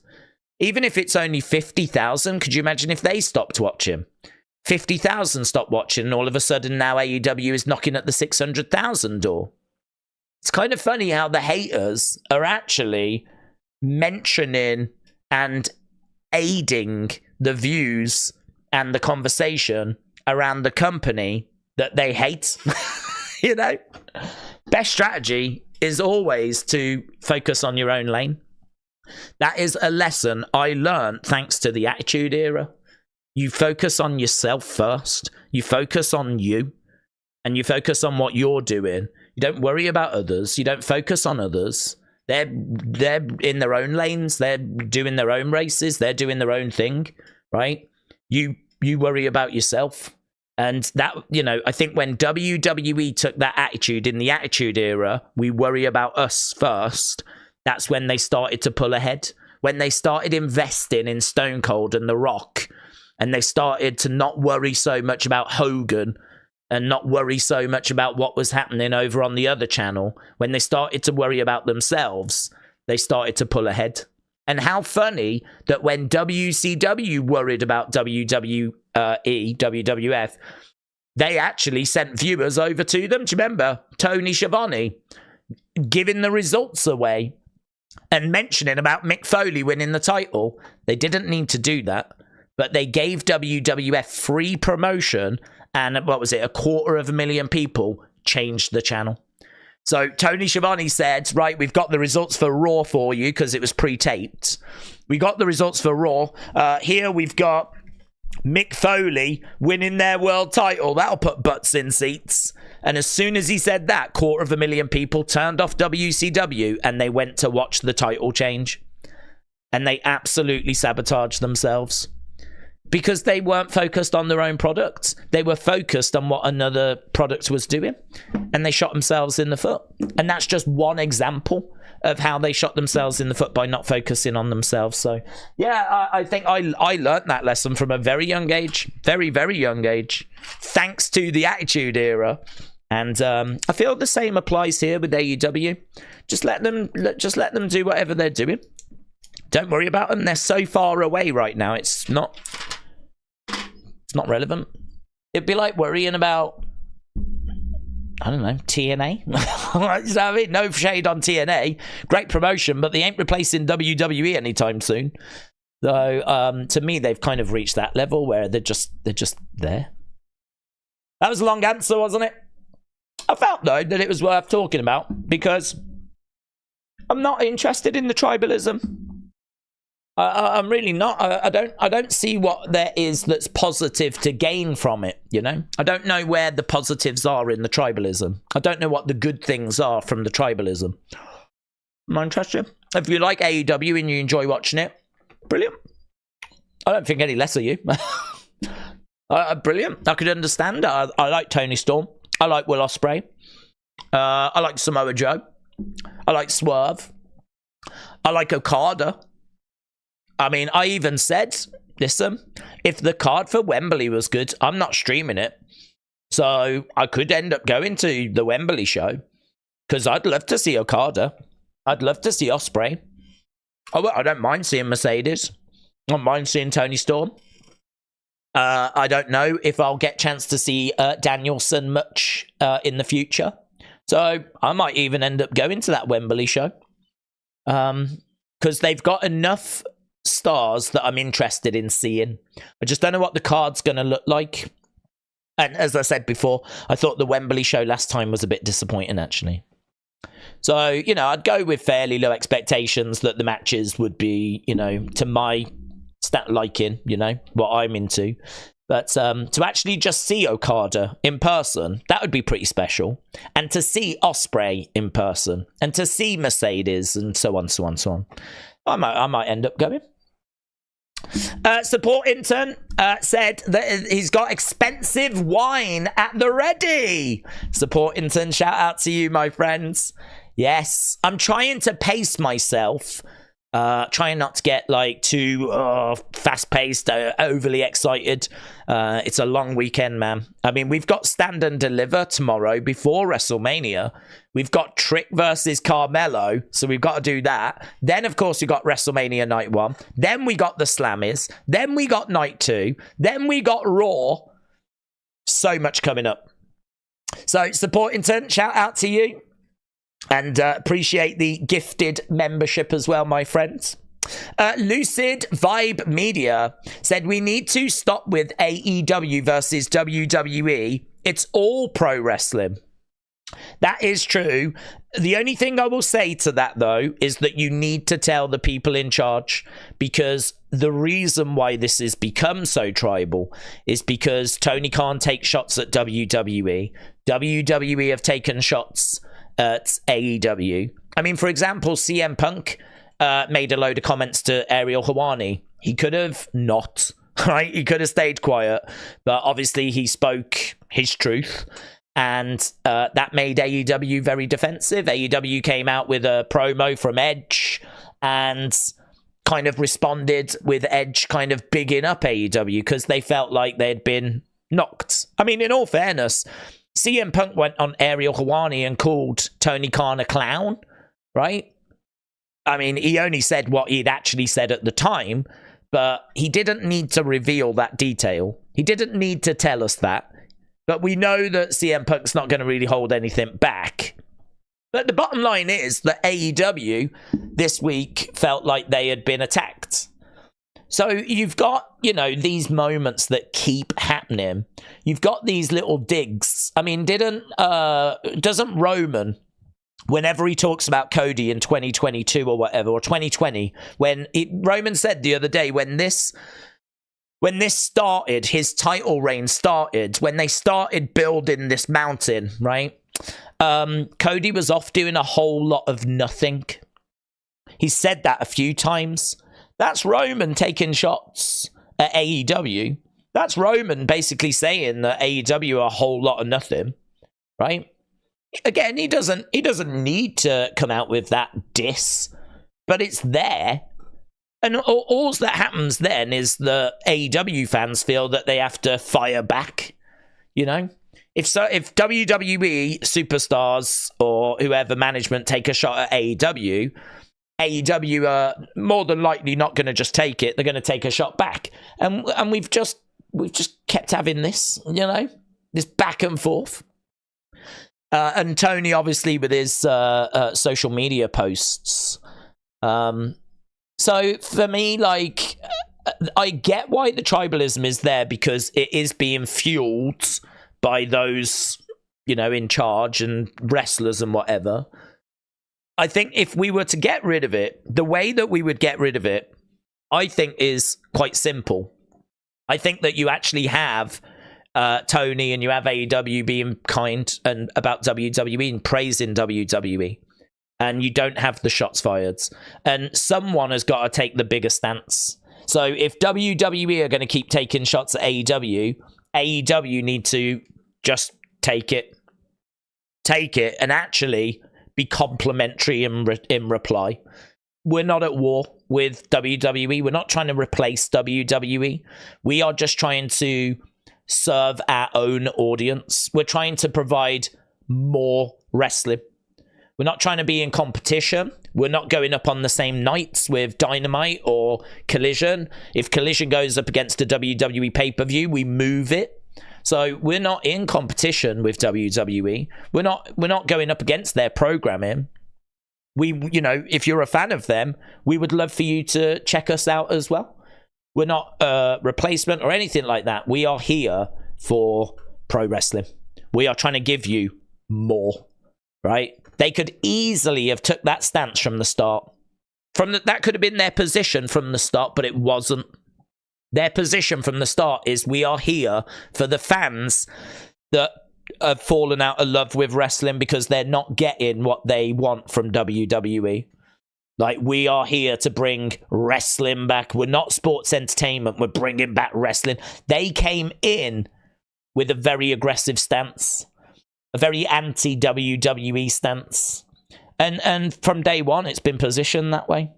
Even if it's only 50,000, could you imagine if they stopped watching? 50,000 stopped watching, and all of a sudden now AEW is knocking at the 600,000 door. It's kind of funny how the haters are actually mentioning and aiding the views and the conversation around the company that they hate. You know, best strategy is always to focus on your own lane. That is a lesson I learned thanks to the Attitude Era. You focus on yourself first. You focus on you. And you focus on what you're doing. You don't worry about others. You don't focus on others. They're in their own lanes. They're doing their own races. They're doing their own thing, right? You worry about yourself. And that, you know, I think when WWE took that attitude in the Attitude Era, we worry about us first. That's when they started to pull ahead. When they started investing in Stone Cold and The Rock, and they started to not worry so much about Hogan and not worry so much about what was happening over on the other channel. When they started to worry about themselves, they started to pull ahead. And how funny that when WCW worried about WWE, WWF, they actually sent viewers over to them. Do you remember Tony Schiavone giving the results away and mentioning about Mick Foley winning the title. They didn't need to do that, but they gave WWF free promotion, and what was it, 250,000 people changed the channel. So Tony Schiavone said, right, we've got the results for Raw for you, because it was pre-taped. We got the results for Raw. Here we've got Mick Foley winning their world title. That'll put butts in seats. And as soon as he said that, 250,000 people turned off WCW and they went to watch the title change. And they absolutely sabotaged themselves. Because they weren't focused on their own products. They were focused on what another product was doing. And they shot themselves in the foot. And that's just one example of how they shot themselves in the foot by not focusing on themselves. So, yeah, I think I learned that lesson from a very young age. Very, very young age. Thanks to the Attitude Era. And I feel the same applies here with AEW. Just let them do whatever they're doing. Don't worry about them. They're so far away right now. It's not relevant. It'd be like worrying about, I don't know, TNA. You know what I mean? No shade on TNA. Great promotion, but they ain't replacing WWE anytime soon. So to me, they've kind of reached that level where they're just there. That was a long answer, wasn't it? I felt though that it was worth talking about because I'm not interested in the tribalism. I'm really not. I don't see what there is that's positive to gain from it, you know? I don't know where the positives are in the tribalism. I don't know what the good things are from the tribalism. I'm not interested. If you like AEW and you enjoy watching it, brilliant. I don't think any less of you. Brilliant. I could understand. I like Tony Storm. I like Will Ospreay. I like Samoa Joe. I like Swerve. I like Okada. I mean, I even said, listen, if the card for Wembley was good, I'm not streaming it. So I could end up going to the Wembley show because I'd love to see Okada. I'd love to see Ospreay. I don't mind seeing Mercedes. I don't mind seeing Tony Storm. I don't know if I'll get a chance to see Danielson much in the future. So I might even end up going to that Wembley show. Because they've got enough stars that I'm interested in seeing. I just don't know what the card's going to look like. And as I said before, I thought the Wembley show last time was a bit disappointing, actually. So, you know, I'd go with fairly low expectations that the matches would be, you know, to my liking, you know, what I'm into. But to actually just see Okada in person, that would be pretty special. And to see Ospreay in person, and to see Mercedes, and so on, so on, so on. I might end up going. Support intern said that he's got expensive wine at the ready. Support intern, shout out to you, my friends. Yes, I'm trying to pace myself. Trying not to get like too fast-paced, overly excited. It's a long weekend, man. I mean, we've got Stand and Deliver tomorrow before WrestleMania. We've got Trick versus Carmelo, so we've got to do that. Then, of course, we got WrestleMania Night 1. Then we got the Slammies. Then we got Night 2. Then we got Raw. So much coming up. So, support intern, shout out to you. And appreciate the gifted membership as well, my friends. Lucid Vibe Media said, we need to stop with AEW versus WWE. It's all pro wrestling. That is true. The only thing I will say to that, though, is that you need to tell the people in charge, because the reason why this has become so tribal is because Tony Khan takes shots at WWE. WWE have taken shots at AEW. I mean, for example, CM Punk made a load of comments to Ariel Helwani. He could have not, right? He could have stayed quiet, but obviously he spoke his truth. And that made AEW very defensive. AEW came out with a promo from Edge and kind of responded with Edge kind of bigging up AEW because they felt like they'd been knocked. I mean, in all fairness, CM Punk went on Ariel Helwani and called Tony Khan a clown, right? I mean, he only said what he'd actually said at the time, but he didn't need to reveal that detail. He didn't need to tell us that. But we know that CM Punk's not going to really hold anything back. But the bottom line is that AEW this week felt like they had been attacked. So you've got, you know, these moments that keep happening. You've got these little digs. I mean, doesn't Roman, whenever he talks about Cody in 2022 or whatever, or 2020, Roman said the other day, when this started, his title reign started, when they started building this mountain, right? Cody was off doing a whole lot of nothing. He said that a few times. That's Roman taking shots at AEW. That's Roman basically saying that AEW are a whole lot of nothing, right? Again, he doesn't need to come out with that diss, but it's there. And all that happens then is the AEW fans feel that they have to fire back, you know? If WWE superstars or whoever management take a shot at AEW are more than likely not going to just take it. They're going to take a shot back. And we've just kept having this, you know, this back and forth. And Tony, obviously, with his social media posts. So for me, like, I get why the tribalism is there, because it is being fueled by those, you know, in charge and wrestlers and whatever. I think if we were to get rid of it, the way that we would get rid of it, I think, is quite simple. I think that you actually have Tony and you have AEW being kind and about WWE and praising WWE. And you don't have the shots fired. And someone has got to take the bigger stance. So if WWE are going to keep taking shots at AEW need to just take it, and actually be complimentary in reply. We're not at war with WWE. We're not trying to replace WWE. We are just trying to serve our own audience. We're trying to provide more wrestling. We're not trying to be in competition. We're not going up on the same nights with Dynamite or Collision. If Collision goes up against a WWE pay-per-view, we move it. So we're not in competition with WWE. We're not going up against their programming. You know, if you're a fan of them, we would love for you to check us out as well. We're not a replacement or anything like that. We are here for pro wrestling. We are trying to give you more, right? They could easily have took that stance from the start. That could have been their position from the start, but it wasn't. Their position from the start is, we are here for the fans that have fallen out of love with wrestling because they're not getting what they want from WWE. Like, we are here to bring wrestling back. We're not sports entertainment. We're bringing back wrestling. They came in with a very aggressive stance, a very anti-WWE stance. And from day one, it's been positioned that way.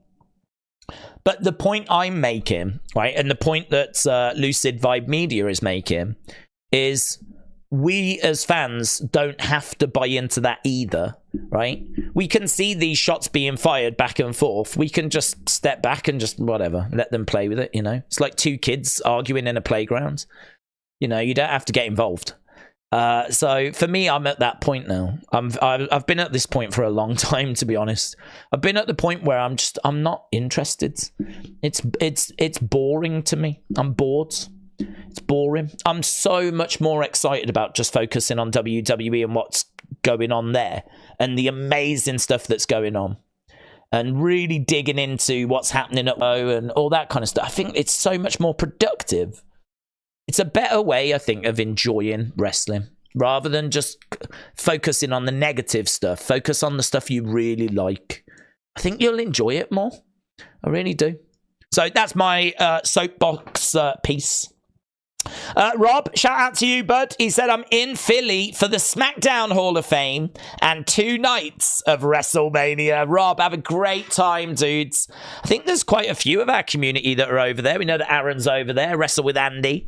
But the point I'm making, right, and the point that Lucid Vibe Media is making, is we as fans don't have to buy into that either, right? We can see these shots being fired back and forth. We can just step back and just, whatever, let them play with it, you know? It's like two kids arguing in a playground. You know, you don't have to get involved. So for me, I'm at that point now. I've been at this point for a long time, to be honest. I've been at the point where I'm not interested. It's boring to me. I'm bored. It's boring. I'm so much more excited about just focusing on WWE and what's going on there and the amazing stuff that's going on, and really digging into what's happening at O and all that kind of stuff. I think it's so much more productive. It's a better way, I think, of enjoying wrestling rather than just focusing on the negative stuff. Focus on the stuff you really like. I think you'll enjoy it more. I really do. So that's my soapbox piece. Rob, shout out to you, bud. He said, I'm in Philly for the Smackdown Hall of Fame and 2 nights of WrestleMania. Rob, have a great time, dudes. I think there's quite a few of our community that are over there. We know that Aaron's over there, Wrestle with Andy.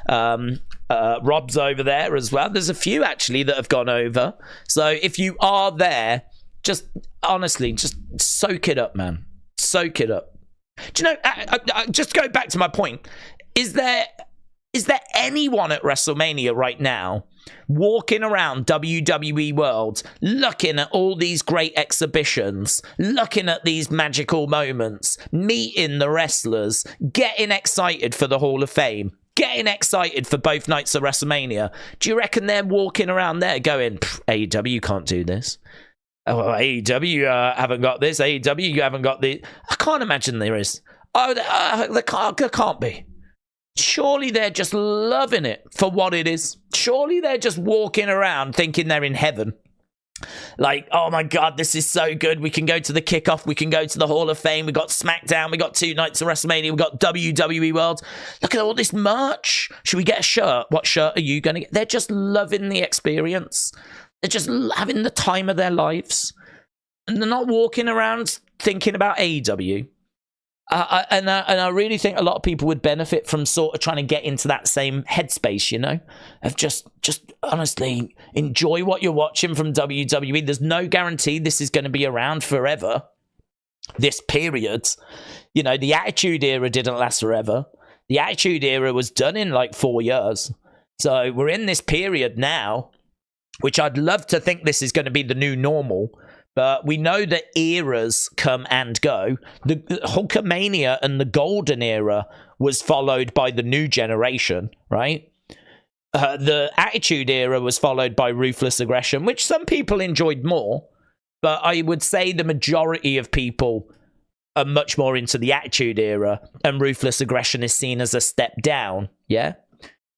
Rob's over there as well. There's a few, actually, that have gone over. So if you are there, just honestly, just soak it up, man. Soak it up. Do you know, just go back to my point. Is there anyone at WrestleMania right now walking around WWE World, looking at all these great exhibitions, looking at these magical moments, meeting the wrestlers, getting excited for the Hall of Fame, getting excited for both nights of WrestleMania. Do you reckon they're walking around there going, AEW can't do this? Oh, AEW haven't got this. AEW, you haven't got the... I can't imagine there is. Oh, there can't be. Surely they're just loving it for what it is. Surely they're just walking around thinking they're in heaven. Like, oh my God, this is so good. We can go to the Kickoff. We can go to the Hall of Fame. We got Smackdown. We got 2 nights of WrestleMania. We got WWE World. Look at all this merch. Should we get a shirt? What shirt are you going to get? They're just loving the experience. They're just having the time of their lives. And they're not walking around thinking about AEW. And I really think a lot of people would benefit from sort of trying to get into that same headspace, you know, of just honestly enjoy what you're watching from WWE. There's no guarantee this is going to be around forever. This period, you know, the Attitude Era didn't last forever. The Attitude Era was done in like 4 years. So we're in this period now, which I'd love to think this is going to be the new normal. But we know that eras come and go. The Hulkamania and the Golden Era was followed by the New Generation, right? The Attitude Era was followed by Ruthless Aggression, which some people enjoyed more. But I would say the majority of people are much more into the Attitude Era, and Ruthless Aggression is seen as a step down, yeah?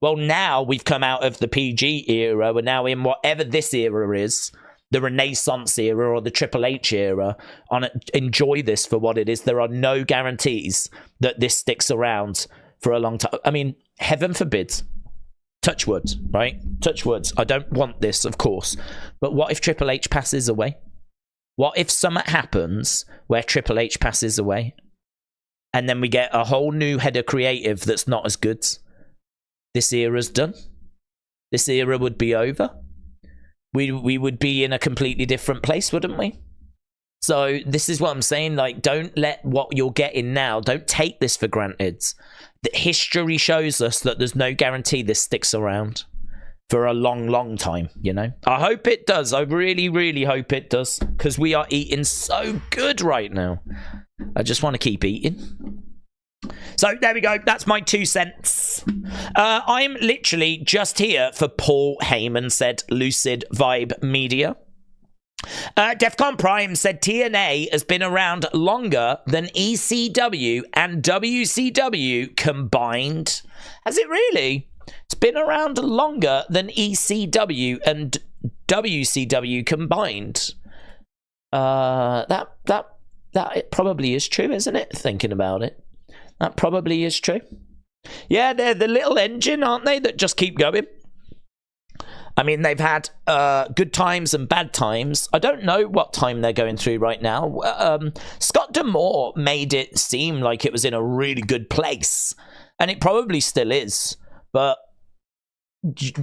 Well, now we've come out of the PG era. We're now in whatever this era is. The Renaissance era or the Triple H era. Enjoy this for what it is. There are no guarantees that this sticks around for a long time. I mean, heaven forbid. Touch wood, right? Touch wood. I don't want this, of course. But what if Triple H passes away? What if something happens where Triple H passes away? And then we get a whole new head of creative that's not as good? This era's done. This era would be over. We would be in a completely different place, wouldn't we? So this is what I'm saying. Like, don't let what you're getting now, don't take this for granted. The history shows us that there's no guarantee this sticks around for a long, long time, you know? I hope it does. I really, really hope it does, because we are eating so good right now. I just want to keep eating. So there we go. That's my 2 cents. I'm literally just here for Paul Heyman, said Lucid Vibe Media. Defcon Prime said TNA has been around longer than ECW and WCW combined. Has it really? It's been around longer than ECW and WCW combined. That it probably is true, isn't it? Thinking about it. That probably is true. Yeah, they're the little engine, aren't they, that just keep going? I mean, they've had good times and bad times. I don't know what time they're going through right now. Scott D'Amore made it seem like it was in a really good place. And it probably still is. But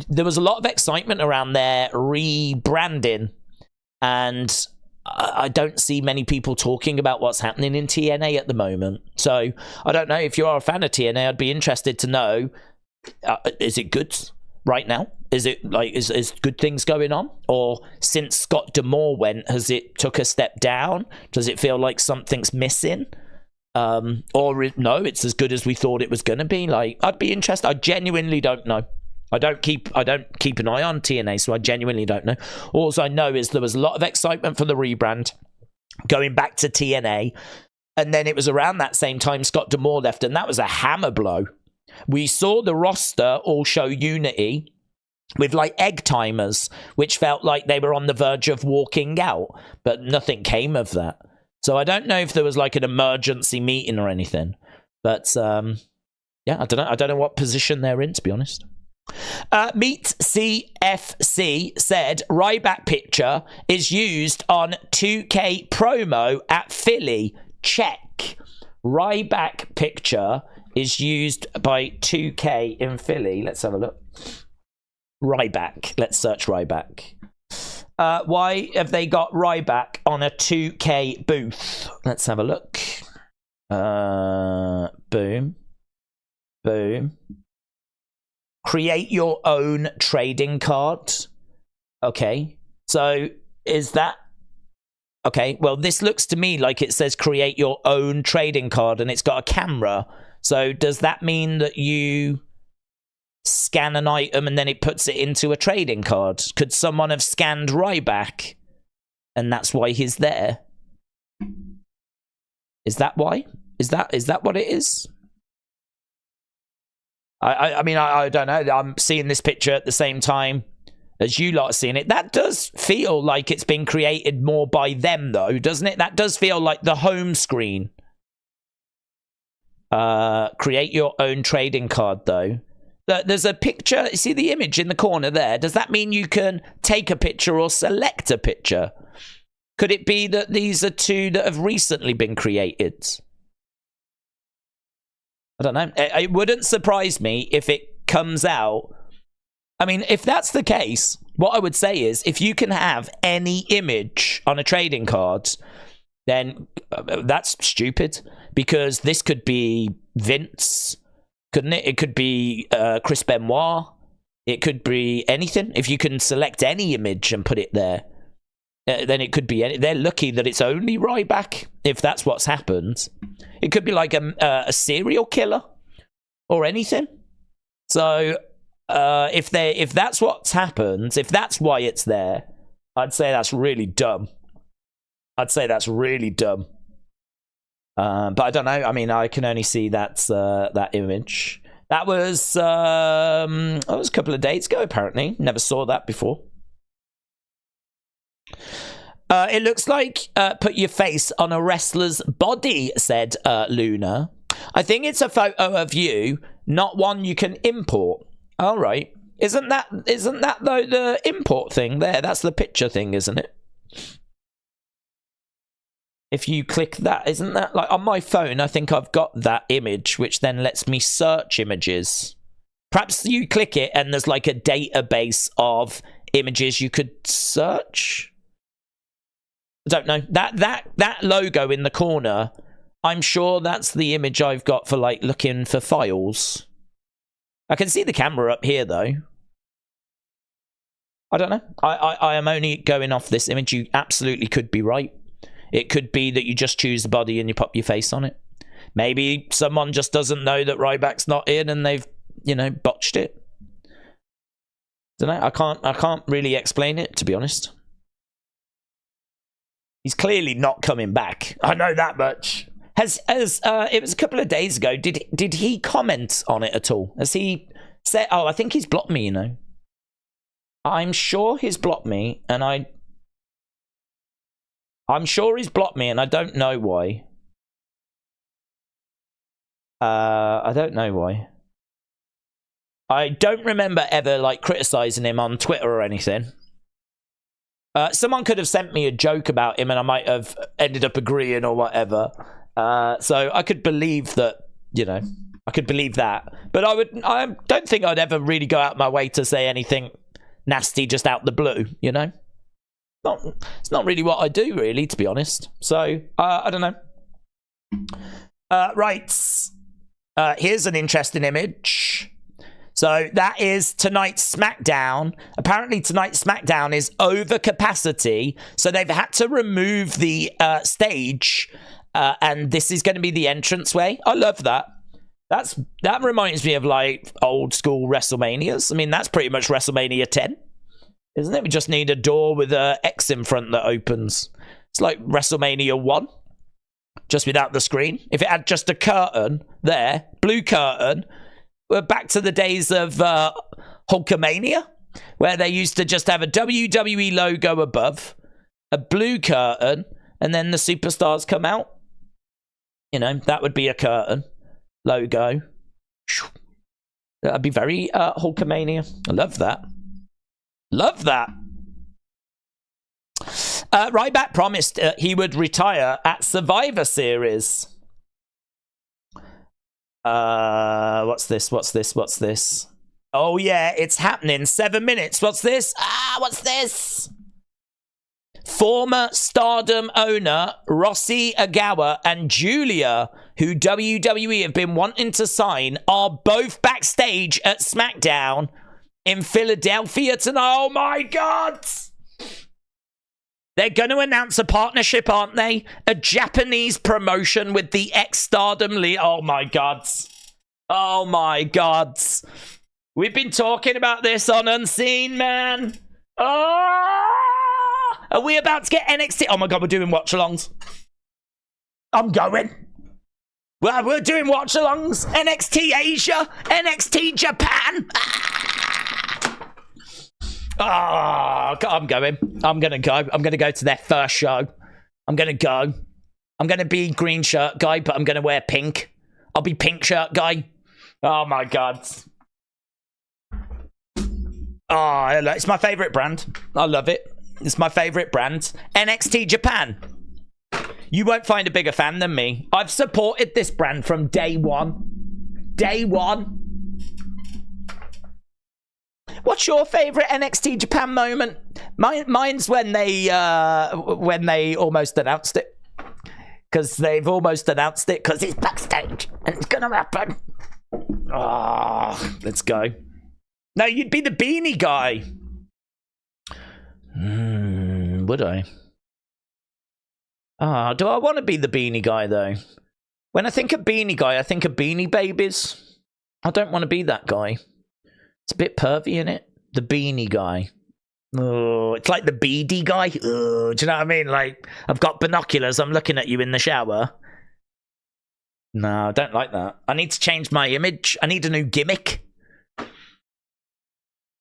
there was a lot of excitement around their rebranding. And I don't see many people talking about what's happening in TNA at the moment. So I don't know. If you are a fan of TNA, I'd be interested to know, is it good right now? Is it like, is good things going on? Or since Scott D'Amore went, has it took a step down? Does it feel like something's missing? Or no, it's as good as we thought it was going to be? Like, I'd be interested. I genuinely don't know. I don't keep an eye on TNA, so I genuinely don't know. All I know is there was a lot of excitement for the rebrand going back to TNA, and then it was around that same time Scott D'Amore left, and that was a hammer blow. We saw the roster all show unity with like egg timers, which felt like they were on the verge of walking out, but nothing came of that. So I don't know if there was like an emergency meeting or anything, but yeah, I don't know what position they're in, to be honest. Meet CFC said Ryback picture is used on 2K promo at Philly. Check. Ryback picture is used by 2K in Philly. Let's have a look. Ryback. Let's search Ryback. Why have they got Ryback on a 2K booth? Let's have a look. Boom. Boom. Create your own trading card. Okay. So is that... Okay, well, this looks to me like it says create your own trading card and it's got a camera. So does that mean that you scan an item and then it puts it into a trading card? Could someone have scanned Ryback and that's why he's there? Is that why? Is that what it is? I mean, I don't know. I'm seeing this picture at the same time as you lot are seeing it. That does feel like it's been created more by them, though, doesn't it? That does feel like the home screen. Create your own trading card, though. There's a picture. You see the image in the corner there? Does that mean you can take a picture or select a picture? Could it be that these are two that have recently been created? I don't know. It wouldn't surprise me if it comes out. I mean, if that's the case, what I would say is if you can have any image on a trading card, then that's stupid, because this could be Vince, couldn't it? It could be Chris Benoit. It could be anything. If you can select any image and put it there, then it could be they're lucky that it's only Ryback, if that's what's happened. It could be like a serial killer or anything. So if that's what's happened, if that's why it's there, I'd say that's really dumb. But I don't know. I mean, I can only see that image. That was a couple of days ago, apparently. Never saw that before. It looks like put your face on a wrestler's body, said Luna. I think it's a photo of you, not one you can import. All right. Isn't that though the import thing there? That's the picture thing, isn't it? If you click that, isn't that like on my phone? I think I've got that image, which then lets me search images. Perhaps you click it and there's like a database of images you could search. I don't know. That logo in the corner, I'm sure that's the image I've got for like looking for files. I can see the camera up here though. I don't know. I am only going off this image. You absolutely could be right. It could be that you just choose the body and you pop your face on it. Maybe someone just doesn't know that Ryback's not in and they've, botched it. Don't know. I can't really explain it, to be honest. He's clearly not coming back. I know that much. It was a couple of days ago. Did he comment on it at all? Has he said? Oh, I think he's blocked me. I'm sure he's blocked me, and I'm sure he's blocked me, and I don't know why. I don't know why. I don't remember ever criticizing him on Twitter or anything. Someone could have sent me a joke about him and I might have ended up agreeing or whatever. So I could believe that, I could believe that. But I don't think I'd ever really go out my way to say anything nasty just out the blue, It's not really what I do, really, to be honest. So, I don't know. Right. Here's an interesting image. So that is tonight's SmackDown. Apparently tonight's SmackDown is over capacity, so they've had to remove the stage, and this is going to be the entranceway. I love that. That reminds me of old school WrestleManias. I mean, that's pretty much WrestleMania 10, isn't it? We just need a door with a X in front that opens. It's like WrestleMania 1, just without the screen. If it had just a curtain there, blue curtain. We're back to the days of Hulkamania, where they used to just have a WWE logo above, a blue curtain, and then the superstars come out. That would be a curtain logo. That'd be very Hulkamania. I love that. Love that. Ryback promised he would retire at Survivor Series. What's this? Oh yeah, it's happening. 7 minutes. What's this? What's this? Former Stardom owner Rossi Agawa and Julia, who WWE have been wanting to sign, are both backstage at SmackDown in Philadelphia tonight. Oh my God! They're going to announce a partnership, aren't they? A Japanese promotion with the ex-Stardom League. Oh my God. Oh my God. We've been talking about this on Unseen, man. Oh! Are we about to get NXT? Oh my God, we're doing watch-alongs. I'm going. Well, we're doing watch-alongs. NXT Asia, NXT Japan. Oh, I'm going. I'm going to go. I'm going to go to their first show. I'm going to go. I'm going to be green shirt guy, but I'm going to wear pink. I'll be pink shirt guy. Oh my God. Oh, it's my favorite brand. I love it. It's my favorite brand. NXT Japan. You won't find a bigger fan than me. I've supported this brand from day one. Day one. What's your favorite NXT Japan moment? Mine's when they almost announced it. Because they've almost announced it because it's backstage and it's gonna happen. Oh, let's go. No, you'd be the beanie guy. Would I? Do I want to be the beanie guy, though? When I think of beanie guy, I think of Beanie Babies. I don't want to be that guy. It's a bit pervy, innit? The beanie guy. Oh, it's like the beady guy. Oh, do you know what I mean? Like, I've got binoculars. I'm looking at you in the shower. No, I don't like that. I need to change my image. I need a new gimmick.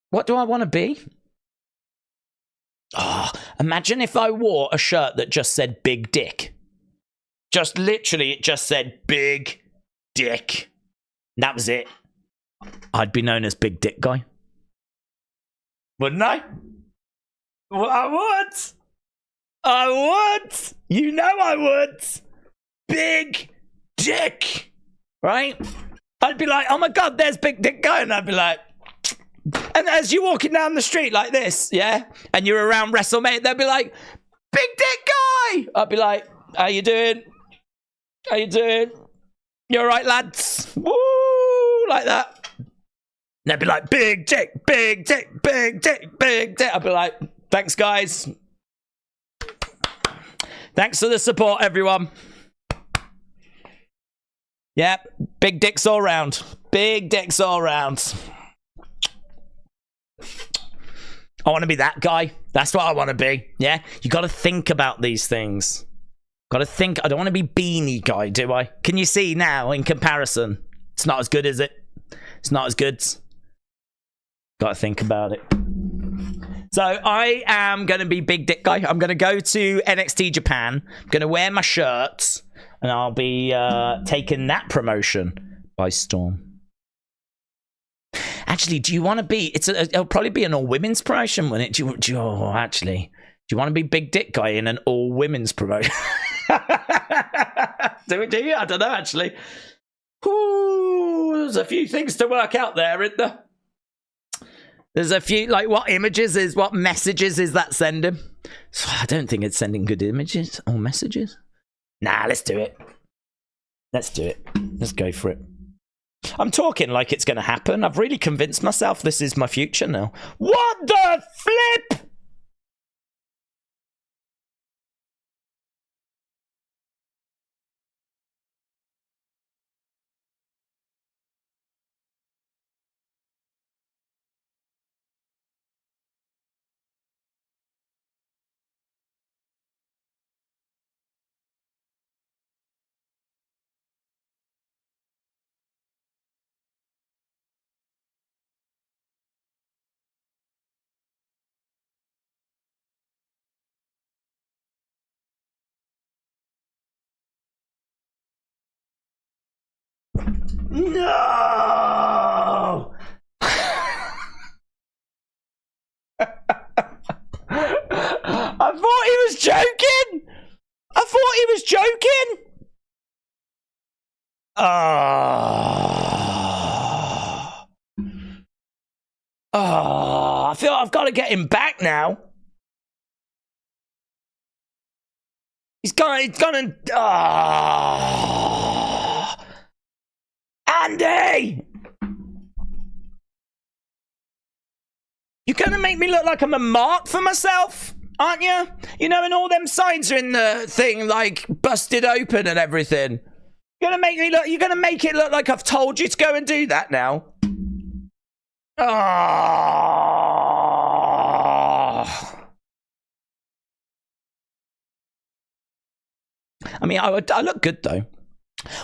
What do I want to be? Oh, imagine if I wore a shirt that just said Big Dick. Just literally, it just said Big Dick. That was it. I'd be known as Big Dick Guy. Wouldn't I? Well, I would. I would. You know I would. Big Dick. Right? I'd be like, oh my God, there's Big Dick Guy. And I'd be like, and as you're walking down the street like this, yeah, and you're around WrestleMania, they'll be like, Big Dick Guy. I'd be like, how you doing? How you doing? You all right, lads? Woo! Like that. And they'd be like, Big Dick, Big Dick, Big Dick, Big Dick. I'd be like, thanks, guys. Thanks for the support, everyone. Yeah, big dicks all round. Big dicks all round. I want to be that guy. That's what I want to be. Yeah, you got to think about these things. Got to think. I don't want to be beanie guy, do I? Can you see now in comparison? It's not as good, is it? It's not as good. Got to think about it. So I am going to be Big Dick Guy. I'm going to go to NXT Japan. I'm going to wear my shirts. And I'll be taking that promotion by storm. Actually, do you want to be... It'll probably be an all-women's promotion, won't it? Do you want to be Big Dick Guy in an all-women's promotion? Do you? I don't know, actually. Ooh, there's a few things to work out there, isn't there? There's a few, like, what messages is that sending? So I don't think it's sending good images or messages. Nah, let's do it. Let's do it. Let's go for it. I'm talking like it's going to happen. I've really convinced myself this is my future now. What the flip? No! I thought he was joking! I thought he was joking! I feel I've got to get him back now. He's gonna... Randy! You're going to make me look like I'm a mark for myself, aren't you? You know, and all them signs are in the thing, like, busted open and everything. You're going to make me look... You're going to make it look like I've told you to go and do that now. Oh. I mean, I look good, though.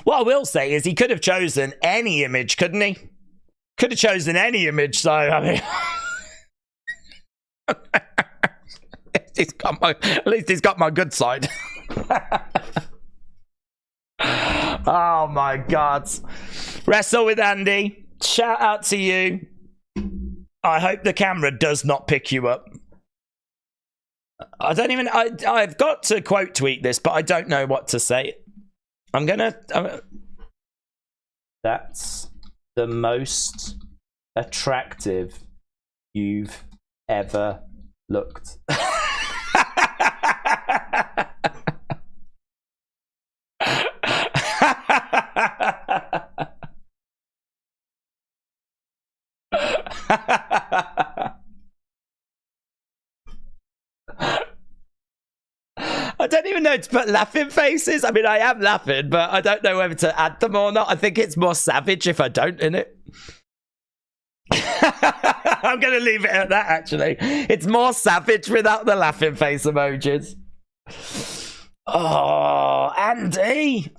What I will say is he could have chosen any image, couldn't he? Could have chosen any image, so, I mean... at least he's got my good side. Oh, my God. Wrestle with Andy. Shout out to you. I hope the camera does not pick you up. I don't even... I've got to quote tweet this, but I don't know what to say. I'm gonna... That's the most attractive you've ever looked. I don't even know to put laughing faces. I mean, I am laughing, but I don't know whether to add them or not. I think it's more savage if I don't, innit? I'm going to leave it at that, actually. It's more savage without the laughing face emojis. Oh, Andy.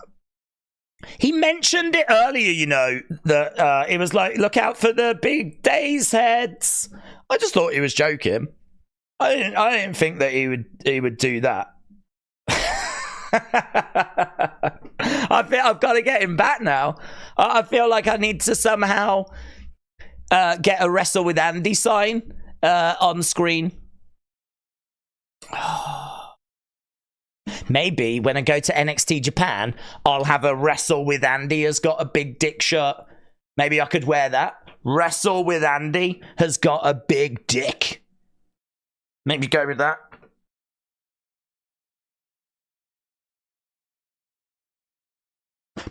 He mentioned it earlier, you know, that it was like, look out for the big days heads. I just thought he was joking. I didn't think that he would do that. I feel I've got to get him back now. I feel like I need to somehow get a Wrestle with Andy sign on screen. Maybe when I go to NXT Japan, I'll have a Wrestle with Andy has got a big dick shirt. Maybe I could wear that. Wrestle with Andy has got a big dick. Maybe go with that.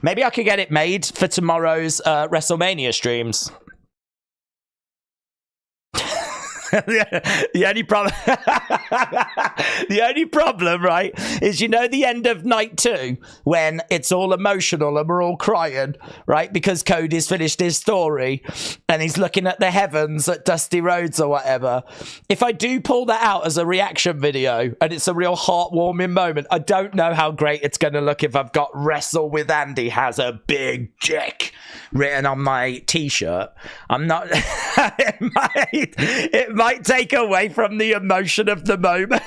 Maybe I could get it made for tomorrow's WrestleMania streams. The only problem, right, is, you know, the end of night 2 when it's all emotional and we're all crying, right, because Cody's finished his story and he's looking at the heavens at Dusty Rhodes or whatever. If I do pull that out as a reaction video and it's a real heartwarming moment, I don't know how great it's going to look if I've got Wrestle with Andy has a big dick written on my t-shirt. I'm not... it might take away from the emotion of the moment.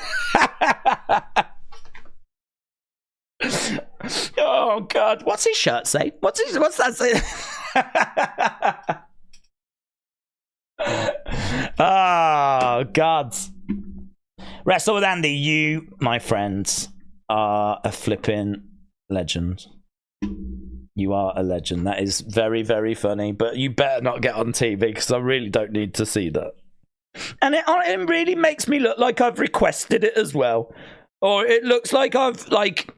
Oh, God. What's his shirt say? What's that say? Oh, God. Wrestle with Andy, you, my friends, are a flipping legend. You are a legend. That is very, very funny. But you better not get on TV because I really don't need to see that. And it really makes me look like I've requested it as well. Or it looks like I've, like,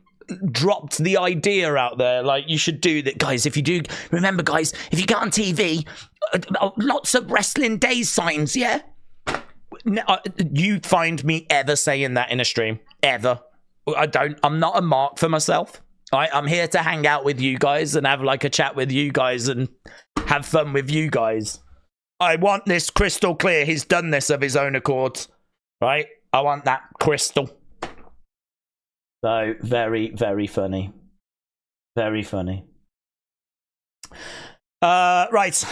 dropped the idea out there. Like, you should do that. Guys, if you do... Remember, guys, if you get on TV, lots of wrestling days signs, yeah? You find me ever saying that in a stream. Ever. I'm not a mark for myself. I'm here to hang out with you guys and have like a chat with you guys and have fun with you guys. I want this crystal clear. He's done this of his own accord, right? I want that crystal. So very, very funny. Very funny. Right.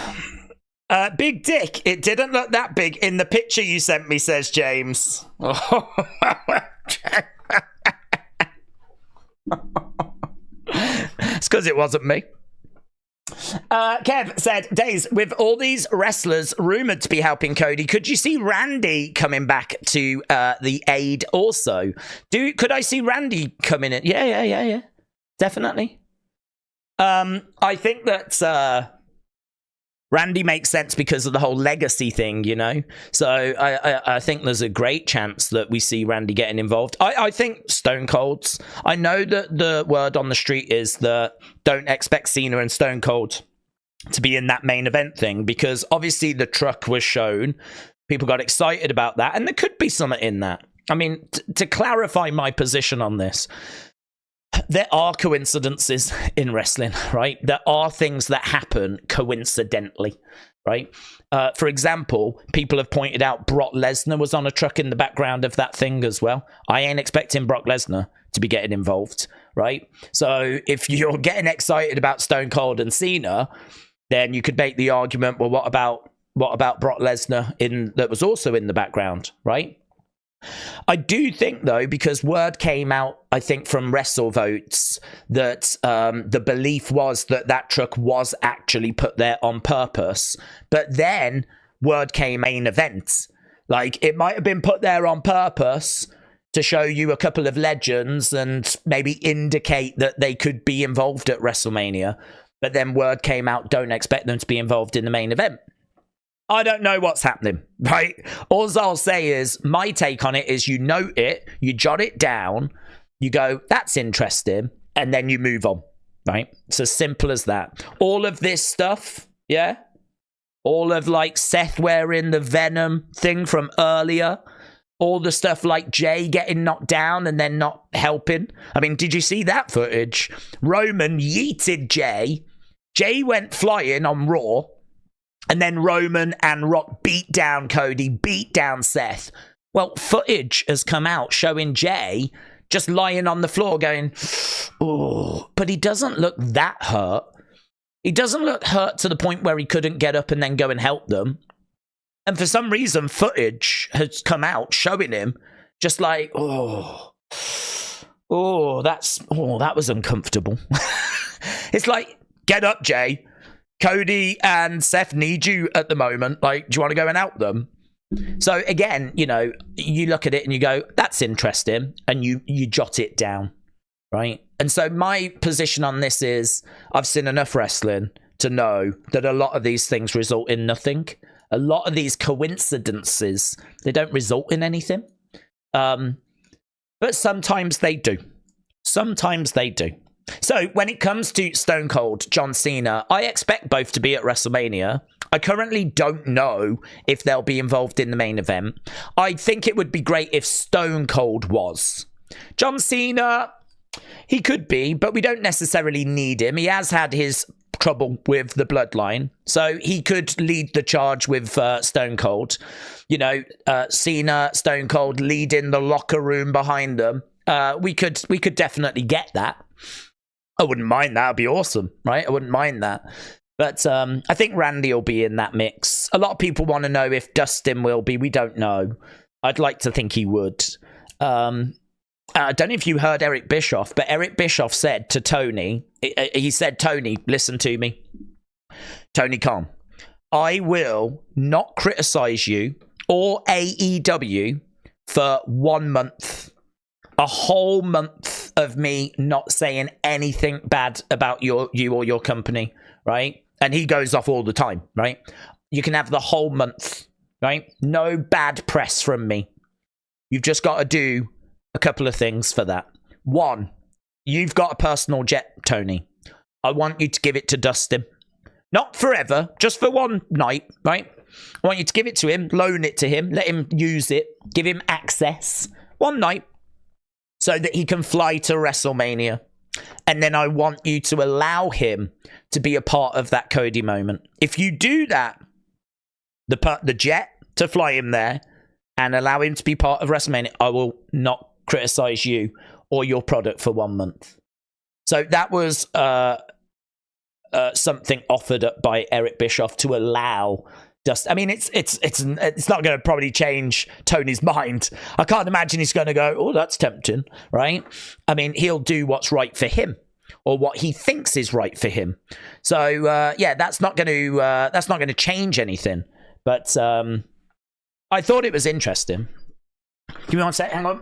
Big dick. It didn't look that big in the picture you sent me, says James. It's because it wasn't me. Kev said, Days, with all these wrestlers rumoured to be helping Cody, could you see Randy coming back to the aid also? Could I see Randy coming in? Yeah. Definitely. I think that Randy makes sense because of the whole legacy thing, you know? So I think there's a great chance that we see Randy getting involved. I think Stone Cold's... I know that the word on the street is that don't expect Cena and Stone Cold to be in that main event thing, because obviously the truck was shown. People got excited about that, and there could be something in that. I mean, to clarify my position on this, there are coincidences in wrestling, right? There are things that happen coincidentally, right? For example, people have pointed out Brock Lesnar was on a truck in the background of that thing as well. I ain't expecting Brock Lesnar to be getting involved, right? So if you're getting excited about Stone Cold and Cena, then you could make the argument, well, what about Brock Lesnar that was also in the background, right? I do think, though, because word came out, I think, from WrestleVotes that the belief was that truck was actually put there on purpose. But then word came main event. Like, it might have been put there on purpose to show you a couple of legends and maybe indicate that they could be involved at WrestleMania. But then word came out, don't expect them to be involved in the main event. I don't know what's happening, right? All I'll say is, my take on it is you note it, you jot it down, you go, that's interesting, and then you move on, right? It's as simple as that. All of this stuff, yeah? All of, like, Seth wearing the Venom thing from earlier, all the stuff like Jey getting knocked down and then not helping. I mean, did you see that footage? Roman yeeted Jey. Jey went flying on Raw. And then Roman and Rock beat down Cody, beat down Seth. Well, footage has come out showing Jey just lying on the floor going, oh, but he doesn't look that hurt. He doesn't look hurt to the point where he couldn't get up and then go and help them. And for some reason, footage has come out showing him just like, that was uncomfortable. It's like, get up, Jey. Cody and Seth need you at the moment. Like, do you want to go and help them? So again, you know, you look at it and you go, that's interesting. And you jot it down, right? And so my position on this is, I've seen enough wrestling to know that a lot of these things result in nothing. A lot of these coincidences, they don't result in anything. But sometimes they do. Sometimes they do. So when it comes to Stone Cold, John Cena, I expect both to be at WrestleMania. I currently don't know if they'll be involved in the main event. I think it would be great if Stone Cold was. John Cena, he could be, but we don't necessarily need him. He has had his trouble with the bloodline, so he could lead the charge with Stone Cold. You know, Cena, Stone Cold leading the locker room behind them. We could definitely get that. I wouldn't mind that. It'd be awesome, right? I wouldn't mind that. But I think Randy will be in that mix. A lot of people want to know if Dustin will be. We don't know. I'd like to think he would. I don't know if you heard Eric Bischoff, but Eric Bischoff said to Tony, he said, Tony, listen to me. Tony Khan, I will not criticize you or AEW for 1 month. A whole month of me not saying anything bad about you or your company, right? And he goes off all the time, right? You can have the whole month, right? No bad press from me. You've just got to do a couple of things for that. One, you've got a personal jet, Tony. I want you to give it to Dustin. Not forever, just for one night, right? I want you to give it to him, loan it to him, let him use it, give him access. One night. So that he can fly to WrestleMania. And then I want you to allow him to be a part of that Cody moment. If you do that, the jet to fly him there and allow him to be part of WrestleMania, I will not criticize you or your product for 1 month. So that was something offered up by Eric Bischoff to allow I mean, it's not going to probably change Tony's mind. I can't imagine he's going to go, oh, that's tempting, right? I mean, he'll do what's right for him or what he thinks is right for him. So yeah, that's not going to change anything. But I thought it was interesting. Give me one sec. Hang on.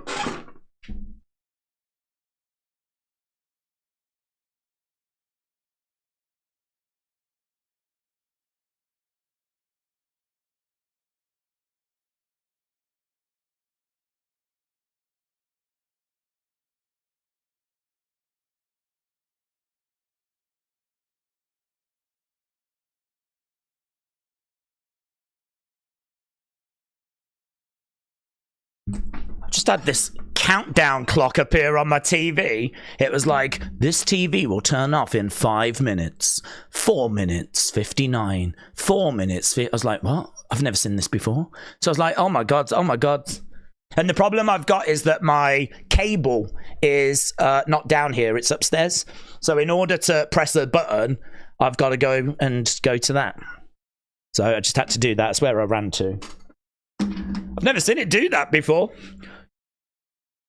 just had this countdown clock appear on my TV. It was like, this TV will turn off in 5 minutes. 4 minutes, 59. 4 minutes. I was like, what? I've never seen this before. So I was like, oh my God, oh my God. And the problem I've got is that my cable is not down here, it's upstairs. So in order to press a button, I've got to go to that. So I just had to do that. That's where I ran to. I've never seen it do that before.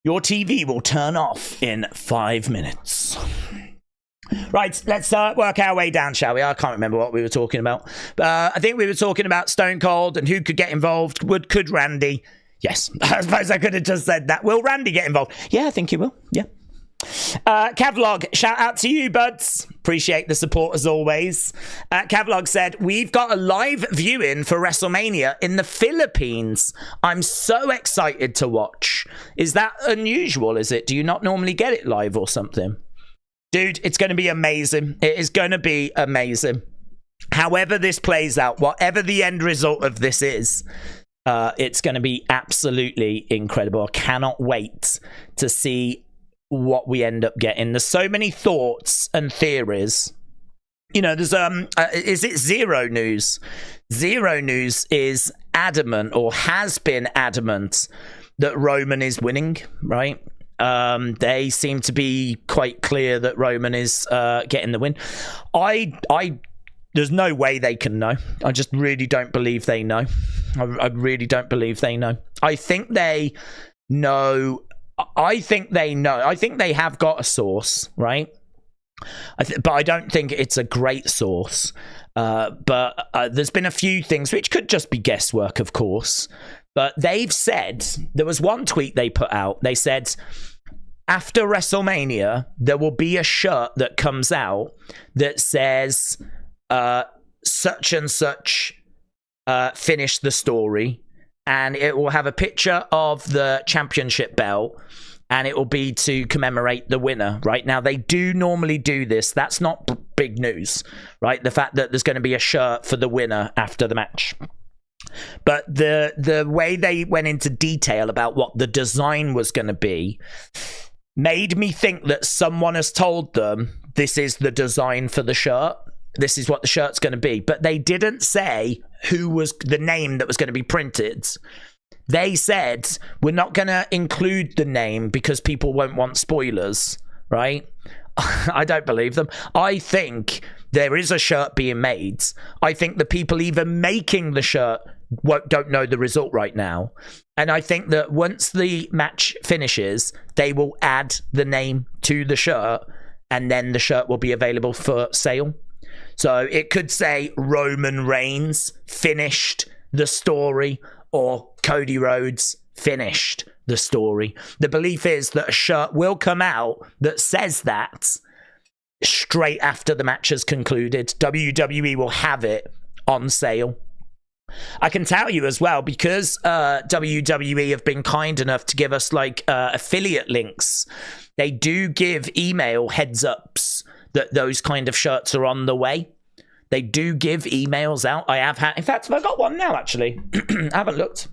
Your TV will turn off in 5 minutes. Right, let's work our way down, shall we? I can't remember what we were talking about. I think we were talking about Stone Cold and who could get involved. Could Randy? Yes, I suppose I could have just said that. Will Randy get involved? Yeah, I think he will. Yeah. Cavlog, shout out to you, buds. Appreciate the support as always. Cavlog said, we've got a live viewing for WrestleMania in the Philippines. I'm so excited to watch. Is that unusual, is it? Do you not normally get it live or something? Dude, it's going to be amazing. It is going to be amazing. However this plays out, whatever the end result of this is, it's going to be absolutely incredible. I cannot wait to see what we end up getting. There's so many thoughts and theories. You know, there's is it Zero News? Zero News is adamant, or has been adamant, that Roman is winning, right? They seem to be quite clear that Roman is getting the win. There's no way they can know. I just really don't believe they know. I really don't believe they know. I think they know. I think they know. I think they have got a source, right? But I don't think it's a great source. But there's been a few things, which could just be guesswork, of course. But they've said, there was one tweet they put out. They said, after WrestleMania, there will be a shirt that comes out that says, such and such finished the story. And it will have a picture of the championship belt, and it will be to commemorate the winner. Right now, they do normally do this. That's not big news, right? The fact that there's going to be a shirt for the winner after the match. But the way they went into detail about what the design was going to be made me think that someone has told them this is the design for the shirt. This is what the shirt's going to be. But they didn't say who was the name that was going to be printed. They said, we're not going to include the name because people won't want spoilers, right? I don't believe them. I think there is a shirt being made. I think the people even making the shirt don't know the result right now. And I think that once the match finishes, they will add the name to the shirt, and then the shirt will be available for sale. So it could say Roman Reigns finished the story, or Cody Rhodes finished the story. The belief is that a shirt will come out that says that straight after the match has concluded. WWE will have it on sale. I can tell you as well, because WWE have been kind enough to give us like affiliate links. They do give email heads ups that those kind of shirts are on the way. They do give emails out. I have had, in fact, I've got one now, actually. I haven't looked.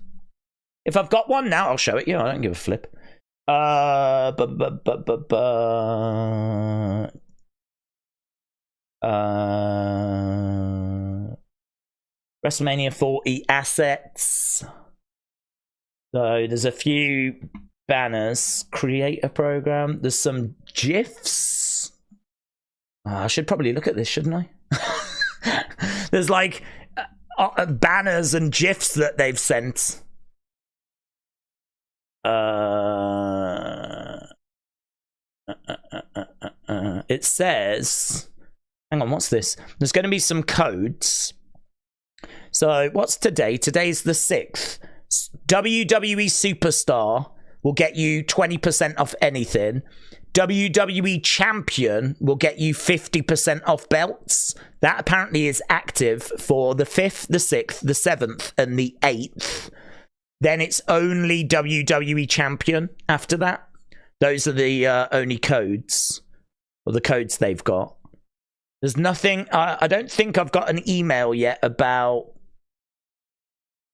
If I've got one now, I'll show it you. I don't give a flip. WrestleMania 40 assets. So there's a few banners. Creator program. There's some GIFs. I should probably look at this, shouldn't I? There's like banners and GIFs that they've sent. It says, hang on, what's this? There's going to be some codes. So what's today? Today's the 6th. WWE Superstar will get you 20% off anything. WWE Champion will get you 50% off belts. That apparently is active for the 5th, the 6th, the 7th, and the 8th. Then it's only WWE Champion after that. Those are the only codes, or the codes they've got. There's nothing, I don't think I've got an email yet about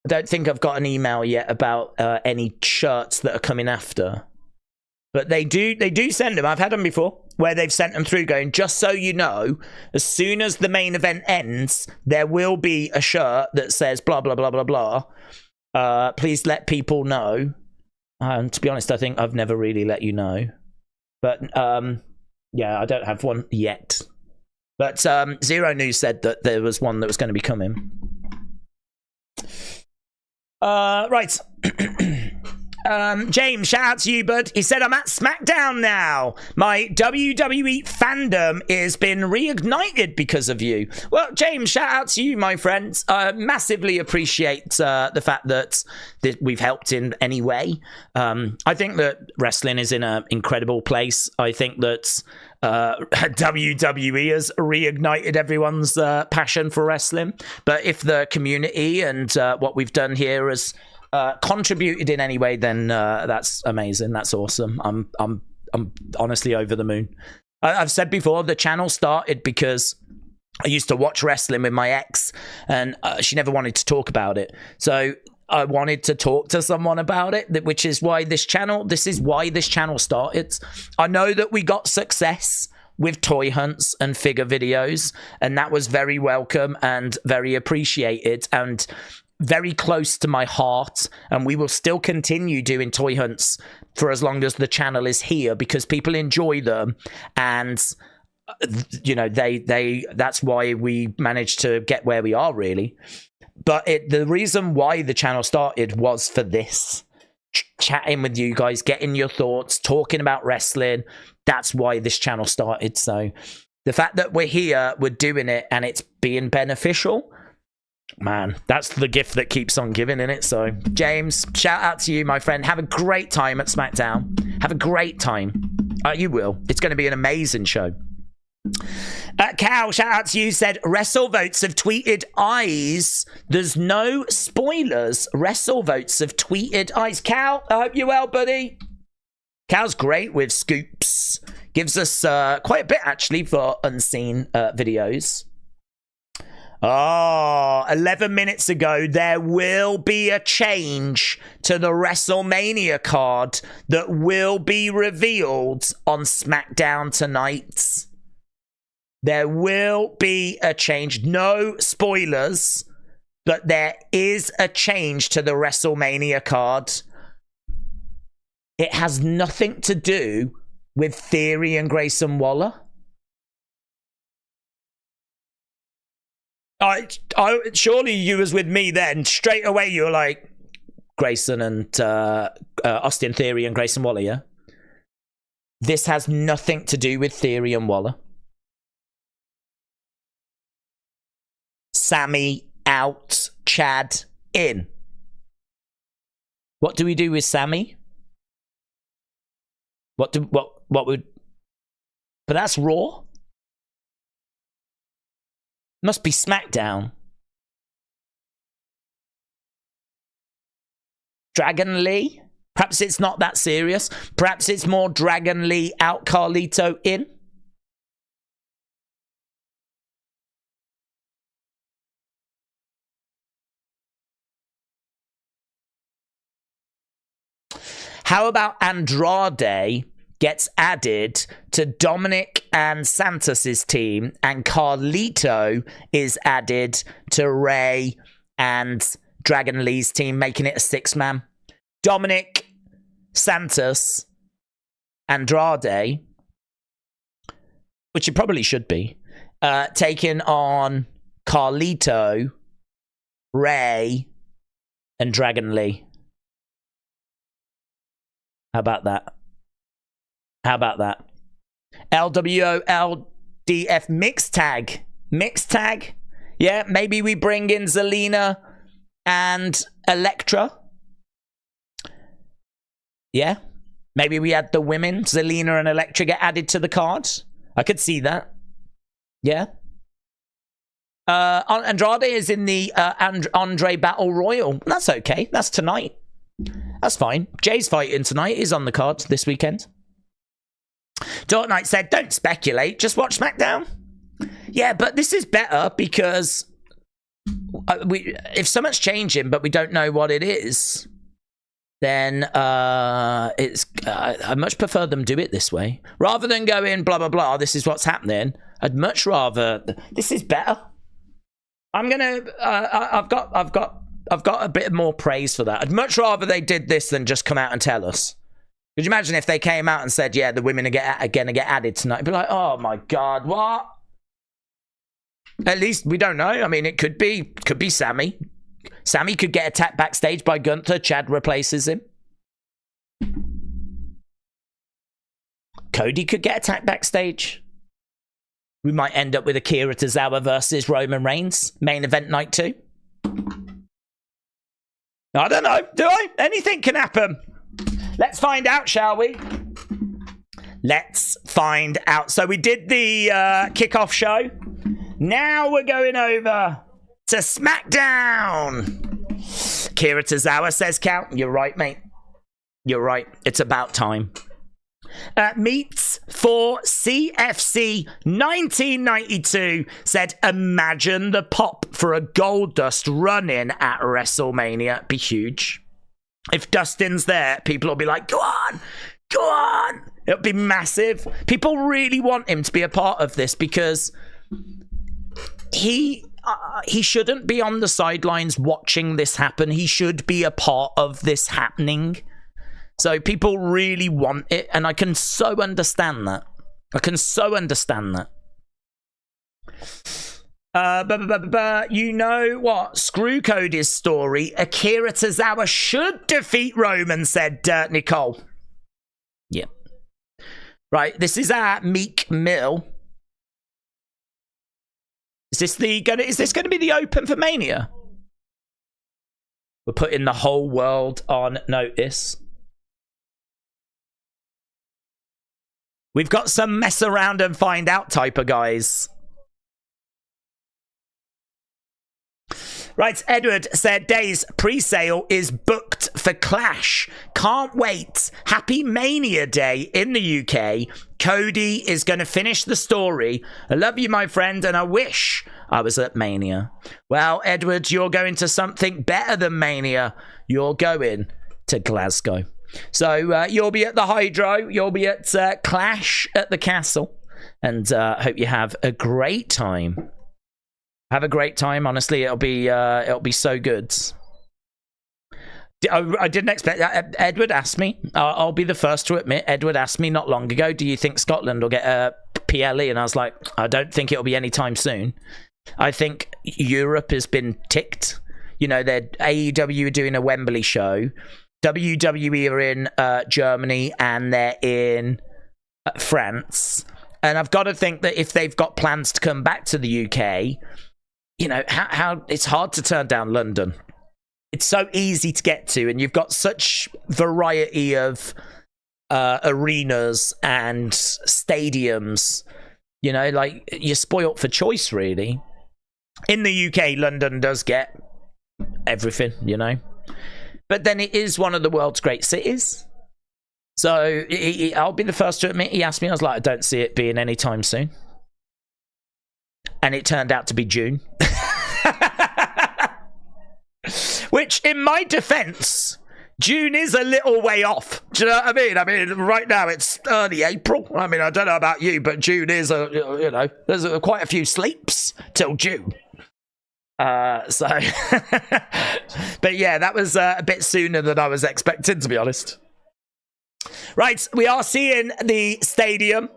I don't think I've got an email yet about any shirts that are coming after. But they do send them. I've had them before where they've sent them through going, just so you know, as soon as the main event ends, there will be a shirt that says blah, blah, blah, blah, blah. Please let people know. And to be honest, I think I've never really let you know. But, yeah, I don't have one yet. But Zero News said that there was one that was going to be coming. Right. James, shout out to you, bud. He said, I'm at Smackdown now. My WWE fandom has been reignited because of you. Well, James, shout out to you, my friend. Massively appreciate the fact that we've helped in any way. I think that wrestling is in an incredible place. I think that WWE has reignited everyone's passion for wrestling. But if the community and what we've done here has contributed in any way, then that's amazing. That's awesome. I'm honestly over the moon. I've said before, the channel started because I used to watch wrestling with my ex, and she never wanted to talk about it. So I wanted to talk to someone about it, which is why this channel started. I know that we got success with toy hunts and figure videos, and that was very welcome and very appreciated and very close to my heart, and we will still continue doing toy hunts for as long as the channel is here because people enjoy them, and you know that's why we managed to get where we are, really. But the reason why the channel started was for this, chatting with you guys, getting your thoughts, talking about wrestling. That's why this channel started. So the fact that we're here, we're doing it, and it's being beneficial, man, that's the gift that keeps on giving, innit? So, James, shout out to you, my friend. Have a great time at SmackDown. Have a great time. You will. It's going to be an amazing show. Cal, shout out to you, said, WrestleVotes have tweeted eyes. There's no spoilers. WrestleVotes have tweeted eyes. Cal, I hope you're well, buddy. Cal's great with scoops. Gives us quite a bit, actually, for unseen videos. Oh, 11 minutes ago, there will be a change to the WrestleMania card that will be revealed on SmackDown tonight. There will be a change. No spoilers, but there is a change to the WrestleMania card. It has nothing to do with Theory and Grayson Waller. Surely you was with me then. Straight away you were like, Grayson and Austin Theory and Grayson Waller, yeah? This has nothing to do with Theory and Waller. Sammy out, Chad in. What do we do with Sammy? What would... But that's Raw. Must be SmackDown. Dragon Lee? Perhaps it's not that serious. Perhaps it's more Dragon Lee out, Carlito in. How about Andrade gets added to Dominic and Santos's team, and Carlito is added to Ray and Dragon Lee's team, making it a 6-man. Dominic, Santos, Andrade, which it probably should be, taking on Carlito, Ray, and Dragon Lee. How about that? How about that? LWOLDF mixed tag. Mixed tag? Yeah, maybe we bring in Zelina and Elektra. Yeah. Maybe we add the women. Zelina and Elektra get added to the card. I could see that. Yeah. Andrade is in the Andre Battle Royal. That's okay. That's tonight. That's fine. Jay's fighting tonight. He's on the card this weekend. Dark Knight said, don't speculate, just watch SmackDown. Yeah, but this is better because if something's changing, but we don't know what it is, then I much prefer them do it this way rather than going blah blah blah. This is what's happening. I'd much rather this is better. I'm gonna. I've got a bit more praise for that. I'd much rather they did this than just come out and tell us. Could you imagine if they came out and said, "Yeah, the women are gonna get added tonight"? It'd be like, "Oh my god, what?" At least we don't know. I mean, it could be Sammy. Sammy could get attacked backstage by Gunther. Chad replaces him. Cody could get attacked backstage. We might end up with Akira Tozawa versus Roman Reigns. Main event night 2. I don't know. Do I? Anything can happen. Let's find out, shall we? Let's find out. So we did the kickoff show. Now we're going over to SmackDown. Akira Tozawa says count. You're right, mate. You're right. It's about time. Meets for CFC 1992 said, imagine the pop for a Goldust run-in at WrestleMania. Be huge. If Dustin's there, people will be like, go on, go on. It'll be massive. People really want him to be a part of this because he shouldn't be on the sidelines watching this happen. He should be a part of this happening. So people really want it, and I can so understand that. I can so understand that. You know what? Screw Cody's story. Akira Tozawa should defeat Roman, said Nicole. Yeah. Right, this is our Meek Mill. Is this going to be the open for Mania? We're putting the whole world on notice. We've got some mess around and find out type of guys. Right, Edward said, Days pre-sale is booked for Clash. Can't wait. Happy Mania Day in the UK. Cody is going to finish the story. I love you, my friend, and I wish I was at Mania. Well, Edward, you're going to something better than Mania. You're going to Glasgow. So you'll be at the Hydro. You'll be at Clash at the Castle. And hope you have a great time. Have a great time. Honestly, it'll be so good. I didn't expect that. Edward asked me. I'll be the first to admit. Edward asked me not long ago, do you think Scotland will get a PLE? And I was like, I don't think it'll be anytime soon. I think Europe has been ticked. You know, they're AEW are doing a Wembley show. WWE are in Germany and they're in France. And I've got to think that if they've got plans to come back to the UK, you know, how it's hard to turn down London. It's so easy to get to, and you've got such variety of arenas and stadiums. You know, like, you're spoilt for choice, really. In the UK, London does get everything, you know. But then it is one of the world's great cities. So I'll be the first to admit, he asked me, I was like, I don't see it being anytime soon. And it turned out to be June. Which, in my defense, June is a little way off. Do you know what I mean? I mean, right now it's early April. I mean, I don't know about you, but June is, there's quite a few sleeps till June. But yeah, that was a bit sooner than I was expecting, to be honest. Right, we are seeing the stadium.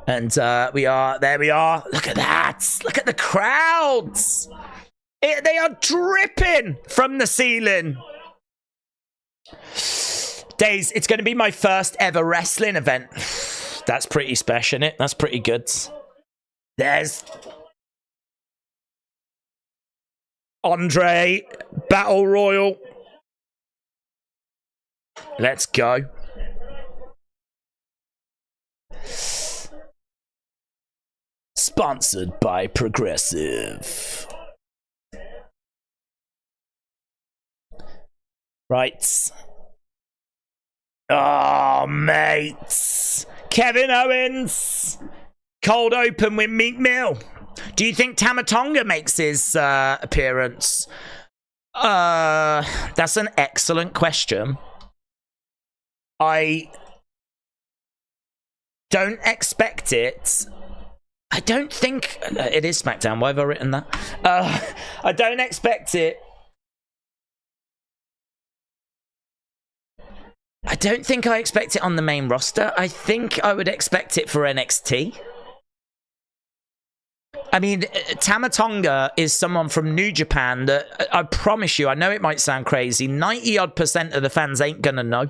And there we are. Look at that. Look at the crowds. They are dripping from the ceiling. Days, it's going to be my first ever wrestling event. That's pretty special, isn't it? That's pretty good. There's Andre, Battle Royal. Let's go. Sponsored by Progressive. Right. Oh, mates. Kevin Owens. Cold open with Meek Mill. Do you think Tama Tonga makes his appearance? That's an excellent question. I don't expect it. I don't think it is SmackDown. Why have I written that? I don't expect it. I don't think I expect it on the main roster. I think I would expect it for NXT. I mean, Tama Tonga is someone from New Japan that I promise you, I know it might sound crazy, 90-odd% of the fans ain't gonna know.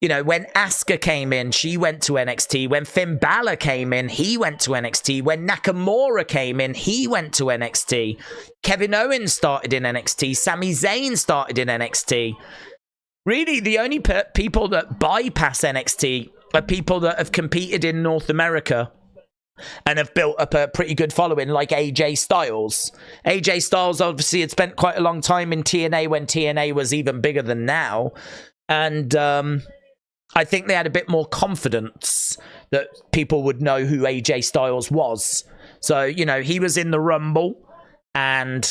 You know, when Asuka came in, she went to NXT. When Finn Balor came in, he went to NXT. When Nakamura came in, he went to NXT. Kevin Owens started in NXT. Sami Zayn started in NXT. Really, the only people that bypass NXT are people that have competed in North America and have built up a pretty good following, like AJ Styles. AJ Styles obviously had spent quite a long time in TNA when TNA was even bigger than now. And I think they had a bit more confidence that people would know who AJ Styles was. So, you know, he was in the Rumble and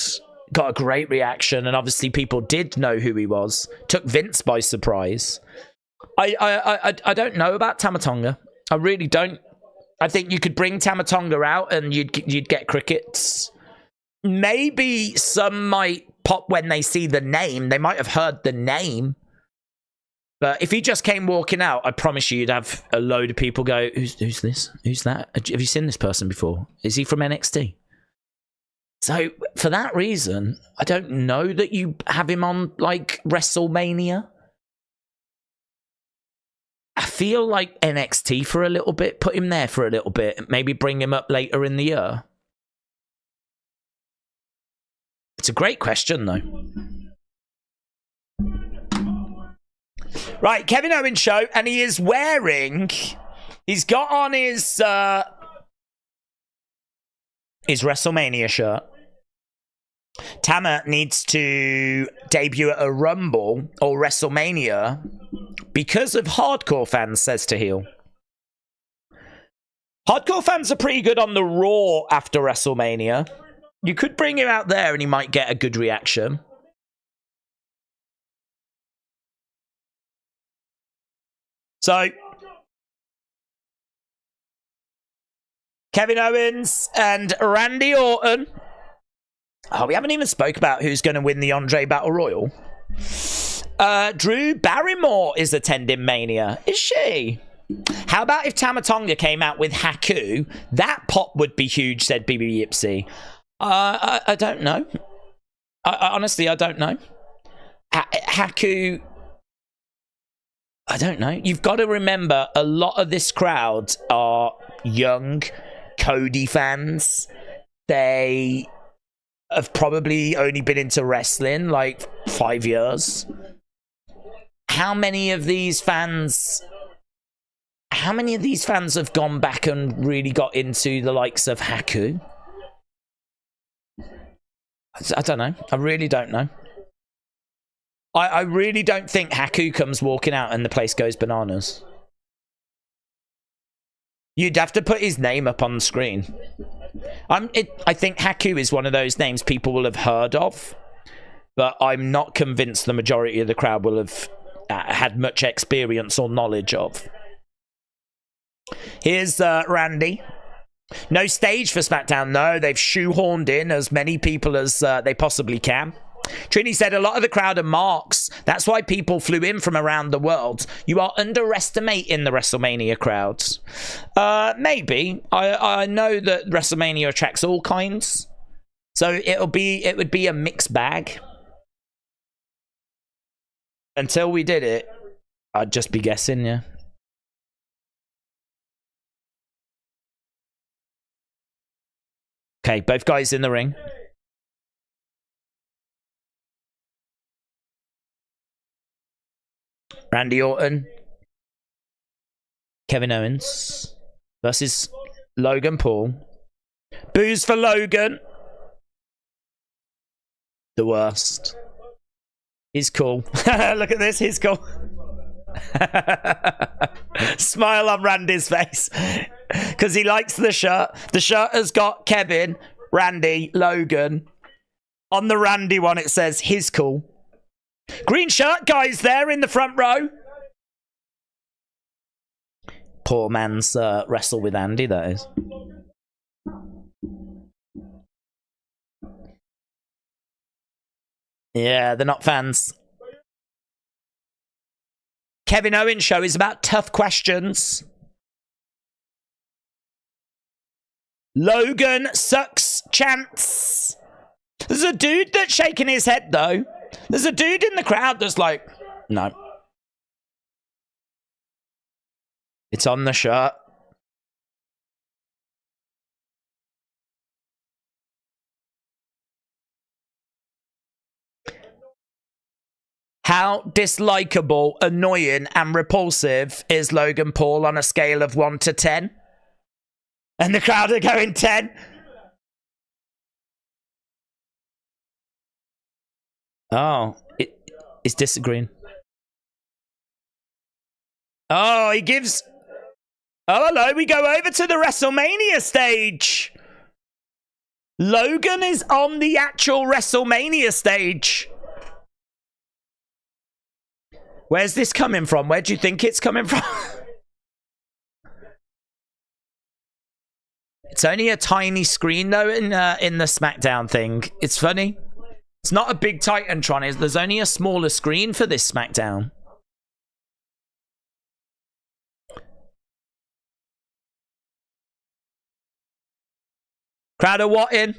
got a great reaction. And obviously people did know who he was. Took Vince by surprise. I don't know about Tama Tonga. I really don't. I think you could bring Tama Tonga out and you'd get crickets. Maybe some might pop when they see the name. They might have heard the name. But if he just came walking out, I promise you'd have a load of people go, who's this? Who's that? Have you seen this person before? Is he from NXT? So, for that reason, I don't know that you have him on, like, WrestleMania. I feel like NXT for a little bit. Put him there for a little bit. Maybe bring him up later in the year. It's a great question, though. Right, Kevin Owens show, and he is wearing... He's got on his WrestleMania shirt. Tama needs to debut at a Rumble or WrestleMania because of hardcore fans, says to heel. Hardcore fans are pretty good on the Raw after WrestleMania. You could bring him out there and he might get a good reaction. So, Kevin Owens and Randy Orton. Oh, we haven't even spoke about who's going to win the Andre Battle Royal. Drew Barrymore is attending Mania. Is she? How about if Tama Tonga came out with Haku? That pop would be huge, said BB Yipsy. I don't know. Honestly, I don't know. Haku... I don't know. You've got to remember, a lot of this crowd are young Cody fans. They have probably only been into wrestling like 5 years. How many of these fans have gone back and really got into the likes of Haku? I don't know. I really don't know. I really don't think Haku comes walking out and the place goes bananas. You'd have to put his name up on the screen. I think Haku is one of those names people will have heard of, but I'm not convinced the majority of the crowd will have had much experience or knowledge of. Here's Randy. No stage for SmackDown. No, they've shoehorned in as many people as they possibly can. Trini said a lot of the crowd are marks. That's why people flew in from around the world. You are underestimating the WrestleMania crowds. Maybe. I know that WrestleMania attracts all kinds. So it would be a mixed bag. Until we did it, I'd just be guessing, yeah. Okay, both guys in the ring. Randy Orton, Kevin Owens versus Logan Paul. Boos for Logan. The worst. He's cool. Look at this, he's cool. Smile on Randy's face. Because he likes the shirt. The shirt has got Kevin, Randy, Logan. On the Randy one, it says, "His cool." Green shirt guys there in the front row. Poor man's wrestle with Andy, that is. Yeah, they're not fans. Kevin Owens show is about tough questions. Logan sucks chance. There's a dude that's shaking his head, though. There's a dude in the crowd that's like, no. It's on the shirt. How dislikable, annoying, and repulsive is Logan Paul on a scale of 1 to 10? And the crowd are going 10. Oh, it's disagreeing. Oh, he gives... Oh, hello, we go over to the WrestleMania stage. Logan is on the actual WrestleMania stage. Where's this coming from? Where do you think it's coming from? It's only a tiny screen, though, in the Smackdown thing. It's funny. It's not a big Titantron. There's only a smaller screen for this Smackdown. Crowd are watting.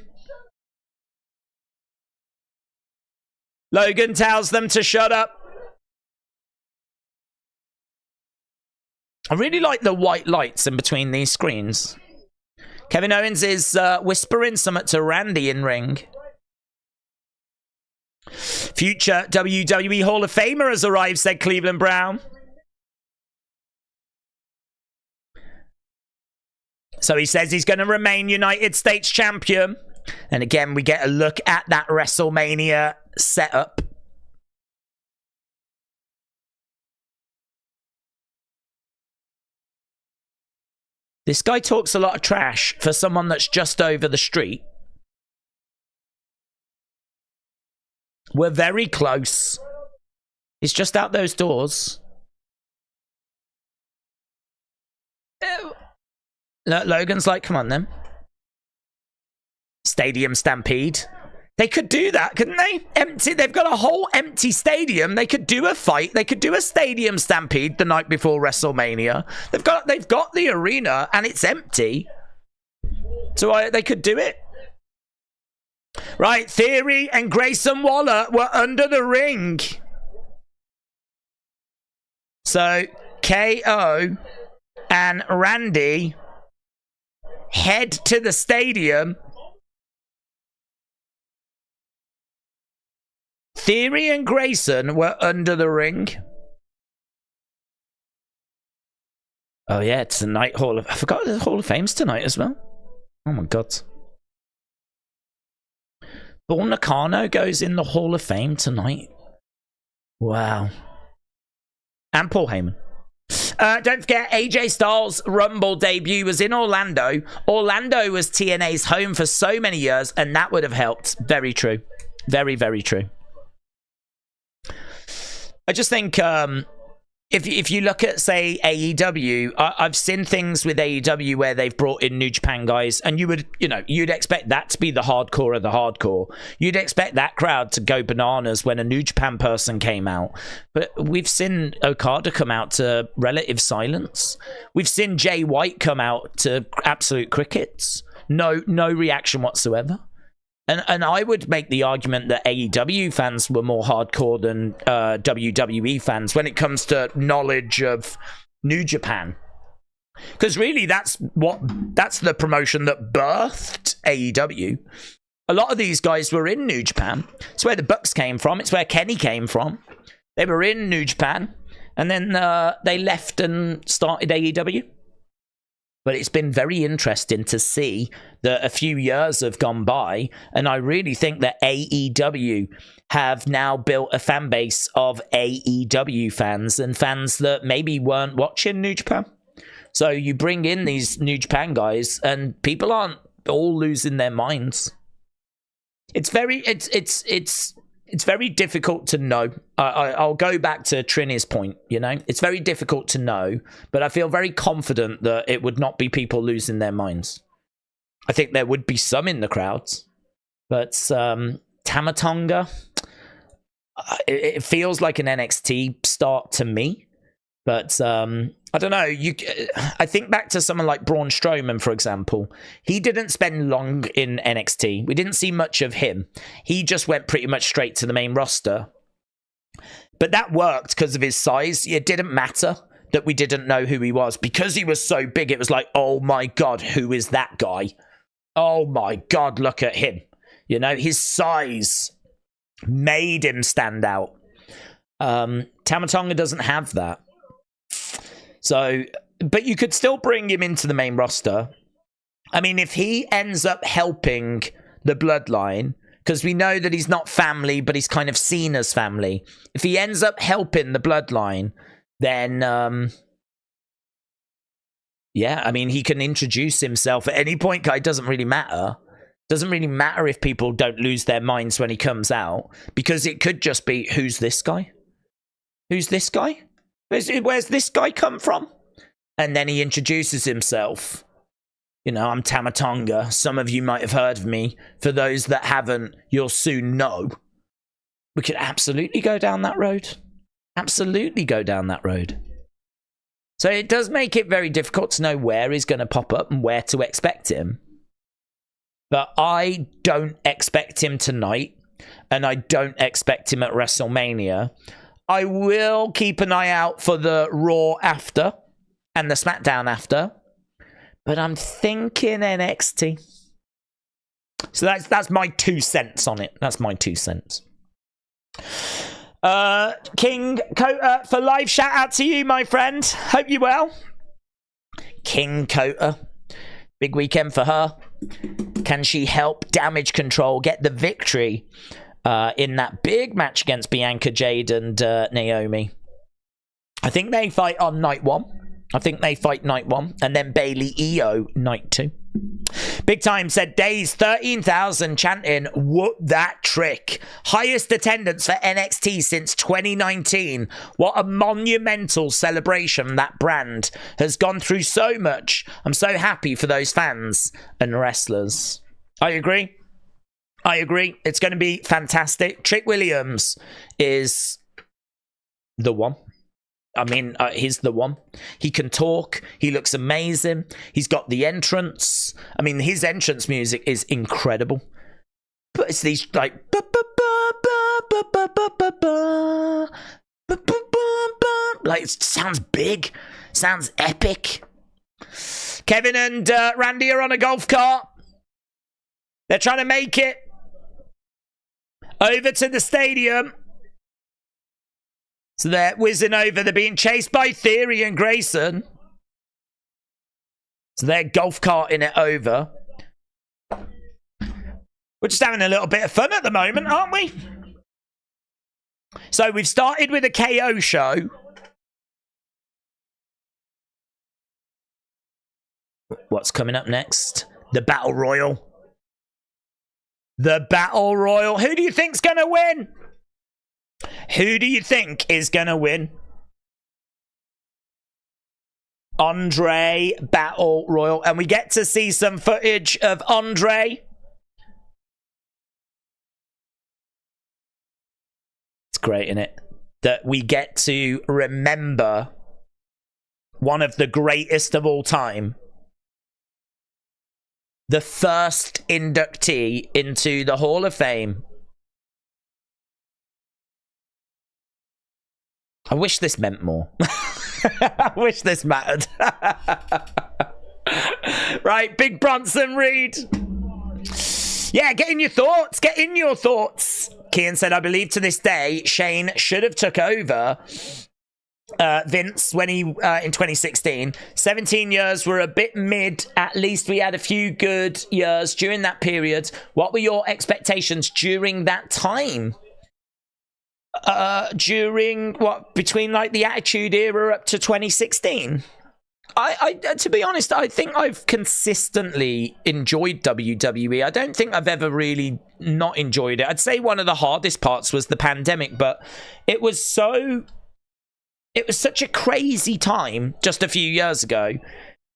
Logan tells them to shut up. I really like the white lights in between these screens. Kevin Owens is whispering something to Randy in ring. Future WWE Hall of Famer has arrived, said Cleveland Brown. So he says he's going to remain United States champion. And again, we get a look at that WrestleMania setup. This guy talks a lot of trash for someone that's just over the street. We're very close. He's just out those doors. Logan's like, come on then. Stadium Stampede. They could do that, couldn't they? Empty. They've got a whole empty stadium. They could do a fight. They could do a Stadium Stampede the night before WrestleMania. They've got the arena and it's empty. So they could do it. Right, Theory and Grayson Waller were under the ring. So KO and Randy head to the stadium. Theory and Grayson were under the ring. Oh yeah, it's the night Hall of... I forgot the Hall of Fame's tonight as well. Oh my god. Paul Nakano goes in the Hall of Fame tonight. Wow. And Paul Heyman. Don't forget, AJ Styles' Rumble debut was in Orlando. Orlando was TNA's home for so many years, and that would have helped. Very true. Very, very true. I just think if you look at, say, AEW, I've seen things with AEW where they've brought in New Japan guys, and you'd expect that to be the hardcore of the hardcore. You'd expect that crowd to go bananas when a New Japan person came out. But we've seen Okada come out to relative silence. We've seen Jay White come out to absolute crickets. No reaction whatsoever. And I would make the argument that AEW fans were more hardcore than WWE fans when it comes to knowledge of New Japan. Because really, that's the promotion that birthed AEW. A lot of these guys were in New Japan. It's where the Bucks came from. It's where Kenny came from. They were in New Japan. And then they left and started AEW. But it's been very interesting to see that a few years have gone by, and I really think that AEW have now built a fan base of AEW fans and fans that maybe weren't watching New Japan. So you bring in these New Japan guys, and people aren't all losing their minds. It's very difficult to know. I'll go back to Trini's point, It's very difficult to know, but I feel very confident that it would not be people losing their minds. I think there would be some in the crowds, but Tama Tonga, it feels like an NXT start to me. But I don't know. I think back to someone like Braun Strowman, for example. He didn't spend long in NXT. We didn't see much of him. He just went pretty much straight to the main roster. But that worked because of his size. It didn't matter that we didn't know who he was. Because he was so big, it was like, oh my God, who is that guy? Oh my God, look at him. His size made him stand out. Tama Tonga doesn't have that. So, but you could still bring him into the main roster. I mean, if he ends up helping the bloodline, because we know that he's not family, but he's kind of seen as family. If he ends up helping the bloodline, then, yeah, I mean, he can introduce himself at any point. It doesn't really matter. Doesn't really matter if people don't lose their minds when he comes out, because it could just be, who's this guy? Who's this guy? Where's this guy come from? And then he introduces himself. I'm Tama Tonga. Some of you might have heard of me. For those that haven't, you'll soon know. We could absolutely go down that road. Absolutely go down that road. So it does make it very difficult to know where he's going to pop up and where to expect him. But I don't expect him tonight. And I don't expect him at WrestleMania. I will keep an eye out for the Raw after and the SmackDown after, but I'm thinking NXT. So that's my 2 cents on it. That's my 2 cents. King Kota for live, shout out to you, my friend. Hope you well. King Kota, big weekend for her. Can she help Damage Control get the victory in that big match against Bianca, Jade, and Naomi? I think they fight on night 1. And then Bailey Io night 2. Big Time said, Days 13,000 chanting, whoop that trick. Highest attendance for NXT since 2019. What a monumental celebration. That brand has gone through so much. I'm so happy for those fans and wrestlers. I agree. It's going to be fantastic. Trick Williams is the one. I mean, he's the one. He can talk. He looks amazing. He's got the entrance. I mean, his entrance music is incredible. But it's these like... Like, it sounds big. Sounds epic. Kevin and Randy are on a golf cart. They're trying to make it over to the stadium. So they're whizzing over. They're being chased by Theory and Grayson. So they're golf carting it over. We're just having a little bit of fun at the moment, aren't we? So we've started with a KO show. What's coming up next? The Battle Royal. The Battle Royal. Who do you think's going to win? Who do you think is going to win? Andre Battle Royal. And we get to see some footage of Andre. It's great, isn't it? That we get to remember one of the greatest of all time. The first inductee into the Hall of Fame. I wish this meant more. I wish this mattered. Right, Big Bronson Reed. Yeah, get in your thoughts. Get in your thoughts. Kian said, I believe to this day, Shane should have took over Vince, when he in 2016, 17 years were a bit mid. At least we had a few good years during that period. What were your expectations during that time? During what, between like the Attitude Era up to 2016? I to be honest, I think I've consistently enjoyed WWE. I don't think I've ever really not enjoyed it. I'd say one of the hardest parts was the pandemic, but it was such a crazy time just a few years ago.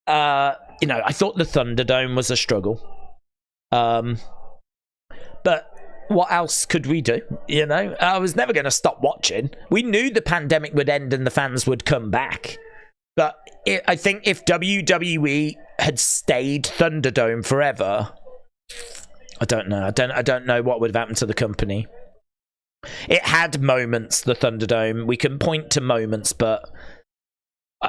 You know, I thought the Thunderdome was a struggle. But what else could we do? You know, I was never going to stop watching. We knew the pandemic would end and the fans would come back. But I think if WWE had stayed Thunderdome forever, I don't know. I don't know what would have happened to the company. It had moments, the Thunderdome. We can point to moments, but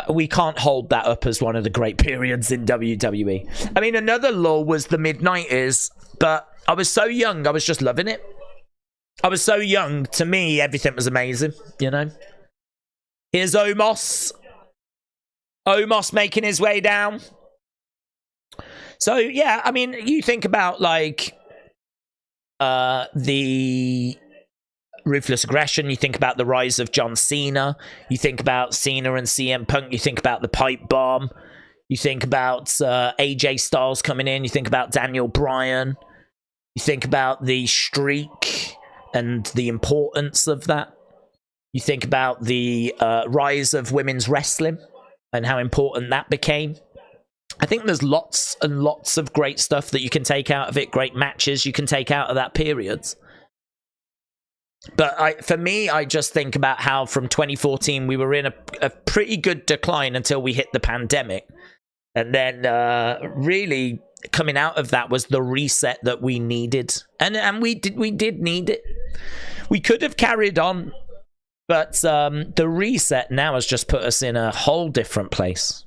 we can't hold that up as one of the great periods in WWE. I mean, another lull was the mid-90s, but I was so young, I was just loving it. I was so young, to me, everything was amazing, you know? Here's Omos. Omos making his way down. So, yeah, I mean, you think about, like, the Ruthless Aggression, you think about the rise of John Cena, you think about Cena and CM Punk, you think about the pipe bomb, you think about AJ Styles coming in, you think about Daniel Bryan, you think about the streak and the importance of that, you think about the rise of women's wrestling and how important that became. I think there's lots and lots of great stuff that you can take out of it, great matches you can take out of that period. But for me, I just think about how from 2014 we were in a pretty good decline until we hit the pandemic. And then really coming out of that was the reset that we needed. And we did need it. We could have carried on, but the reset now has just put us in a whole different place.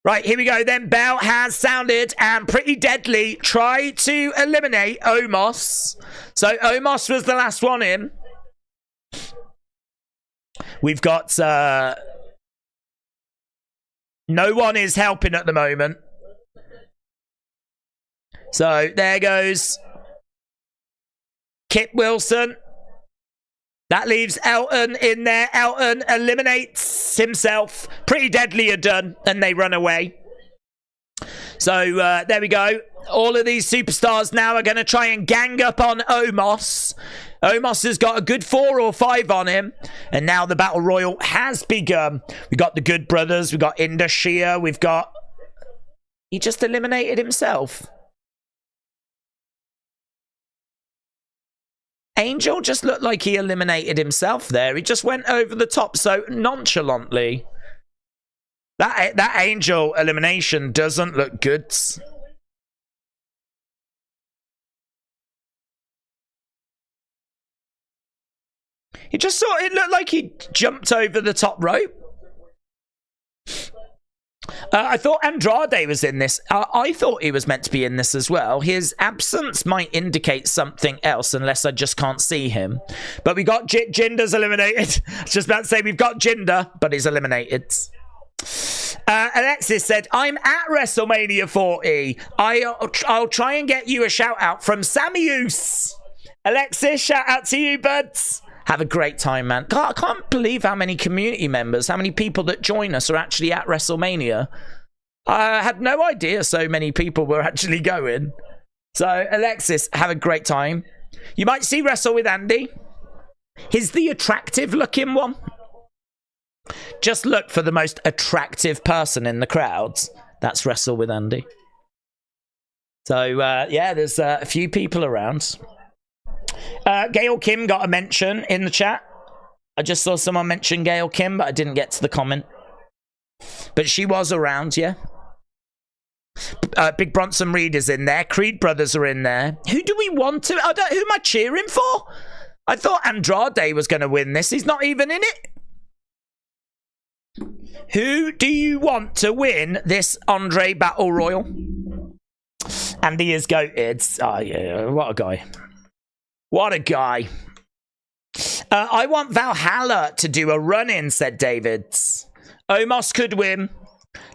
Right, here we go then. Bell has sounded, and Pretty Deadly try to eliminate Omos. So Omos was the last one in. We've got... no one is helping at the moment. So there goes Kit Wilson. That leaves Elton in there. Elton eliminates himself. Pretty Deadly are done, and they run away. So there we go. All of these superstars now are going to try and gang up on Omos. Omos has got a good 4 or 5 on him. And now the Battle Royal has begun. We've got the Good Brothers. We've got Indus Shia. We've got... He just eliminated himself. Angel just looked like he eliminated himself there. He just went over the top so nonchalantly. That Angel elimination doesn't look good. He just saw it looked like he jumped over the top rope. I thought Andrade was in this. I thought he was meant to be in this as well. His absence might indicate something else unless I just can't see him. But we got Jinder's eliminated. I was just about to say we've got Jinder, but he's eliminated. Alexis said, I'm at WrestleMania 40. I'll try and get you a shout out from Sammy Oos. Alexis, shout out to you, buds. Have a great time, man. God, I can't believe how many community members, how many people that join us are actually at WrestleMania. I had no idea so many people were actually going. So, Alexis, have a great time. You might see Wrestle with Andy. He's the attractive-looking one. Just look for the most attractive person in the crowds. That's Wrestle with Andy. So, yeah, there's a few people around. Gail Kim got a mention in the chat. I just saw someone mention Gail Kim, but I didn't get to the comment. But she was around, yeah. Big Bronson Reed is in there. Creed Brothers are in there. Who do we want to... who am I cheering for? I thought Andrade was going to win this. He's not even in it. Who do you want to win this Andre Battle Royal? Andy is goated. Oh, yeah. What a guy. What a guy. I want Valhalla to do a run-in, said David. Omos could win.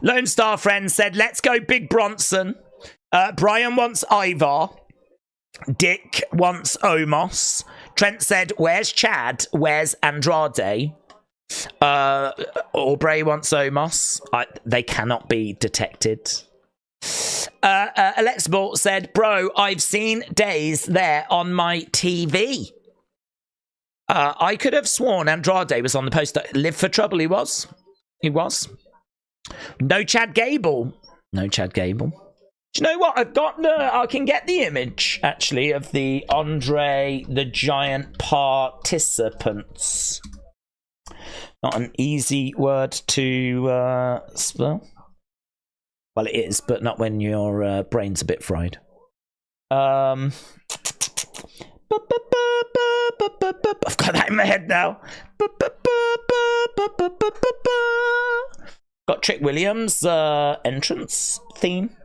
Lone Star Friend said, let's go Big Bronson. Brian wants Ivar. Dick wants Omos. Trent said, where's Chad? Where's Andrade? Aubrey wants Omos. They cannot be detected. Alexable said, bro, I've seen Days there on my TV. I could have sworn Andrade was on the poster. Live for Trouble, he was. He was. No Chad Gable. No Chad Gable. Do you know what? I can get the image, actually, of the Andre the Giant participants. Not an easy word to spell. Well, it is, but not when your brain's a bit fried. I've got that in my head now. Got Trick Williams' entrance theme.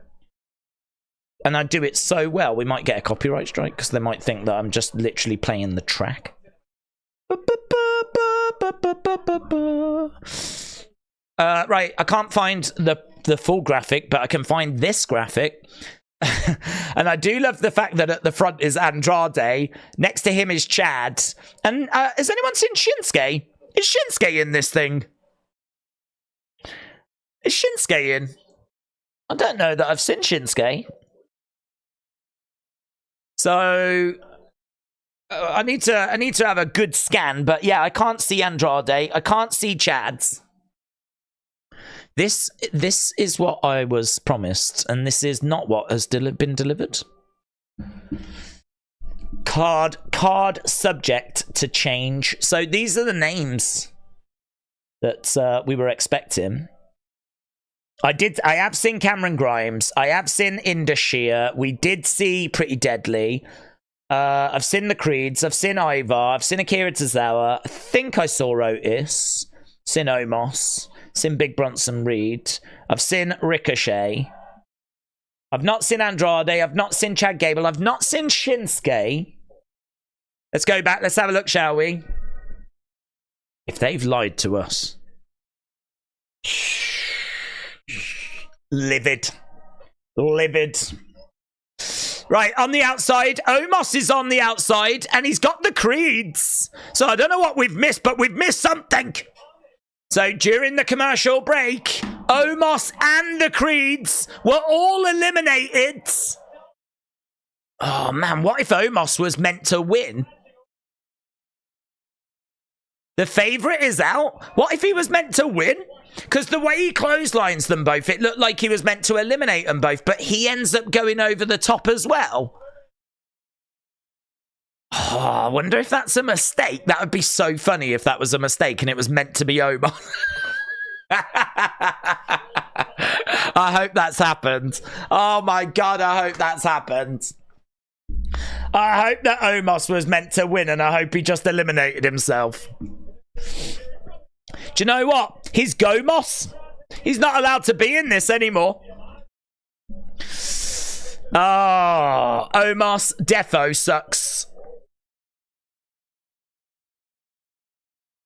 And I do it so well, we might get a copyright strike because they might think that I'm just literally playing the track. Right, I can't find the full graphic, but I can find this graphic. And I do love the fact that at the front is Andrade. Next to him is Chad. And has anyone seen Shinsuke? Is Shinsuke in this thing? Is Shinsuke in? I don't know that I've seen Shinsuke. So I need to have a good scan, but yeah, I can't see Andrade. I can't see Chad's. This is what I was promised, and this is not what has been delivered. Card subject to change. So these are the names that we were expecting. I have seen Cameron Grimes. I have seen Indashir. We did see Pretty Deadly. I've seen the Creeds. I've seen Ivar. I've seen Akira Tozawa. I think I saw Otis. Seen Omos. Seen Big Bronson Reed. I've seen Ricochet. I've not seen Andrade. I've not seen Chad Gable. I've not seen Shinsuke. Let's go back. Let's have a look, shall we? If they've lied to us. Livid. Livid. Right, on the outside, Omos is on the outside, and he's got the Creeds. So I don't know what we've missed, but we've missed something. So during the commercial break, Omos and the Creeds were all eliminated. Oh man, what if Omos was meant to win? The favourite is out. What if he was meant to win? Because the way he clotheslines them both, it looked like he was meant to eliminate them both, but he ends up going over the top as well. Oh, I wonder if that's a mistake. That would be so funny if that was a mistake and it was meant to be Omos. I hope that's happened. Oh my God, I hope that's happened. I hope that Omos was meant to win and I hope he just eliminated himself. Do you know what? He's Gomos. He's not allowed to be in this anymore. Oh, Omos defo sucks.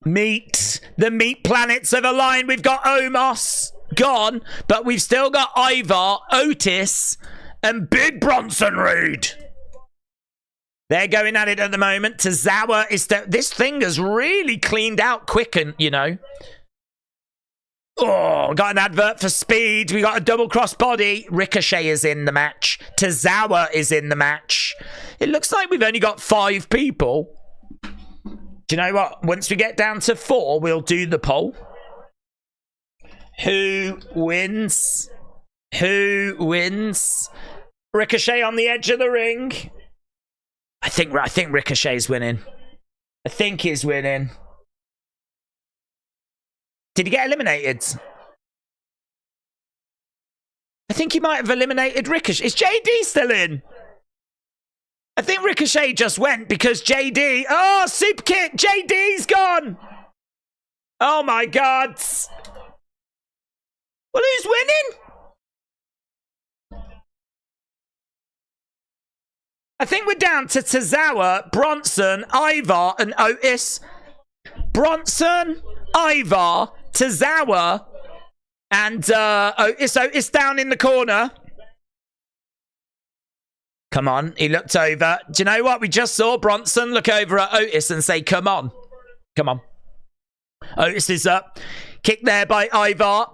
Meat. The meat planets have aligned. We've got Omos gone, but we've still got Ivar, Otis, and Big Bronson Reed. They're going at it at the moment. Tozawa is... This thing has really cleaned out quick and, you know. Oh, got an advert for Speed. We got a double cross body. Ricochet is in the match. Tozawa is in the match. It looks like we've only got 5 people. Do you know what? Once we get down to 4, we'll do the poll. Who wins? Who wins? Ricochet on the edge of the ring. I think Ricochet's winning. I think he's winning. Did he get eliminated? I think he might have eliminated Ricochet. Is JD still in? I think Ricochet just went because JD... Oh, super kick! JD's gone! Oh my God! Well, who's winning? I think we're down to Tozawa, Bronson, Ivar, and Otis. Bronson, Ivar, Tozawa, and Otis down in the corner. Come on, he looked over. Do you know what? We just saw Bronson look over at Otis and say, come on. Come on. Otis is up. Kick there by Ivar.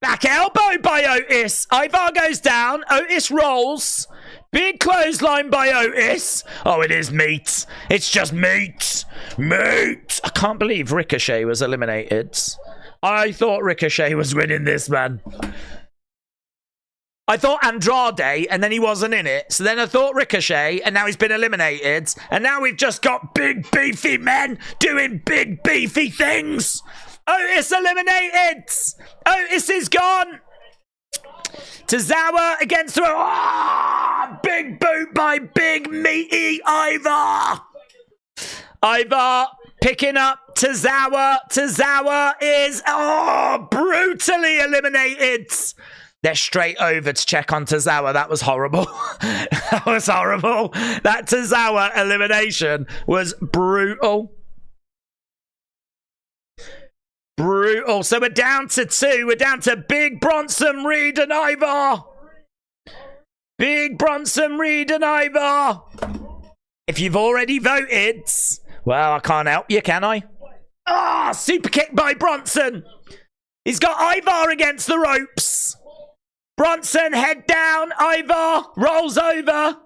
Back elbow by Otis. Ivar goes down. Otis rolls. Big clothesline by Otis. Oh, it is meat. It's just meat. Meat. I can't believe Ricochet was eliminated. I thought Ricochet was winning this, man. I thought Andrade, and then he wasn't in it. So then I thought Ricochet, and now he's been eliminated. And now we've just got big, beefy men doing big, beefy things. Otis eliminated. Otis is gone. Tozawa against the... Oh, big boot by big, meaty Ivar. Ivar picking up Tozawa. Tozawa is brutally eliminated. They're straight over to check on Tozawa. That was horrible. That was horrible. That Tozawa elimination was brutal. Brutal. So we're down to 2. We're down to Big Bronson Reed and Ivar. Big Bronson Reed and Ivar. If you've already voted, well, I can't help you, can I? Super kick by Bronson. He's got Ivar against the ropes. Bronson, head down. Ivar rolls over.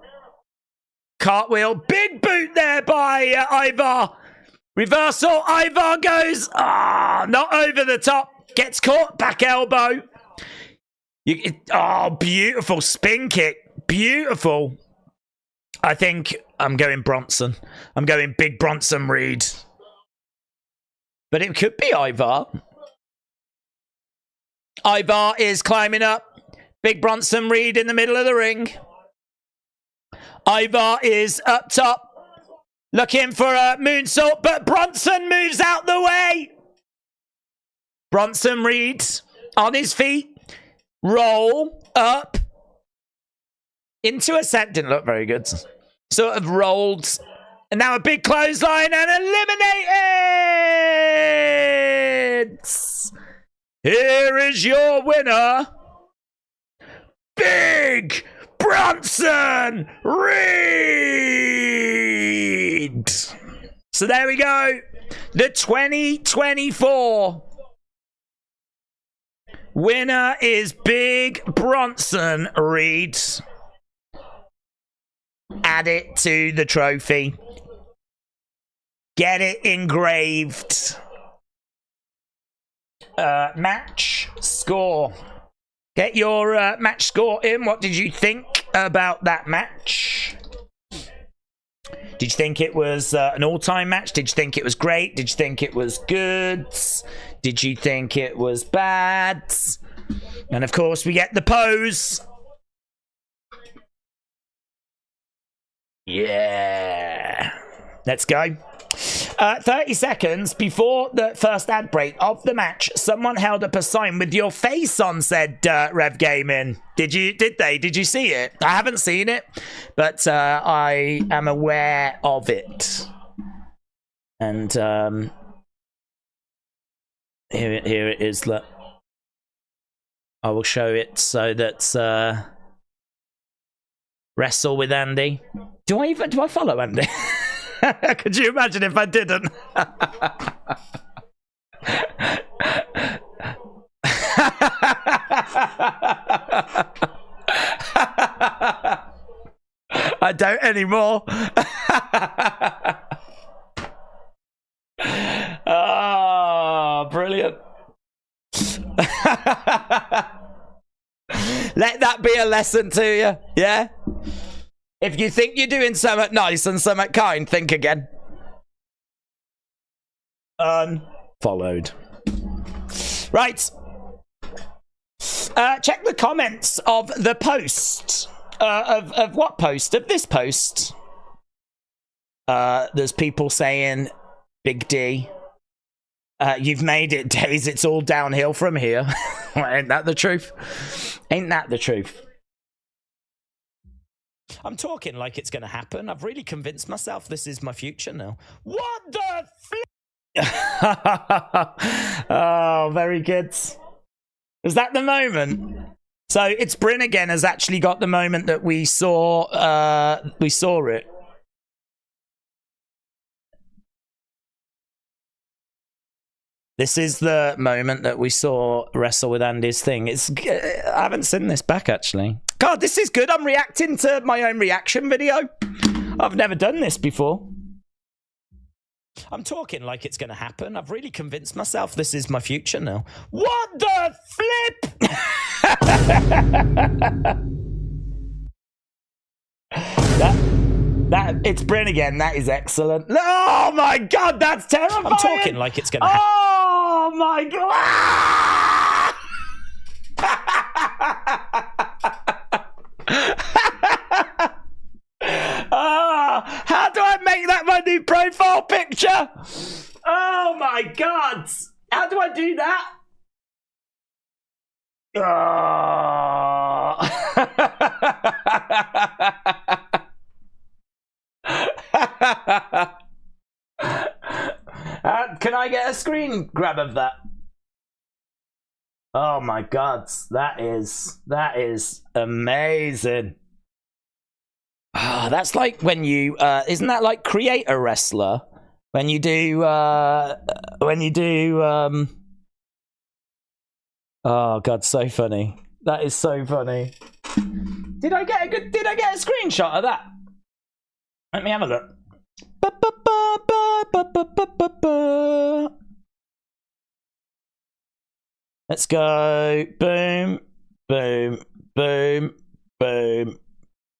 Cartwheel. Big boot there by Ivar. Reversal. Ivar goes. Not over the top. Gets caught. Back elbow. Beautiful spin kick. Beautiful. I think I'm going Bronson. I'm going Big Bronson Reed. But it could be Ivar. Ivar is climbing up. Big Bronson Reed in the middle of the ring. Ivar is up top. Looking for a moonsault, but Bronson moves out the way. Bronson Reed on his feet. Roll up. Into a set. Didn't look very good. Sort of rolled. And now a big clothesline and eliminated. Here is your winner. Big Bronson Reed. So there we go. The 2024 winner is Big Bronson Reed. Add it to the trophy. Get it engraved. Match score. Get your match score in. What did you think about that match? Did you think it was an all-time match? Did you think it was great? Did you think it was good? Did you think it was bad? And of course, we get the pose. Yeah. Let's go. 30 seconds before the first ad break of the match, someone held up a sign with your face on, said Rev Gaming. Did you see it? I haven't seen it, but I am aware of it. And here it is. Look, I will show it so that Wrestle with Andy. Do I follow Andy? Could you imagine if I didn't? I don't anymore. Brilliant. Let that be a lesson to you, yeah? If you think you're doing something nice and something kind, think again. Unfollowed. Right. Check the comments of the post. Of what post? Of this post. There's people saying, Big D, you've made it, Days. It's all downhill from here. Ain't that the truth? Ain't that the truth? I'm talking like it's going to happen. I've really convinced myself this is my future now. What the flip? Oh, very good. Was that the moment? So it's Bryn again has actually got the moment that we saw it. This is the moment that we saw wrestle with Andy's thing. I haven't seen this back actually. God, this is good. I'm reacting to my own reaction video. I've never done this before. I'm talking like it's going to happen. I've really convinced myself this is my future now. What the flip? It's Bryn again. That is excellent. Oh my God, that's terrifying. I'm talking like it's going to happen. Oh my God. Oh, how do I make that my new profile picture? Oh my God. How do I do that? Oh. Can I get a screen grab of that? Oh my God, that is amazing. Oh, that's like when you isn't that like create a wrestler when you do oh God, so funny. That is so funny. Did I get a screenshot of that? Let me have a look. Let's go. Boom, boom, boom, boom.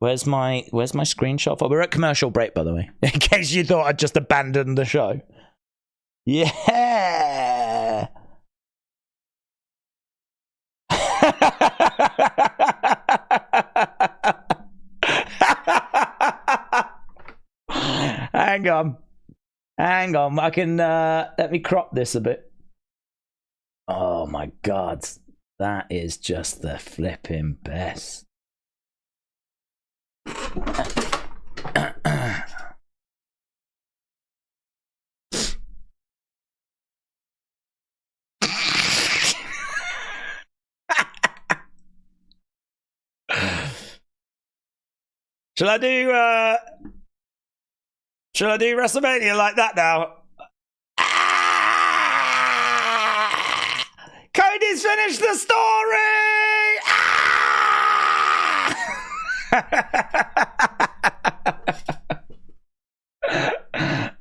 Where's my screenshot? Oh, we're at commercial break, by the way. In case you thought I'd just abandoned the show. Yeah. Hang on. I can let me crop this a bit. Oh my God, that is just the flipping best. Shall I do WrestleMania like that now? Cody's finished the story!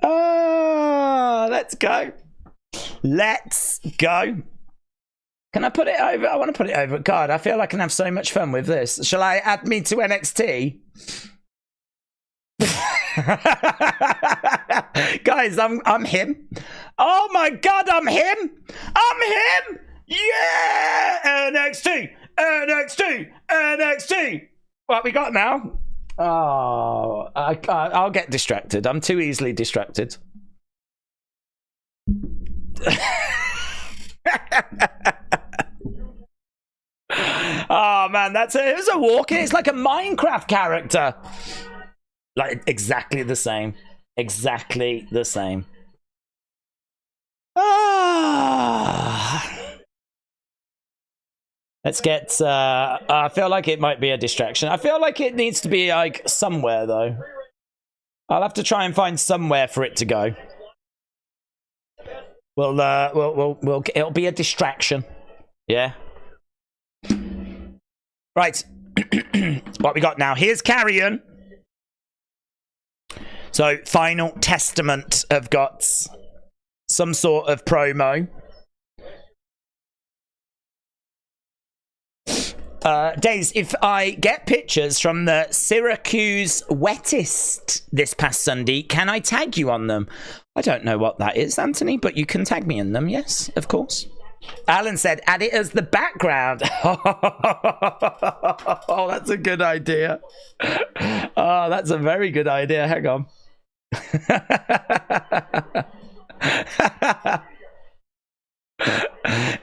Oh, let's go. Let's go. Can I put it over? I want to put it over. God, I feel like I can have so much fun with this. Shall I add me to NXT? Guys, I'm him. Oh my God, I'm him. I'm him. Yeah, NXT. What we got now? Oh, I'll get distracted. I'm too easily distracted. Oh man, it was a walk-in. It's like a Minecraft character. Like exactly the same. Exactly the same. Let's get I feel like it might be a distraction. I feel like it needs to be like somewhere though. I'll have to try and find somewhere for it to go. It'll be a distraction. Yeah. Right. What we got now? Here's Carrion. So, Final Testament have got some sort of promo. Days, if I get pictures from the Syracuse Wettest this past Sunday, can I tag you on them? I don't know what that is, Anthony, but you can tag me in them, yes, of course. Alan said, add it as the background. Oh, that's a good idea. Oh, that's a very good idea. Hang on.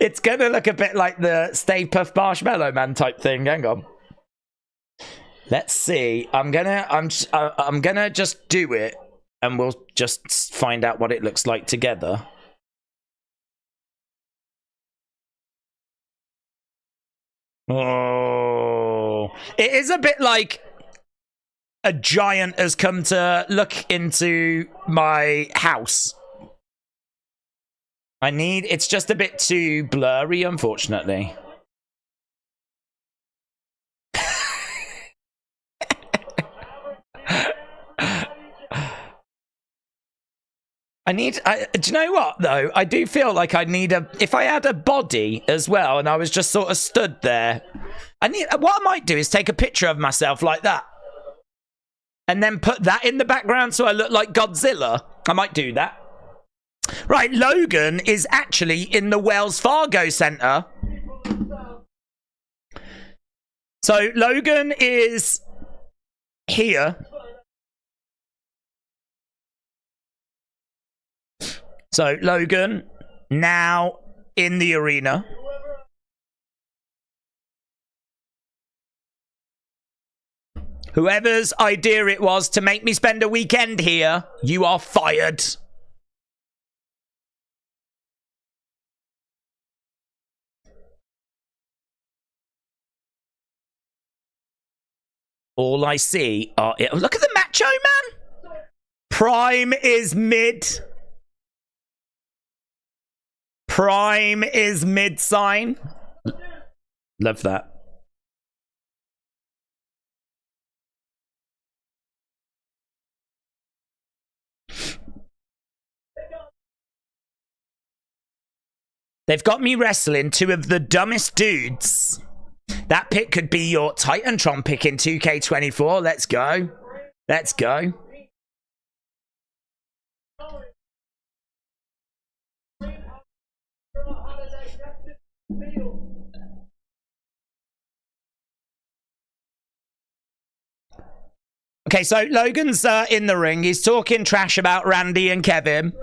It's gonna look a bit like the Stay Puft Marshmallow Man type thing. Hang on. Let's see. I'm gonna just do it, and we'll just find out what it looks like together. Oh. It is a bit like a giant has come to look into my house. It's just a bit too blurry, unfortunately. Do you know what, though? I do feel like I need if I had a body as well and I was just sort of stood there, what I might do is take a picture of myself like that and then put that in the background so I look like Godzilla. I might do that. Right, Logan is actually in the Wells Fargo Center. So Logan is here. So Logan now in the arena. Whoever's idea it was to make me spend a weekend here, you are fired. All I see are... Look at the Macho Man! Prime is mid. Prime is mid sign. Love that. They've got me wrestling two of the dumbest dudes. That pick could be your Titantron pick in 2K24. Let's go. Let's go. Okay, so Logan's in the ring. He's talking trash about Randy and Kevin.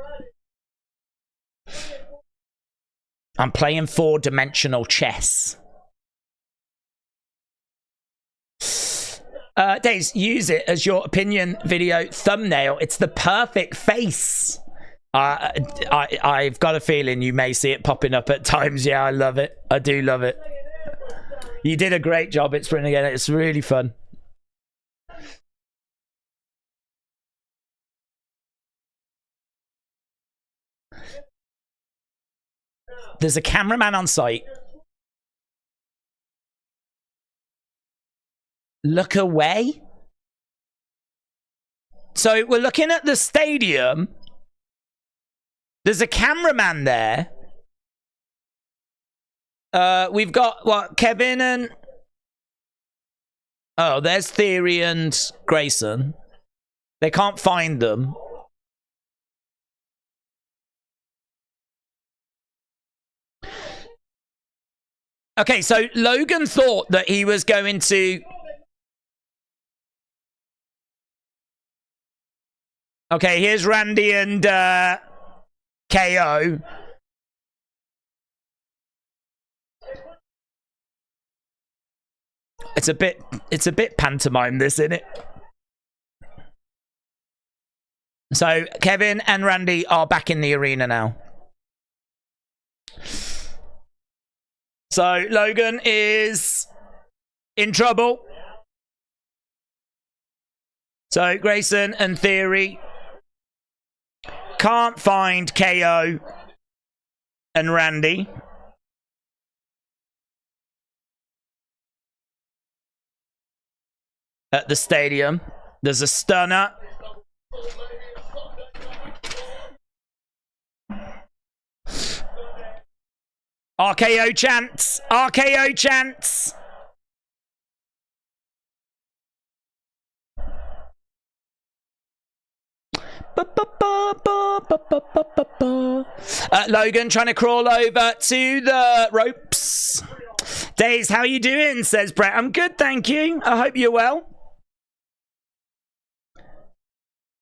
I'm playing 4-dimensional chess. Days, use it as your opinion video thumbnail. It's the perfect face. I've got a feeling you may see it popping up at times. Yeah, I love it. I do love it. You did a great job at Sprint again. It's really fun. There's a cameraman on site. Look away. So we're looking at the stadium. There's a cameraman there. We've got what, Kevin and... Oh, there's Theory and Grayson. They can't find them. Okay, so Logan thought that he was going to... Okay, here's Randy and KO. It's a bit pantomime, this, isn't it? So Kevin and Randy are back in the arena now. So Logan is in trouble. So Grayson and Theory can't find KO and Randy. At the stadium. There's a stunner. RKO chants! RKO chants! Logan trying to crawl over to the ropes. Days, how you doing? Says Brett. I'm good, thank you. I hope you're well.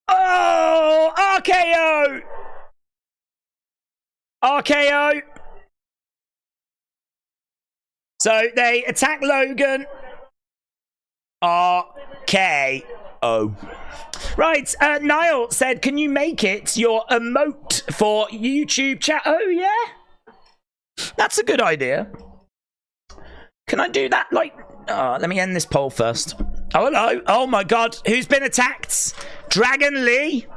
Oh, RKO! RKO! So they attack Logan. RKO. Right, Niall said, can you make it your emote for YouTube chat? Oh, yeah. That's a good idea. Can I do that? Like, let me end this poll first. Oh, hello. Oh, my God. Who's been attacked? Dragon Lee?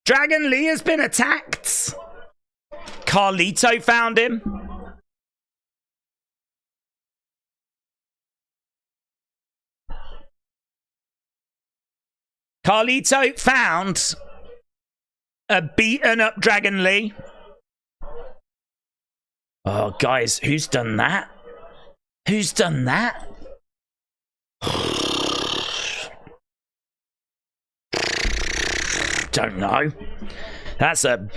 Dragon Lee has been attacked. Carlito found him. Carlito found a beaten up Dragon Lee. Oh, guys, who's done that? Who's done that? Don't know. That's a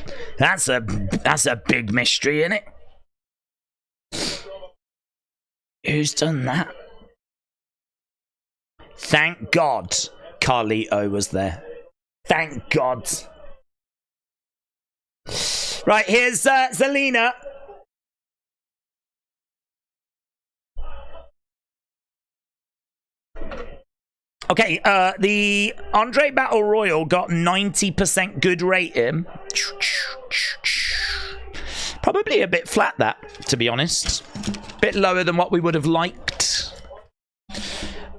big mystery, isn't it? Who's done that? Thank God Carlito was there. Thank God. Right, here's Zelina. Okay, the Andre Battle Royal got 90% good rating. Probably a bit flat, that, to be honest. Bit lower than what we would have liked.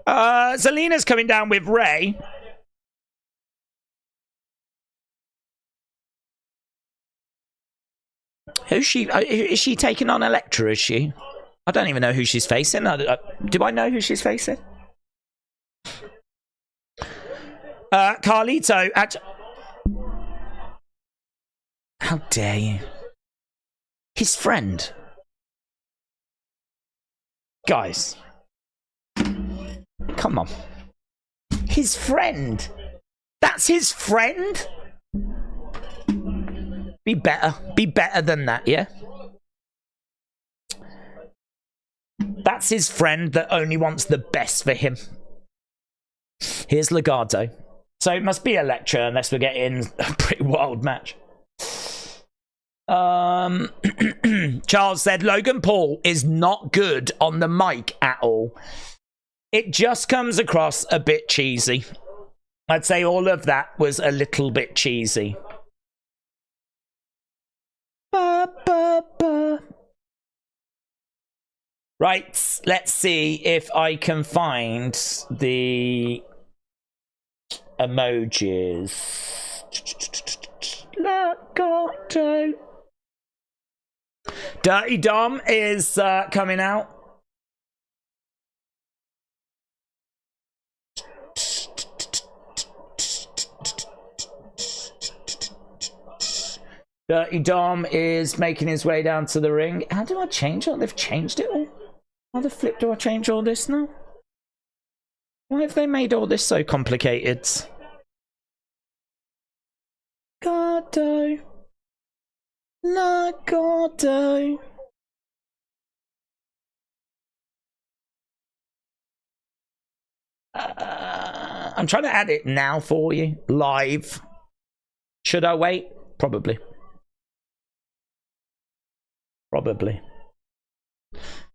Zelina's coming down with Ray. Who's she? Is she taking on Elektra, is she? I don't even know who she's facing. Do I know who she's facing? Carlito. How dare you? His friend. Guys. Come on. His friend. That's his friend? Be better. Be better than that, yeah? That's his friend that only wants the best for him. Here's Legado. So it must be Elektra unless we're getting a pretty wild match. Charles said Logan Paul is not good on the mic at all. It just comes across a bit cheesy. I'd say all of that was a little bit cheesy. Right, let's see if I can find the emojis. Legato. Dirty Dom is coming out. Dirty Dom is making his way down to the ring. How do I change it? They've changed it all. How the flip do I change all this now? Why have they made all this so complicated? Gordo. La Gordo. I'm trying to add it now for you. Live. Should I wait? Probably. Probably.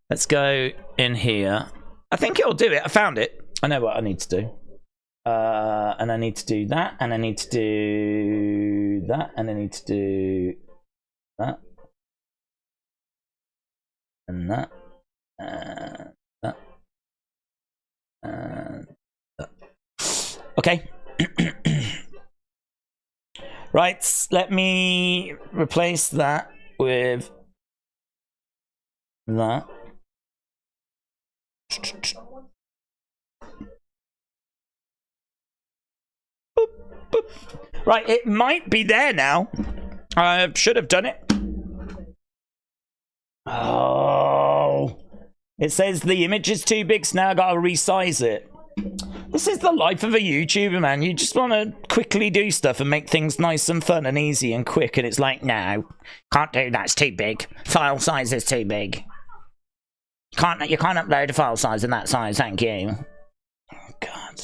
Let's go in here. I think it'll do it. I found it. I know what I need to do. And I need to do that. And I need to do that. And I need to do that. And that. And that. And that. Okay. Right. Let me replace that with that. Boop, boop. Right, it might be there now. I should have done it. Oh, it says the image is too big, so now I gotta resize it. This is the life of a YouTuber, man. You just want to quickly do stuff and make things nice and fun and easy and quick, and it's like, no, can't do that, it's too big. File size is too big. You can't upload a file size in that size, thank you. Oh, God.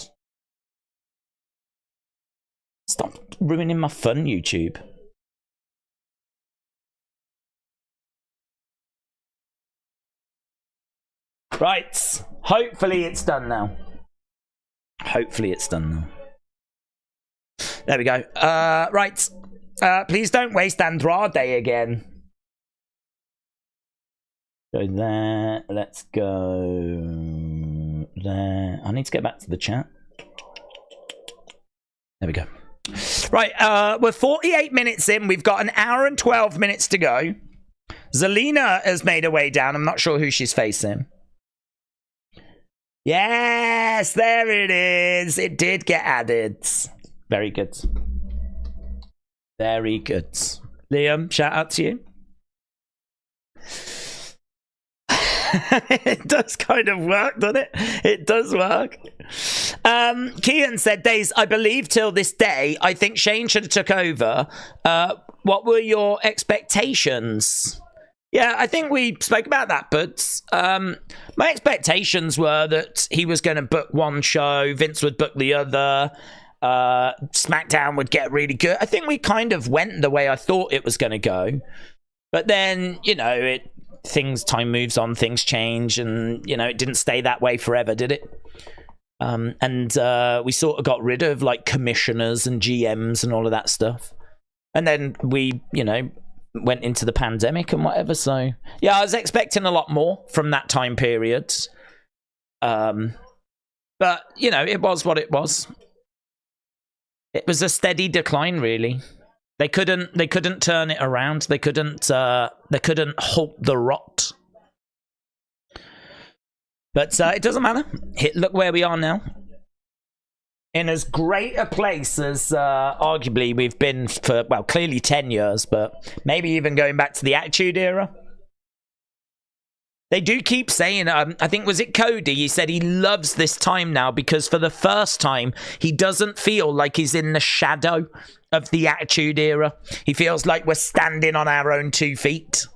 Stop ruining my fun, YouTube. Right. Hopefully it's done now. Hopefully it's done now. There we go. Right. Please don't waste Andrade again. Go there. Let's go there. I need to get back to the chat. There we go. Right, we're 48 minutes in. We've got an hour and 12 minutes to go. Zelina has made her way down. I'm not sure who she's facing. Yes, there it is. It did get added. Very good. Very good. Liam, shout out to you. It does kind of work, doesn't it? It does work. Kian said, Days, I believe till this day, I think Shane should have took over. What were your expectations? Yeah, I think we spoke about that, but my expectations were that he was going to book one show, Vince would book the other, SmackDown would get really good. I think we kind of went the way I thought it was going to go. But then, you know, time moves on, things change, and, you know, it didn't stay that way forever, did it? And we sort of got rid of, like, commissioners and GMs and all of that stuff. And then we, you know, went into the pandemic and whatever, so yeah, I was expecting a lot more from that time period, but you know, it was what it was. It was a steady decline, really. They couldn't turn it around. They couldn't halt the rot. But it doesn't matter. Look where we are now, in as great a place as arguably we've been for, well, clearly 10 years, but maybe even going back to the Attitude Era. They do keep saying, I think, was it Cody? He said he loves this time now because for the first time, he doesn't feel like he's in the shadow of the Attitude Era. He feels like we're standing on our own 2 feet.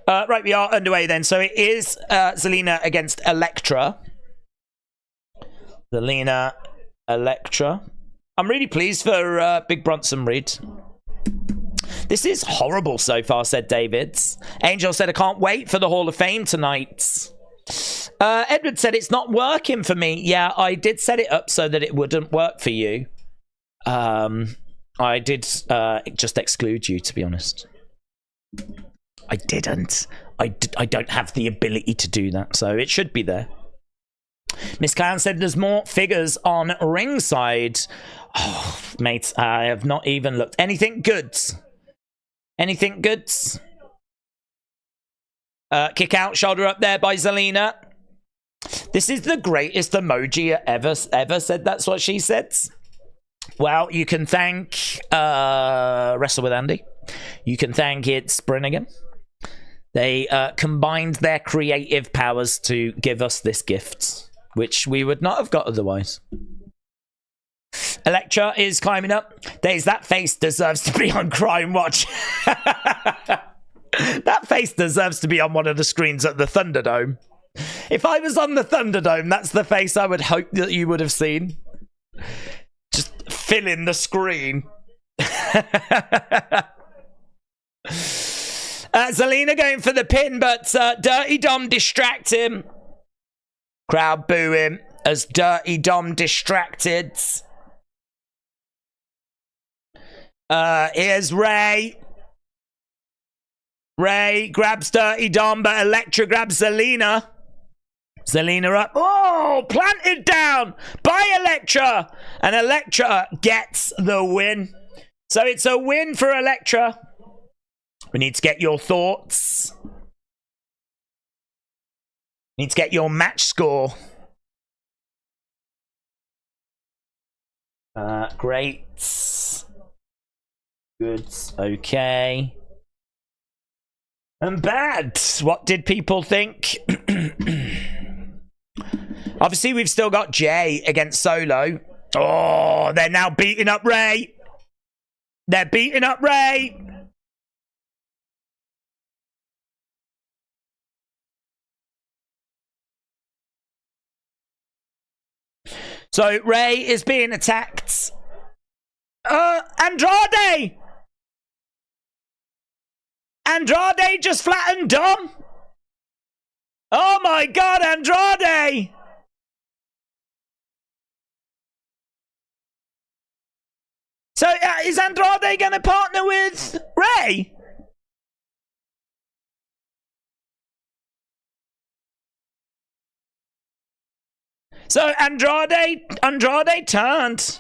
Right, we are underway then. So it is Zelina against Elektra. Zelina, Elektra. I'm really pleased for Big Bronson Reed. This is horrible so far, said David. Angel said, I can't wait for the Hall of Fame tonight. Edward said, it's not working for me. Yeah, I did set it up so that it wouldn't work for you. I did just exclude you, to be honest. I didn't. I don't have the ability to do that, so it should be there. Miss Clown said there's more figures on ringside. Oh, mate, I have not even looked. Anything good? Anything good? Kick out, shoulder up there by Zelina. This is the greatest emoji ever said. That's what she said. Well, you can thank Wrestle with Andy. You can thank It's Brannigan. They combined their creative powers to give us this gift, which we would not have got otherwise. Elektra is climbing up. Days, that face deserves to be on Crime Watch. That face deserves to be on one of the screens at the Thunderdome. If I was on the Thunderdome, that's the face I would hope that you would have seen. Just filling the screen. Zelina going for the pin, but Dirty Dom distracts him. Crowd booing as Dirty Dom distracted. Here's Ray. Ray grabs Dirty Dom, but Elektra grabs Zelina. Zelina up. Oh, planted down by Elektra. And Elektra gets the win. So it's a win for Elektra. We need to get your thoughts. Need to get your match score. Great. Good. Okay. And bad. What did people think? Obviously, we've still got Jey against Solo. Oh, they're now beating up Ray. They're beating up Ray. So Ray is being attacked. Andrade! Andrade just flattened Dom. Oh my God, Andrade! So is Andrade going to partner with Ray? So Andrade turned.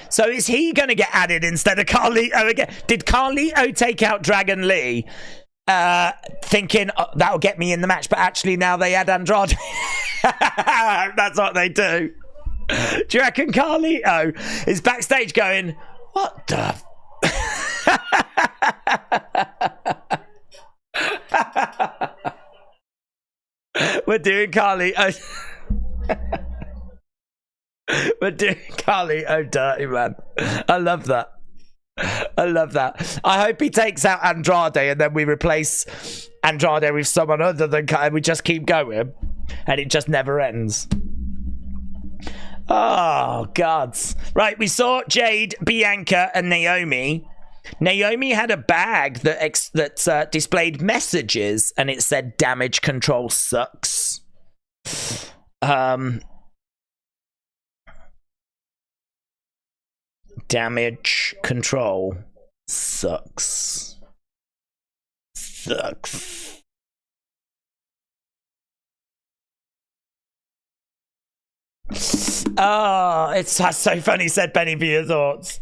So is he going to get added instead of Carlito again? Did Carlito take out Dragon Lee thinking, oh, that'll get me in the match, but actually now they add Andrade? That's what they do. Do you reckon Carlito is backstage going, what the... We're doing Carlito. We're doing Carlito dirty, man. I love that. I love that. I hope he takes out Andrade and then we replace Andrade with someone other than and we just keep going and it just never ends. Oh, God. Right, we saw Jade, Bianca, and Naomi. Naomi had a bag that displayed messages and it said damage control sucks. Damage control sucks. Sucks. Oh, it's so funny, said Benny, for your thoughts.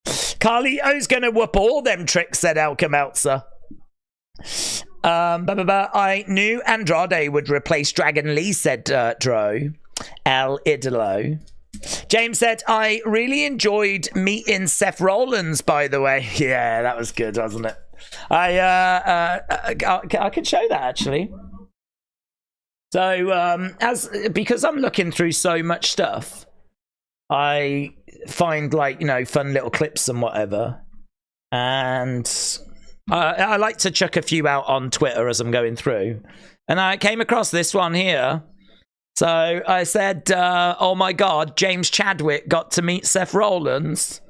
Carlito's gonna whoop all them tricks, said Elka Meltzer. I knew Andrade would replace Dragon Lee, said Dro. El Idolo. James said, I really enjoyed meeting Seth Rollins, by the way. Yeah, that was good, wasn't it? I could show that, actually. So, because I'm looking through so much stuff, I find, like, you know, fun little clips and whatever. And I like to chuck a few out on Twitter as I'm going through. And I came across this one here. So I said, oh my God, James Chadwick got to meet Seth Rollins.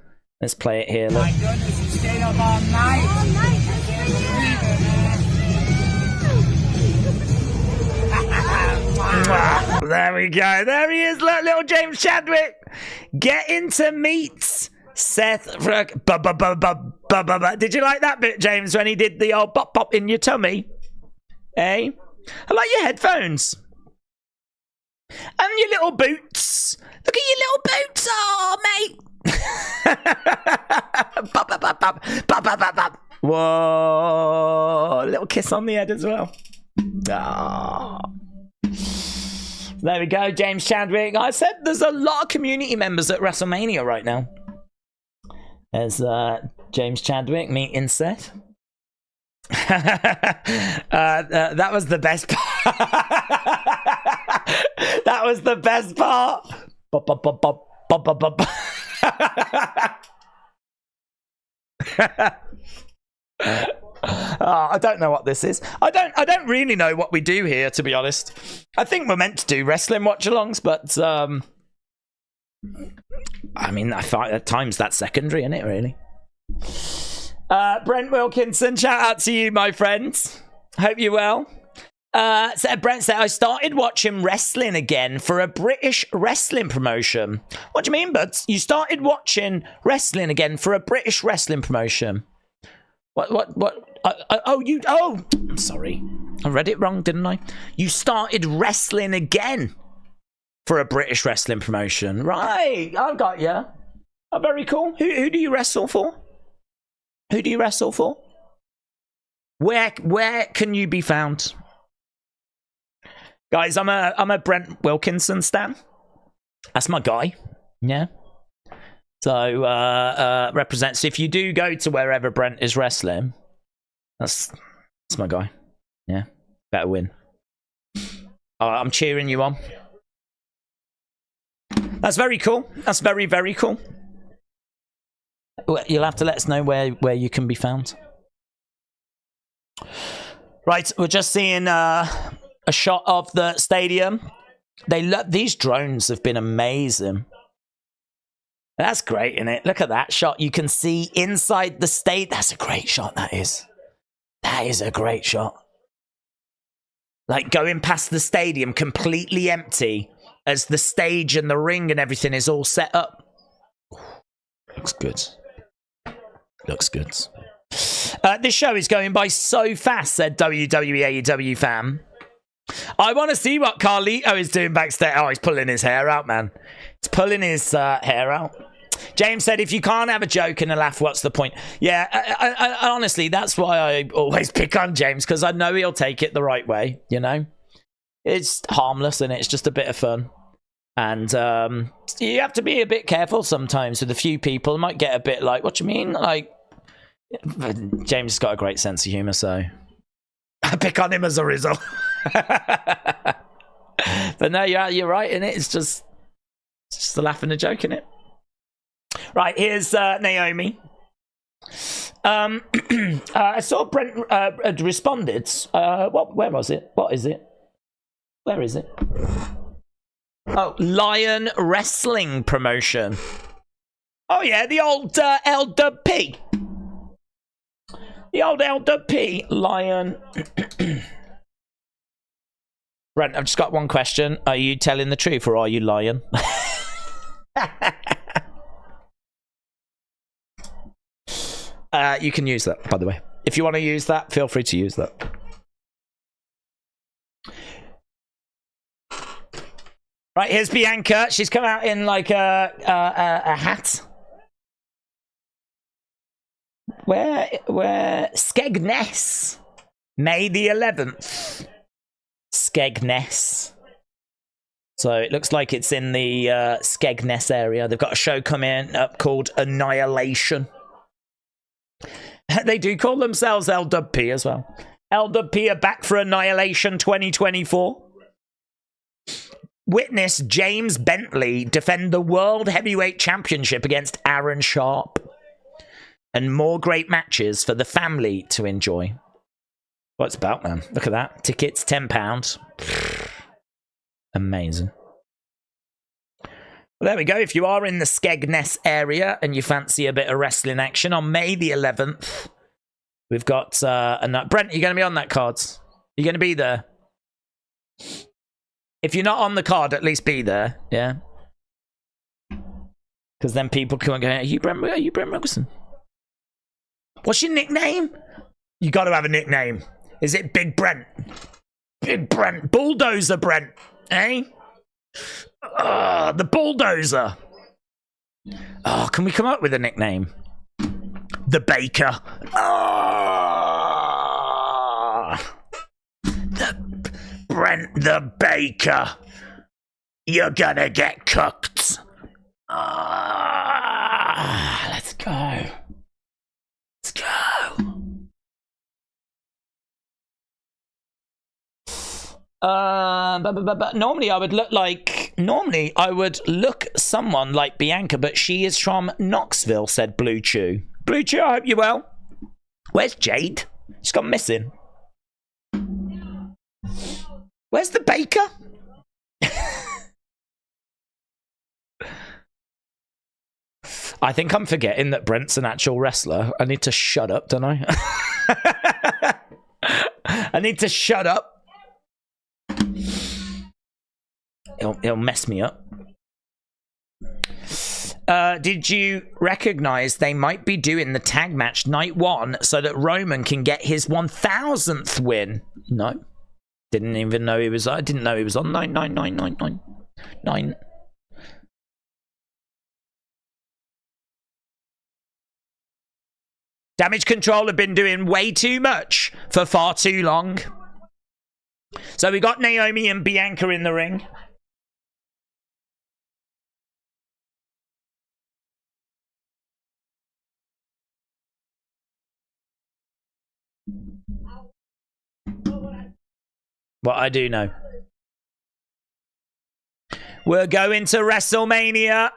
Let's play it here. Look. My goodness, he stayed up all night. All night. There we go. There he is, look, little James Chadwick. Getting to meet Seth. Did you like that bit, James, when he did the old pop pop in your tummy? Eh? I like your headphones. And your little boots. Look at your little boots. Oh, mate. Whoa. A little kiss on the head as well. Oh. There we go, James Chadwick. I said there's a lot of community members at WrestleMania right now. There's James Chadwick meeting Seth. That was the best part. That was the best part. I don't know what this is. I don't really know what we do here, to be honest. I think we're meant to do wrestling watch-alongs, but I mean, I find at times that's secondary, isn't it, really? Brent Wilkinson, shout out to you, my friends. Hope you're well. Brent said, I started watching wrestling again for a British wrestling promotion. What do you mean, buds? You started watching wrestling again for a British wrestling promotion? What? I'm sorry. I read it wrong, didn't I? You started wrestling again for a British wrestling promotion. Right, I've got you. Oh, very cool. Who do you wrestle for? Who do you wrestle for? Where can you be found? Guys, I'm a Brent Wilkinson stan. That's my guy. Yeah. So represents, if you do go to wherever Brent is wrestling, that's my guy. Yeah. Better win. I'm cheering you on. That's very cool. That's very, very cool. You'll have to let us know where you can be found. Right, we're just seeing a shot of the stadium. These drones have been amazing. That's great, isn't it? Look at that shot. You can see inside the state. That's a great shot, that is. That is a great shot. Like going past the stadium completely empty as the stage and the ring and everything is all set up. Looks good. Looks good. This show is going by so fast, said WWE AEW fan. I want to see what Carlito is doing backstage. Oh, he's pulling his hair out, man. He's pulling his hair out. James said, if you can't have a joke and a laugh, what's the point? Yeah, I honestly, that's why I always pick on James, because I know he'll take it the right way, you know? It's harmless and it's just a bit of fun. And you have to be a bit careful sometimes with a few people. It might get a bit like, what do you mean? Like, James has got a great sense of humour, so I pick on him as a result. But no, you're right, innit? It's just a laugh and a joke, innit? Right, here's Naomi. I saw Brent had responded. Where was it? What is it? Where is it? Oh, Lion Wrestling Promotion. Oh yeah, the old LWP. The old LWP, Lion. Brent, I've just got one question. Are you telling the truth or are you lying? You can use that, by the way. If you want to use that, feel free to use that. Right, here's Bianca. She's come out in like a hat. Where Skegness, May the 11th. Skegness. So it looks like it's in the Skegness area. They've got a show coming up called Annihilation. They do call themselves LWP as well. LWP are back for Annihilation 2024. Witness James Bentley defend the World Heavyweight Championship against Aaron Sharp. And more great matches for the family to enjoy. What's about, man? Look at that. Tickets, £10. Amazing. Well, there we go. If you are in the Skegness area and you fancy a bit of wrestling action on May the 11th, we've got... Brent, you're going to be on that card. You're going to be there. If you're not on the card, at least be there, yeah? Because then people can go, are you Brent Wilson? What's your nickname? You got to have a nickname. Is it Big Brent? Big Brent. Bulldozer Brent. Eh? The Bulldozer. Oh, can we come up with a nickname? The Baker. The Brent the Baker. You're gonna get cooked. Let's go. Let's go. Normally I would look someone like Bianca, but she is from Knoxville, said Blue Chew. Blue Chew, I hope you're well. Where's Jade? She's gone missing. Where's the baker? I think I'm forgetting that Brent's an actual wrestler. I need to shut up, don't I? I need to shut up. It'll mess me up. Did you recognize they might be doing the tag match night 1 so that Roman can get his 1000th win? No. Didn't even know he was. I didn't know he was on 99999. Damage Control have been doing way too much for far too long. So we got Naomi and Bianca in the ring. What I do know. We're going to WrestleMania.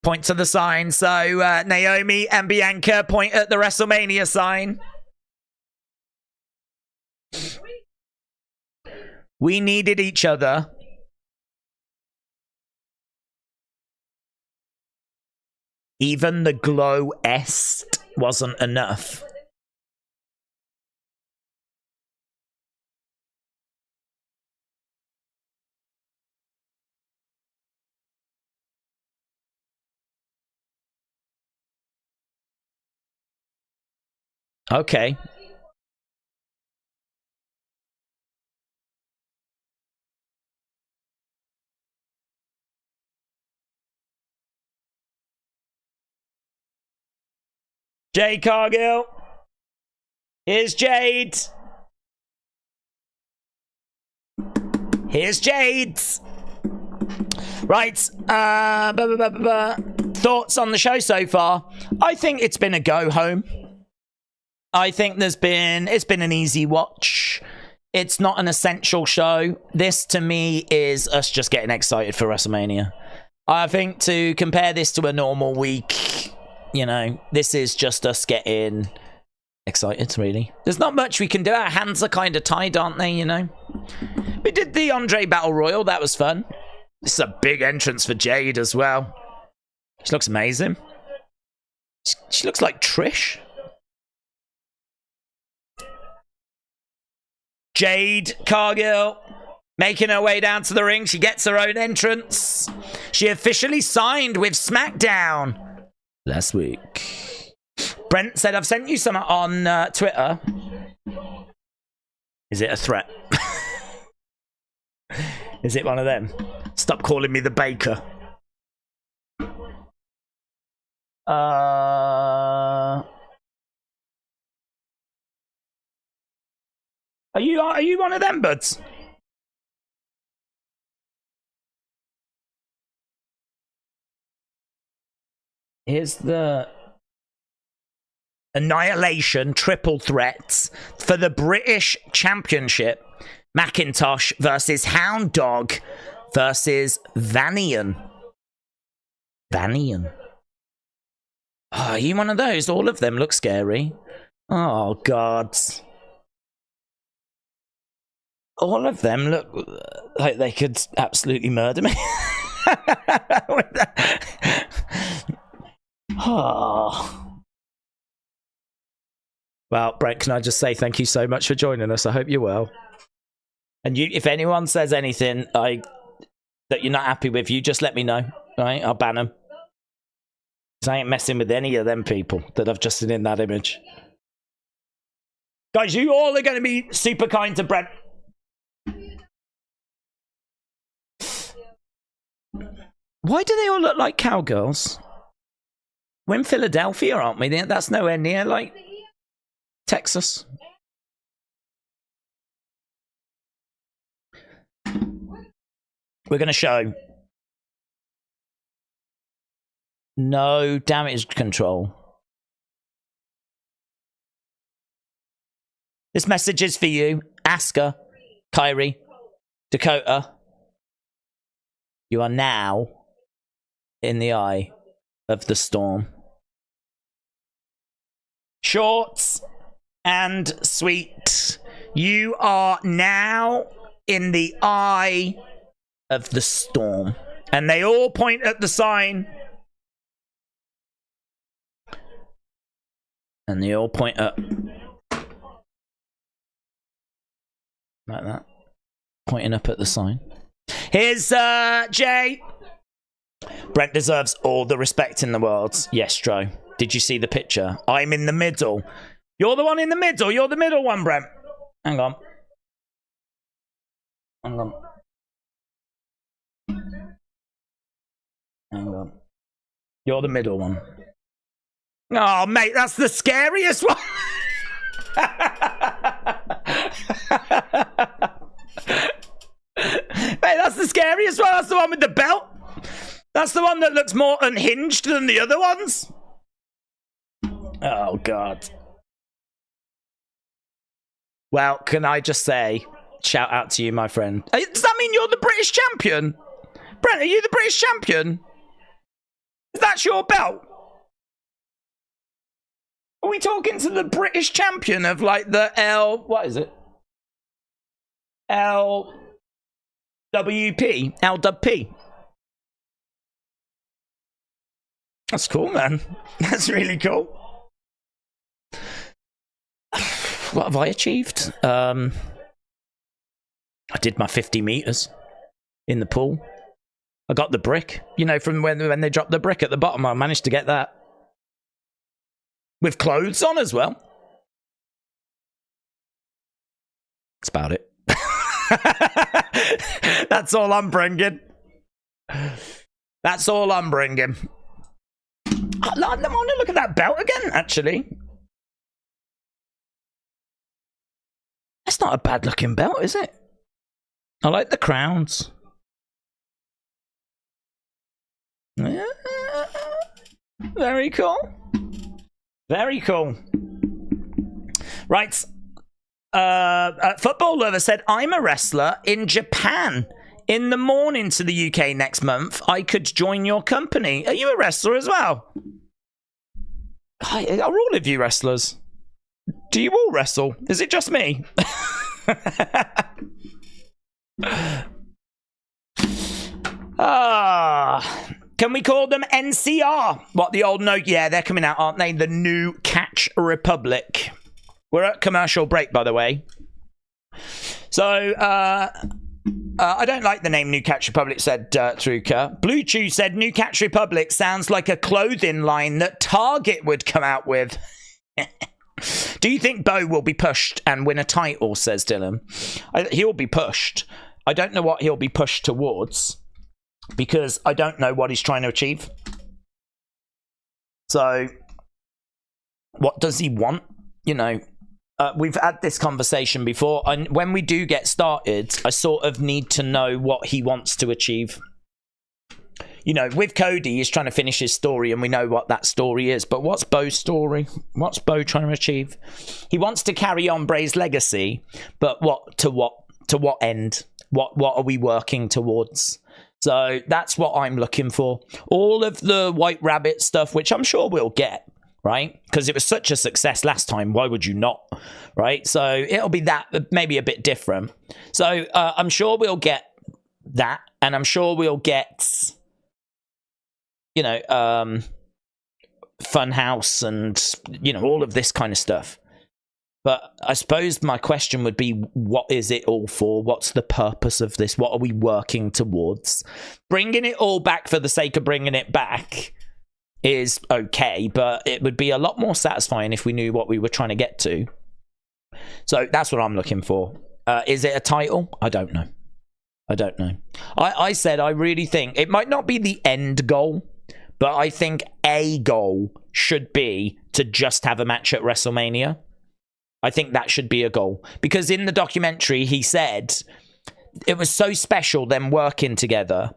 Point to the sign. So Naomi and Bianca point at the WrestleMania sign. We needed each other. Even the glow est wasn't enough. Okay. Jade Cargill. Here's Jade. Here's Jade. Right. Thoughts on the show so far? I think it's been a go home. I think it's been an easy watch. It's not an essential show. This, to me, is us just getting excited for WrestleMania. I think to compare this to a normal week, you know, this is just us getting excited, really. There's not much we can do. Our hands are kind of tied, aren't they, you know? We did the Andre Battle Royal. That was fun. This is a big entrance for Jade as well. She looks amazing. She looks like Trish. Jade Cargill making her way down to the ring. She gets her own entrance. She officially signed with Smackdown last week. Brent said, I've sent you some on Twitter. Is it a threat? Is it one of them? Stop calling me the baker. Are you one of them, buds? Here's the Annihilation triple threats for the British Championship. McIntyre versus Hound Dog versus Vanian. Vanian. Oh, are you one of those? All of them look scary. Oh, God. All of them look like they could absolutely murder me. Oh. Well, Brent, can I just say thank you so much for joining us? I hope you're well. And you, if anyone says anything that you're not happy with, you just let me know. Right? I'll ban them. Because I ain't messing with any of them people that I've just seen in that image. Guys, you all are going to be super kind to Brent. Why do they all look like cowgirls? We're in Philadelphia, aren't we? That's nowhere near, like, Texas. We're going to show no damage control. This message is for you, Asuka, Kyrie, Dakota. You are now in the eye of the storm. Short and sweet. You are now in the eye of the storm. And they all point at the sign. And they all point up. Like that. Pointing up at the sign. Here's Jay. Brent deserves all the respect in the world. Yes, Stro. Did you see the picture? I'm in the middle. You're the one in the middle. You're the middle one, Brent. Hang on. Hang on. Hang on. You're the middle one. Oh, mate, that's the scariest one. Mate, that's the scariest one. That's the one with the belt. That's the one that looks more unhinged than the other ones. Oh, God. Well, can I just say, shout out to you, my friend. Does that mean you're the British champion? Brent, are you the British champion? Is that your belt? Are we talking to the British champion of, like, the what is it? LWP? LWP? That's cool, man. That's really cool. What have I achieved? I did my 50 meters in the pool. I got the brick. You know, from when they dropped the brick at the bottom, I managed to get that. With clothes on as well. That's about it. That's all I'm bringing. That's all I'm bringing. I want to look at that belt again, actually. That's not a bad looking belt, is it? I like the crowns. Yeah. Very cool. Very cool. Right. Football Lover said, I'm a wrestler in Japan. In the morning to the UK next month, I could join your company. Are you a wrestler as well? Hi, are all of you wrestlers? Do you all wrestle? Is it just me? Can we call them NCR? What, the old note? Yeah, they're coming out, aren't they? The new Catch Republic. We're at commercial break, by the way. So, I don't like the name New Catch Republic, said Truca. Blue Chew said, New Catch Republic sounds like a clothing line that Target would come out with. Do you think Bo will be pushed and win a title, says Dylan? He'll be pushed. I don't know what he'll be pushed towards, because I don't know what he's trying to achieve. So, what does he want? You know, we've had this conversation before, and when we do get started, I sort of need to know what he wants to achieve. You know, with Cody, he's trying to finish his story, and we know what that story is. But what's Bo's story? What's Bo trying to achieve? He wants to carry on Bray's legacy, but to what end? What are we working towards? So that's what I'm looking for. All of the White Rabbit stuff, which I'm sure we'll get, right? Because it was such a success last time. Why would you not? Right? So it'll be that, maybe a bit different. So I'm sure we'll get that, and I'm sure we'll get, you know, Funhouse and, you know, all of this kind of stuff. But I suppose my question would be, what is it all for? What's the purpose of this? What are we working towards? Bringing it all back for the sake of bringing it back is okay, but it would be a lot more satisfying if we knew what we were trying to get to. So that's what I'm looking for. Is it a title? I don't know. I don't know. I said I really think it might not be the end goal, but I think a goal should be to just have a match at WrestleMania. I think that should be a goal. Because in the documentary, he said it was so special them working together.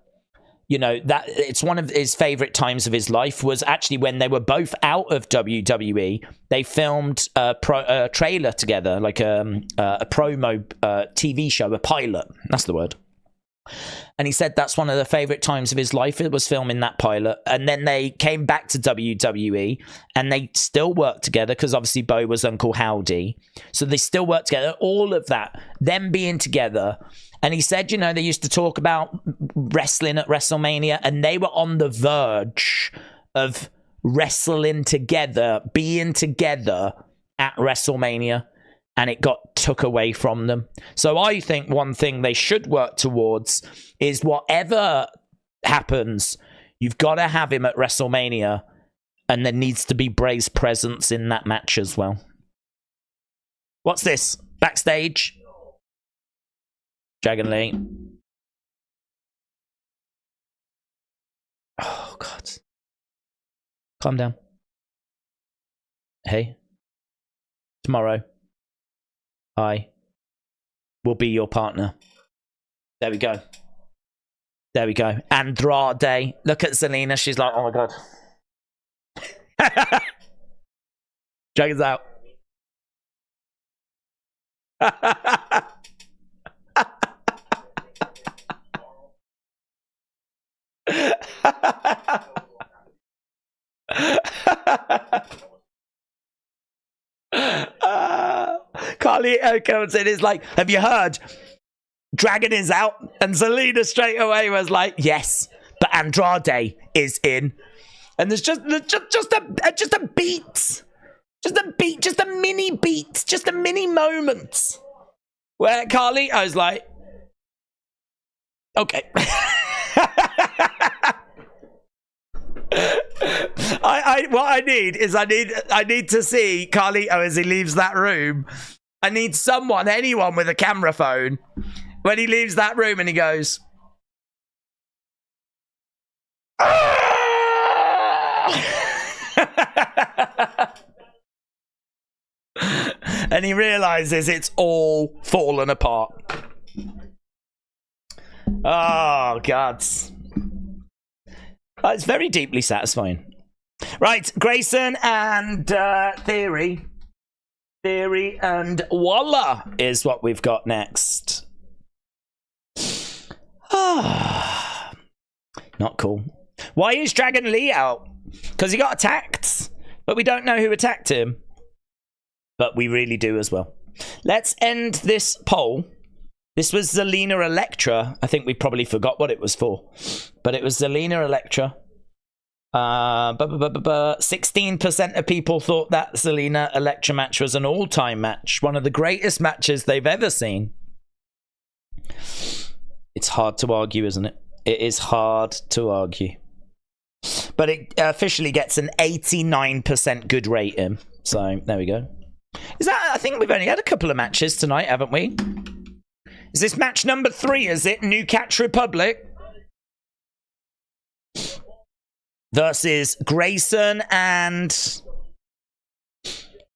You know, that it's one of his favorite times of his life was actually when they were both out of WWE. They filmed a trailer together, like a promo TV show, a pilot. That's the word. And he said that's one of the favorite times of his life. It was filming that pilot. And then they came back to WWE and they still worked together because obviously Bo was Uncle Howdy. So they still worked together. All of that, them being together. And he said, you know, they used to talk about wrestling at WrestleMania and they were on the verge of wrestling together, being together at WrestleMania. And it got took away from them. So I think one thing they should work towards is whatever happens, you've got to have him at WrestleMania, and there needs to be Bray's presence in that match as well. What's this? Backstage? Dragon Lee. Oh, God. Calm down. Hey. Tomorrow, I will be your partner. There we go. There we go. Andrade. Look at Zelina. She's like, oh my God. Dragon's out. Carlito comes in, is like, have you heard? Dragon is out. And Zelina straight away was like, yes, but Andrade is in. And there's just a beat. Just a beat, just a mini beat, just a mini moment where Carlito's like, okay. What I need is I need to see Carlito as he leaves that room. I need someone, anyone with a camera phone, when he leaves that room and he goes, And he realizes it's all fallen apart. Oh, God. It's very deeply satisfying. Right, Grayson and Theory. Theory and Walla is what we've got next. Not cool. Why is Dragon Lee out? Because he got attacked. But we don't know who attacked him. But we really do as well. Let's end this poll. This was Zelina Electra. I think we probably forgot what it was for. But it was Zelina Electra. 16% of people thought that Zelina Electra match was an all-time match. One of the greatest matches they've ever seen. It's hard to argue, isn't it? It is hard to argue. But it officially gets an 89% good rating. So, there we go. I think we've only had a couple of matches tonight, haven't we? Is this match number 3, is it? New Catch Republic versus Grayson and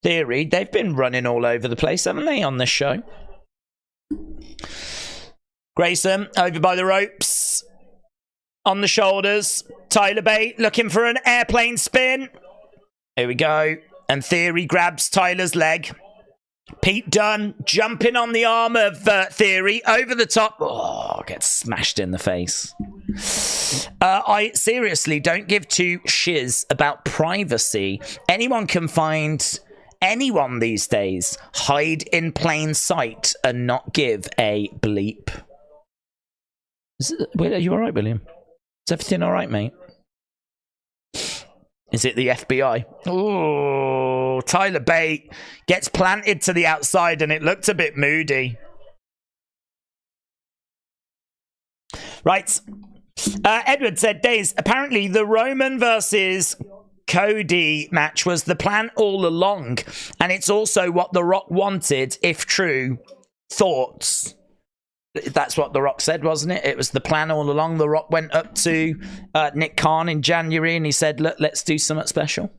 Theory. They've been running all over the place, haven't they, on this show? Grayson, over by the ropes. On the shoulders. Tyler Bate looking for an airplane spin. Here we go. And Theory grabs Tyler's leg. Pete Dunne jumping on the arm of Theory over the top. Oh, gets smashed in the face. I seriously don't give two shiz about privacy. Anyone can find anyone these days. Hide in plain sight and not give a bleep. Are you all right, William? Is everything all right, mate? Is it the FBI? Oh, Tyler Bate gets planted to the outside and it looked a bit moody. Right. Edward said, Days, apparently the Roman versus Cody match was the plan all along. And it's also what The Rock wanted, if true. Thoughts? That's what The Rock said, wasn't it? It was the plan all along. The Rock went up to Nick Khan in January and he said, look, let's do something special.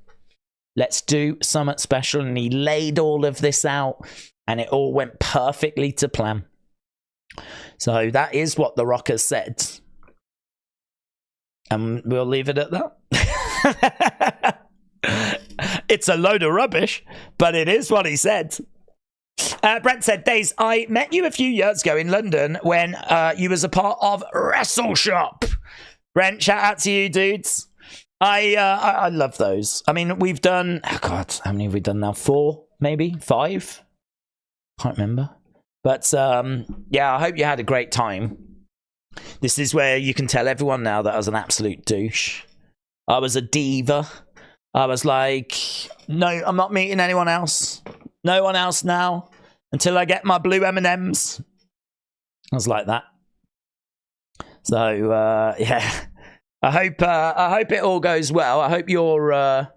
Let's do something special. And he laid all of this out and it all went perfectly to plan. So that is what The Rock has said. And we'll leave it at that. It's a load of rubbish, but it is what he said. Brent said, Days, I met you a few years ago in London when you was a part of Wrestle Shop. Brent, shout out to you, dudes. I love those. I mean, we've done, oh God, how many have we done now? 4, maybe 5? Can't remember. But yeah, I hope you had a great time. This is where you can tell everyone now that I was an absolute douche. I was a diva. I was like, no, I'm not meeting anyone else. No one else now until I get my blue M&Ms. I was like that. So yeah, I hope it all goes well. I hope your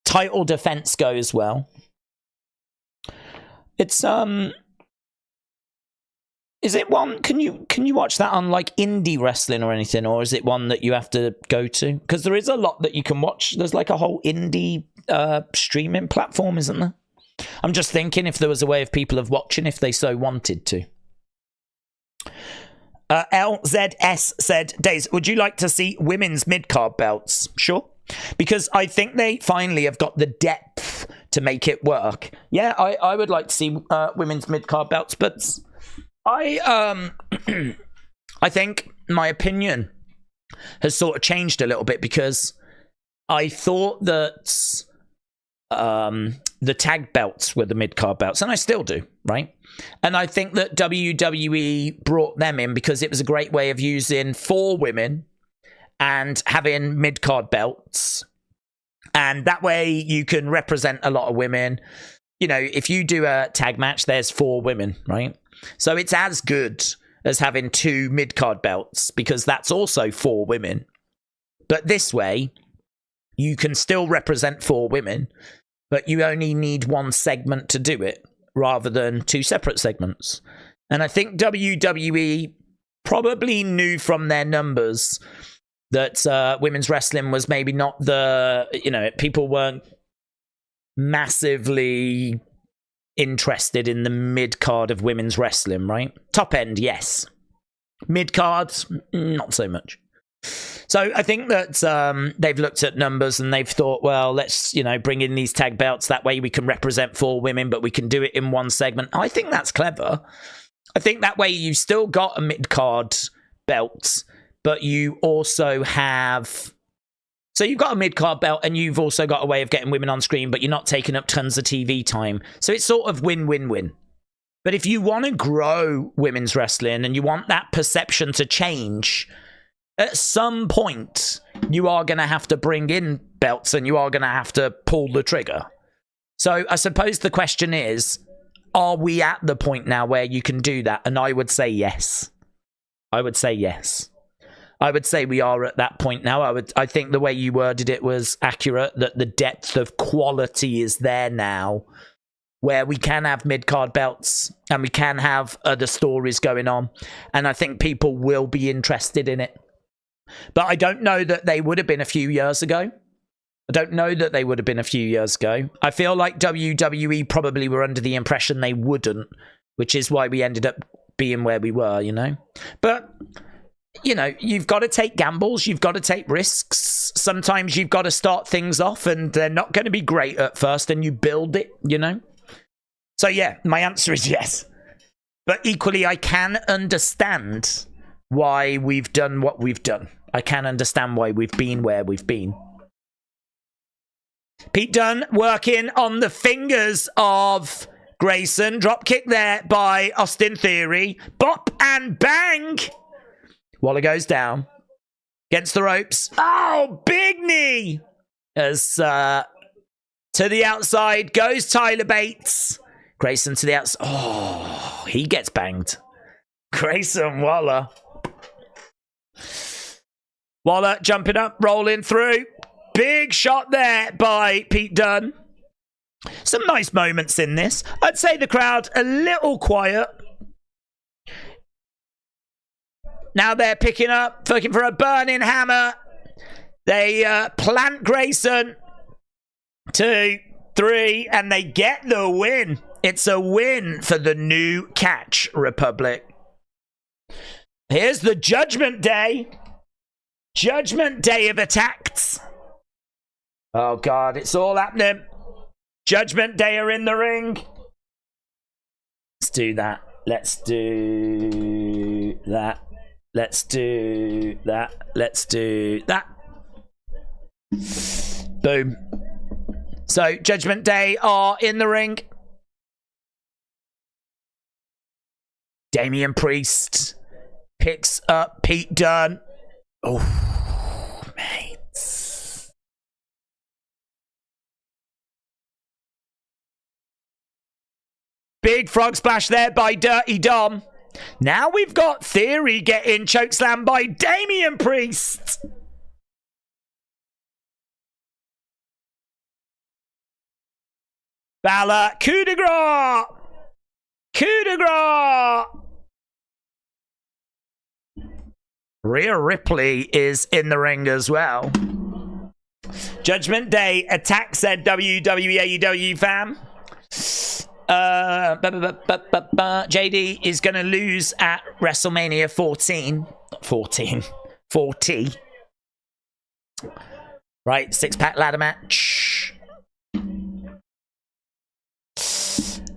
title defense goes well. It's is it one? Can you watch that on like indie wrestling or anything, or is it one that you have to go to? Because there is a lot that you can watch. There's like a whole indie streaming platform, isn't there? I'm just thinking if there was a way of people of watching if they so wanted to. LZS said, Days, would you like to see women's mid-card belts? Sure. Because I think they finally have got the depth to make it work. Yeah, I would like to see women's mid-card belts, but I think my opinion has sort of changed a little bit because I thought that the tag belts were the mid-card belts, and I still do, right? And I think that WWE brought them in because it was a great way of using 4 women and having mid-card belts. And that way you can represent a lot of women. You know, if you do a tag match, there's 4 women, right? So it's as good as having 2 mid-card belts because that's also 4 women. But this way, you can still represent 4 women, but you only need 1 segment to do it rather than 2 separate segments. And I think WWE probably knew from their numbers that women's wrestling was maybe not the, people weren't massively interested in the mid-card of women's wrestling, right? Top end, yes. Mid-cards, not so much. So I think that they've looked at numbers and they've thought, well, let's, bring in these tag belts. That way we can represent 4 women, but we can do it in one segment. I think that's clever. I think that way you've still got a mid-card belt, but you also have... So you've got a mid-card belt and you've also got a way of getting women on screen, but you're not taking up tons of TV time. So it's sort of win-win-win. But if you want to grow women's wrestling and you want that perception to change, at some point, you are going to have to bring in belts and you are going to have to pull the trigger. So I suppose the question is, are we at the point now where you can do that? And I would say yes. I would say yes. I would say we are at that point now. I think the way you worded it was accurate, that the depth of quality is there now, where we can have mid-card belts and we can have other stories going on. And I think people will be interested in it. But I don't know that they would have been a few years ago. I feel like WWE probably were under the impression they wouldn't, which is why we ended up being where we were, But... you've got to take gambles. You've got to take risks. Sometimes you've got to start things off and they're not going to be great at first and you build it, So yeah, my answer is yes. But equally, I can understand why we've done what we've done. I can understand why we've been where we've been. Pete Dunne working on the fingers of Grayson. Drop kick there by Austin Theory. Bop and bang. Waller goes down. Against the ropes. Oh, big knee! As to the outside goes Tyler Bates. Grayson to the outside. Oh, he gets banged. Grayson Waller. Waller jumping up, rolling through. Big shot there by Pete Dunne. Some nice moments in this. I'd say the crowd a little quiet. Now they're picking up, looking for a burning hammer. They plant Grayson. 2, 3, and they get the win. It's a win for the new Catch Republic. Here's the Judgment Day. Judgment Day of attacks. Oh, God, it's all happening. Judgment Day are in the ring. Let's do that. Let's do that. Let's do that. Let's do that. Boom. So, Judgment Day are in the ring. Damian Priest picks up Pete Dunne. Oh, mates. Big frog splash there by Dirty Dom. Now we've got Theory getting chokeslammed by Damian Priest. Balor, coup de grace. Coup de grace. Rhea Ripley is in the ring as well. Judgment Day attack said WWE AEW fam. JD is going to lose at WrestleMania 40. Right, 6-pack ladder match.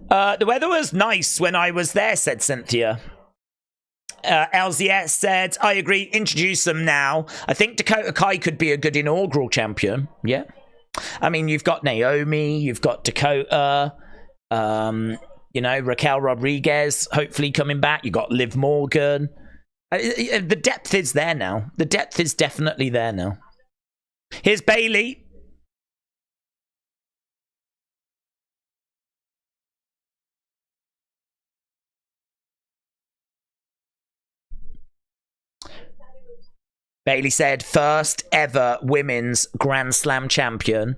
The weather was nice when I was there, said Cynthia. LZS said, I agree, introduce them now. I think Dakota Kai could be a good inaugural champion. Yeah. I mean, you've got Naomi, you've got Dakota, Raquel Rodriguez, hopefully coming back. You've got Liv Morgan. The depth is there now. The depth is definitely there now. Here's Bayley. Bayley said, first ever women's Grand Slam champion.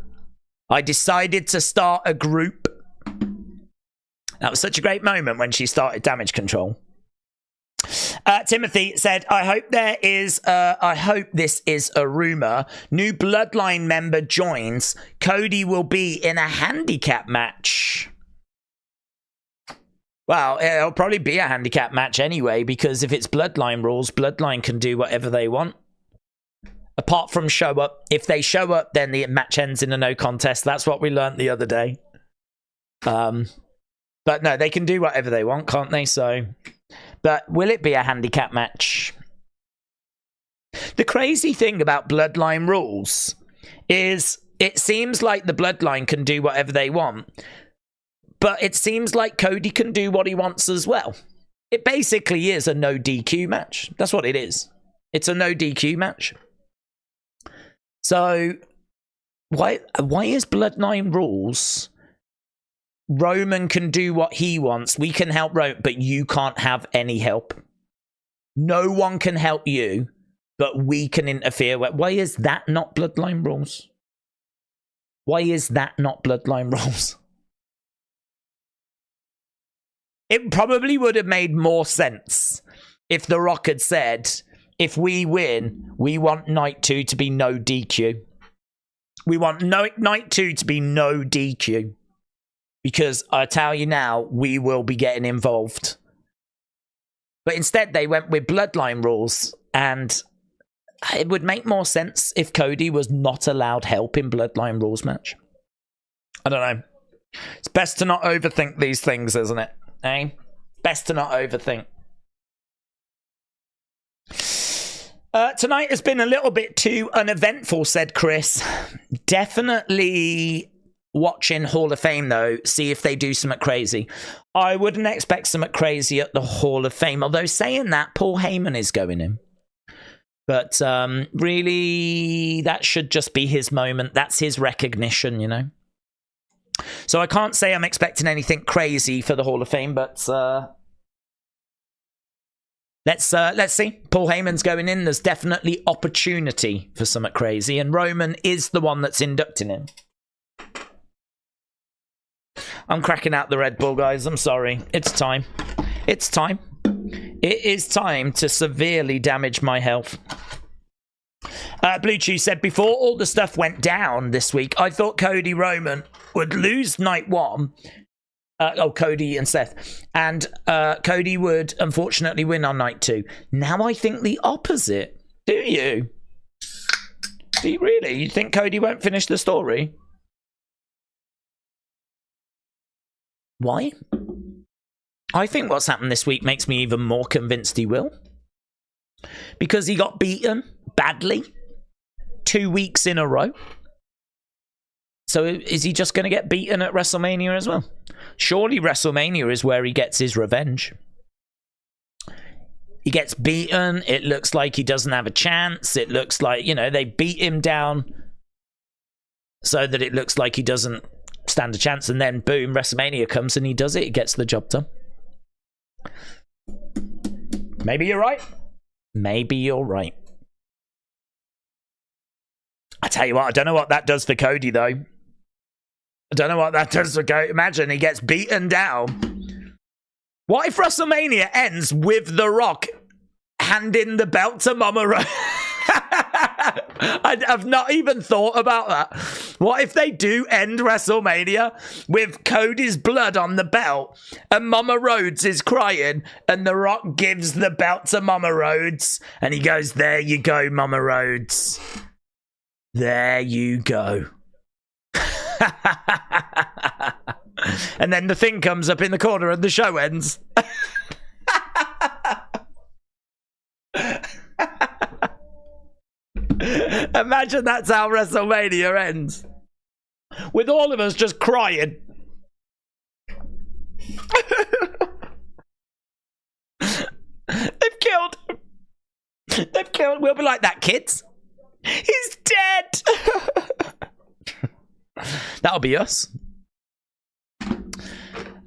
I decided to start a group. That was such a great moment when she started Damage Control. Timothy said, I hope this is a rumor. New Bloodline member joins. Cody will be in a handicap match. Well, it'll probably be a handicap match anyway, because if it's Bloodline rules, Bloodline can do whatever they want. Apart from show up. If they show up, then the match ends in a no contest. That's what we learned the other day. But no, they can do whatever they want, can't they? So, but will it be a handicap match? The crazy thing about Bloodline rules is it seems like the Bloodline can do whatever they want, but it seems like Cody can do what he wants as well. It basically is a no DQ match. That's what it is. It's a no DQ match. So why is Bloodline rules Roman can do what he wants, we can help Roman, but you can't have any help? No one can help you, but we can interfere. Why is that not Bloodline rules? Why is that not Bloodline rules? It probably would have made more sense if The Rock had said, if we win, we want night 2 to be no DQ. We want night 2 to be no DQ. Because I tell you now, we will be getting involved. But instead, they went with Bloodline rules. And it would make more sense if Cody was not allowed help in Bloodline rules match. I don't know. It's best to not overthink these things, isn't it? Eh? Best to not overthink. Tonight has been a little bit too uneventful, said Chris. Definitely watching Hall of Fame, though. See if they do something crazy. I wouldn't expect something crazy at the Hall of Fame. Although saying that, Paul Heyman is going in. But really, that should just be his moment. That's his recognition, you know. So I can't say I'm expecting anything crazy for the Hall of Fame, but let's see. Paul Heyman's going in. There's definitely opportunity for something crazy, and Roman is the one that's inducting him. I'm cracking out the Red Bull, guys. I'm sorry. It's time. It's time. It is time to severely damage my health. Blue Chew said, before all the stuff went down this week, I thought Cody Roman would lose night 1. Cody and Seth. And Cody would unfortunately win on night 2. Now I think the opposite. Do you? Do you really? You think Cody won't finish the story? Why? I think what's happened this week makes me even more convinced he will. Because he got beaten badly 2 weeks in a row. So is he just going to get beaten at WrestleMania as well? Surely WrestleMania is where he gets his revenge. He gets beaten. It looks like he doesn't have a chance. It looks like, you know, they beat him down so that it looks like he doesn't stand a chance. And then, boom, WrestleMania comes and he does it. He gets the job done. Maybe you're right. Maybe you're right. I tell you what, I don't know what that does for Cody, though. I don't know what that does for Cody. Imagine he gets beaten down. What if WrestleMania ends with The Rock handing the belt to Mama Rose? I've not even thought about that. What if they do end WrestleMania with Cody's blood on the belt and Mama Rhodes is crying and The Rock gives the belt to Mama Rhodes and he goes, there you go, Mama Rhodes. There you go. And then the thing comes up in the corner and the show ends. Imagine that's how WrestleMania ends. With all of us just crying. They've killed. They've killed. We'll be like that, kids. He's dead. That'll be us.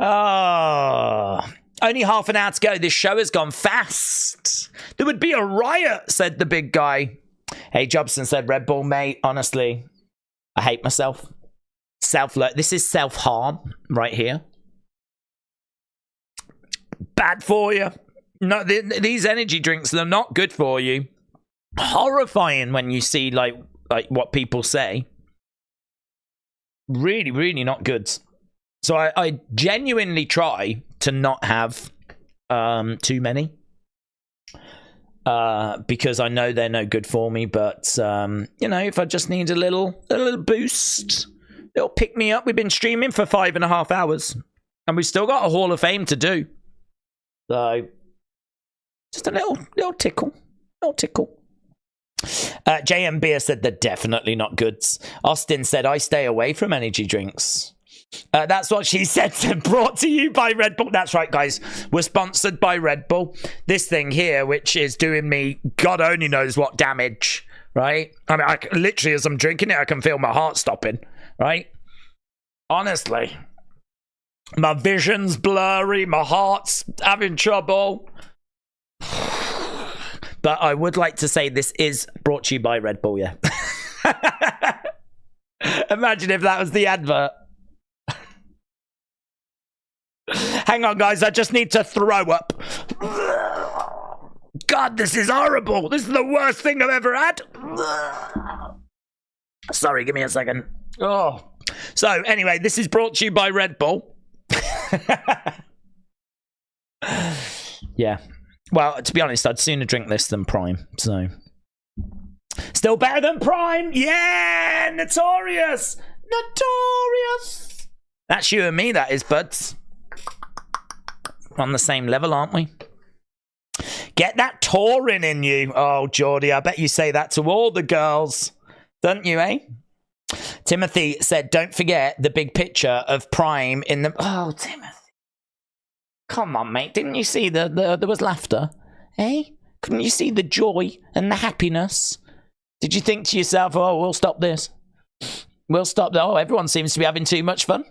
Oh, only half an hour to go. This show has gone fast. There would be a riot, said the big guy. Hey, Jobson said, Red Bull, mate. Honestly, I hate myself. This is self-harm right here. Bad for you. No, these energy drinks, they're not good for you. Horrifying when you see like what people say. Really, really not good. So I genuinely try to not have too many. Because I know they're no good for me, but you know, if I just need a little boost, it'll pick me up. We've been streaming for 5.5 hours, and we've still got a Hall of Fame to do. So just a little tickle, JM Beer said they're definitely not goods. Austin said I stay away from energy drinks. That's what she said. Brought to you by Red Bull. That's right, guys. We're sponsored by Red Bull. This thing here, which is doing me God only knows what damage, right? I mean, literally, as I'm drinking it, I can feel my heart stopping, right? Honestly. My vision's blurry. My heart's having trouble. But I would like to say this is brought to you by Red Bull, yeah. Imagine if that was the advert. Hang on, guys. I just need to throw up. God, this is horrible. This is the worst thing I've ever had. Sorry, give me a second. Oh. So, anyway, this is brought to you by Red Bull. Yeah. Well, to be honest, I'd sooner drink this than Prime. So, still better than Prime. Yeah, notorious. Notorious. That's you and me, that is, buds. On the same level, aren't we? Get that touring in you. Oh, Geordie, I bet you say that to all the girls. Don't you, eh? Timothy said, don't forget the big picture of Prime in the... Oh, Timothy. Come on, mate. Didn't you see there was laughter? Eh? Couldn't you see the joy and the happiness? Did you think to yourself, oh, we'll stop this? We'll stop that. Oh, everyone seems to be having too much fun.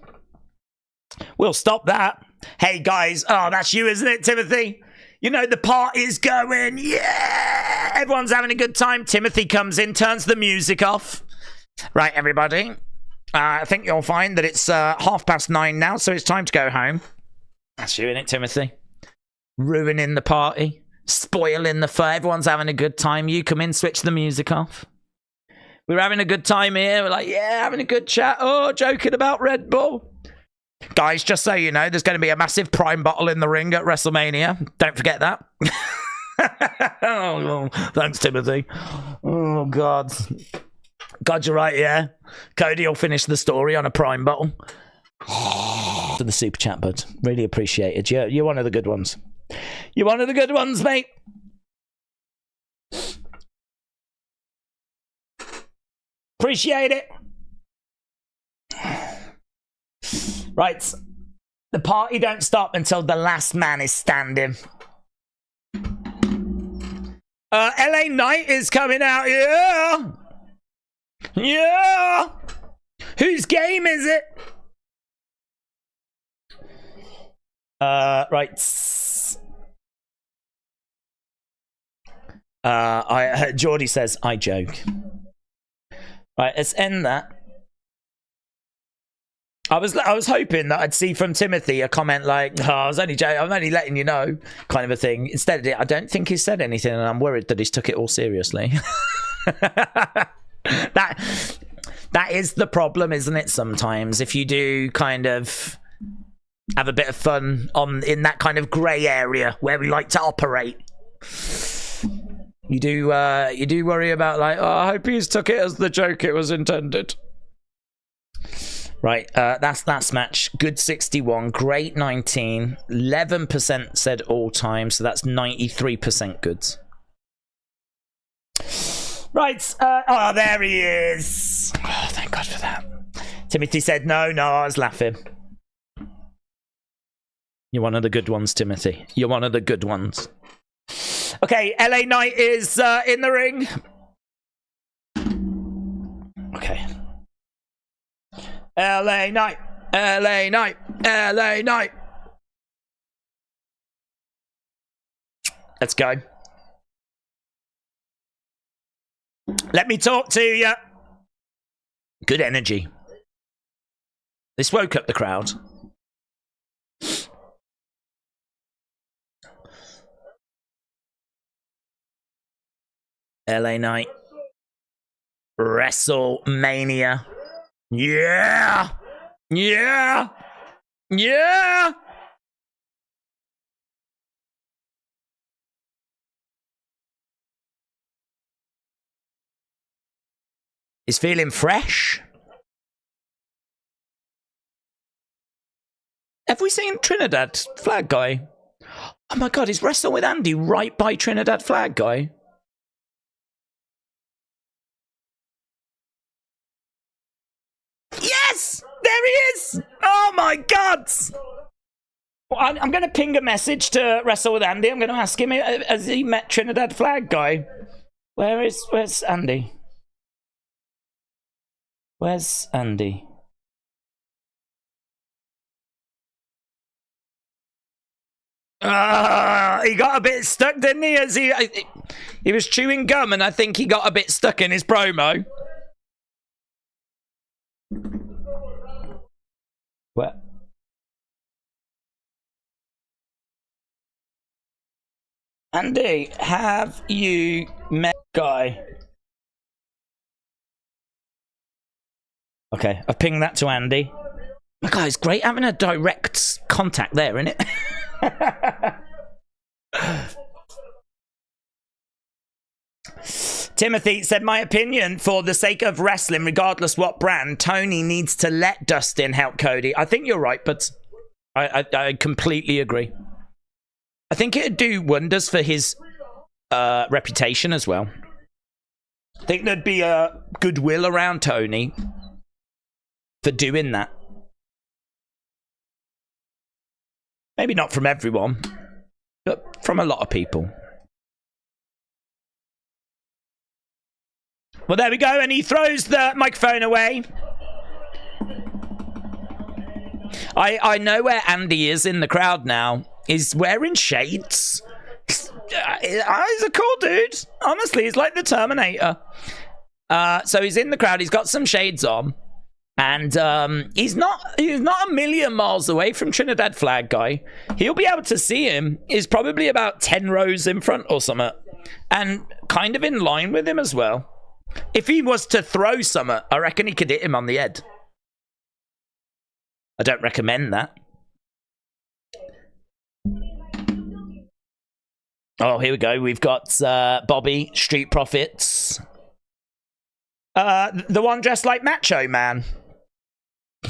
We'll stop that. Hey, guys. Oh, that's you, isn't it, Timothy? You know, the party's going. Yeah! Everyone's having a good time. Timothy comes in, turns the music off. Right, everybody. I think you'll find that it's 9:30 now, so it's time to go home. That's you, innit, Timothy? Ruining the party. Spoiling the fun. Everyone's having a good time. You come in, switch the music off. We're having a good time here. We're like, yeah, having a good chat. Oh, joking about Red Bull. Guys, just so you know, there's going to be a massive Prime bottle in the ring at WrestleMania. Don't forget that. Oh, thanks, Timothy. Oh, God. God, you're right, yeah. Cody will finish the story on a Prime bottle. To the super chat, bud. Really appreciate it. You're one of the good ones. You're one of the good ones, mate. Appreciate it. Right. The party don't stop until the last man is standing. LA Knight is coming out, yeah. Yeah. Whose game is it? Right. Geordie says, I joke. Right, let's end that. I was hoping that I'd see from Timothy a comment like, oh, I was only joking, I'm only letting you know, kind of a thing. Instead, I don't think he said anything, and I'm worried that he's took it all seriously. That is the problem, isn't it, sometimes? If you do kind of have a bit of fun in that kind of grey area where we like to operate. You do worry about, like, oh, I hope he's took it as the joke it was intended. Right, that's that match. Good 61, great 19, 11% said all time, so that's 93% goods. Right, oh, there he is. Oh, thank God for that. Timothy said, no, I was laughing. You're one of the good ones, Timothy. You're one of the good ones. Okay, LA Knight is in the ring. Okay. LA Knight, LA Knight, LA Knight. Let's go. Let me talk to you. Good energy. This woke up the crowd. LA Knight. WrestleMania. Yeah! Yeah! Yeah! He's feeling fresh. Have we seen Trinidad Flag Guy? Oh my god, is Wrestle with Andy right by Trinidad Flag Guy? Yes! There he is! Oh my god! Well, I'm going to ping a message to Wrestle with Andy. I'm going to ask him, has he met Trinidad Flag Guy? Where's Andy? Where's Andy? He got a bit stuck, didn't he? As he was chewing gum, and I think he got a bit stuck in his promo. What? Andy, have you met Guy? Okay, I've pinged that to Andy. My God, it's great having a direct contact there, isn't it? Timothy said, my opinion, for the sake of wrestling, regardless what brand, Tony needs to let Dustin help Cody. I think you're right, but I completely agree. I think it'd do wonders for his reputation as well. I think there'd be a goodwill around Tony for doing that. Maybe not from everyone, but from a lot of people. Well, there we go, and he throws the microphone away. I know where Andy is in the crowd now. He's wearing shades. He's a cool dude. Honestly, he's like the Terminator. So he's in the crowd. He's got some shades on. And he's not a million miles away from Trinidad Flag Guy. He'll be able to see him. He's probably about 10 rows in front or something. And kind of in line with him as well. If he was to throw something, I reckon he could hit him on the head. I don't recommend that. Oh, here we go. We've got Bobby, Street Profits. The one dressed like Macho Man.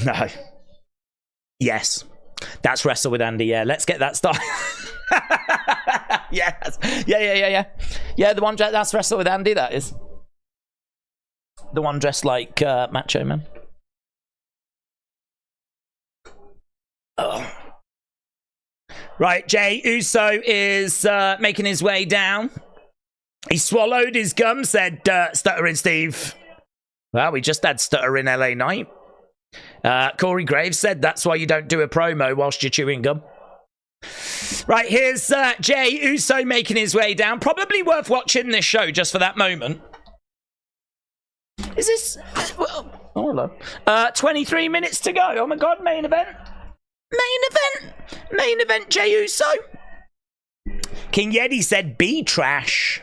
No. Yes. That's Wrestle with Andy, yeah. Let's get that started. Yes. Yeah. Yeah, the one dressed... That's Wrestle with Andy, that is. The one dressed like Macho Man. Oh. Right, Jey Uso is making his way down. He swallowed his gum, said Stuttering Steve. Well, we just had Stuttering LA Knight. Corey Graves said that's why you don't do a promo whilst you're chewing gum. Right, here's Jey Uso making his way down. Probably worth watching this show just for that moment. Is this... oh, hello. 23 minutes to go. Oh my God, main event. Main event, Jey Uso. King Yeti said, be trash.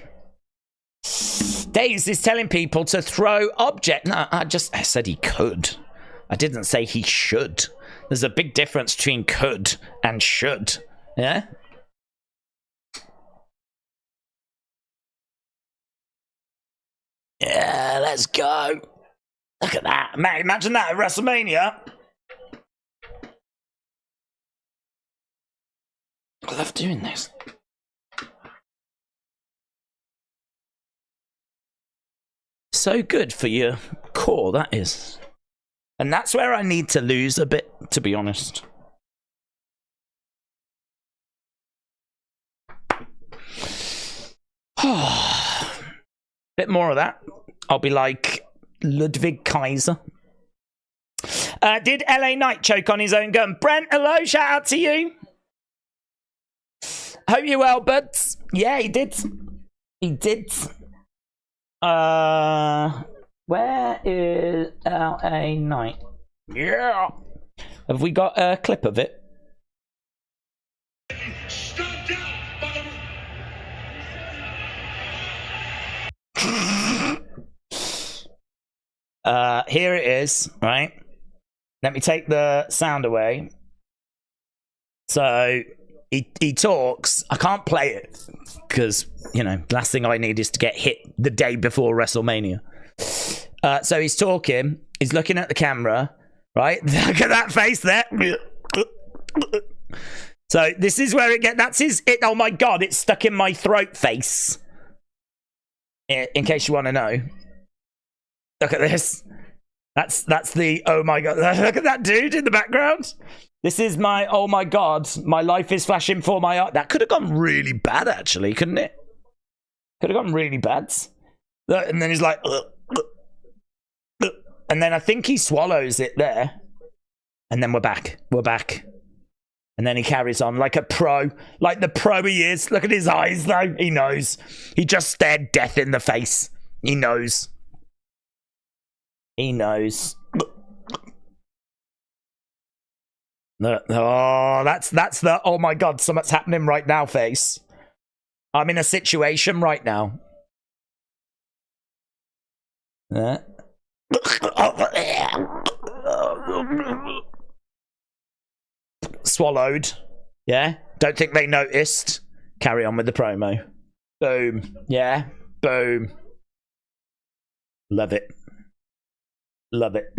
Daze is telling people to throw object. No, I said he could. I didn't say he should. There's a big difference between could and should. Yeah? Yeah, let's go. Look at that. Man, imagine that at WrestleMania. I love doing this. So good for your core, that is. And that's where I need to lose a bit, to be honest. Bit more of that. I'll be like Ludwig Kaiser. Did LA Knight choke on his own gun? Brent, hello, shout out to you. Hope you're well, buds. Yeah, he did. He did. Where is LA Knight? Yeah. Have we got a clip of it? Here it is, right? Let me take the sound away. So he talks. I can't play it because, you know, last thing I need is to get hit the day before WrestleMania. So he's talking. He's looking at the camera, right? Look at that face there. So this is where it gets. That's his. Oh my God! It's stuck in my throat face. In case you want to know. Look at this. That's the. Oh my God! Look at that dude in the background. This is my. Oh my God! My life is flashing before my eye. That could have gone really bad, actually, couldn't it? Could have gone really bad. Look, and then he's like. And then I think he swallows it there. And then we're back. We're back. And then he carries on like a pro. Like the pro he is. Look at his eyes, though. He knows. He just stared death in the face. He knows. He knows. Oh, that's the, oh my God, something's happening right now face. I'm in a situation right now. Swallowed. Yeah. Don't think they noticed. Carry on with the promo. Boom. Yeah. Boom. Love it. Love it.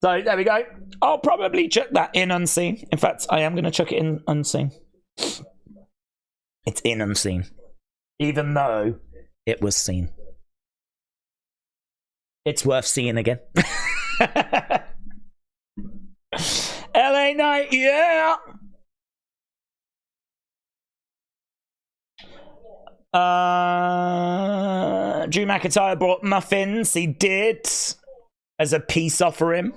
So there we go. I'll probably chuck that in unseen. In fact, I am going to chuck it in unseen. It's in unseen. Even though it was seen. It's worth seeing again. LA Knight, yeah. Drew McIntyre brought muffins. He did. As a peace offering.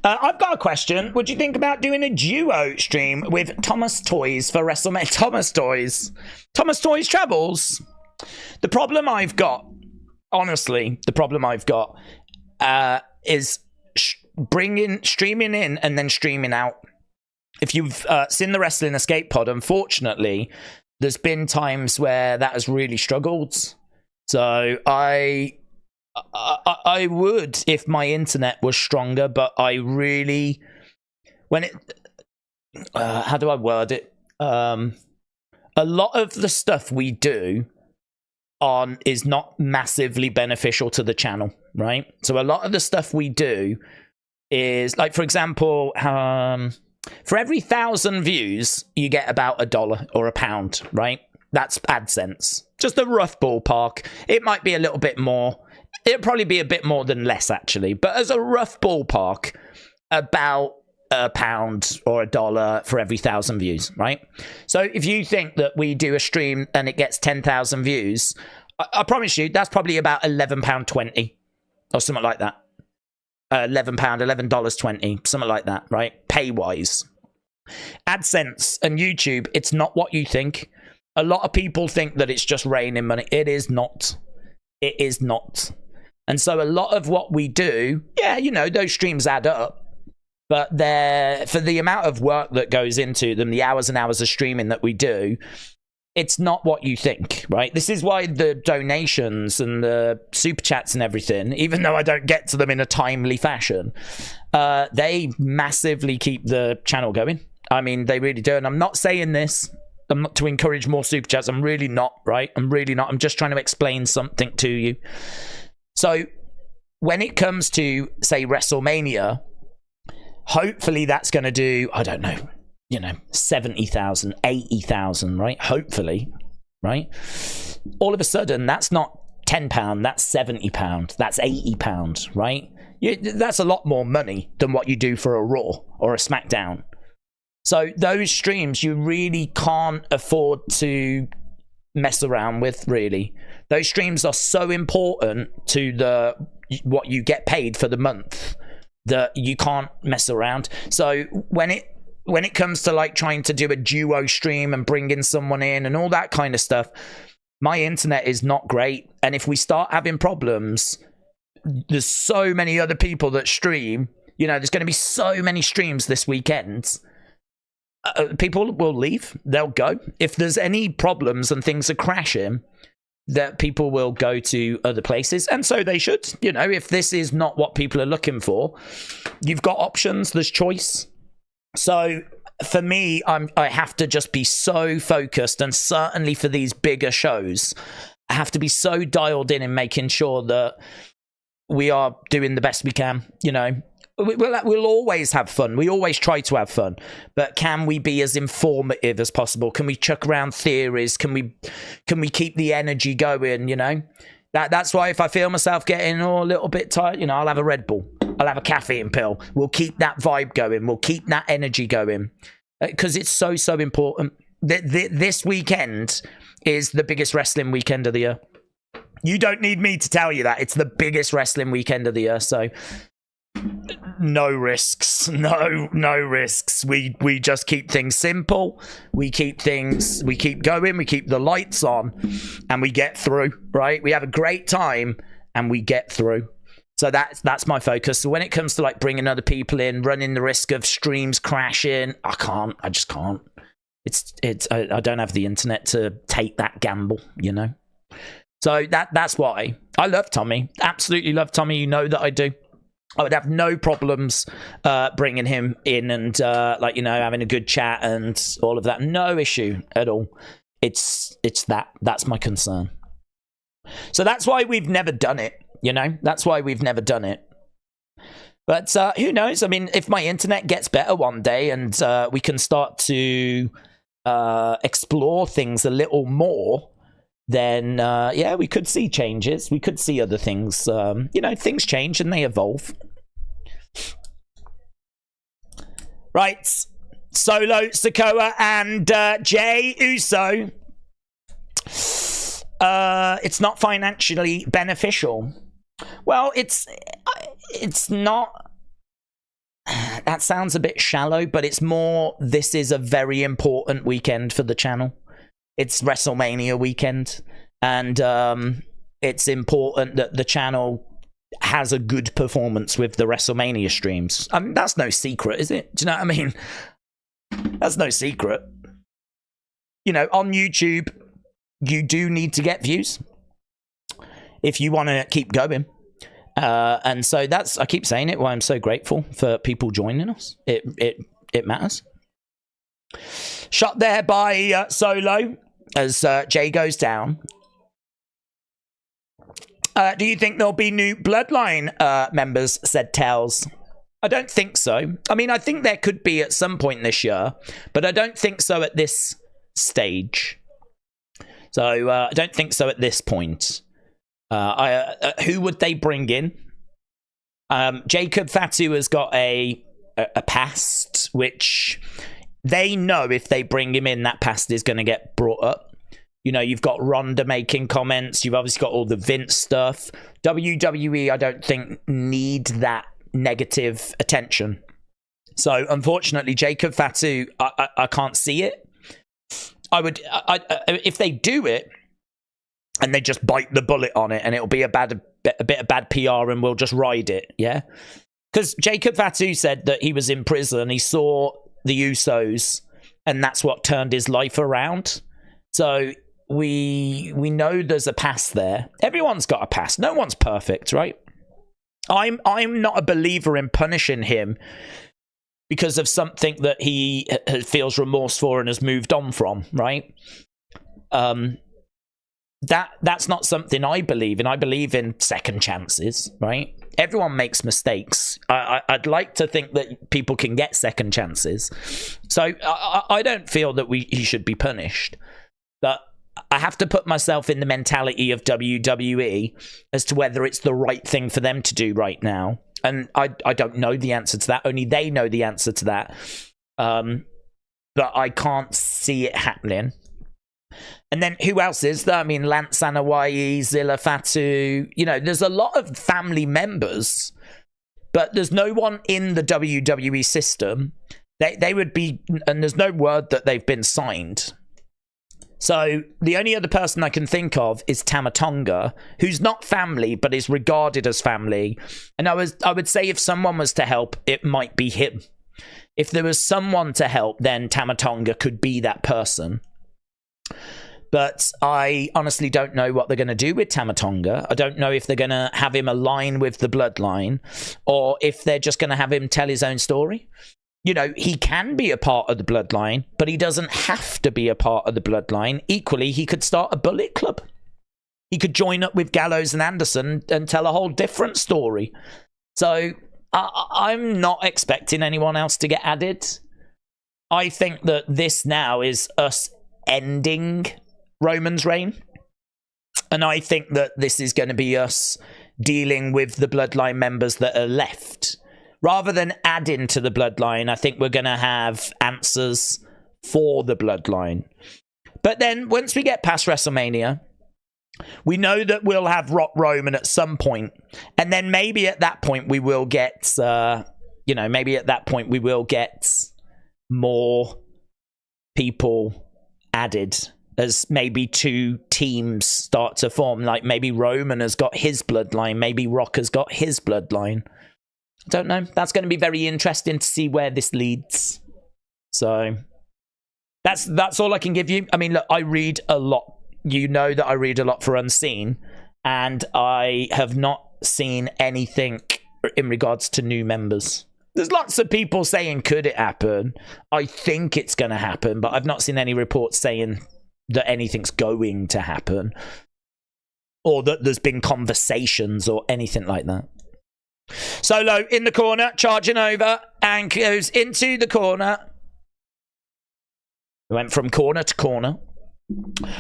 I've got a question. Would you think about doing a duo stream with Thomas Toys for WrestleMania? Thomas Toys travels. The problem I've got, honestly, is streaming in and then streaming out. If you've seen the Wrestling Escape Pod, unfortunately, there's been times where that has really struggled. So I would if my internet was stronger, but I really, how do I word it? A lot of the stuff we do is not massively beneficial to the channel, right? So a lot of the stuff we do is, like, for example, for every 1,000 views, you get about $1 or £1, right? That's AdSense. Just a rough ballpark. It might be a little bit more. It'll probably be a bit more than less, actually. But as a rough ballpark, about £1 or $1 for every 1,000 views, right? So if you think that we do a stream and it gets 10,000 views, I promise you that's probably about £11.20 or something like that. £11, $11.20, something like that, right? Pay-wise. AdSense and YouTube, it's not what you think. A lot of people think that it's just raining money. It is not. It is not. And so a lot of what we do, yeah, you know, those streams add up. But for the amount of work that goes into them, the hours and hours of streaming that we do, it's not what you think, right? This is why the donations and the super chats and everything, even though I don't get to them in a timely fashion, they massively keep the channel going. I mean, they really do. And I'm not saying this to encourage more super chats. I'm really not, right? I'm really not. I'm just trying to explain something to you. So when it comes to, say, WrestleMania, hopefully that's going to do, I don't know, 70,000, 80,000, right? Hopefully, right? All of a sudden, that's not £10, that's £70, that's £80, right? That's a lot more money than what you do for a Raw or a Smackdown. So those streams, you really can't afford to mess around with, really. Those streams are so important to what you get paid for the month that you can't mess around. So when it comes to, like, trying to do a duo stream and bringing someone in and all that kind of stuff, my internet is not great. And if we start having problems, there's so many other people that stream. There's going to be so many streams this weekend. People will leave. They'll go. If there's any problems and things are crashing, that people will go to other places, and so they should. You know, if this is not what people are looking for, you've got options, there's choice. So for me, I have to just be so focused, and certainly for these bigger shows, I have to be so dialed in making sure that we are doing the best we can. You know, we'll always have fun. We always try to have fun, but can we be as informative as possible? Can we chuck around theories? Can we keep the energy going? You know, that's why if I feel myself getting a little bit tired, you know, I'll have a Red Bull. I'll have a caffeine pill. We'll keep that vibe going. We'll keep that energy going, because it's so important. This weekend is the biggest wrestling weekend of the year. You don't need me to tell you that. It's the biggest wrestling weekend of the year. So no risks. No risks. We just keep things simple. We keep going. We keep the lights on, and we get through, right? We have a great time and we get through. So that's my focus. So when it comes to like bringing other people in, running the risk of streams crashing, I just can't. I don't have the internet to take that gamble, you know? So that's why I love Tommy. Absolutely love Tommy. You know that I do. I would have no problems bringing him in and like, you know, having a good chat and all of that. No issue at all. It's that's my concern. So that's why we've never done it, you know? That's why we've never done it. But who knows? I mean, if my internet gets better one day and we can start to explore things a little more, then yeah, we could see changes. We could see other things. You know, things change and they evolve. Right. Solo Sikoa and Jey Uso. It's not financially beneficial. Well, it's not. That sounds a bit shallow, but it's more, this is a very important weekend for the channel. It's WrestleMania weekend, and it's important that the channel has a good performance with the WrestleMania streams. I mean, that's no secret, is it? Do you know what I mean? That's no secret. You know, on YouTube, you do need to get views if you want to keep going. And so that's, I keep saying it, why I'm so grateful for people joining us. It matters. Shot there by Solo as Jey goes down. Do you think there'll be new Bloodline members, said Tails. I don't think so. I mean, I think there could be at some point this year, but I don't think so at this stage. So I don't think so at this point. Who would they bring in? Jacob Fatu has got a past, which they know if they bring him in, that past is going to get brought up. You know, you've got Ronda making comments. You've obviously got all the Vince stuff. WWE, I don't think, need that negative attention. So, unfortunately, Jacob Fatu, I can't see it. If they do it, and they just bite the bullet on it, and it'll be a bit of bad PR, and we'll just ride it, yeah? Because Jacob Fatu said that he was in prison, he saw the Usos, and that's what turned his life around. So we know there's a past there. Everyone's got a past. No one's perfect, right? I'm not a believer in punishing him because of something that he feels remorse for and has moved on from, right? That's not something I believe in. I believe in second chances, right? Everyone makes mistakes. I'd like to think that people can get second chances. So I don't feel that he should be punished. But I have to put myself in the mentality of WWE as to whether it's the right thing for them to do right now. And I don't know the answer to that. Only they know the answer to that. But I can't see it happening. And then who else is there? I mean, Lance Anoa'i, Zilla Fatu. You know, there's a lot of family members, but there's no one in the WWE system. They would be, and there's no word that they've been signed. So the only other person I can think of is Tama Tonga, who's not family, but is regarded as family. And I would say if someone was to help, it might be him. If there was someone to help, then Tama Tonga could be that person. But I honestly don't know what they're going to do with Tama Tonga. I don't know if they're going to have him align with the bloodline or if they're just going to have him tell his own story. You know, he can be a part of the bloodline, but he doesn't have to be a part of the bloodline. Equally, he could start a Bullet Club. He could join up with Gallows and Anderson and tell a whole different story. So I'm not expecting anyone else to get added. I think that this now is us ending Roman's reign. And I think that this is going to be us dealing with the bloodline members that are left. Rather than adding to the bloodline, I think we're going to have answers for the bloodline. But then once we get past WrestleMania, we know that we'll have Rock Roman at some point. And then maybe at that point we will get, maybe at that point we will get more people added as maybe two teams start to form. Like maybe Roman has got his bloodline. Maybe Rock has got his bloodline. I don't know. That's going to be very interesting to see where this leads. So that's all I can give you. I mean, look, I read a lot. You know that I read a lot for Unseen, and I have not seen anything in regards to new members. There's lots of people saying, could it happen? I think it's going to happen, but I've not seen any reports saying that anything's going to happen or that there's been conversations or anything like that. Solo in the corner, charging over and goes into the corner. Went from corner to corner.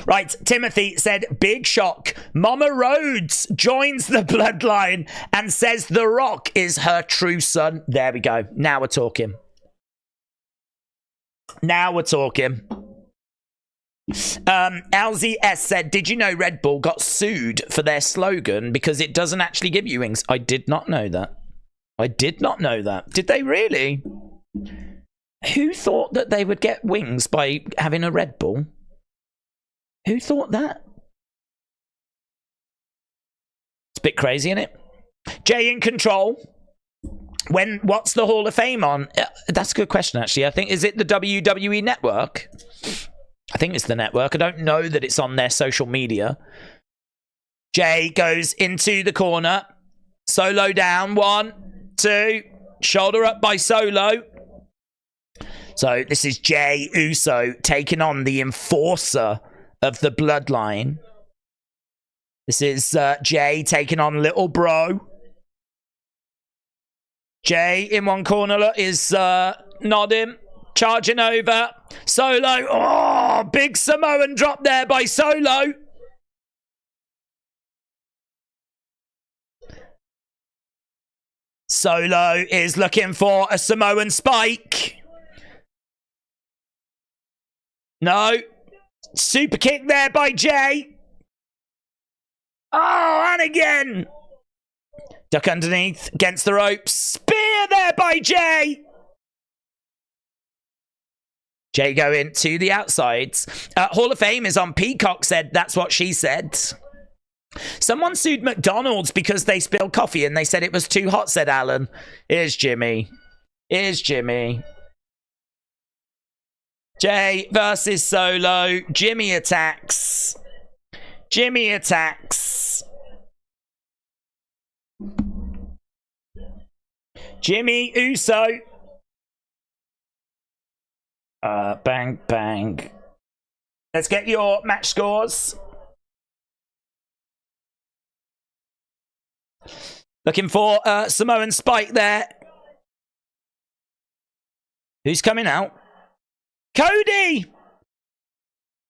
Right, Timothy said, big shock. Mama Rhodes joins the bloodline and says The Rock is her true son. There we go. Now we're talking. Now we're talking. LZS said, did you know Red Bull got sued for their slogan because it doesn't actually give you wings? I did not know that. I did not know that. Did they really? Who thought that they would get wings by having a Red Bull? Who thought that? It's a bit crazy, isn't it? Jay in control. What's the Hall of Fame on? That's a good question, actually. I think, is it the WWE Network? I think it's the network. I don't know that it's on their social media. Jay goes into the corner. Solo down. 1, 2. Shoulder up by Solo. So this is Jey Uso taking on the enforcer of the bloodline. This is Jay taking on little bro. Jay in one corner is nodding, charging over. Solo, oh, big Samoan drop there by Solo. Solo is looking for a Samoan spike. No. Super kick there by Jay. Oh, and again. Duck underneath against the ropes. Spear there by Jay. Jay going to the outsides. Hall of Fame is on Peacock, said that's what she said. Someone sued McDonald's because they spilled coffee and they said it was too hot, said Alan. Here's Jimmy. Here's Jimmy. Jay versus Solo. Jimmy attacks. Jimmy attacks. Jimmy Uso. Bang, bang. Let's get your match scores. Looking for Samoan Spike there. Who's coming out? Cody!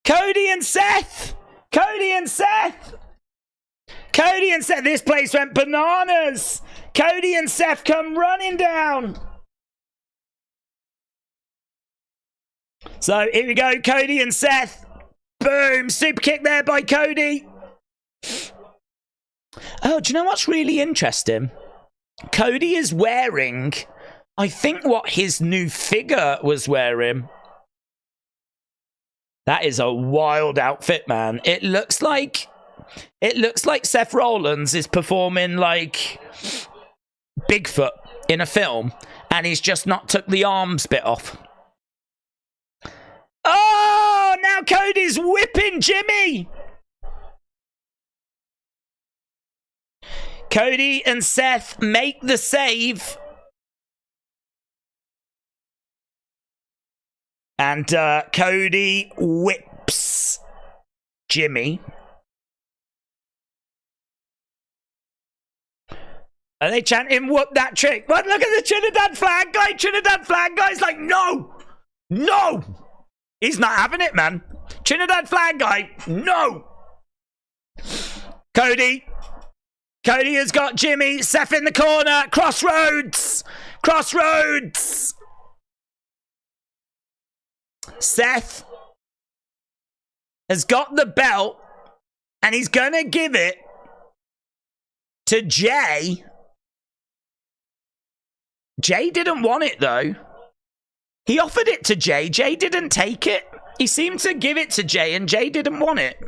Cody and Seth! Cody and Seth! Cody and Seth! This place went bananas! Cody and Seth come running down! So, here we go. Cody and Seth. Boom! Super kick there by Cody. Oh, do you know what's really interesting? Cody is wearing, I think, what his new figure was wearing. That is a wild outfit, man. It looks like Seth Rollins is performing like Bigfoot in a film, and he's just not took the arms bit off. Oh, now now Cody's whipping Jimmy. Cody and Seth make the save. And Cody whips Jimmy. Are they chanting, whoop that trick? But look at the Trinidad flag guy. Trinidad flag guy's like, no. No. He's not having it, man. Trinidad flag guy, no. Cody. Cody has got Jimmy. Seth in the corner. Crossroads. Crossroads. Seth has got the belt and he's going to give it to Jey. Jey didn't want it, though. He offered it to Jey. Jey didn't take it. He seemed to give it to Jey, and Jey didn't want it.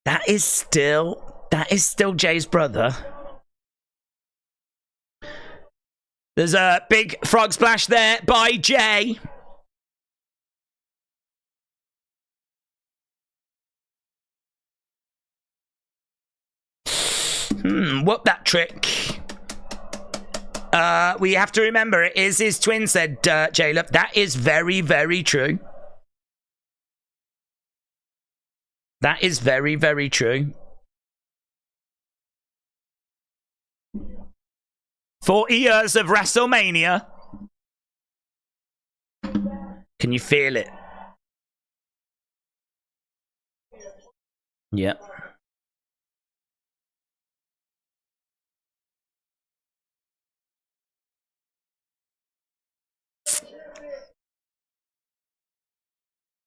That is still Jey's brother. There's a big frog splash there by Jey. Whoop that trick. We have to remember it is his twin, said Jaleb. That is very, very true. That is very, very true. 40 years of WrestleMania. Can you feel it? Yep.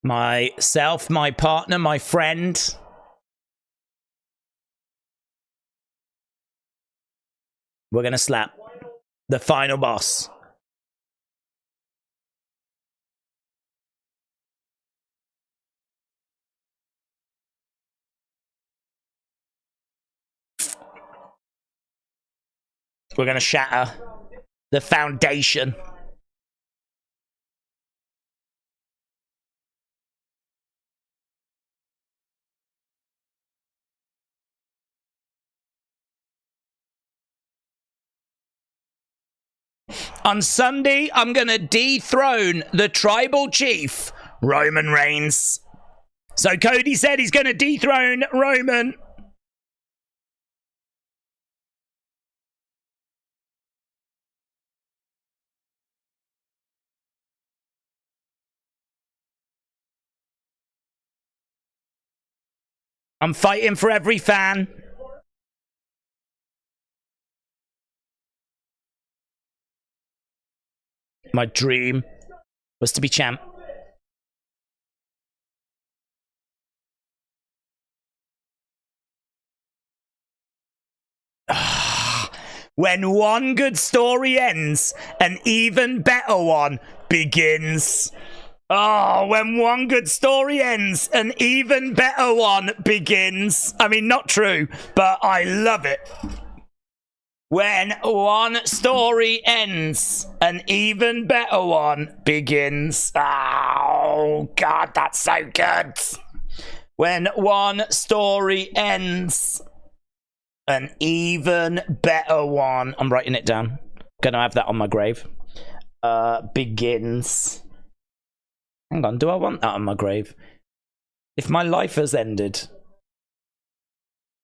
Myself, my partner, my friend. We're going to slap the final boss. We're going to shatter the foundation. On Sunday, I'm going to dethrone the tribal chief, Roman Reigns. So Cody said he's going to dethrone Roman. I'm fighting for every fan. My dream was to be champ. When one good story ends, an even better one begins. Oh, when one good story ends, an even better one begins. I mean, not true, but I love it. When one story ends, an even better one begins. Oh, God, that's so good. When one story ends, an even better one. I'm writing it down. Gonna have that on my grave. Begins. Hang on, do I want that on my grave? If my life has ended,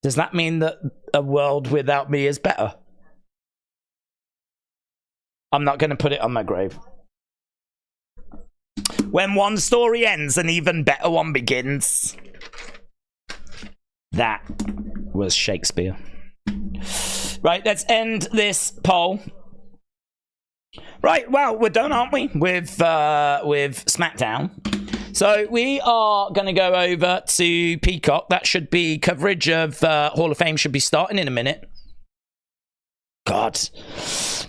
does that mean that a world without me is better? I'm not going to put it on my grave. When one story ends, an even better one begins. That was Shakespeare. Right, let's end this poll. Right, well, we're done, aren't we? With Smackdown. So we are going to go over to Peacock. That should be coverage of Hall of Fame should be starting in a minute. God.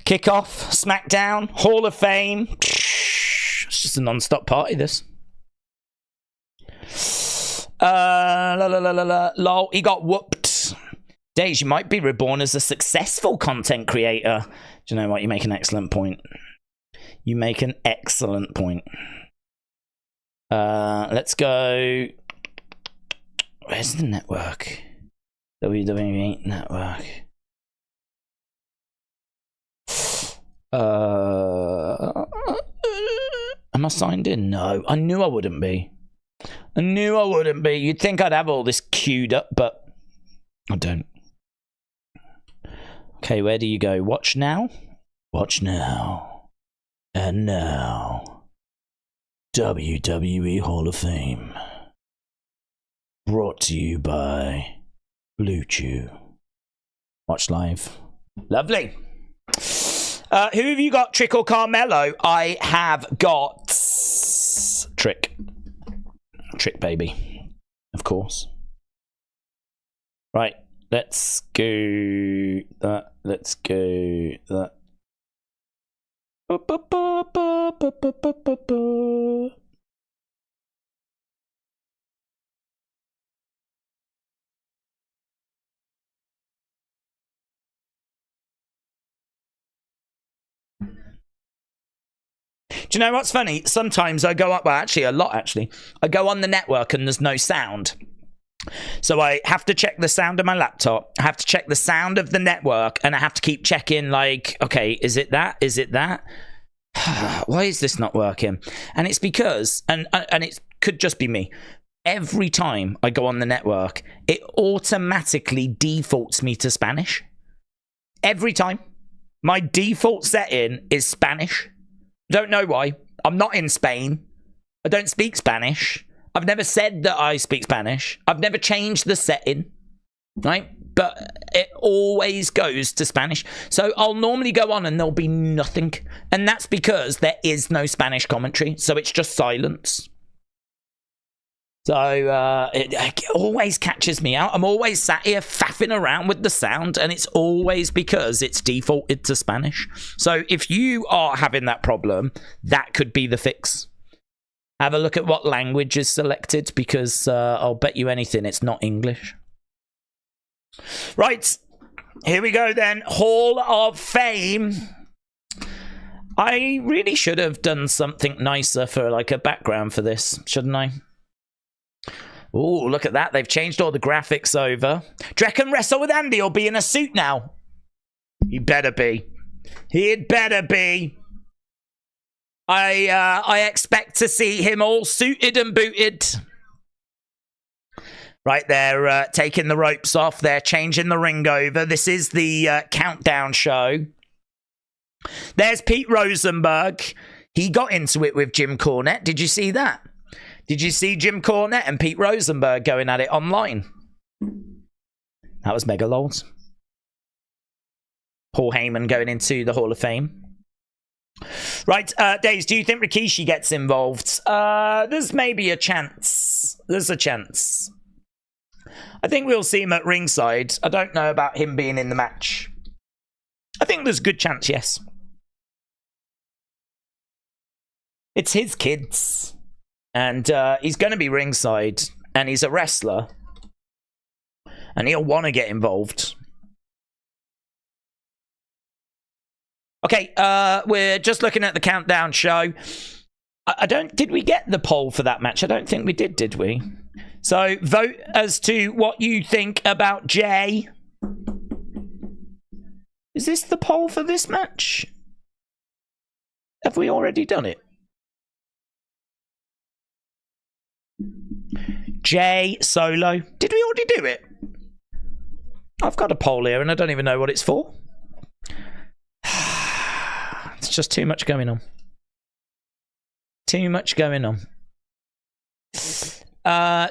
Kickoff, Smackdown, Hall of Fame. It's just a non-stop party, this. Lol, he got whooped. Days, you might be reborn as a successful content creator. Do you know what? You make an excellent point. You make an excellent point. Let's go. Where's the network? WWE Network. Am I signed in? No. I knew I wouldn't be. You'd think I'd have all this queued up, but I don't. Okay, where do you go? Watch now? Watch now. And now. WWE Hall of Fame. Brought to you by Blue Chew. Watch live. Lovely. Who have you got, Trick or Carmelo? I have got Trick. Trick, baby. Of course. Right. Let's go that. Let's go that. Do you know what's funny? Sometimes I go up, well, actually, a lot, actually. I go on the network and there's no sound. So I have to check the sound of my laptop. I have to check the sound of the network. And I have to keep checking, like, okay, is it that? Is it that? Why is this not working? And it's because, and it could just be me. Every time I go on the network, it automatically defaults me to Spanish. Every time. My default setting is Spanish. Don't know why. I'm not in Spain. I don't speak Spanish. I've never said that I speak Spanish. I've never changed the setting, right? But it always goes to Spanish. So I'll normally go on and there'll be nothing. And that's because there is no Spanish commentary. So it's just silence. So it always catches me out. I'm always sat here faffing around with the sound, and it's always because it's defaulted to Spanish. So if you are having that problem, that could be the fix. Have a look at what language is selected, because I'll bet you anything it's not English. Right, here we go then. Hall of Fame. I really should have done something nicer for like a background for this, shouldn't I? Oh, look at that. They've changed all the graphics over. Do you reckon Wrestle with Andy will be in a suit now? He better be. He'd better be. I expect to see him all suited and booted. Right, they're taking the ropes off. They're changing the ring over. This is the countdown show. There's Pete Rosenberg. He got into it with Jim Cornette. Did you see that? Did you see Jim Cornette and Pete Rosenberg going at it online? That was mega lols. Paul Heyman going into the Hall of Fame. Right, Days, do you think Rikishi gets involved? There's maybe a chance. There's a chance. I think we'll see him at ringside. I don't know about him being in the match. I think there's a good chance, yes. It's his kids. And he's going to be ringside. And he's a wrestler. And he'll want to get involved. Okay, we're just looking at the countdown show. Did we get the poll for that match? I don't think we did we? So vote as to what you think about Jey. Is this the poll for this match? Have we already done it? Jey Solo. Did we already do it? I've got a poll here and I don't even know what it's for. It's just too much going on. Too much going on.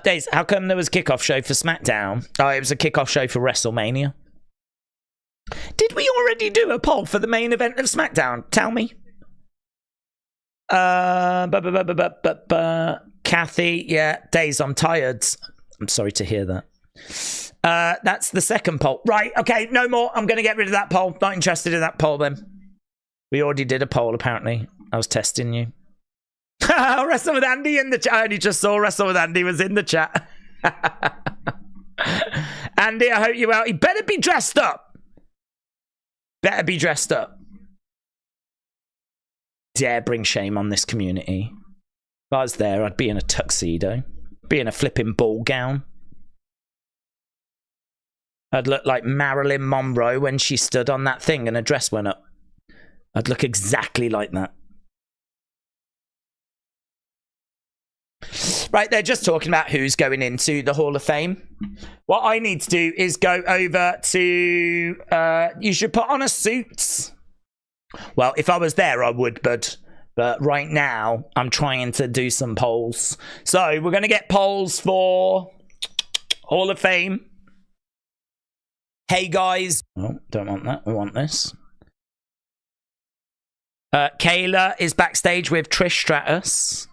Days, how come there was a kickoff show for Smackdown? Oh, it was a kickoff show for WrestleMania. Did we already do a poll for the main event of Smackdown? Tell me. Kathy, yeah. Days, I'm tired. I'm sorry to hear that. That's the second poll. Right, okay, no more. I'm going to get rid of that poll. Not interested in that poll then. We already did a poll, apparently. I was testing you. Wrestle with Andy in the chat. I only just saw Wrestle with Andy was in the chat. Andy, I hope you're well. He better be dressed up. Better be dressed up. Dare bring shame on this community. If I was there, I'd be in a tuxedo. Be in a flipping ball gown. I'd look like Marilyn Monroe when she stood on that thing and her dress went up. I'd look exactly like that. Right, they're just talking about who's going into the Hall of Fame. What I need to do is go over to... you should put on a suit. Well, if I was there, I would, but right now, I'm trying to do some polls. So, we're going to get polls for Hall of Fame. Hey, guys. Oh, don't want that. We want this. Kayla is backstage with Trish Stratus.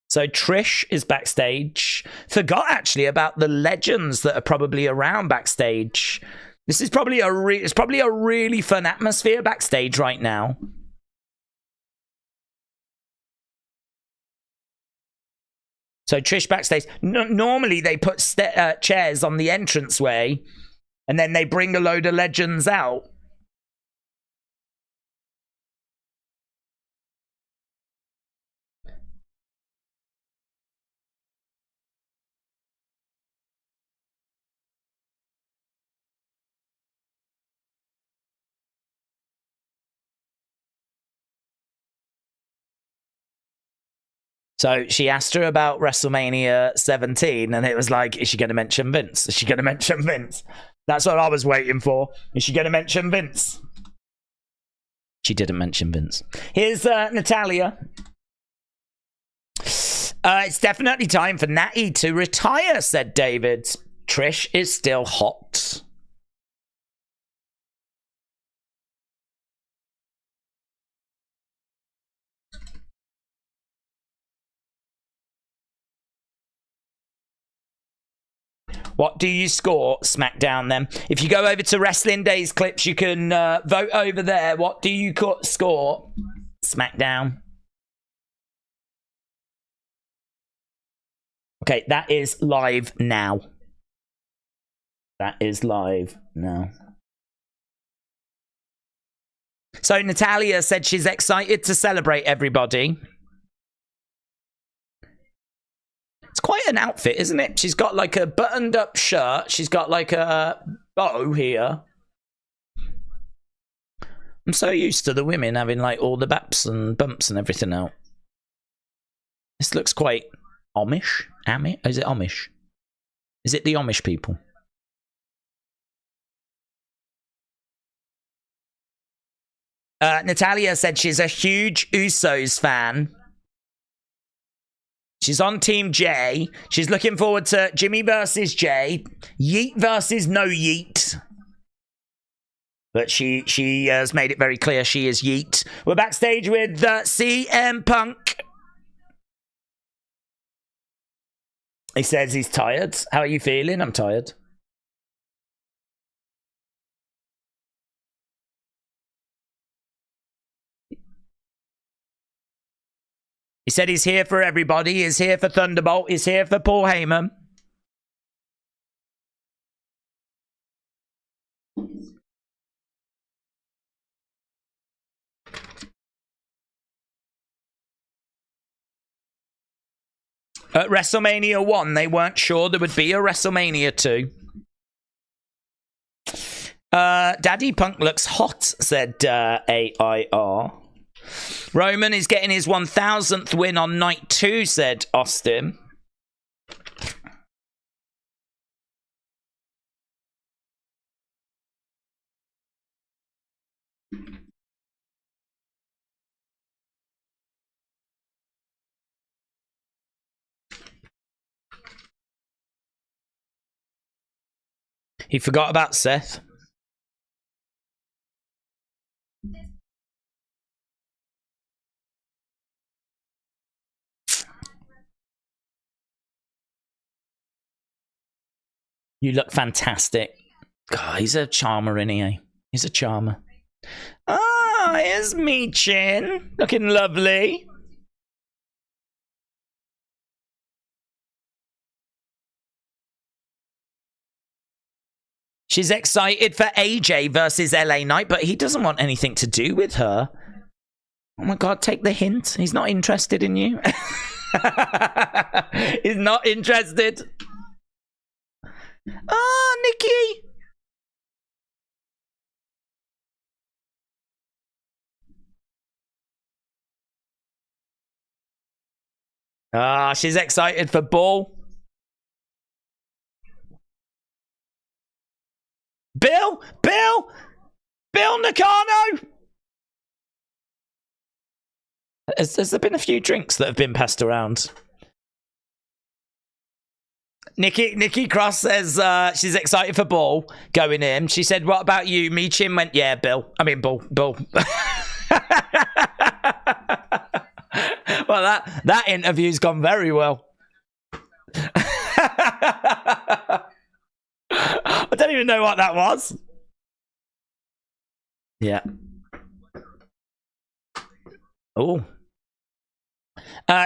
So Trish is backstage. Forgot actually about the legends that are probably around backstage. This is probably it's probably a really fun atmosphere backstage right now. So Trish backstage. Normally they put chairs on the entranceway, and then they bring a load of legends out. So she asked her about WrestleMania 17, and it was like, is she going to mention Vince? Is she going to mention Vince? That's what I was waiting for. Is she going to mention Vince? She didn't mention Vince. Here's Natalia. It's definitely time for Natty to retire, said David. Trish is still hot. What do you score SmackDown then? If you go over to Wrestling Days clips, you can vote over there. What do you score SmackDown? Okay, that is live now. That is live now. So Natalia said she's excited to celebrate everybody. It's quite an outfit, isn't it? She's got like a buttoned up shirt. She's got like a bow here. I'm so used to the women having like all the baps and bumps and everything out. This looks quite Amish. Is it Amish? Is it the Amish people? Natalia said she's a huge Usos fan. She's on Team Jey. She's looking forward to Jimmy versus Jey. Yeet versus no Yeet. But she has made it very clear she is Yeet. We're backstage with CM Punk. He says he's tired. How are you feeling? I'm tired. He said he's here for everybody. He's here for Thunderbolt. He's here for Paul Heyman. At WrestleMania 1, they weren't sure there would be a WrestleMania 2. Daddy Punk looks hot, said AIR. Roman is getting his 1000th win on night 2, said Austin. He forgot about Seth. You look fantastic. God, he's a charmer, isn't he? He's a charmer. Ah, here's Meechin. Looking lovely. She's excited for AJ versus LA Knight, but he doesn't want anything to do with her. Oh my God, take the hint. He's not interested in you. He's not interested. Ah, Nikki. Ah, she's excited for Ball. Bill Nakano. Has there been a few drinks that have been passed around? Nikki Cross says she's excited for Ball going in. She said, "What about you?" Meechin went, "Yeah, Bill. I mean, Bull." Well, that interview's gone very well. I don't even know what that was. Yeah. Oh.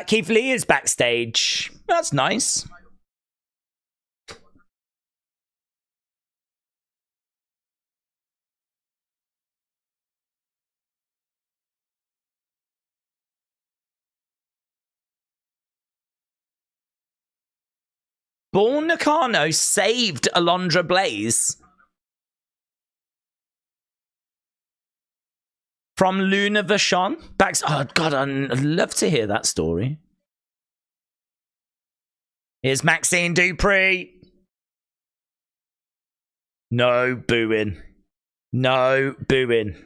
Keith Lee is backstage. That's nice. Bull Nakano saved Alundra Blaze from Luna Vachon. Oh, God, I'd love to hear that story. Here's Maxine Dupree. No booing. No booing.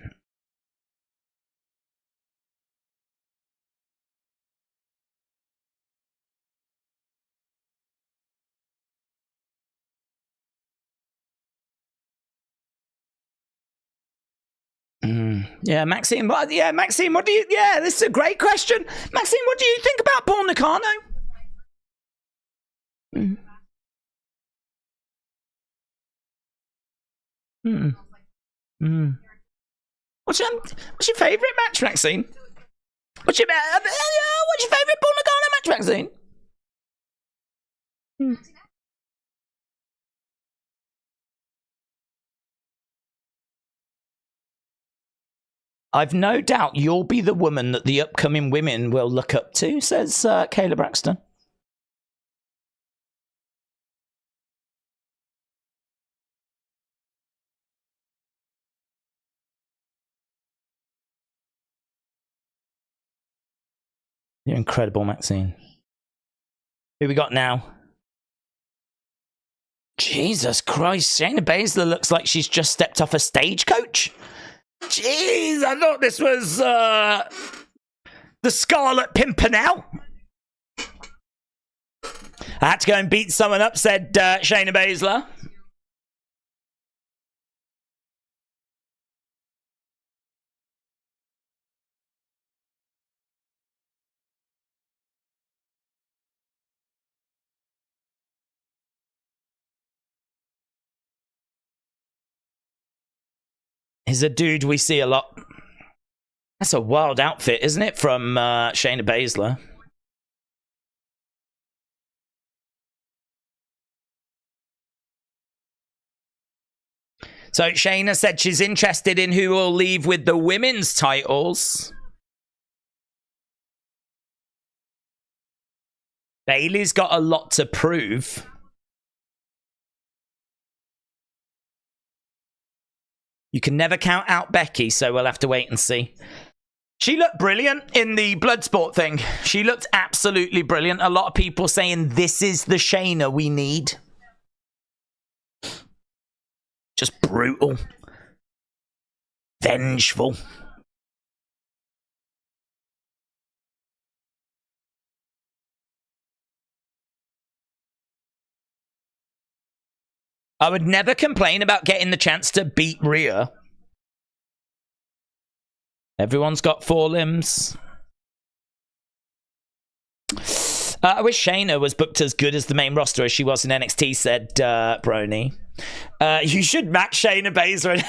Yeah, Maxine. Yeah, Maxine. What do you? Yeah, this is a great question, Maxine. What do you think about Bull Nakano? What's your favourite match, Maxine? What's your favourite Bull Nakano match, Maxine? I've no doubt you'll be the woman that the upcoming women will look up to, says Kayla Braxton. You're incredible, Maxine. Who we got now? Jesus Christ, Shayna Baszler looks like she's just stepped off a stagecoach. Jeez, I thought this was the Scarlet Pimpernel. I had to go and beat someone up, said Shayna Baszler. He's a dude we see a lot. That's a wild outfit, isn't it, from Shayna Baszler? So Shayna said she's interested in who will leave with the women's titles. Bayley's got a lot to prove. You can never count out Becky, so we'll have to wait and see. She looked brilliant in the Bloodsport thing. She looked absolutely brilliant. A lot of people saying this is the Shayna we need. Just brutal. Vengeful. I would never complain about getting the chance to beat Rhea. Everyone's got 4 limbs. I wish Shayna was booked as good as the main roster as she was in NXT, said Brony. You should match Shayna Baszler.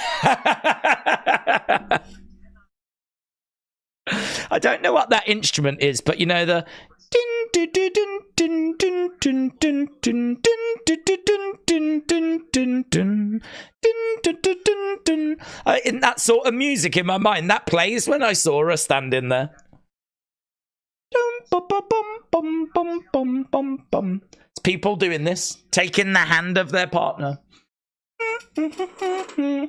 I don't know what that instrument is, but you know the... In that sort of music in my mind, that plays when I saw her standing there. It's people doing this, taking the hand of their partner. I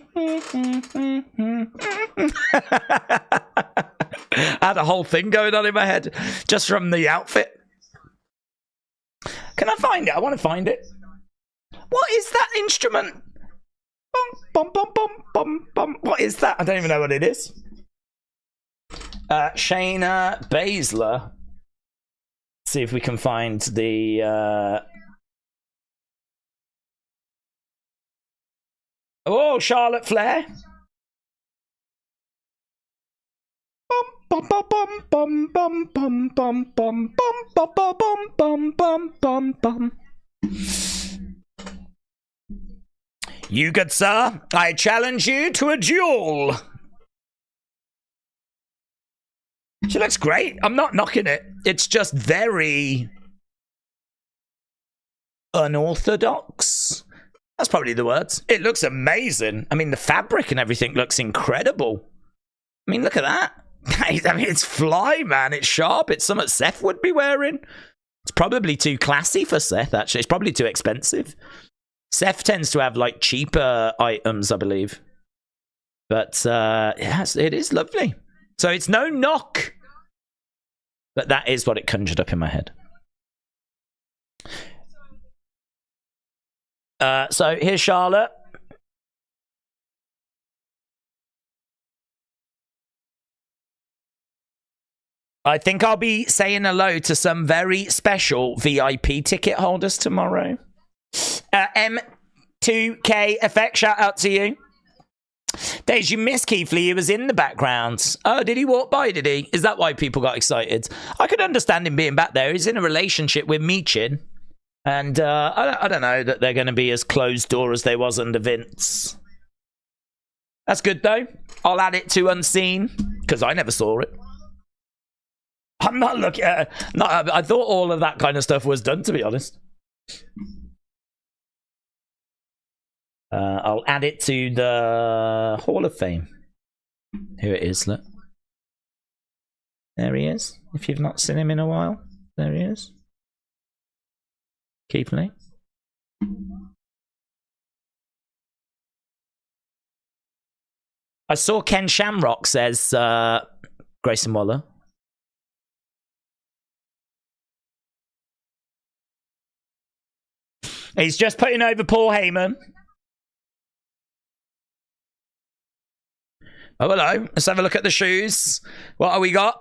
had a whole thing going on in my head just from the outfit. Can I find it? I want to find it. What is that instrument? Bum, bum, bum, bum, bum, bum. What is that? I don't even know what it is. Shayna Baszler. See if we can find the... Oh, Charlotte Flair. Bum, bum, bum, bum, bum, bum, bum, bum, bum, bum, bum, bum, bum, bum. You, good sir, I challenge you to a duel. She looks great. I'm not knocking it. It's just very unorthodox. That's probably the words. It looks amazing. I mean, the fabric and everything looks incredible. I mean, look at that. I mean, it's fly, man. It's sharp. It's something Seth would be wearing. It's probably too classy for Seth, actually. It's probably too expensive. Seth tends to have, like, cheaper items, I believe. But, yes, it is lovely. So it's no knock. But that is what it conjured up in my head. So here's Charlotte. I think I'll be saying hello to some very special VIP ticket holders tomorrow. M2K Effect, shout out to you. Days, you missed Keith Lee. He was in the background. Oh, did he walk by, did he? Is that why people got excited? I could understand him being back there. He's in a relationship with Michin. And I don't know that they're going to be as closed door as they was under Vince. That's good, though. I'll add it to Unseen, because I never saw it. I'm not looking at... I thought all of that kind of stuff was done, to be honest. I'll add it to the Hall of Fame. Here it is, look. There he is. If you've not seen him in a while, there he is. Keith Lee. I saw Ken Shamrock says Grayson Waller. He's just putting over Paul Heyman. Oh, hello. Let's have a look at the shoes. What have we got?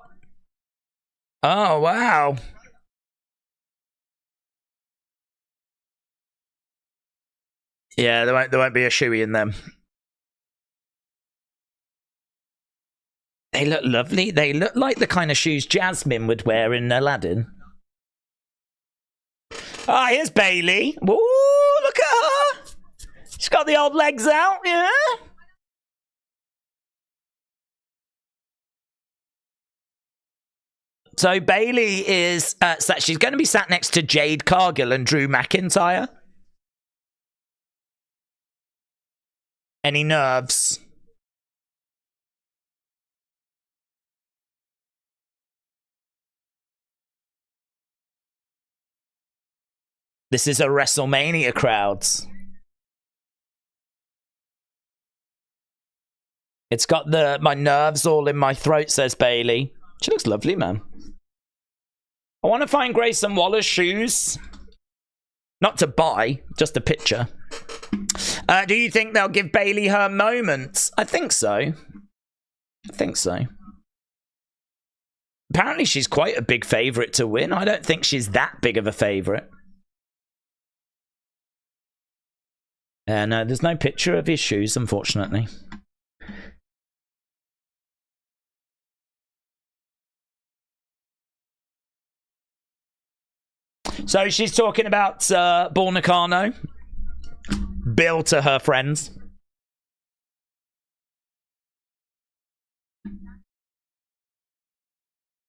Oh, wow. Yeah, there won't be a shoey in them. They look lovely. They look like the kind of shoes Jasmine would wear in Aladdin. Ah, here's Bailey. Ooh, look at her. She's got the old legs out, yeah? So Bailey is... she's going to be sat next to Jade Cargill and Drew McIntyre. Any nerves? This is a WrestleMania crowd. It's got my nerves all in my throat, says Bailey. She looks lovely, man. I want to find Grayson Waller's shoes. Not to buy, just a picture. Do you think they'll give Bailey her moment? I think so. I think so. Apparently she's quite a big favourite to win. I don't think she's that big of a favourite. No, there's no picture of his shoes, unfortunately. So she's talking about Bull Nakano. Bill to her friends.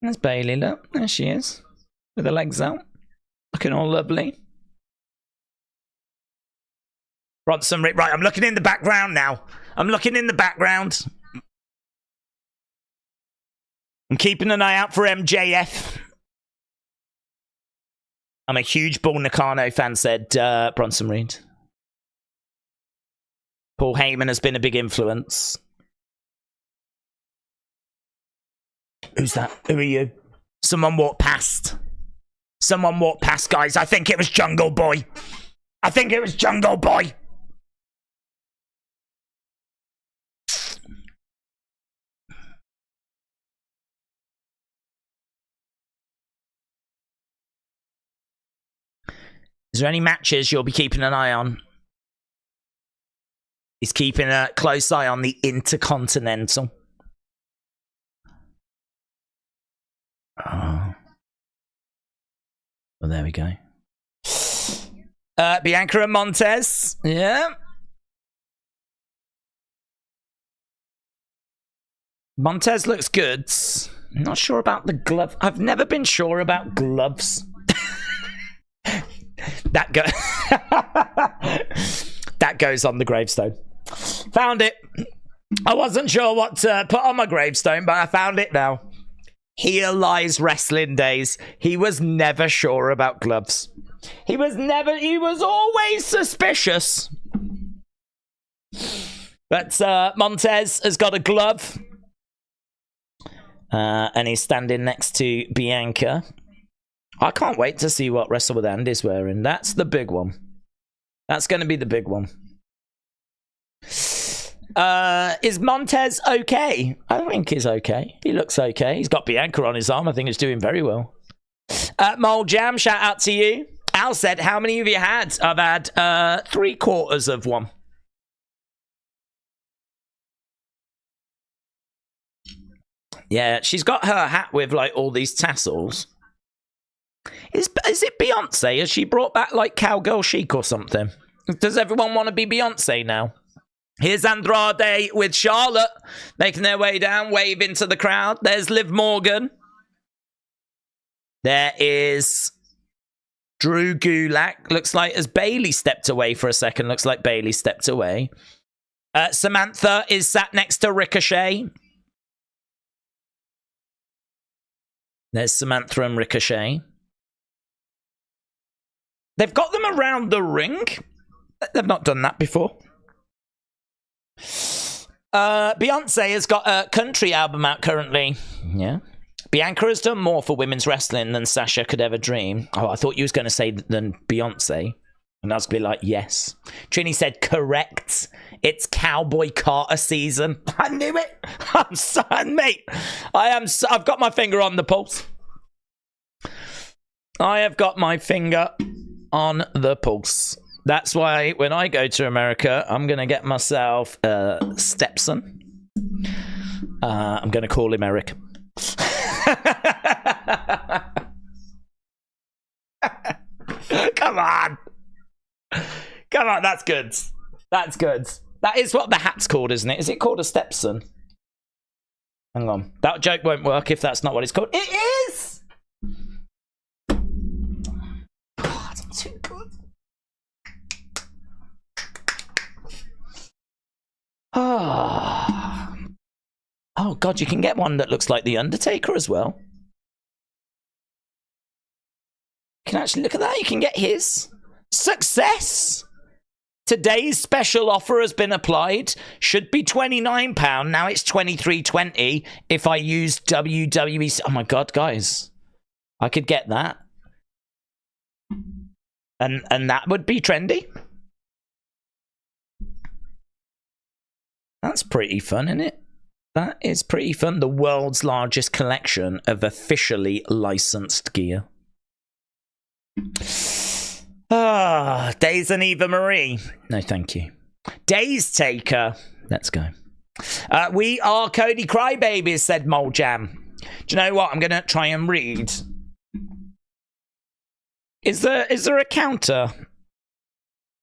There's Bailey, look. There she is. With her legs out. Looking all lovely. Bronson, right, I'm looking in the background now. I'm looking in the background. I'm keeping an eye out for MJF. I'm a huge Bull Nakano fan, said Bronson Reed. Paul Heyman has been a big influence. Who's that? Who are you? Someone walked past. Someone walked past, guys. I think it was Jungle Boy. I think it was Jungle Boy. Is there any matches you'll be keeping an eye on? He's keeping a close eye on the Intercontinental. Oh. Well, there we go. Bianca and Montez. Yeah. Montez looks good. I'm not sure about the glove. I've never been sure about gloves. That goes on the gravestone. Found it. I wasn't sure what to put on my gravestone, but I found it now. Here lies wrestling days. He was never sure about gloves. He was always suspicious. But Montez has got a glove. And he's standing next to Bianca. I can't wait to see what Wrestle With Andy's wearing. That's the big one. That's going to be the big one. Is Montez okay? I think he's okay. He looks okay. He's got Bianca on his arm. I think he's doing very well. Mole Jam, shout out to you. Al said, how many have you had? I've had 3/4 of one. Yeah, she's got her hat with like all these tassels. Is it Beyonce? Has she brought back like Cowgirl Chic or something? Does everyone want to be Beyonce now? Here's Andrade with Charlotte making their way down, waving to the crowd. There's Liv Morgan. There is Drew Gulak. Looks like as Bayley stepped away for a second. Looks like Bayley stepped away. Samantha is sat next to Ricochet. There's Samantha and Ricochet. They've got them around the ring. They've not done that before. Beyonce has got a country album out currently. Yeah. Bianca has done more for women's wrestling than Sasha could ever dream. Oh, I thought you was going to say than Beyonce. And I was going to be like, yes. Trini said, correct. It's Cowboy Carter season. I knew it. I'm sorry, mate. I've got my finger on the pulse. I have got my finger on the pulse. That's why when I go to America, I'm going to get myself a stepson. I'm going to call him Eric. Come on. Come on, that's good. That's good. That is what the hat's called, isn't it? Is it called a stepson? Hang on. That joke won't work if that's not what it's called. It is! Oh, it's too good. Oh, God, you can get one that looks like The Undertaker as well. You can actually look at that. You can get his. Success! Today's special offer has been applied. Should be £29. Now it's $23.20 if I use WWE. Oh, my God, guys. I could get that. And that would be trendy. That's pretty fun, isn't it? That is pretty fun. The world's largest collection of officially licensed gear. Days and Eva Marie. No, thank you. Days Taker. Let's go. We are Cody Crybabies, said Mole Jam. Do you know what? I'm going to try and read. Is there a counter?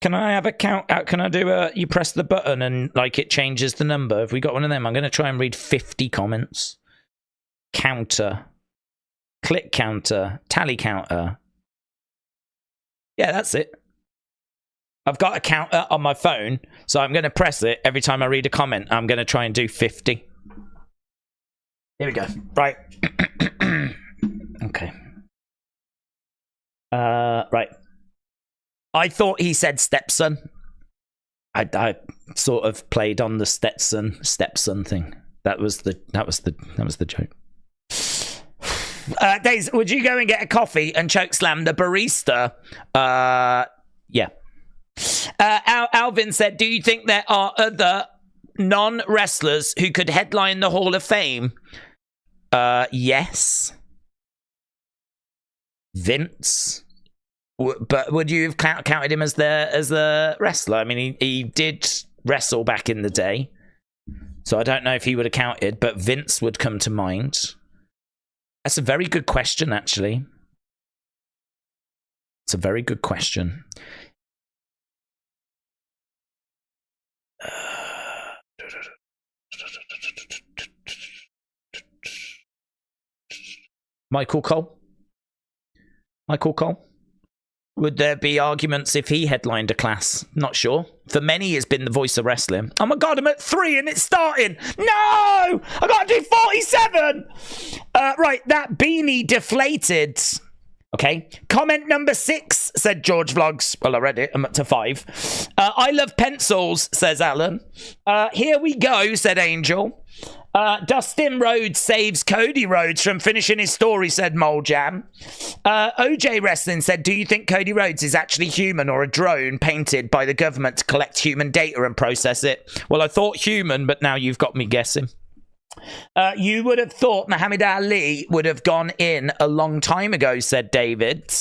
Can I have a count? Can I do a... You press the button and like it changes the number. Have we got one of them? I'm going to try and read 50 comments. Counter. Click counter. Tally counter. Yeah, that's it. I've got a counter on my phone, so I'm going to press it every time I read a comment. I'm going to try and do 50. Here we go. Right. Okay. Right. I thought he said stepson. I sort of played on the stepson thing. That was the joke. Days, would you go and get a coffee and chokeslam the barista? Yeah. Alvin said, do you think there are other non-wrestlers who could headline the Hall of Fame? Yes. Vince. But would you have counted him as the wrestler? I mean, he did wrestle back in the day. So I don't know if he would have counted, but Vince would come to mind. That's a very good question, actually. It's a very good question. Michael Cole? Would there be arguments if he headlined a class? Not sure. For many, he's been the voice of wrestling. Oh my God, I'm at 3 and it's starting. No! I got to do 47! Right, that beanie deflated. Okay. Comment number 6, said George Vlogs. Well, I read it. I'm up to 5. I love pencils, says Alan. Here we go, said Angel. Dustin Rhodes saves Cody Rhodes from finishing his story, said Moljam. OJ Wrestling said, do you think Cody Rhodes is actually human or a drone painted by the government to collect human data and process it? Well, I thought human, but now you've got me guessing. You would have thought Muhammad Ali would have gone in a long time ago, said David.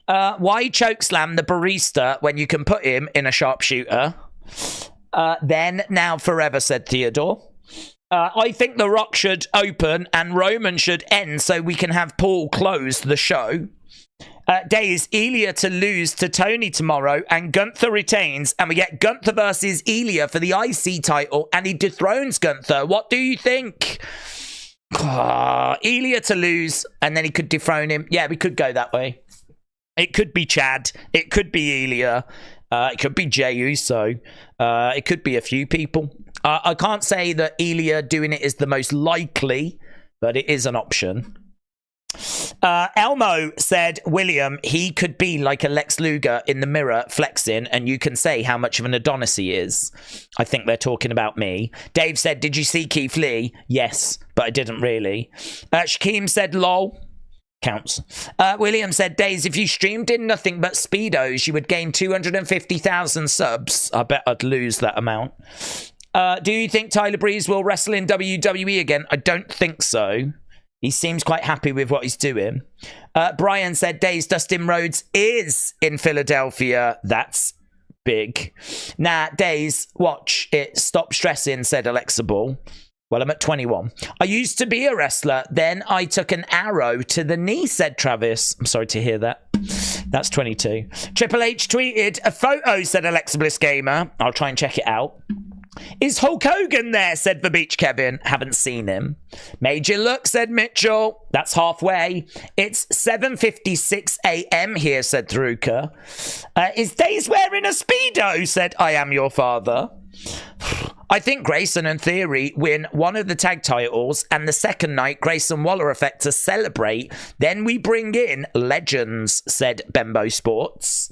Why chokeslam the barista when you can put him in a sharpshooter? Then, now, forever, said Theodore. I think The Rock should open and Roman should end so we can have Paul close the show. Days, Ilya to lose to Tony tomorrow and Gunther retains and we get Gunther versus Ilya for the IC title and he dethrones Gunther. What do you think? Ilya to lose and then he could dethrone him. Yeah, we could go that way. It could be Chad. It could be Ilya. It could be Jey Uso. It could be a few people. I can't say that Ilya doing it is the most likely, but it is an option. Elmo said, William, he could be like a Lex Luger in the mirror flexing and you can say how much of an Adonis he is. I think they're talking about me. Dave said, did you see Keith Lee? Yes, but I didn't really. Shaquem said, lol. Counts. William said, Days, if you streamed in nothing but Speedos, you would gain 250,000 subs. I bet I'd lose that amount. Do you think Tyler Breeze will wrestle in WWE again? I don't think so. He seems quite happy with what he's doing. Brian said, Days, Dustin Rhodes is in Philadelphia. That's big. Nah, Days, watch it. Stop stressing, said Alexa Ball. Well, I'm at 21. I used to be a wrestler. Then I took an arrow to the knee, said Travis. I'm sorry to hear that. That's 22. Triple H tweeted a photo, said Alexa Bliss Gamer. I'll try and check it out. Is Hulk Hogan there, said the Beach Kevin. Haven't seen him. Major look, said Mitchell. That's halfway. It's 7:56 a.m. here, said Druka. Is Days wearing a Speedo, said I Am Your Father. I think Grayson and Theory win one of the tag titles and the second night Grayson Waller effect to celebrate. Then we bring in legends, said Bembo Sports.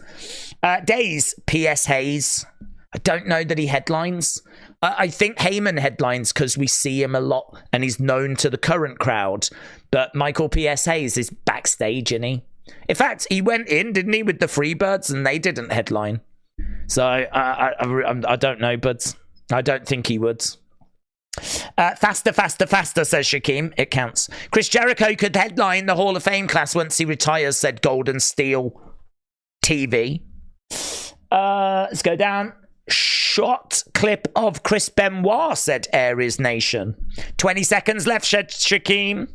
Days, P.S. Hayes. I don't know that he headlines. I think Heyman headlines because we see him a lot and he's known to the current crowd. But Michael P.S. Hayes is backstage, isn't he? In fact, he went in, didn't he, with the Freebirds and they didn't headline. So I don't know, but I don't think he would. Faster, faster, faster, says Shaquem. It counts. Chris Jericho could headline the Hall of Fame class once he retires, said Golden Steel TV. Let's go down. Shot clip of Chris Benoit, said Aries Nation. 20 seconds left, said Shaquem.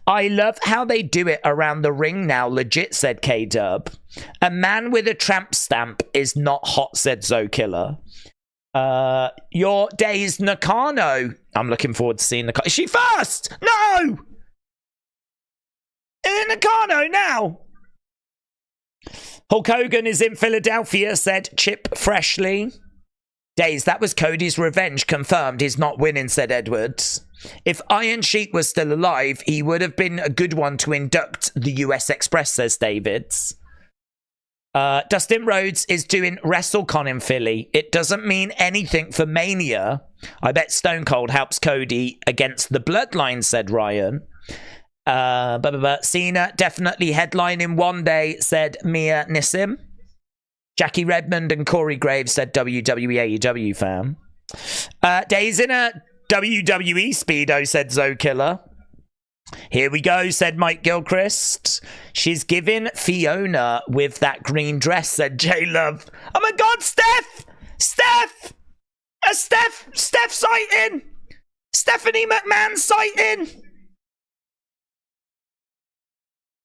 I love how they do it around the ring now, legit, said K-Dub. A man with a tramp stamp is not hot, said Zokiller. Your Days Nakano. I'm looking forward to seeing Nakano. Is she first? No! Nakano now! Hulk Hogan is in Philadelphia, said Chip Freshly. Days, that was Cody's revenge confirmed. He's not winning, said Edwards. If Iron Sheik was still alive, he would have been a good one to induct the US Express, says Davids. Dustin Rhodes is doing WrestleCon in Philly. It doesn't mean anything for Mania. I bet Stone Cold helps Cody against the Bloodline, said Ryan. Cena definitely headlining one day, said Mia Nissim. Jackie Redmond and Corey Graves, said WWE AEW fan. Days in a WWE Speedo, said Zoe Killer. Here we go, said Mike Gilchrist. She's giving Fiona with that green dress, said J Love. Oh my God, Steph! Steph! Steph sighting! Stephanie McMahon sighting!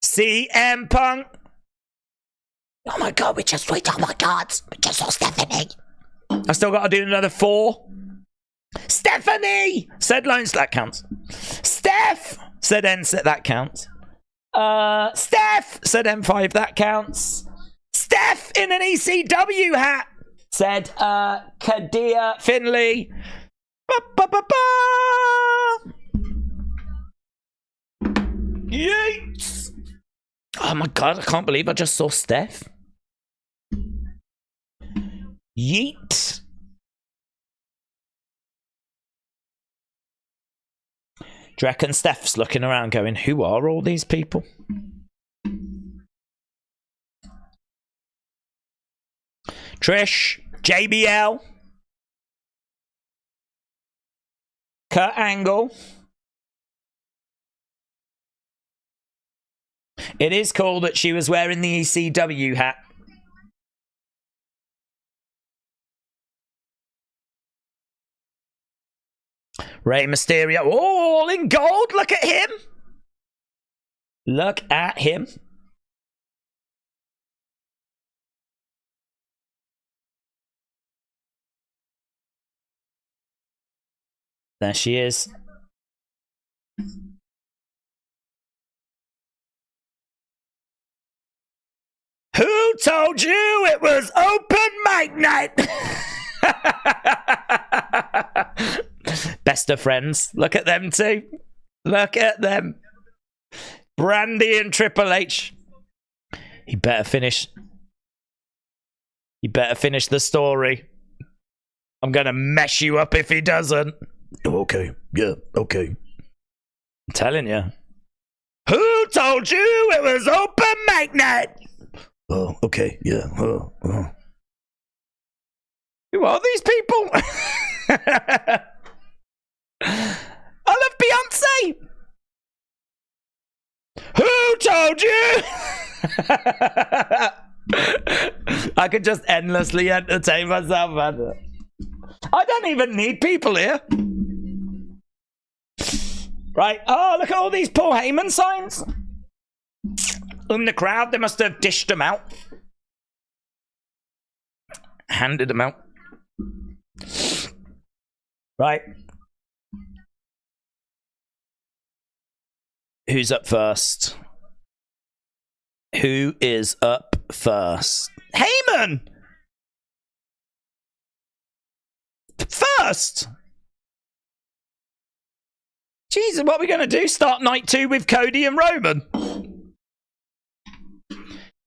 CM Punk. Oh my God, oh my God, we just saw Stephanie. I still got to do another 4. Stephanie, said Lone Slack counts. Steph, said N7, that counts. Steph, said M5, that counts. Steph in an ECW hat, said Kadia Finley. Yeets. Oh my God, I can't believe I just saw Steph. Yeet. Do you reckon Steph's looking around going, who are all these people? Trish, JBL, Kurt Angle. It is cool that she was wearing the ECW hat. Rey Mysterio, oh, all in gold. Look at him. Look at him. There she is. Who told you it was open mic night? Best of friends. Look at them two. Look at them. Brandy and Triple H. He better finish. He better finish the story. I'm going to mess you up if he doesn't. Okay. Yeah, okay. I'm telling you. Who told you it was open mic night? Oh, okay. Yeah. Oh. Who are these people? I love Beyonce. Who told you? I could just endlessly entertain myself, man. I don't even need people here. Right. Oh, look at all these Paul Heyman signs. In the crowd, they must have dished them out. Handed them out. Right. Who's up first? Who is up first? Heyman! First! Jesus, what are we going to do? Start night 2 with Cody and Roman?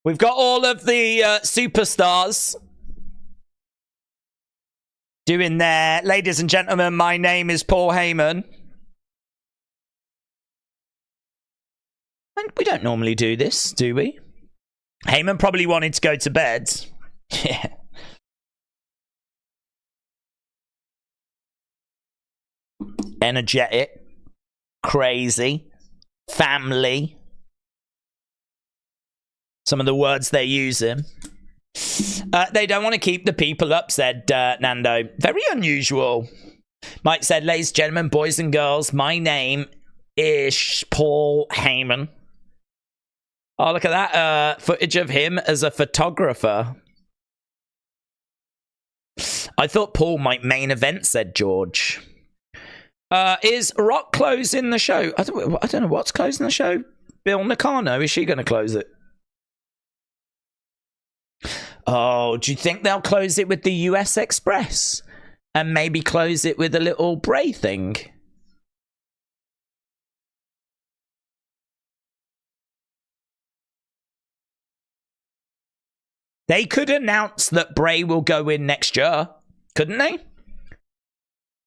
We've got all of the superstars doing their, ladies and gentlemen, my name is Paul Heyman. And we don't normally do this, do we? Heyman probably wanted to go to bed. Yeah. Energetic. Crazy. Family. Some of the words they're using. They don't want to keep the people up, said Nando. Very unusual. Mike said, ladies and gentlemen, boys and girls, my name is Paul Heyman. Oh, look at that footage of him as a photographer. I thought Paul might main event, said George. Is Rock closing the show? I don't know what's closing the show. Bill Nakano, is she going to close it? Oh, do you think they'll close it with the US Express? And maybe close it with a little Bray thing? They could announce that Bray will go in next year, couldn't they?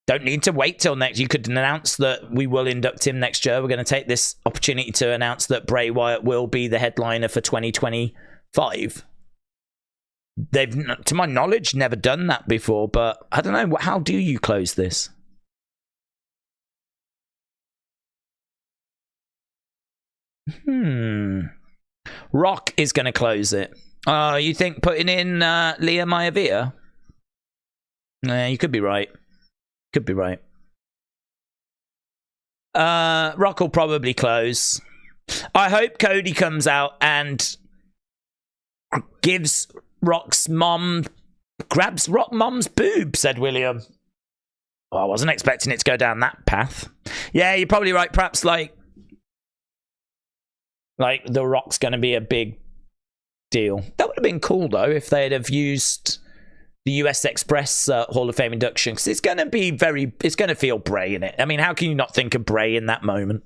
Don't need to wait till next. You could announce that we will induct him next year. We're going to take this opportunity to announce that Bray Wyatt will be the headliner for 2025. They've, to my knowledge, never done that before, but I don't know. How do you close this? Rock is going to close it. You think putting in Leah Maivia? You could be right. Could be right. Rock will probably close. I hope Cody comes out and gives Rock's mom, grabs Rock mom's boob, said William. Well, I wasn't expecting it to go down that path. Yeah, you're probably right. Perhaps like The Rock's going to be a big deal. That would have been cool, though, if they'd have used the US Express Hall of Fame induction, because it's going to be it's going to feel Bray in it. I mean, how can you not think of Bray in that moment?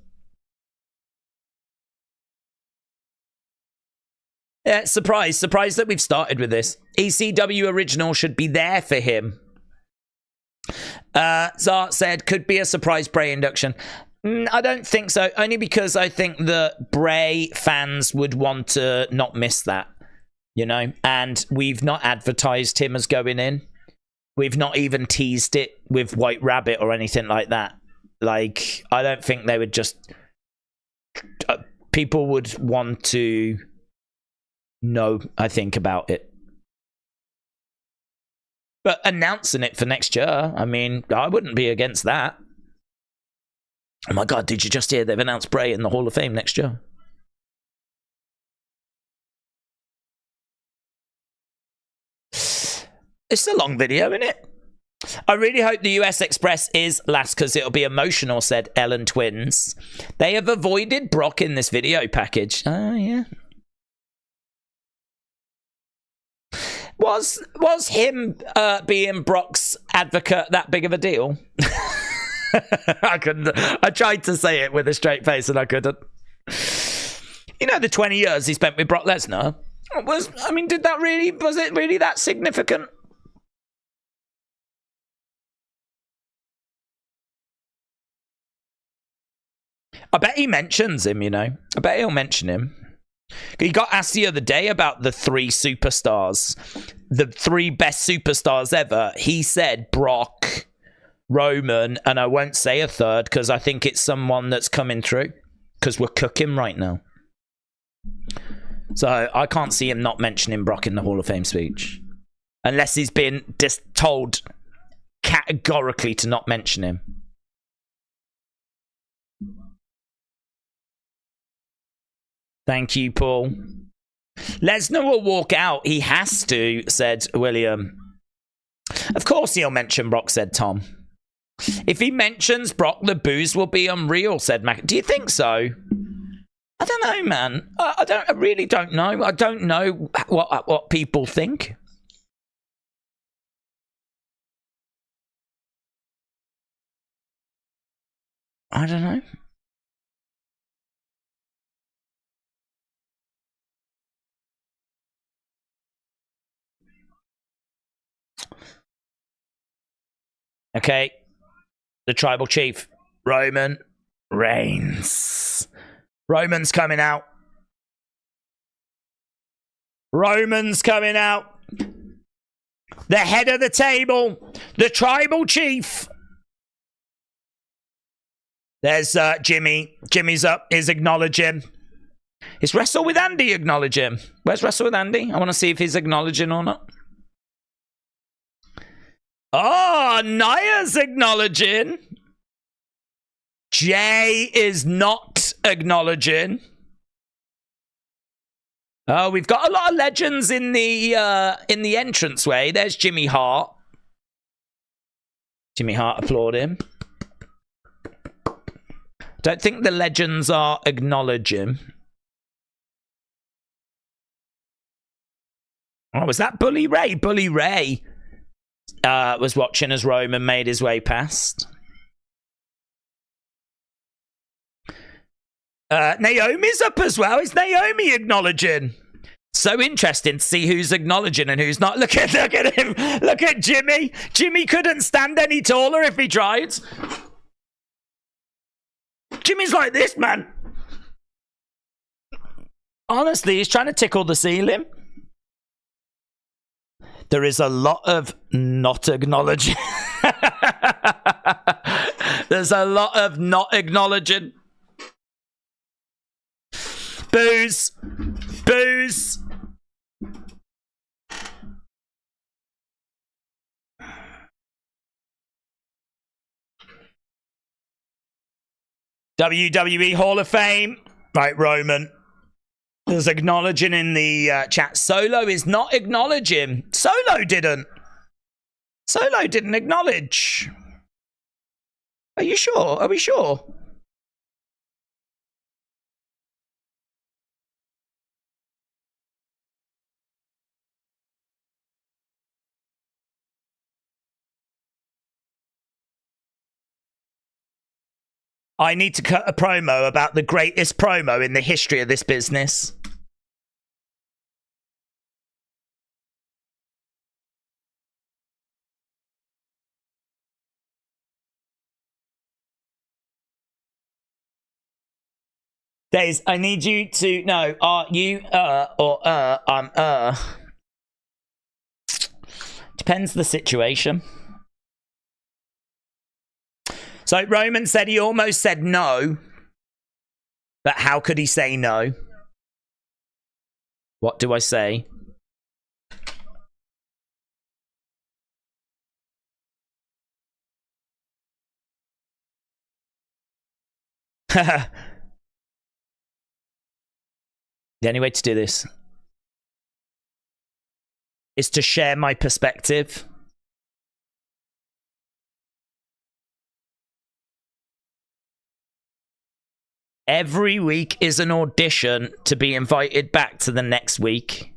Yeah, surprised that we've started with this. ECW original should be there for him. Zart said, could be a surprise Bray induction. I don't think so, only because I think that Bray fans would want to not miss that, you know? And we've not advertised him as going in. We've not even teased it with White Rabbit or anything like that. Like, I don't think they would just... people would want to know, I think, about it. But announcing it for next year, I mean, I wouldn't be against that. Oh my God, did you just hear they've announced Bray in the Hall of Fame next year? It's a long video, isn't it? I really hope the US Express is last because it'll be emotional, said Ellen Twins. They have avoided Brock in this video package. Oh, yeah. Was him being Brock's advocate that big of a deal? I couldn't. I tried to say it with a straight face and I couldn't. You know, the 20 years he spent with Brock Lesnar was, I mean, was it really that significant? I bet he mentions him, you know. I bet he'll mention him. He got asked the other day about the 3 superstars, the 3 best superstars ever. He said Brock, Roman, and I won't say a third because I think it's someone that's coming through because we're cooking right now. So I can't see him not mentioning Brock in the Hall of Fame speech unless he's been just told categorically to not mention him. Thank you, Paul. Lesnar will walk out. He has to, said William. Of course he'll mention Brock, said Tom. If he mentions Brock, the booze will be unreal, said Mac. Do you think so? I don't know, man. I really don't know. I don't know what people think. I don't know. Okay. The tribal chief, Roman Reigns. Roman's coming out. Roman's coming out. The head of the table. The tribal chief. There's Jimmy. Jimmy's up. Is acknowledging. Is Wrestle with Andy acknowledging? Where's Wrestle with Andy? I want to see if he's acknowledging or not. Oh, Naya's acknowledging. Jey is not acknowledging. Oh, we've got a lot of legends in the entranceway. There's Jimmy Hart. Jimmy Hart applauding. Don't think the legends are acknowledging. Oh, was that Bully Ray? Bully Ray was watching as Roman made his way past. Naomi's up as well. Is Naomi acknowledging? So interesting to see who's acknowledging and who's not. Look at him. Look at Jimmy. Jimmy couldn't stand any taller if he tried. Jimmy's like this, man. Honestly, he's trying to tickle the ceiling. There is a lot of not acknowledging. There's a lot of not acknowledging. Booze. Booze. WWE Hall of Fame. Right, Roman. There's acknowledging in the chat. Solo is not acknowledging. Solo didn't. Solo didn't acknowledge. Are you sure? Are we sure? I need to cut a promo about the greatest promo in the history of this business. Days, I need you to know, are you or I'm Depends the situation. So Roman said he almost said no. But how could he say no? What do I say? The only way to do this is to share my perspective. Every week is an audition to be invited back to the next week.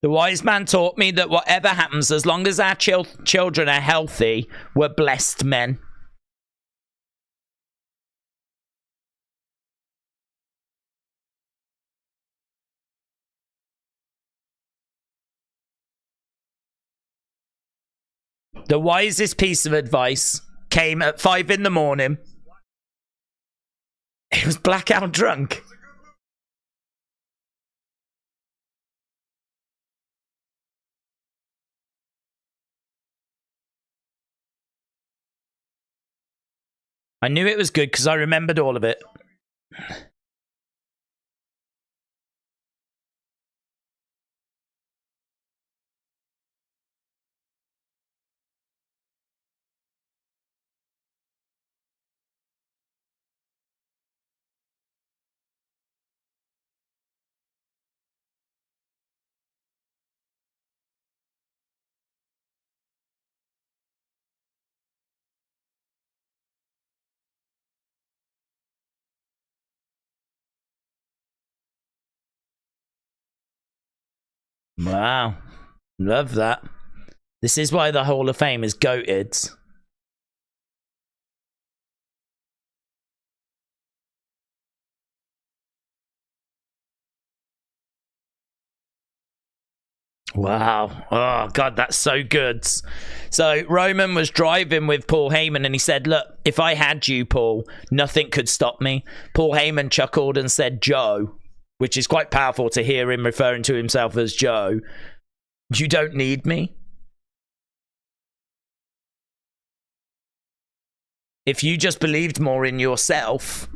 The wise man taught me that whatever happens, as long as our children are healthy, we're blessed men. The wisest piece of advice came at 5 in the morning. He was blackout drunk. I knew it was good because I remembered all of it. Wow. Love that. This is why the Hall of Fame is goated. Wow. Oh, God, that's so good. So Roman was driving with Paul Heyman and he said, look, if I had you, Paul, nothing could stop me. Paul Heyman chuckled and said, Joe, which is quite powerful to hear him referring to himself as Joe. You don't need me. If you just believed more in yourself,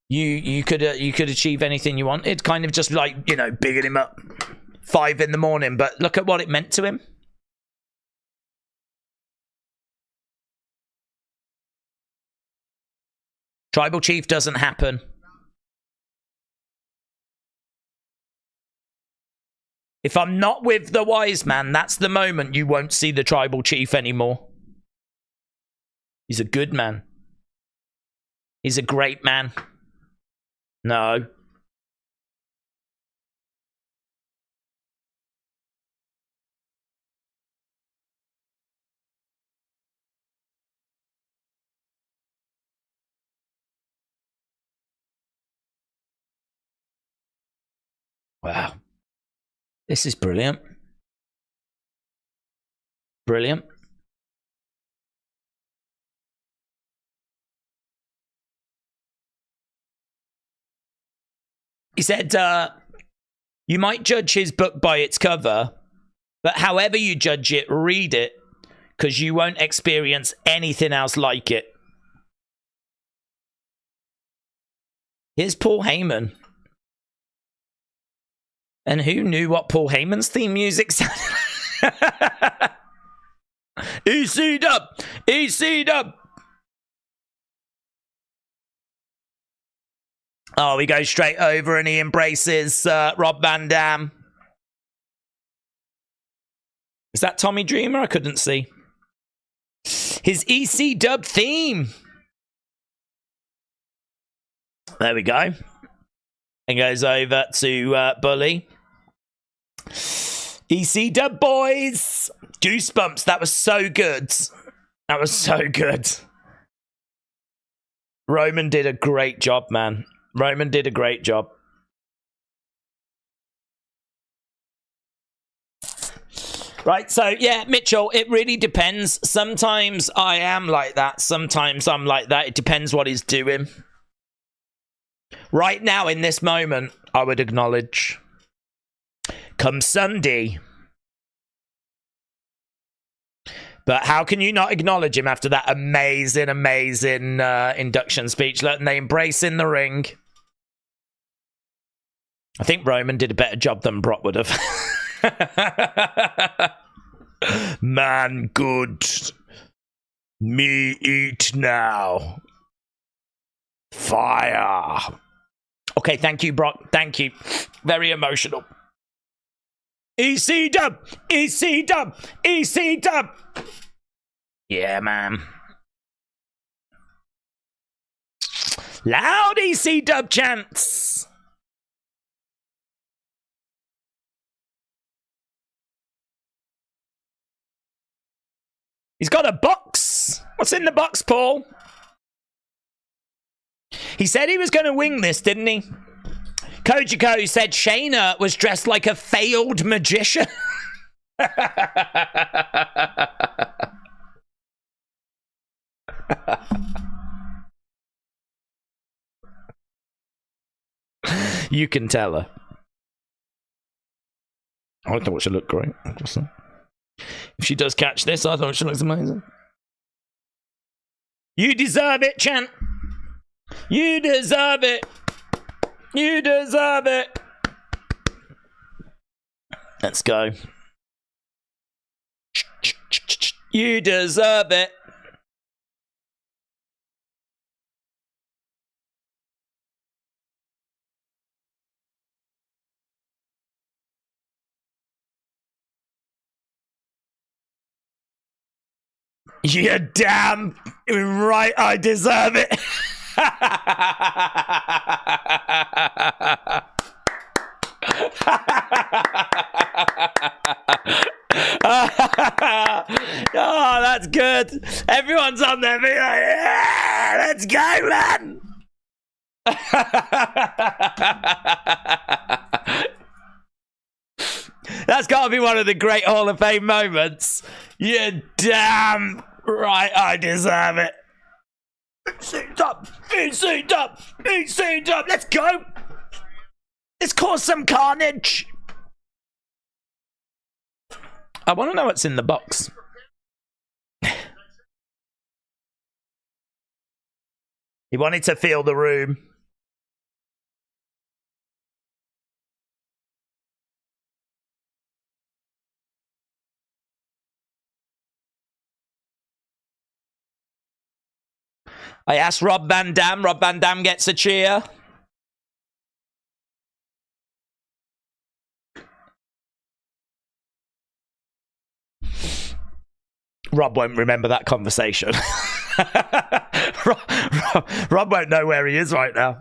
you could achieve anything you wanted. Kind of just like, you know, bigging him up. 5 in the morning, but look at what it meant to him. Tribal Chief doesn't happen. If I'm not with the wise man, that's the moment you won't see the tribal chief anymore. He's a good man. He's a great man. No. Wow. This is brilliant. Brilliant. He said, you might judge his book by its cover, but however you judge it, read it, because you won't experience anything else like it. Here's Paul Heyman. And who knew what Paul Heyman's theme music sounded like? EC-Dub! EC-Dub! Oh, we go straight over and he embraces Rob Van Dam. Is that Tommy Dreamer? I couldn't see. His EC-Dub theme. There we go. And goes over to Bully. EC-Dub boys. Goosebumps. That was so good. That was so good. Roman did a great job, man. Roman did a great job. Right, so yeah, Mitchell, it really depends. Sometimes I am like that. Sometimes I'm like that. It depends what he's doing. Right now, in this moment, I would acknowledge. Come Sunday. But how can you not acknowledge him after that amazing, amazing induction speech? And they embrace in the ring. I think Roman did a better job than Brock would have. Man, good. Me eat now. Fire. Okay, thank you, Brock. Thank you. Very emotional. EC-Dub! EC-Dub! EC-Dub! Yeah, man. Loud EC-Dub chants! He's got a box. What's in the box, Paul? He said he was going to wing this, didn't he? Kojiko said Shayna was dressed like a failed magician. You can tell her. I thought she looked great. If she does catch this, I thought she looks amazing. You deserve it, Chant. You deserve it. You deserve it. Let's go. You deserve it. You're damn right, I deserve it. Oh, that's good. Everyone's on their feet. Like, yeah, let's go, man. That's got to be one of the great Hall of Fame moments. You're damn right, I deserve it. EC-Dub, EC-Dub, EC-Dub. Let's go. Let's cause some carnage. I want to know what's in the box. He wanted to feel the room. I asked Rob Van Dam. Rob Van Dam gets a cheer. Rob won't remember that conversation. Rob won't know where he is right now.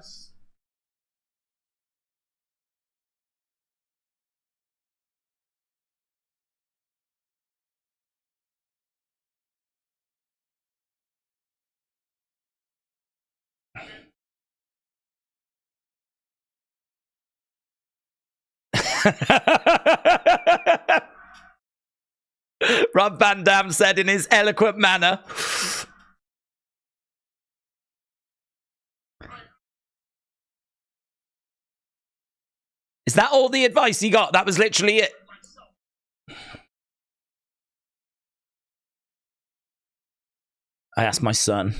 Rob Van Dam said in his eloquent manner. Is that all the advice he got? That was literally it. I asked my son.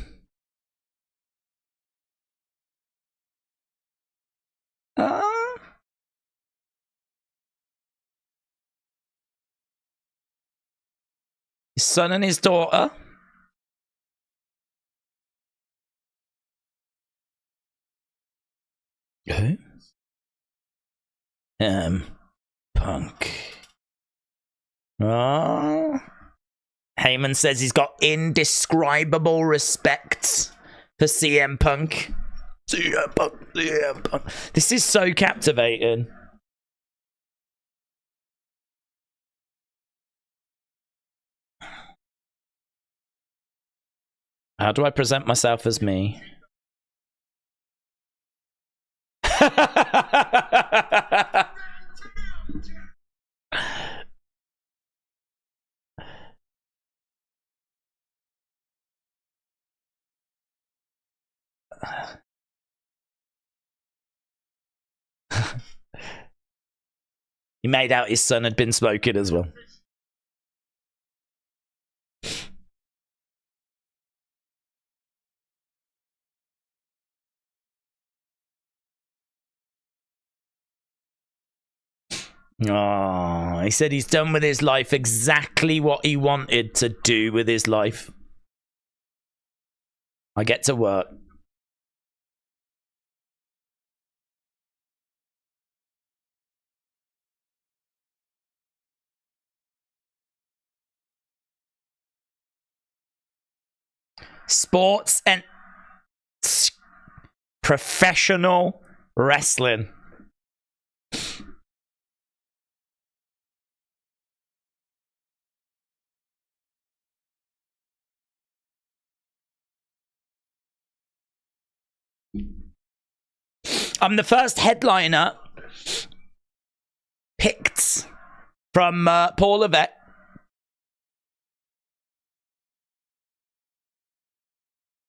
His son and his daughter. Who? Punk. Oh. Heyman says he's got indescribable respect for CM Punk. CM Punk, CM Punk. This is so captivating. How do I present myself as me? He made out his son had been smoking as well. Oh, he said he's done with his life exactly what he wanted to do with his life. I get to work. Sports and professional wrestling. I'm the first headliner picked from Paul Levesque.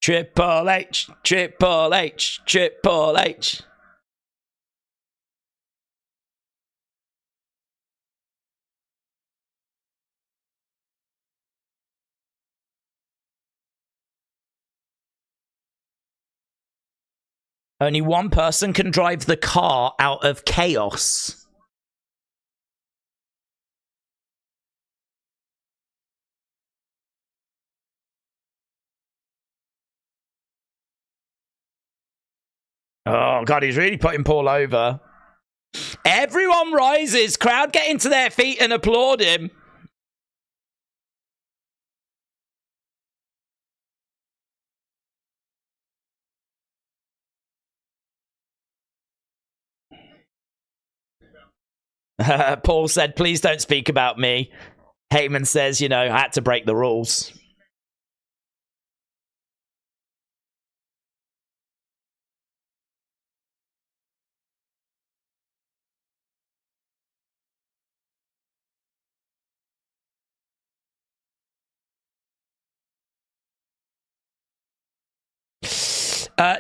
Triple H, Triple H, Triple H. Only one person can drive the car out of chaos. Oh, God, he's really putting Paul over. Everyone rises. Crowd getting to their feet and applaud him. Paul said, please don't speak about me. Heyman says, you know, I had to break the rules.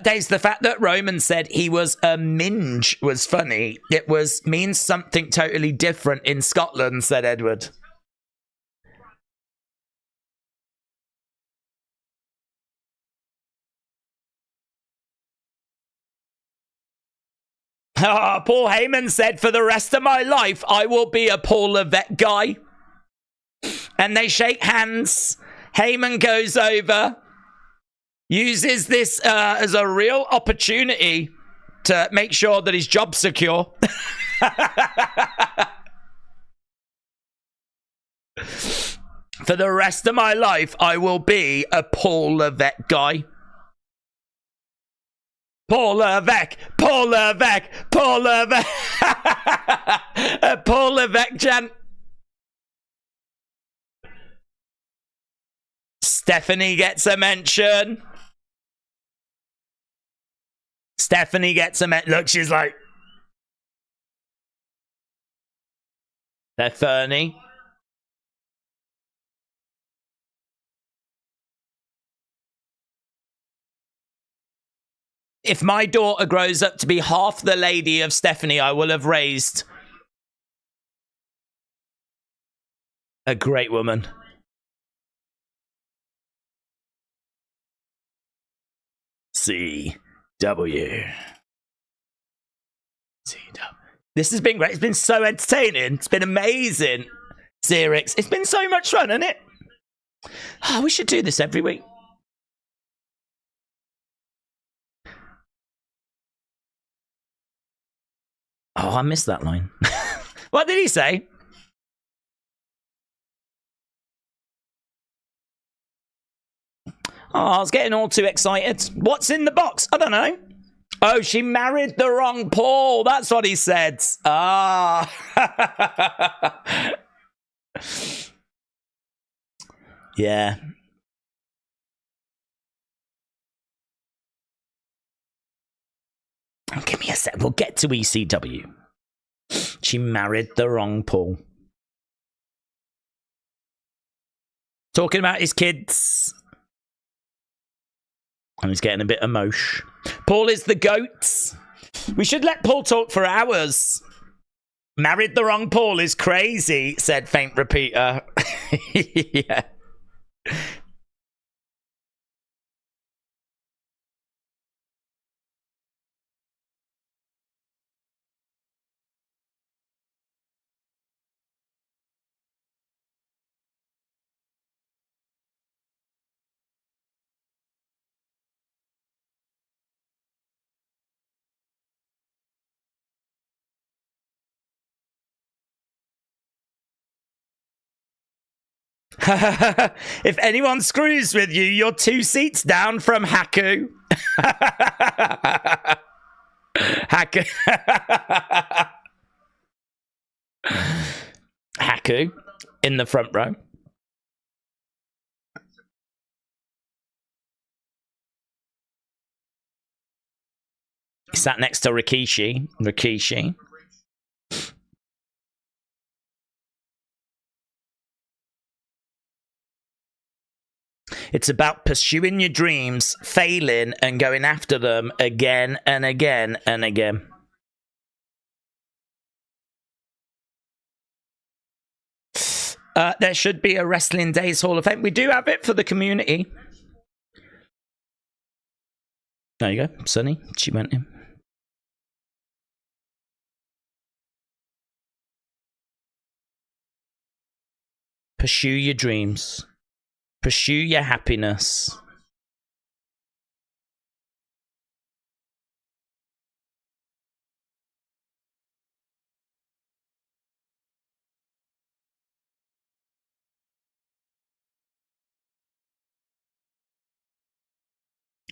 Days, the fact that Roman said he was a minge was funny. It means something totally different in Scotland, said Edward. Paul Heyman said, for the rest of my life, I will be a Paul Levesque guy. And they shake hands. Heyman goes over. Uses this as a real opportunity to make sure that his job's secure. For the rest of my life, I will be a Paul Levesque guy. Paul Levesque, Paul Levesque, Paul Levesque. A Paul Levesque chant. Stephanie gets a mention. Stephanie gets a mention. Look, she's like... Stephanie. If my daughter grows up to be half the lady of Stephanie I will have raised, a great woman. CW. This has been great. It's been so entertaining. It's been amazing. Xerix. It's been so much fun, hasn't it? Oh, we should do this every week. Oh, I missed that line. What did he say? Oh, I was getting all too excited. What's in the box? I don't know. Oh, she married the wrong Paul. That's what he said. Ah. Yeah. Give me a sec. We'll get to ECW. She married the wrong Paul. Talking about his kids. And he's getting a bit emotional. Paul is the goat. We should let Paul talk for hours. Married the wrong Paul is crazy, said Faint Repeater. Yeah. If anyone screws with you, you're 2 seats down from Haku. Haku. Haku in the front row. He sat next to Rikishi. Rikishi. It's about pursuing your dreams, failing, and going after them again and again and again. There should be a Wrestling Days Hall of Fame. We do have it for the community. There you go, Sunny. She went in. Pursue your dreams. Pursue your happiness.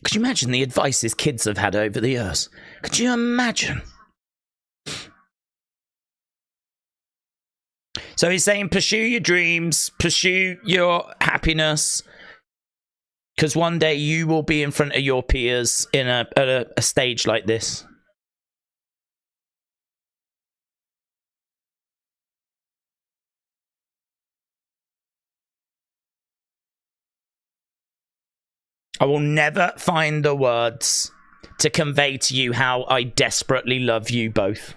Could you imagine the advice his kids have had over the years? Could you imagine? So he's saying pursue your dreams, pursue your happiness, because one day you will be in front of your peers in a stage like this. I will never find the words to convey to you how I desperately love you both.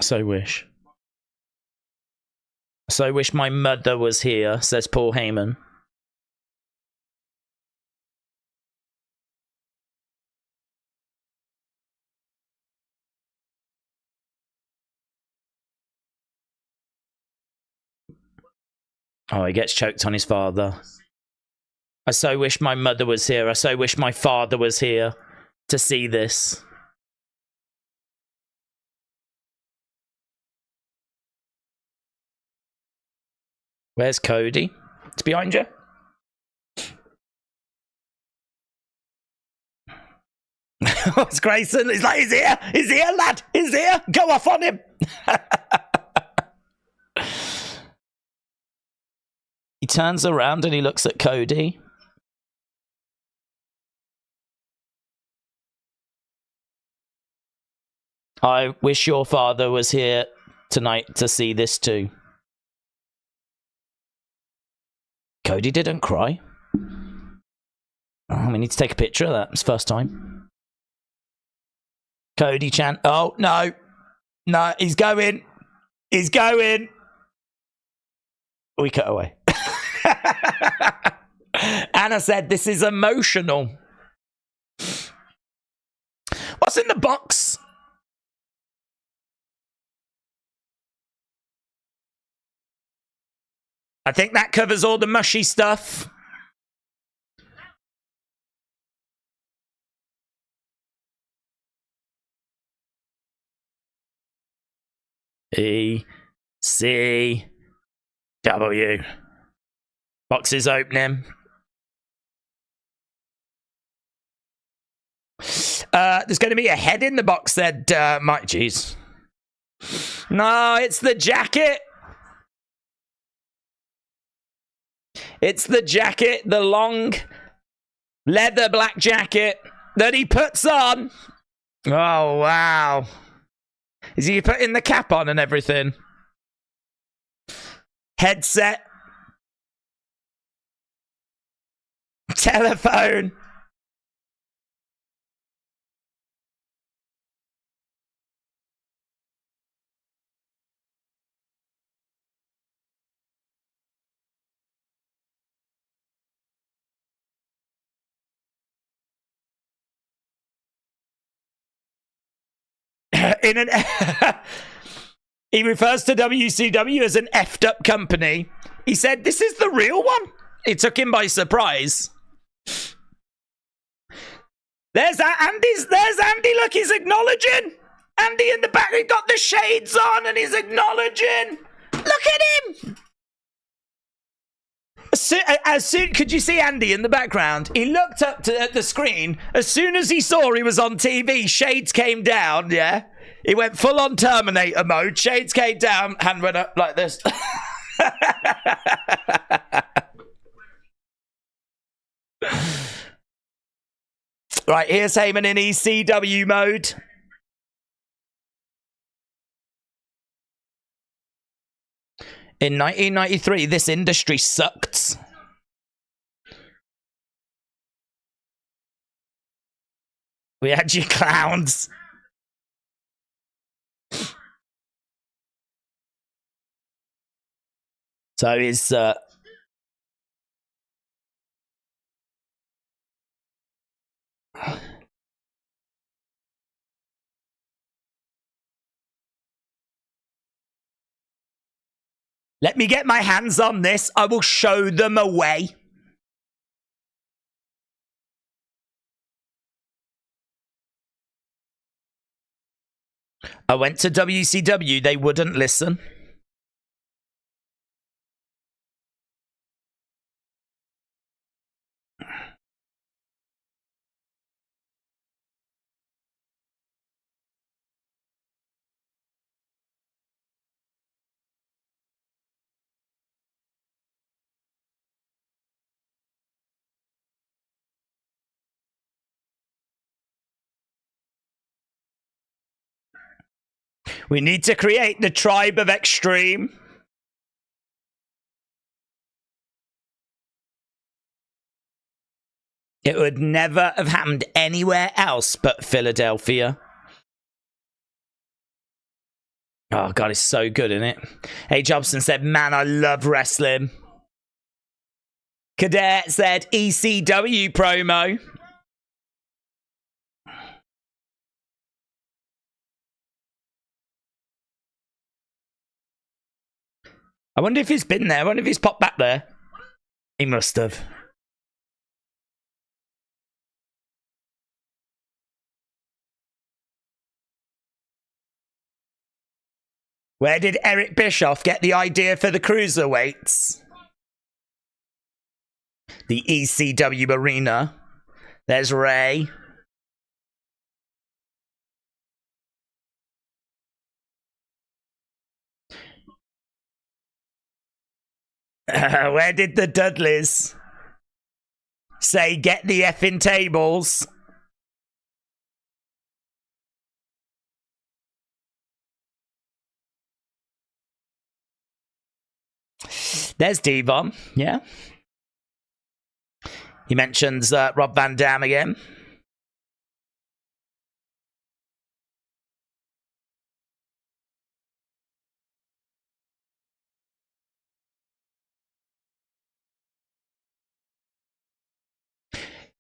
So wish. So wish my mother was here, says Paul Heyman. Oh, he gets choked on his father. I so wish my mother was here. I so wish my father was here to see this. Where's Cody? It's behind you. What's Grayson? He's like, he's here, lad, he's here. Go off on him. He turns around and he looks at Cody. I wish your father was here tonight to see this too. Cody didn't cry. Oh, we need to take a picture of that. It's first time. Cody chant. Oh, no. No, he's going. He's going. We cut away. Anna said, this is emotional. What's in the box? I think that covers all the mushy stuff. E-C-W. Box is opening. There's going to be a head in the box there, Mike. Jeez. No, it's the jacket. It's the jacket, the long leather black jacket that he puts on. Oh, wow. Is he putting the cap on and everything? Headset. Telephone. He refers to WCW as an effed up company. He said, this is the real one. It took him by surprise. There's Andy. Look, he's acknowledging. Andy in the back, he got the shades on and he's acknowledging. Look at him. As soon, could you see Andy in the background? He looked up at the screen. As soon as he saw he was on TV, shades came down, yeah? He went full on Terminator mode. Shades came down, hand went up like this. Right, here's Heyman in ECW mode. In 1993, this industry sucked. We had you clowns. So is let me get my hands on this. I will show them a way. I went to WCW. They wouldn't listen. We need to create the tribe of extreme. It would never have happened anywhere else but Philadelphia. Oh, God, it's so good, isn't it? Hey, Jobson said, man, I love wrestling. Cadet said, ECW promo. I wonder if he's been there. I wonder if he's popped back there. He must have. Where did Eric Bischoff get the idea for the cruiserweights? the ECW arena. There's Ray. Where did the Dudleys say, get the effing tables? There's D-Bomb, yeah. He mentions Rob Van Dam again.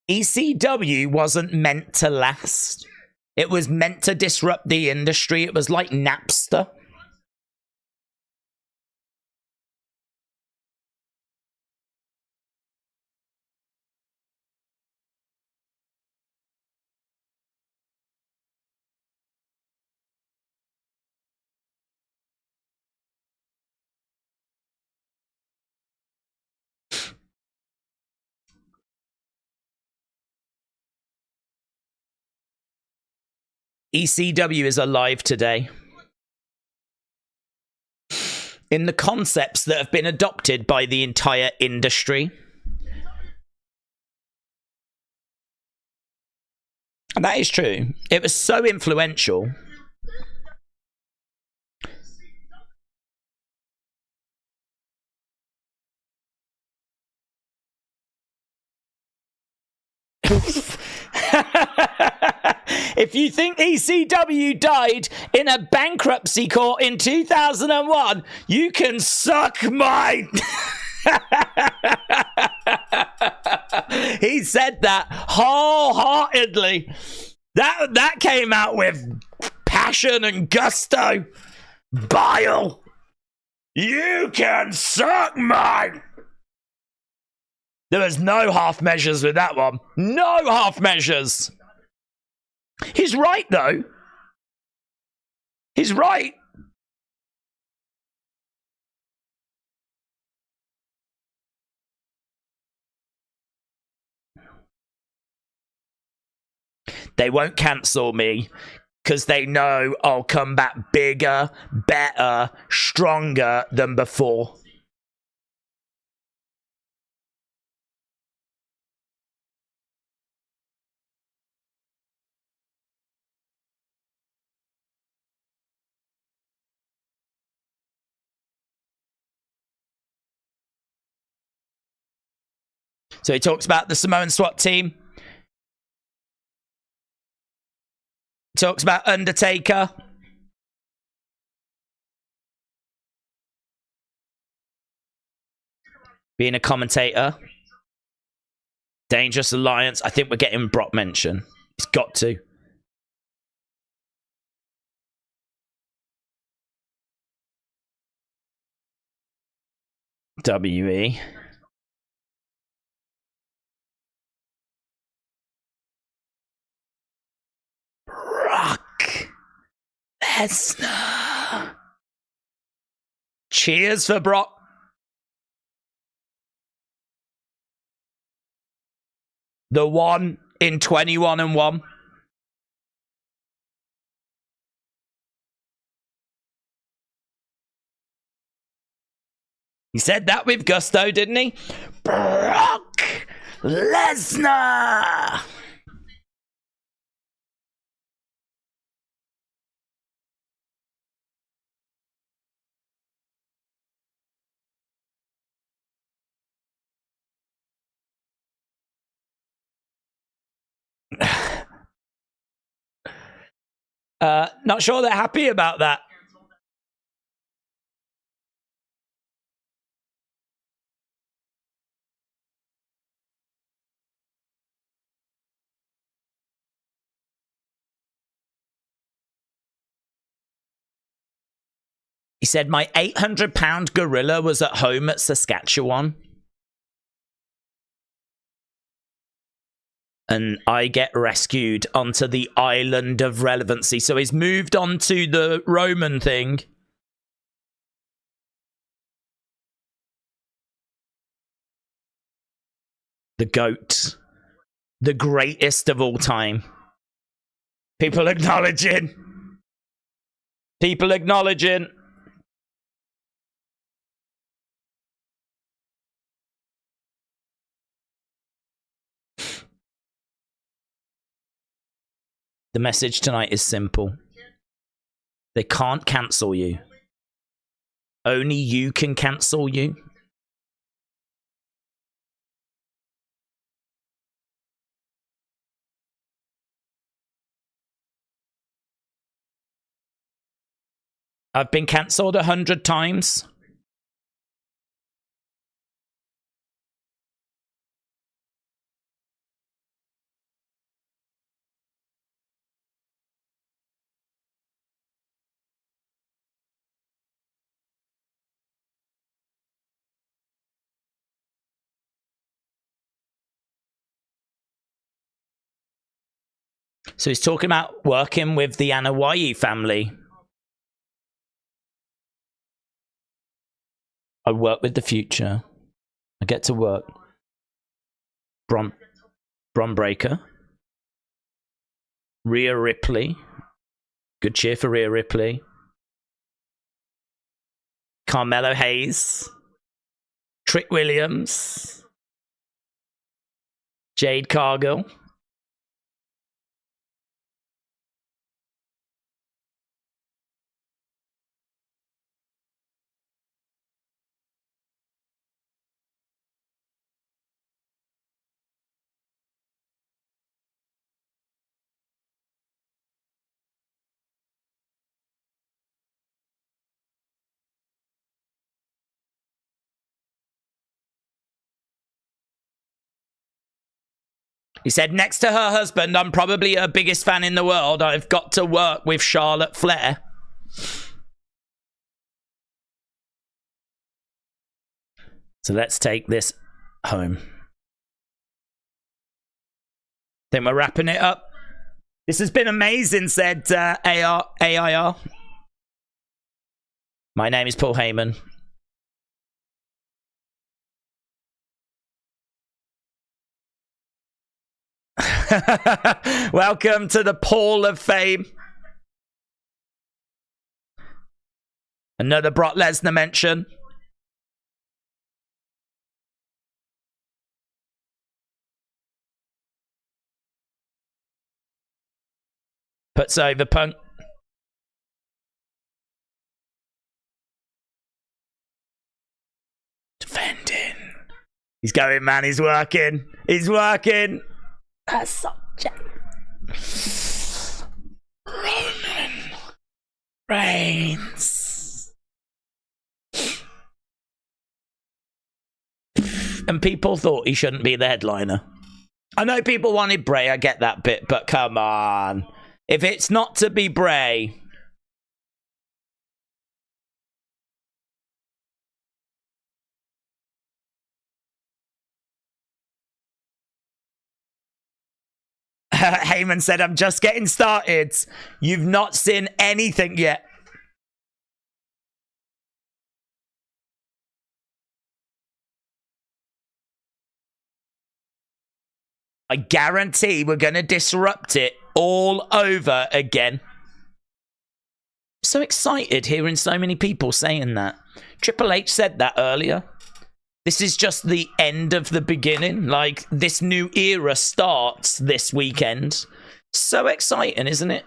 ECW wasn't meant to last. It was meant to disrupt the industry. It was like Napster. ECW is alive today in the concepts that have been adopted by the entire industry. And that is true. It was so influential. If you think ECW died in a bankruptcy court in 2001, you can suck mine. He said that wholeheartedly. That came out with passion and gusto. Bile. You can suck mine. There was no half measures with that one. No half measures. He's right, though. He's right. They won't cancel me because they know I'll come back bigger, better, stronger than before. So he talks about the Samoan SWAT team. Talks about Undertaker. Being a commentator. Dangerous Alliance. I think we're getting Brock mention. He's got to. WE. Brock Lesnar. Cheers for Brock. The one in 21-1. He said that with gusto, didn't he? Brock Lesnar. Not sure they're happy about that. He said, my 800-pound gorilla was at home at Saskatchewan. And I get rescued onto the island of relevancy. So he's moved on to the Roman thing. The GOAT. The greatest of all time. People acknowledging. People acknowledging. The message tonight is simple. They can't cancel you. Only you can cancel you. I've been cancelled 100 times. So he's talking about working with the Anoa'i family. I work with the future. I get to work. Bron Breaker. Rhea Ripley. Good cheer for Rhea Ripley. Carmelo Hayes. Trick Williams. Jade Cargill. He said, next to her husband, I'm probably her biggest fan in the world. I've got to work with Charlotte Flair. So let's take this home. Then we're wrapping it up. This has been amazing, said AIR. My name is Paul Heyman. Welcome to the Paul of Fame. Another Brock Lesnar mention. Puts over Punk. Defending. He's going, man. He's working. He's working. That's such a... Roman Reigns. And people thought he shouldn't be the headliner. I know people wanted Bray, I get that bit, but come on. If it's not to be Bray... Heyman said, I'm just getting started. You've not seen anything yet. I guarantee we're going to disrupt it all over again. So excited hearing so many people saying that. Triple H said that earlier. This is just the end of the beginning. Like, this new era starts this weekend. So exciting, isn't it?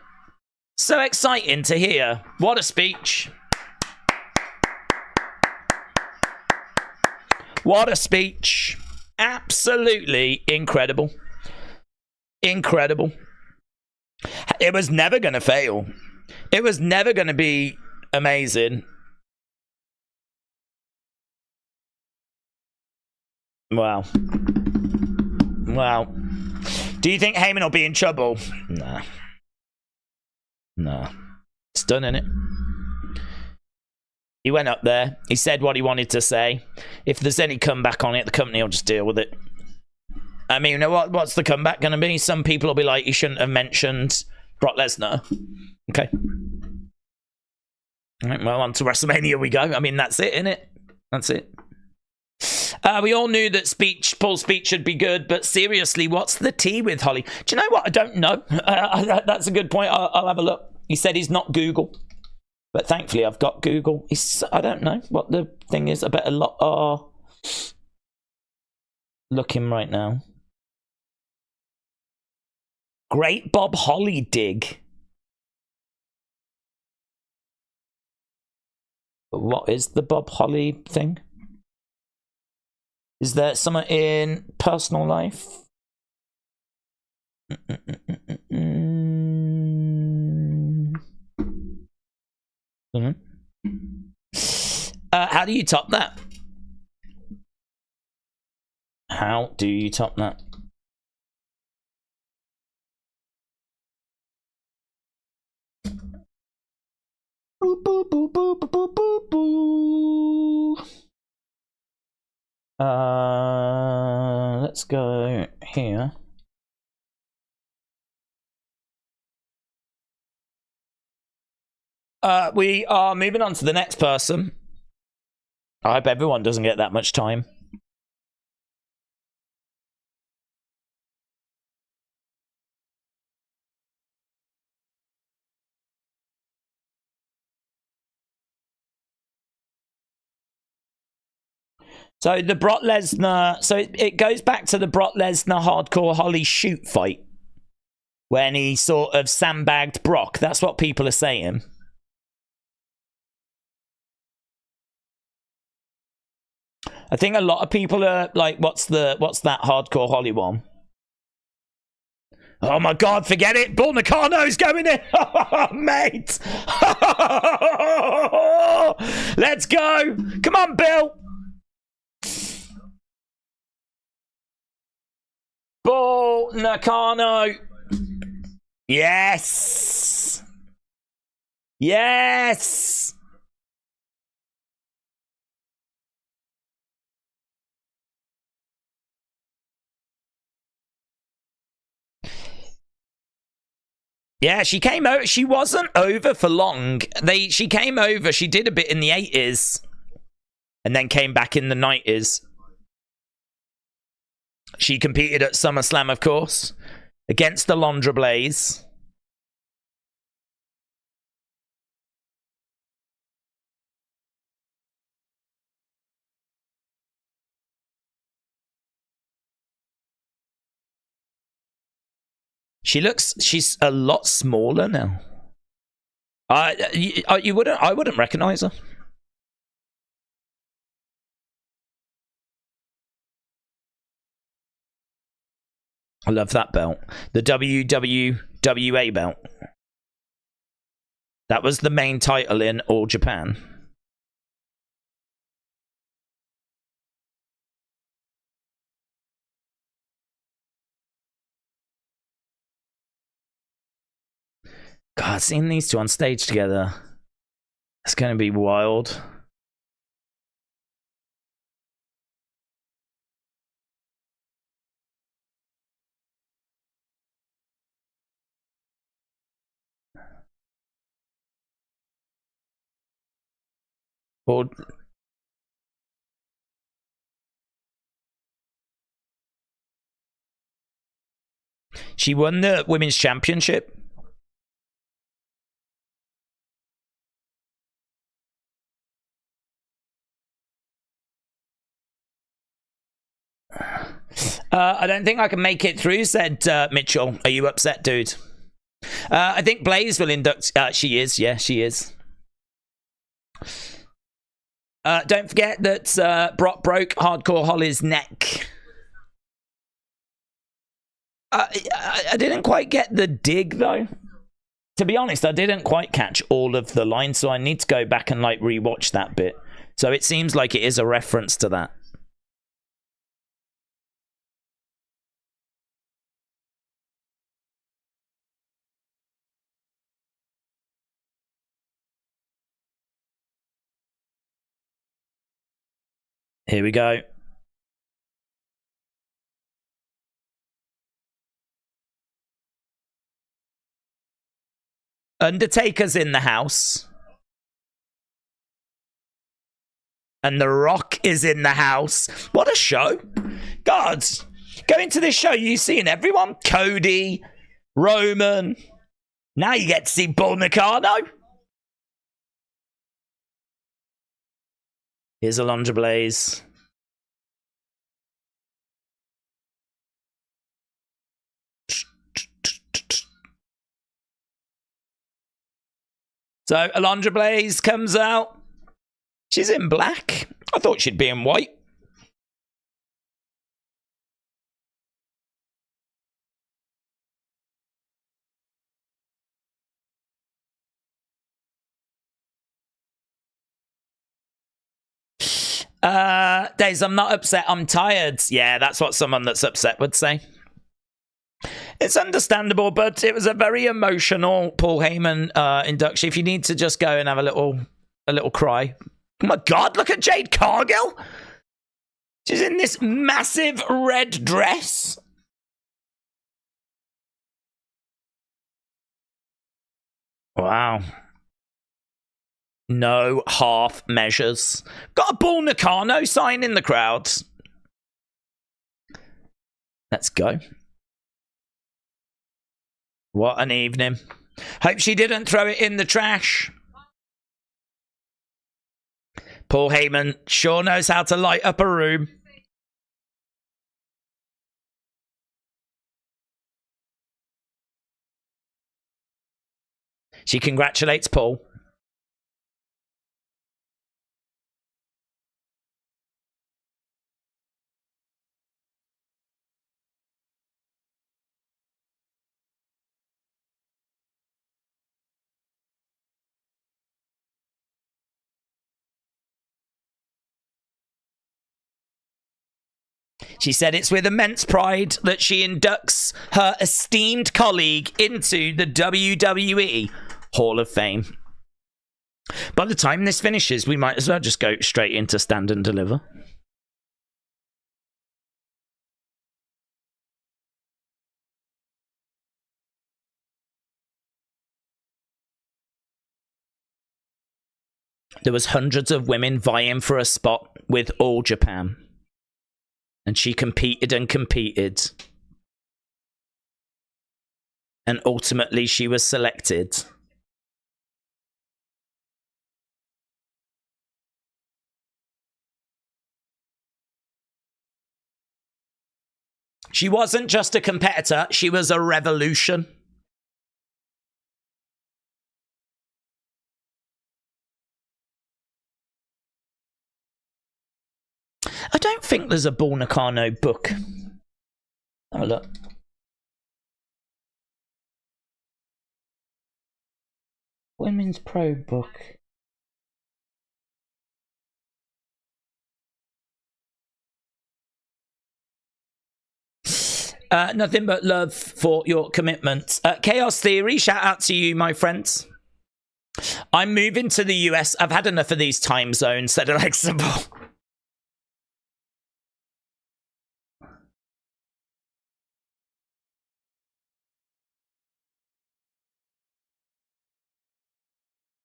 So exciting to hear. What a speech. What a speech. Absolutely incredible. Incredible. It was never going to fail. It was never going to be amazing. Wow. Wow. Do you think Heyman will be in trouble? Nah. Nah. It's done, innit? He went up there. He said what he wanted to say. If there's any comeback on it, the company will just deal with it. I mean, you know what's the comeback going to be? Some people will be like, you shouldn't have mentioned Brock Lesnar. Okay. All right, well, on to WrestleMania we go. I mean, that's it, innit? That's it. We all knew that Paul's speech should be good, but seriously, what's the tea with Holly? Do you know what? I don't know. That's a good point. I'll have a look. He said he's not Google, but thankfully I've got Google. I don't know what the thing is. I bet a lot are looking right now. Great Bob Holly dig. What is the Bob Holly thing? Is there something in personal life? How do you top that? How do you top that? Boop, boop, boop, boop, boop, boop, boop. Let's go here. We are moving on to the next person. I hope everyone doesn't get that much time. So the Brock Lesnar, so it goes back to the Brock Lesnar Hardcore Holly shoot fight when he sort of sandbagged Brock. That's what people are saying. I think a lot of people are like, what's that Hardcore Holly one? Oh my God, forget it. Bull Nakano's going in. Mate. Let's go. Come on, Bill. Bull Nakano. Yes. Yes. Yeah, she came over. She wasn't over for long. She came over. She did a bit in the 80s and then came back in the 90s. She competed at SummerSlam, of course, against Alundra Blaze. She's a lot smaller now. I wouldn't recognize her. I love that belt. The WWA belt. That was the main title in All Japan. God, seeing these two on stage together, it's going to be wild. She won the Women's Championship. I don't think I can make it through, said Mitchell. Are you upset, dude? I think Blaze will induct... she is. Yeah, she is. Don't forget that Brock broke Hardcore Holly's neck. I didn't quite get the dig, though. To be honest, I didn't quite catch all of the lines, so I need to go back and like rewatch that bit. So it seems like it is a reference to that. Here we go. Undertaker's in the house. And The Rock is in the house. What a show. God, going to this show, you seeing everyone. Cody, Roman. Now you get to see Bull Nakano. Here's Alundra Blaze. So Alundra Blaze comes out. She's in black. I thought she'd be in white. Days, I'm not upset, I'm tired. Yeah, that's what someone that's upset would say. It's understandable, but it was a very emotional Paul Heyman induction. If you need to just go and have a little cry. Oh my God, look at Jade Cargill. She's in this massive red dress. Wow. No half measures. Got a Bull Nakano sign in the crowd. Let's go. What an evening. Hope she didn't throw it in the trash. Paul Heyman sure knows how to light up a room. She congratulates Paul. She said it's with immense pride that she inducts her esteemed colleague into the WWE Hall of Fame. By the time this finishes, we might as well just go straight into Stand and Deliver. There was hundreds of women vying for a spot with All Japan. And she competed and competed. And ultimately she was selected. She wasn't just a competitor, she was a revolution. I don't think there's a Bull Nakano book. Have a look. Women's Pro book. Nothing but love for your commitment. Chaos Theory, shout out to you, my friends. I'm moving to the US. I've had enough of these time zones that are flexible.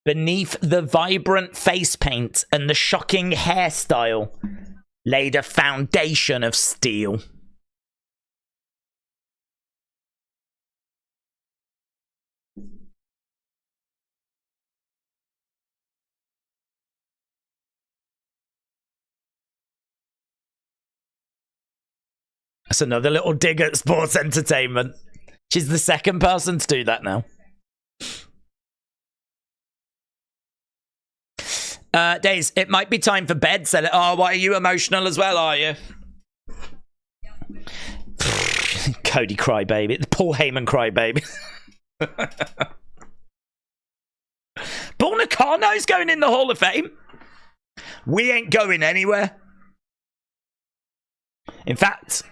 Beneath the vibrant face paint and the shocking hairstyle laid a foundation of steel. That's another little dig at sports entertainment. She's the second person to do that now. Days, it might be time for bed. Said it. Oh, why are you emotional as well, are you? Cody crybaby. The Paul Heyman crybaby. Bull Nakano's going in the Hall of Fame. We ain't going anywhere. In fact,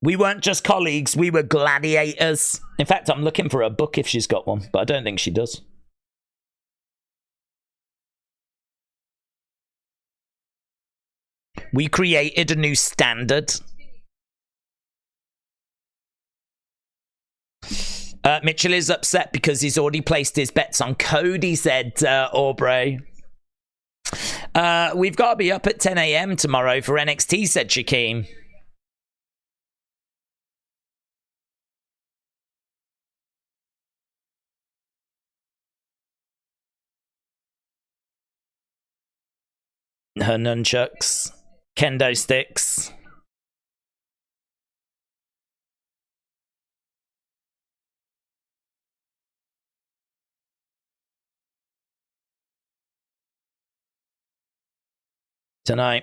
we weren't just colleagues, we were gladiators. In fact, I'm looking for a book if she's got one, but I don't think she does. We created a new standard. Mitchell is upset because he's already placed his bets on Cody, said Aubrey. We've got to be up at 10 a.m. tomorrow for NXT, said Shaquem. Her nunchucks. Kendo sticks. Tonight,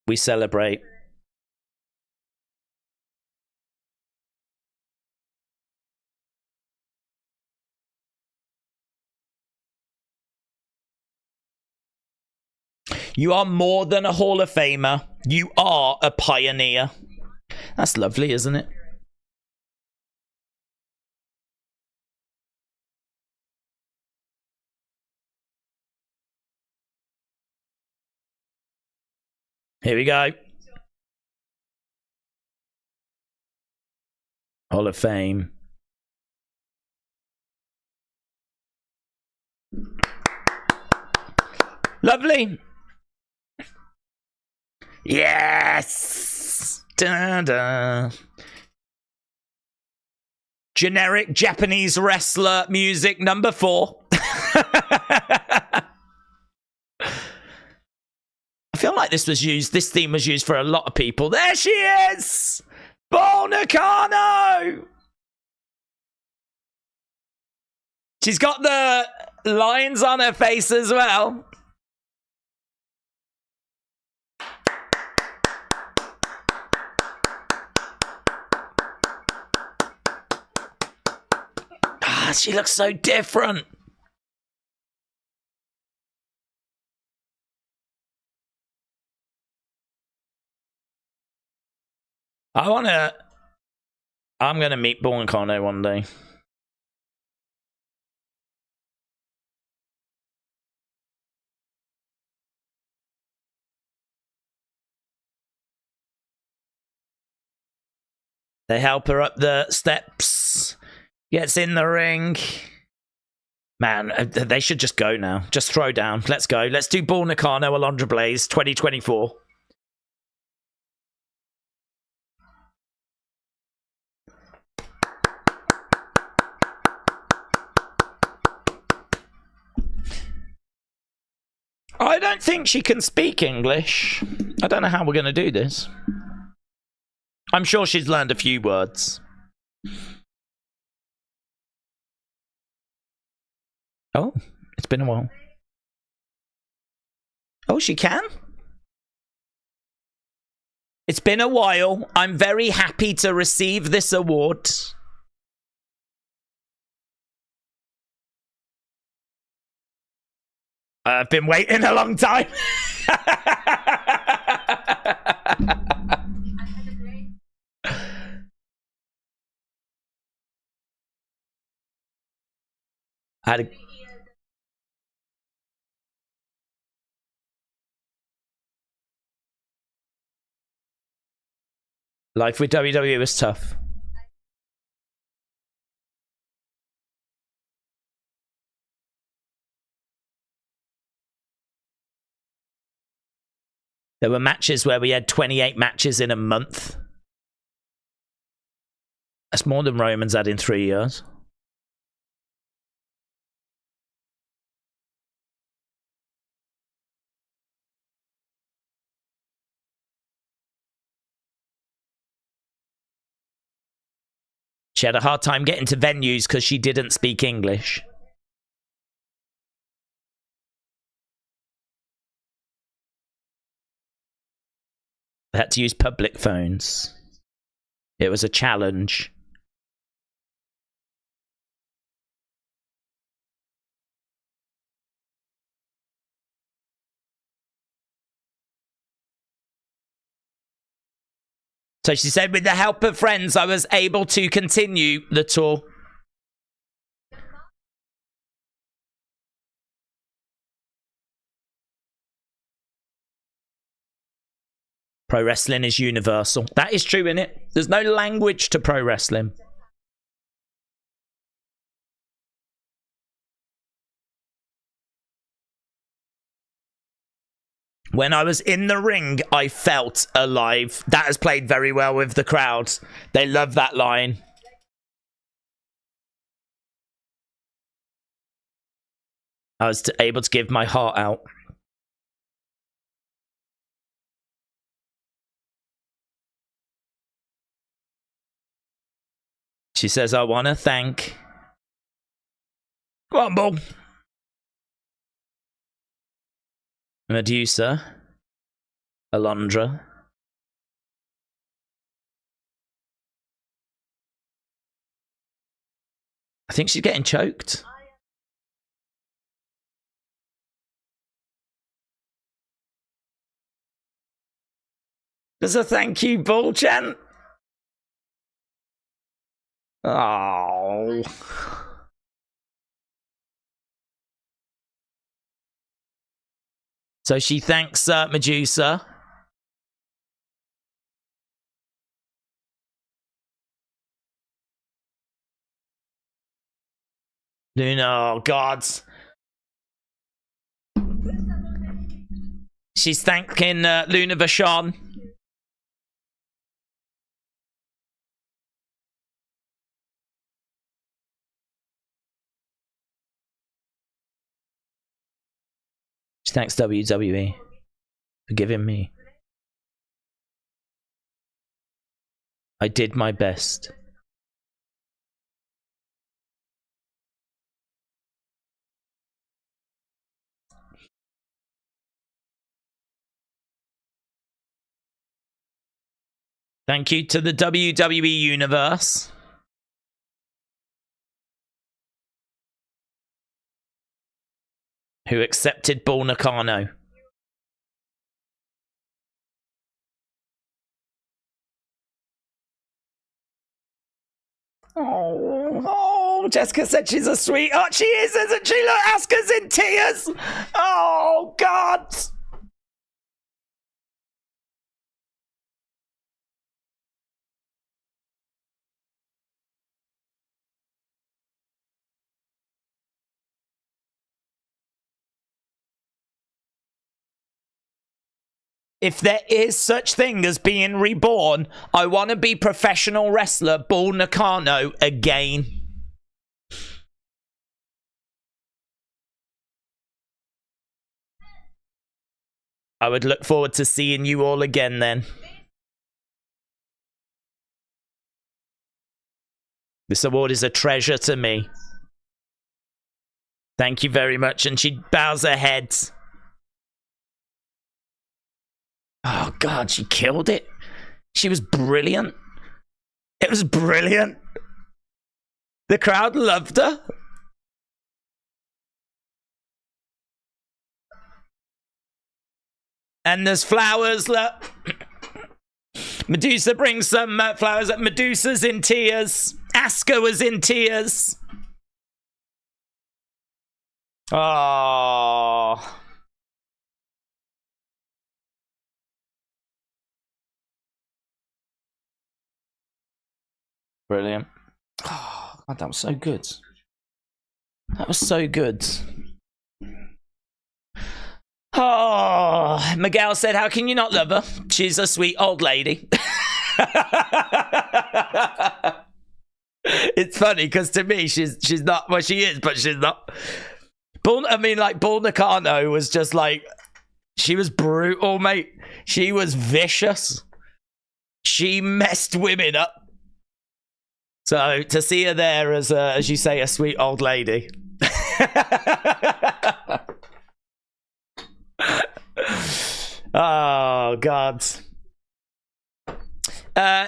we celebrate. You are more than a Hall of Famer. You are a pioneer. That's lovely, isn't it? Here we go. Hall of Fame. Lovely. Yes. Dun, dun. Generic Japanese wrestler music number 4. I feel like this theme was used for a lot of people. There she is! Bull Nakano! She's got the lines on her face as well. Ah, she looks so different. I'm gonna meet Bull Nakano one day. They help her up the steps. Gets in the ring. Man, they should just go now. Just throw down. Let's go. Let's do Bull Nakano, Alundra Blaze 2024. I don't think she can speak English. I don't know how we're going to do this. I'm sure she's learned a few words. Oh, it's been a while. Oh, she can? It's been a while. I'm very happy to receive this award. I've been waiting a long time. Life with WWE was tough. There were matches where we had 28 matches in a month. That's more than Roman's had in 3 years. She had a hard time getting to venues because she didn't speak English. They had to use public phones. It was a challenge. So she said, with the help of friends, I was able to continue the tour. Pro wrestling is universal. That is true, isn't it? There's no language to pro wrestling. When I was in the ring, I felt alive. That has played very well with the crowd. They love that line. I was able to give my heart out. She says, I want to thank... Come on, Bull. Medusa. Alondra. I think she's getting choked. There's a thank you, Bull chant. Oh. So she thanks Medusa. Luna, oh God. She's thanking Luna Vachon. She thanks WWE for giving me. I did my best. Thank you to the WWE Universe. Who accepted Bull Nakano. Oh, Jessica said she's a sweetheart. She is, isn't she? Look, Asuka's in tears. Oh, God. If there is such thing as being reborn, I want to be professional wrestler Bull Nakano again. I would look forward to seeing you all again then. This award is a treasure to me. Thank you very much. And she bows her head. Oh, God, she killed it. She was brilliant. It was brilliant. The crowd loved her. And there's flowers. Look. Medusa brings some flowers. Medusa's in tears. Asuka was in tears. Oh. Brilliant. Oh, God, that was so good. That was so good. Oh, Miguel said, how can you not love her? She's a sweet old lady. It's funny because to me, she's not, well, she is, but she's not. Bull Nakano was just like, she was brutal, mate. She was vicious. She messed women up. So to see her there as you say, a sweet old lady. Oh, God.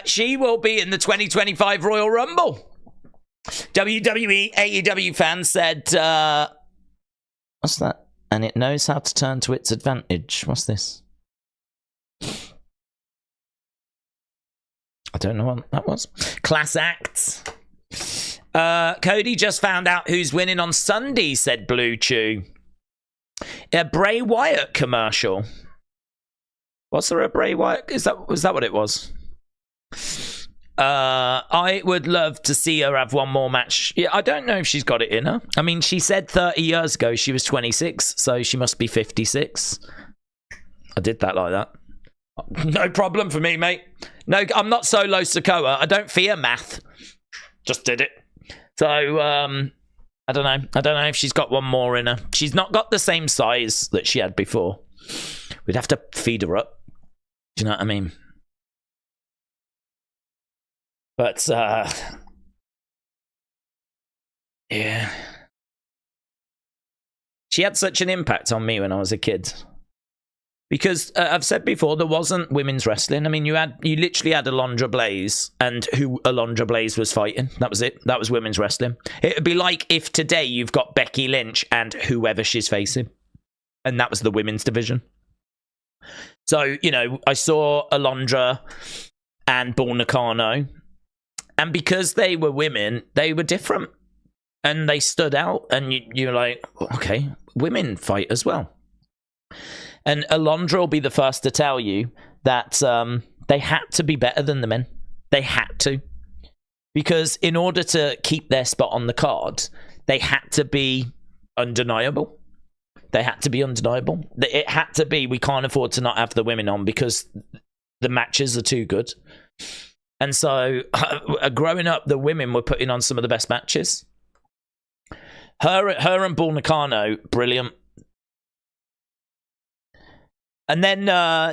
She will be in the 2025 Royal Rumble. WWE AEW fans said, what's that? And it knows how to turn to its advantage. What's this? I don't know what that was. Class acts. Cody just found out who's winning on Sunday, said Blue Chew. A Bray Wyatt commercial. Was there a Bray Wyatt? Was that what it was? I would love to see her have one more match. Yeah, I don't know if she's got it in her. I mean, she said 30 years ago she was 26, so she must be 56. I did that like that. No problem for me, mate. No, I'm not Solo Sikoa. I don't fear math. Just did it. So, I don't know. I don't know if she's got one more in her. She's not got the same size that she had before. We'd have to feed her up. Do you know what I mean? But, yeah. She had such an impact on me when I was a kid. Because I've said before, there wasn't women's wrestling. I mean, you literally had Alundra Blaze, and who Alundra Blaze was fighting. That was it. That was women's wrestling. It would be like if today you've got Becky Lynch and whoever she's facing. And that was the women's division. So, you know, I saw Alundra and Bull Nakano. And because they were women, they were different. And they stood out. And you're like, okay, women fight as well. And Alundra will be the first to tell you that they had to be better than the men. They had to. Because in order to keep their spot on the card, they had to be undeniable. They had to be undeniable. It had to be, we can't afford to not have the women on because the matches are too good. And so, growing up, the women were putting on some of the best matches. Her and Bull Nakano, brilliant. And then,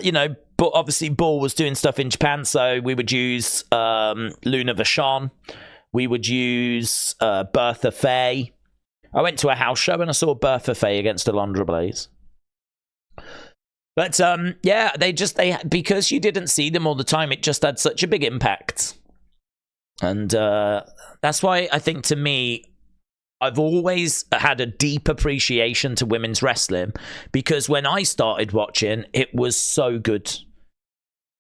you know, but obviously Bull was doing stuff in Japan, so we would use Luna Vachon. We would use Bertha Faye. I went to a house show and I saw Bertha Faye against Alundra Blaze. But, yeah, because you didn't see them all the time, it just had such a big impact. And that's why I think, to me, I've always had a deep appreciation to women's wrestling, because when I started watching, it was so good.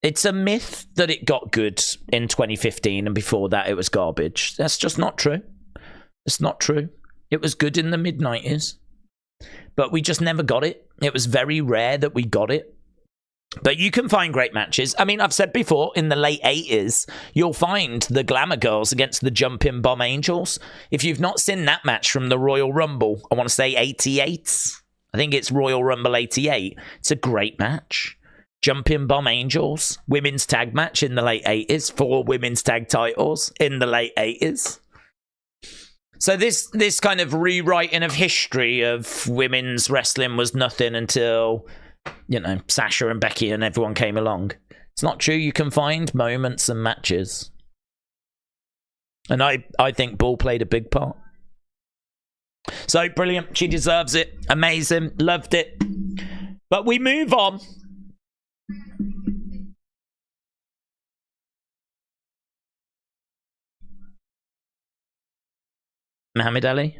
It's a myth that it got good in 2015, and before that it was garbage. That's just not true. It's not true. It was good in the mid-90s, but we just never got it. It was very rare that we got it. But you can find great matches. I mean, I've said before, in the late 80s, you'll find the Glamour Girls against the Jumping Bomb Angels. If you've not seen that match from the Royal Rumble, I want to say 88. I think it's Royal Rumble 88. It's a great match. Jumping Bomb Angels, women's tag match in the late 80s, 4 women's tag titles in the late 80s. So this kind of rewriting of history of women's wrestling was nothing until, you know, Sasha and Becky and everyone came along. It's not true. You can find moments and matches. And I think Bull played a big part. So, brilliant. She deserves it. Amazing. Loved it. But we move on. Muhammad Ali?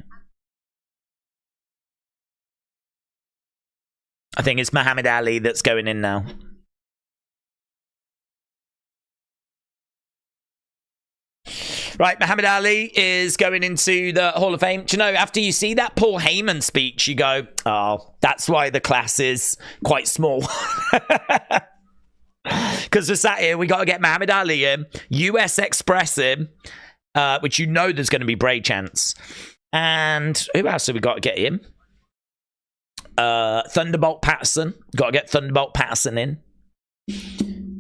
I think it's Muhammad Ali that's going in now. Right, Muhammad Ali is going into the Hall of Fame. Do you know, after you see that Paul Heyman speech, you go, oh, that's why the class is quite small. Because we're sat here, we got to get Muhammad Ali in, US Express in, which you know there's going to be Bray chants. And who else have we got to get in? Thunderbolt Patterson. Got to get Thunderbolt Patterson in.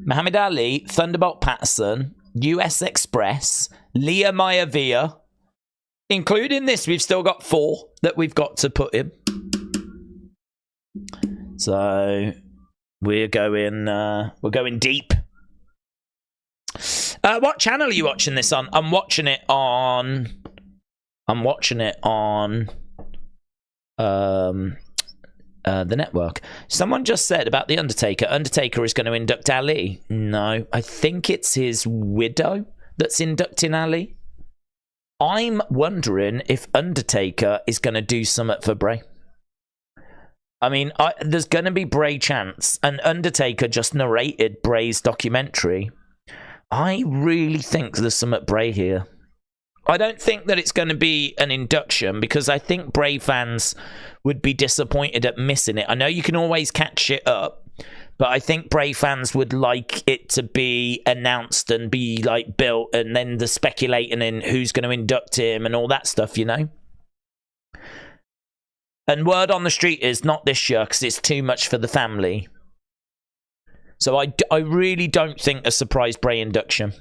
Muhammad Ali, Thunderbolt Patterson, US Express, Leah Maivia. Including this, we've still got 4 that we've got to put in. So we're going deep. What channel are you watching this on? I'm watching it on the network. Someone just said about the Undertaker. Undertaker is going to induct Ali. No, I think it's his widow that's inducting Ali. I'm wondering if Undertaker is going to do something for Bray. I mean, there's going to be Bray chants, and Undertaker just narrated Bray's documentary. I really think there's some at Bray here. I don't think that it's going to be an induction, because I think Bray fans would be disappointed at missing it. I know you can always catch it up, but I think Bray fans would like it to be announced and be like built, and then the speculating in who's going to induct him and all that stuff, you know? And word on the street is not this year, because it's too much for the family. So I really don't think a surprise Bray induction.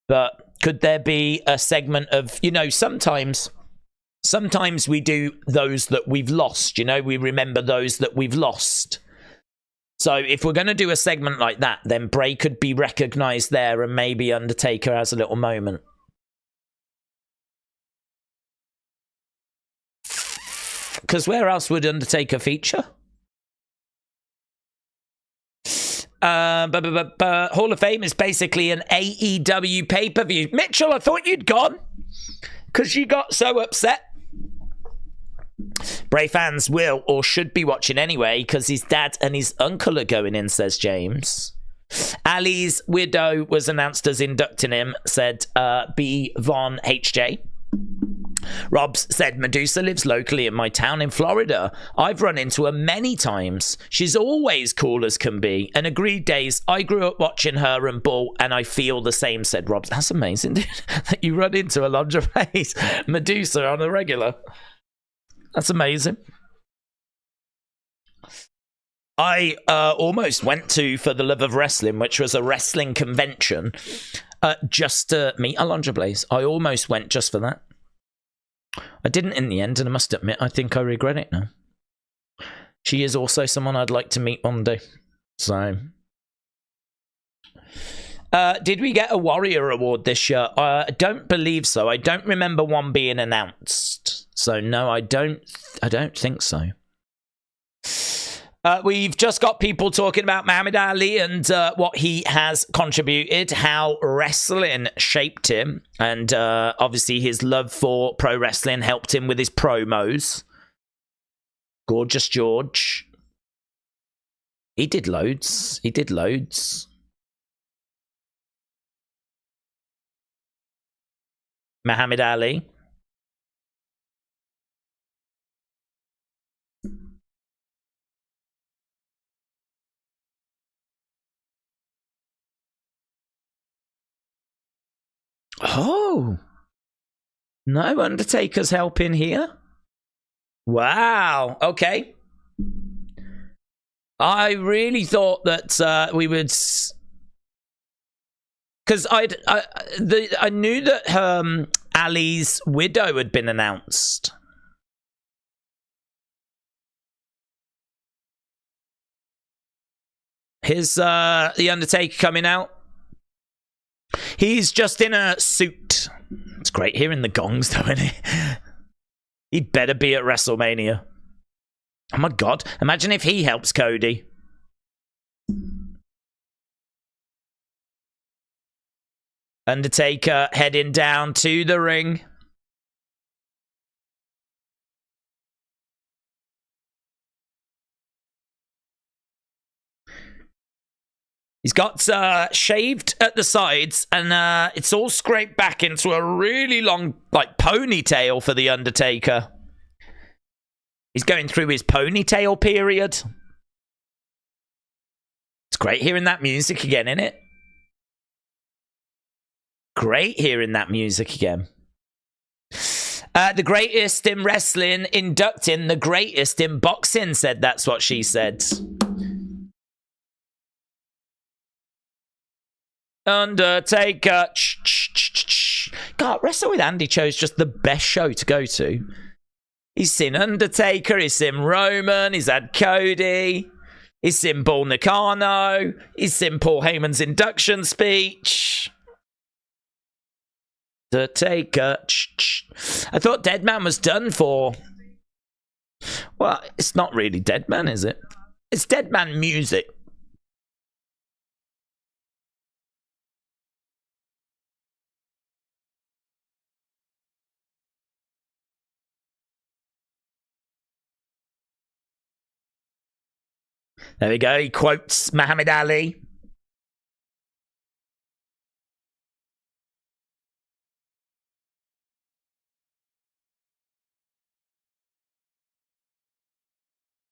But could there be a segment of, you know, sometimes we do those that we've lost, you know, we remember those that we've lost. So if we're going to do a segment like that, then Bray could be recognized there and maybe Undertaker has a little moment. Because where else would Undertaker feature? Hall of Fame is basically an AEW pay-per-view. Mitchell, I thought you'd gone because you got so upset. Bray fans will or should be watching anyway because his dad and his uncle are going in, says James. Ali's widow was announced as inducting him, said B. Von HJ. Robs said, Medusa lives locally in my town in Florida. I've run into her many times. She's always cool as can be. And agreed days, I grew up watching her and Bull, and I feel the same, said Robs. That's amazing, dude. That you run into a lingerie Medusa on a regular. That's amazing. I almost went to For the Love of Wrestling, which was a wrestling convention, just to meet Alundra Blaze. I almost went just for that. I didn't in the end, and I must admit, I think I regret it now. She is also someone I'd like to meet one day. So, did we get a Warrior Award this year? I don't believe so. I don't remember one being announced. So no, I don't think so. We've just got people talking about Muhammad Ali and what he has contributed, how wrestling shaped him, and obviously his love for pro wrestling helped him with his promos. Gorgeous George. He did loads. He did loads. Muhammad Ali. Oh, no Undertaker's helping here. Wow. Okay. I really thought that we would, because I knew that Ali's widow had been announced. Here's the Undertaker coming out. He's just in a suit. It's great hearing the gongs, though, isn't it? He'd better be at WrestleMania. Oh my God. Imagine if he helps Cody. Undertaker heading down to the ring. He's got shaved at the sides, and it's all scraped back into a really long, like, ponytail for the Undertaker. He's going through his ponytail period. It's great hearing that music again, isn't it? Great hearing that music again. The greatest in wrestling, inducting the greatest in boxing, said that's what she said. Undertaker. God, Wrestle with Andy chose just the best show to go to. He's seen Undertaker, he's seen Roman, he's had Cody, he's seen Bull Nakano, he's seen Paul Heyman's induction speech. Undertaker. I thought Deadman was done for. Well, it's not really Deadman, is it? It's Deadman music. There we go. He quotes Muhammad Ali.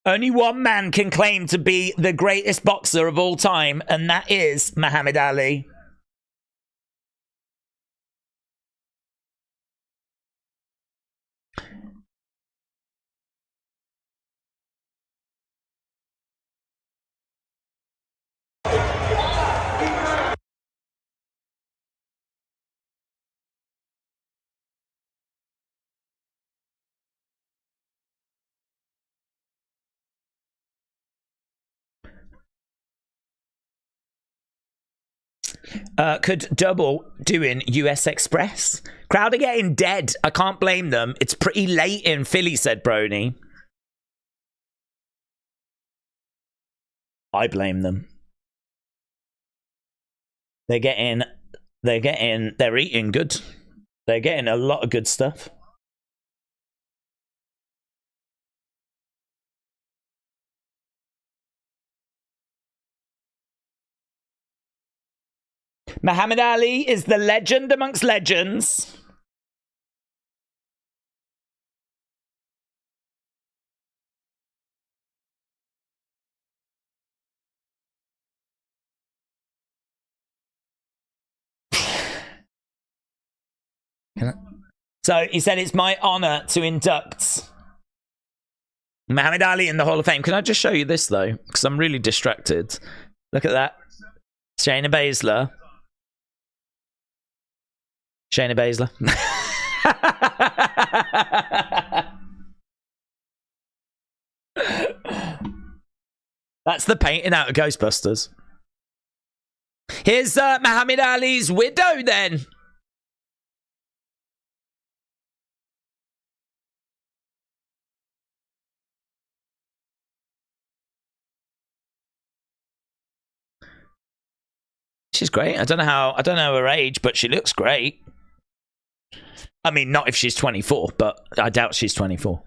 Only one man can claim to be the greatest boxer of all time, and that is Muhammad Ali. Could double doing US Express. Crowd are getting dead. I can't blame them. It's pretty late in Philly, said Brony. I blame them. They're eating good. They're getting a lot of good stuff. Muhammad Ali is the legend amongst legends. So he said, it's my honor to induct Muhammad Ali in the Hall of Fame. Can I just show you this, though? Because I'm really distracted. Look at that. Shayna Baszler. Shayna Baszler. That's the painting out of Ghostbusters. Here's Muhammad Ali's widow, then. She's great. I don't know her age, but she looks great. I mean, not if she's 24, but I doubt she's 24.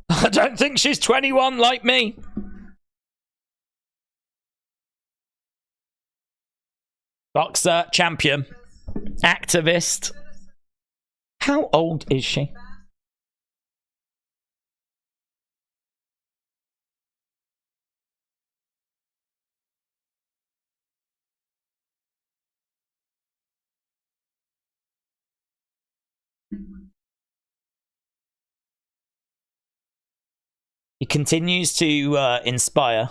I don't think she's 21 like me. Boxer, champion, activist. How old is she? He continues to inspire.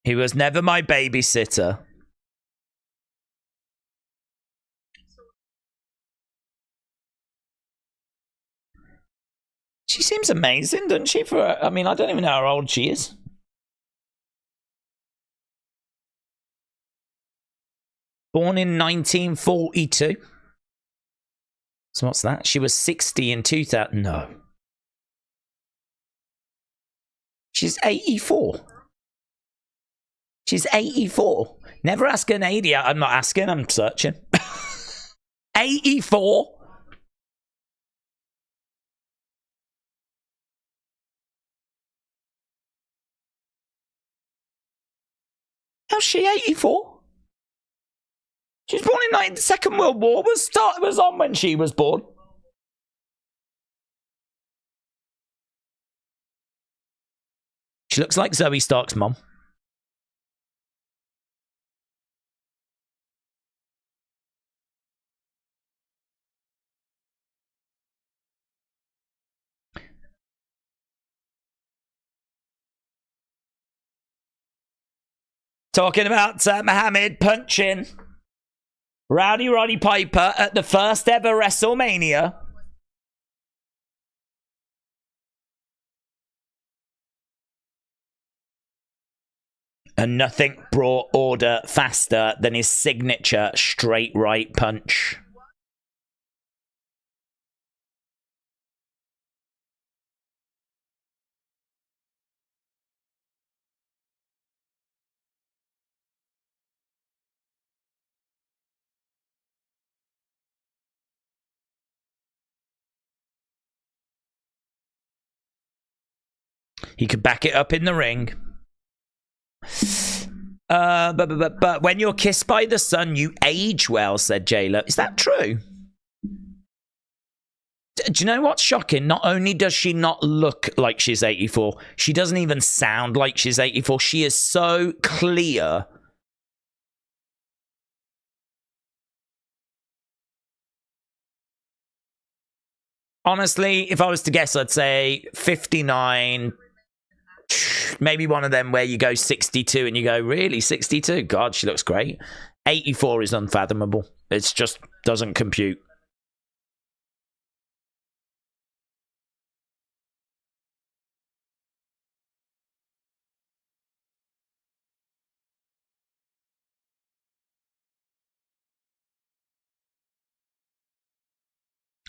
He was never my babysitter. She seems amazing, doesn't she? I mean, I don't even know how old she is. Born in 1942. So what's that? She was 60 in 2000. No. She's 84. She's 84. Never ask an age. I'm not asking, I'm searching. 84? How's she 84? She was born in the Second World War. Was on when she was born. She looks like Zoe Stark's mom. Talking about Muhammad punching Rowdy Roddy Piper at the first ever WrestleMania. And nothing brought order faster than his signature straight right punch. He could back it up in the ring. But when you're kissed by the sun, you age well, said J-Lo. Is that true? Do you know what's shocking? Not only does she not look like she's 84, she doesn't even sound like she's 84. She is so clear. Honestly, if I was to guess, I'd say 59. Maybe one of them where you go 62 and you go, really, 62? God, she looks great. 84 is unfathomable. It just doesn't compute.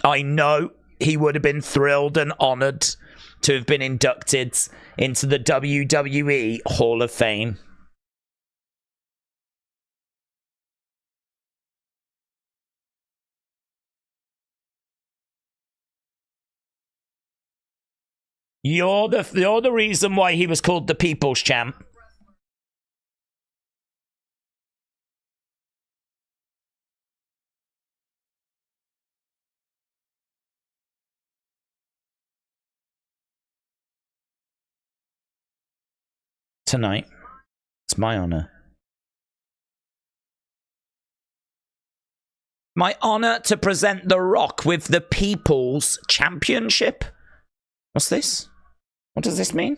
I know he would have been thrilled and honored to have been inducted into the WWE Hall of Fame. You're the reason why he was called the People's Champ. Tonight, it's my honor. My honor to present The Rock with the People's Championship. What's this? What does this mean?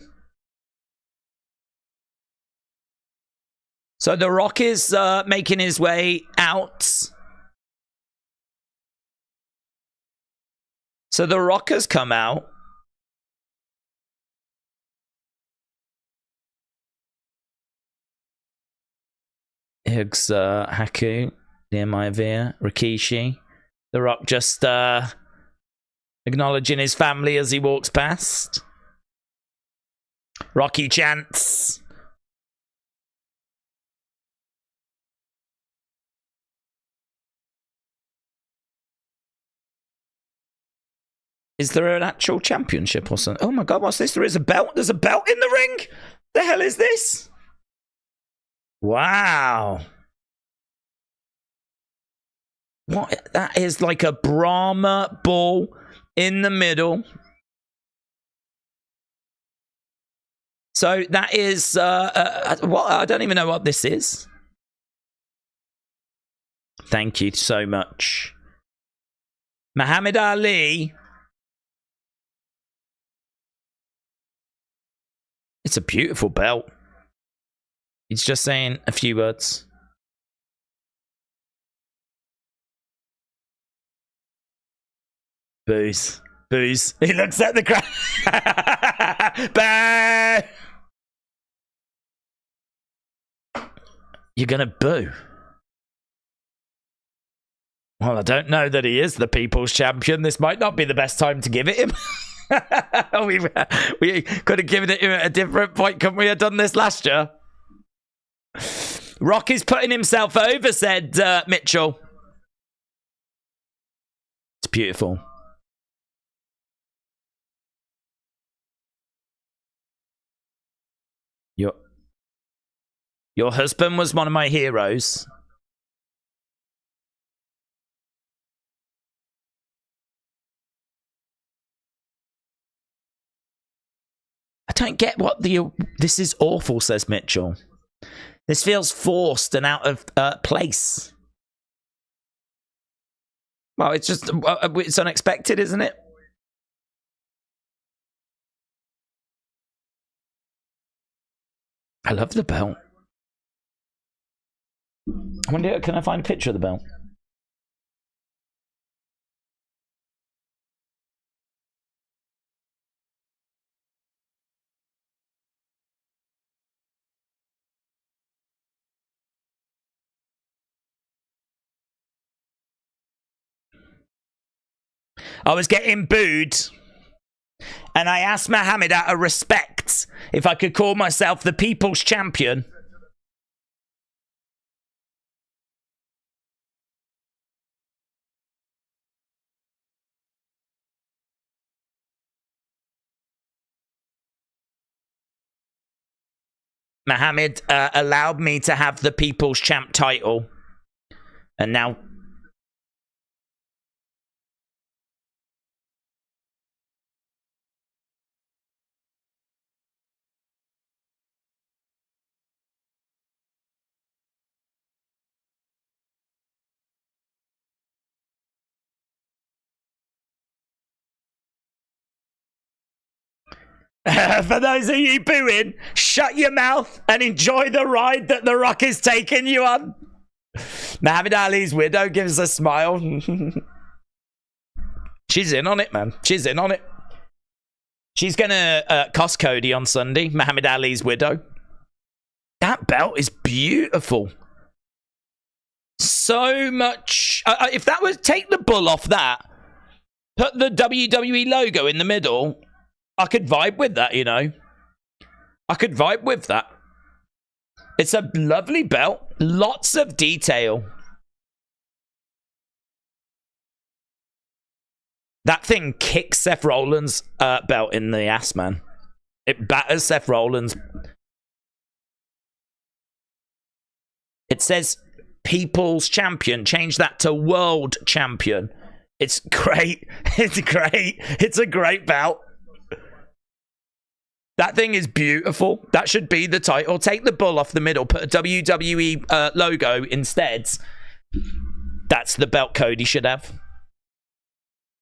So The Rock is making his way out. So The Rock has come out. Huggs, Haku, Nehemiah Veer, Rikishi. The Rock just acknowledging his family as he walks past. Rocky chants. Is there an actual championship or something? Oh my god, what's this? There is a belt. There's a belt in the ring. The hell is this? Wow. What? That is like a Brahma bull in the middle. So that is what? I don't even know what this is. Thank you so much. Muhammad Ali. It's a beautiful belt. He's just saying a few words. Booze. Booze. He looks at the crowd. Boo! You're going to boo. Well, I don't know that he is the People's Champion. This might not be the best time to give it him. we could have given it him at a different point. Couldn't we have done this last year? Rock is putting himself over, said Mitchell. It's beautiful. Your husband was one of my heroes. I don't get what the... This is awful, says Mitchell. This feels forced and out of place. Well, it's just... It's unexpected, isn't it? I love the belt. I wonder, can I find a picture of the belt? I was getting booed, and I asked Muhammad out of respect if I could call myself the People's Champion. Muhammad allowed me to have the People's Champ title, and now... For those of you booing, shut your mouth and enjoy the ride that The Rock is taking you on. Muhammad Ali's widow gives a smile. She's in on it, man. She's in on it. She's gonna cost Cody on Sunday. Muhammad Ali's widow. That belt is beautiful. So much. If that was, take the bull off that, put the WWE logo in the middle, I could vibe with that, you know. I could vibe with that. It's a lovely belt. Lots of detail. That thing kicks Seth Rollins' belt in the ass, man. It batters Seth Rollins. It says People's Champion. Change that to World Champion. It's great. It's great. It's a great belt. That thing is beautiful. That should be the title. Take the bull off the middle. Put a WWE logo instead. That's the belt Cody should have.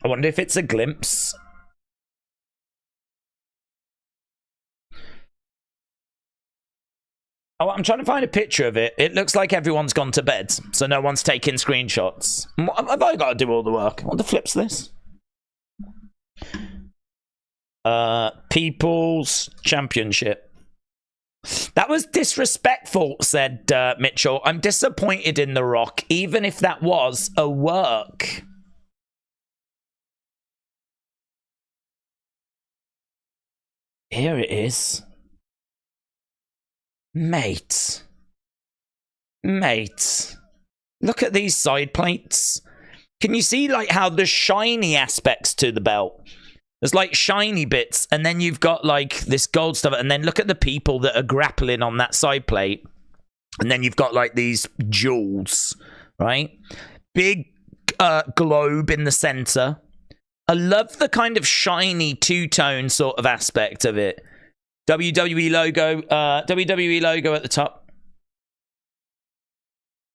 I wonder if it's a glimpse. Oh, I'm trying to find a picture of it. It looks like everyone's gone to bed, so no one's taking screenshots. Have I got to do all the work? What the flip's this? People's Championship. That was disrespectful, said Mitchell. I'm disappointed in The Rock, even if that was a work. Here it is. Mate. Look at these side plates. Can you see like how the shiny aspects to the belt? There's like shiny bits, and then you've got like this gold stuff, and then look at the people that are grappling on that side plate. And then you've got like these jewels, right? Big globe in the center. I love the kind of shiny two-tone sort of aspect of it. WWE logo at the top.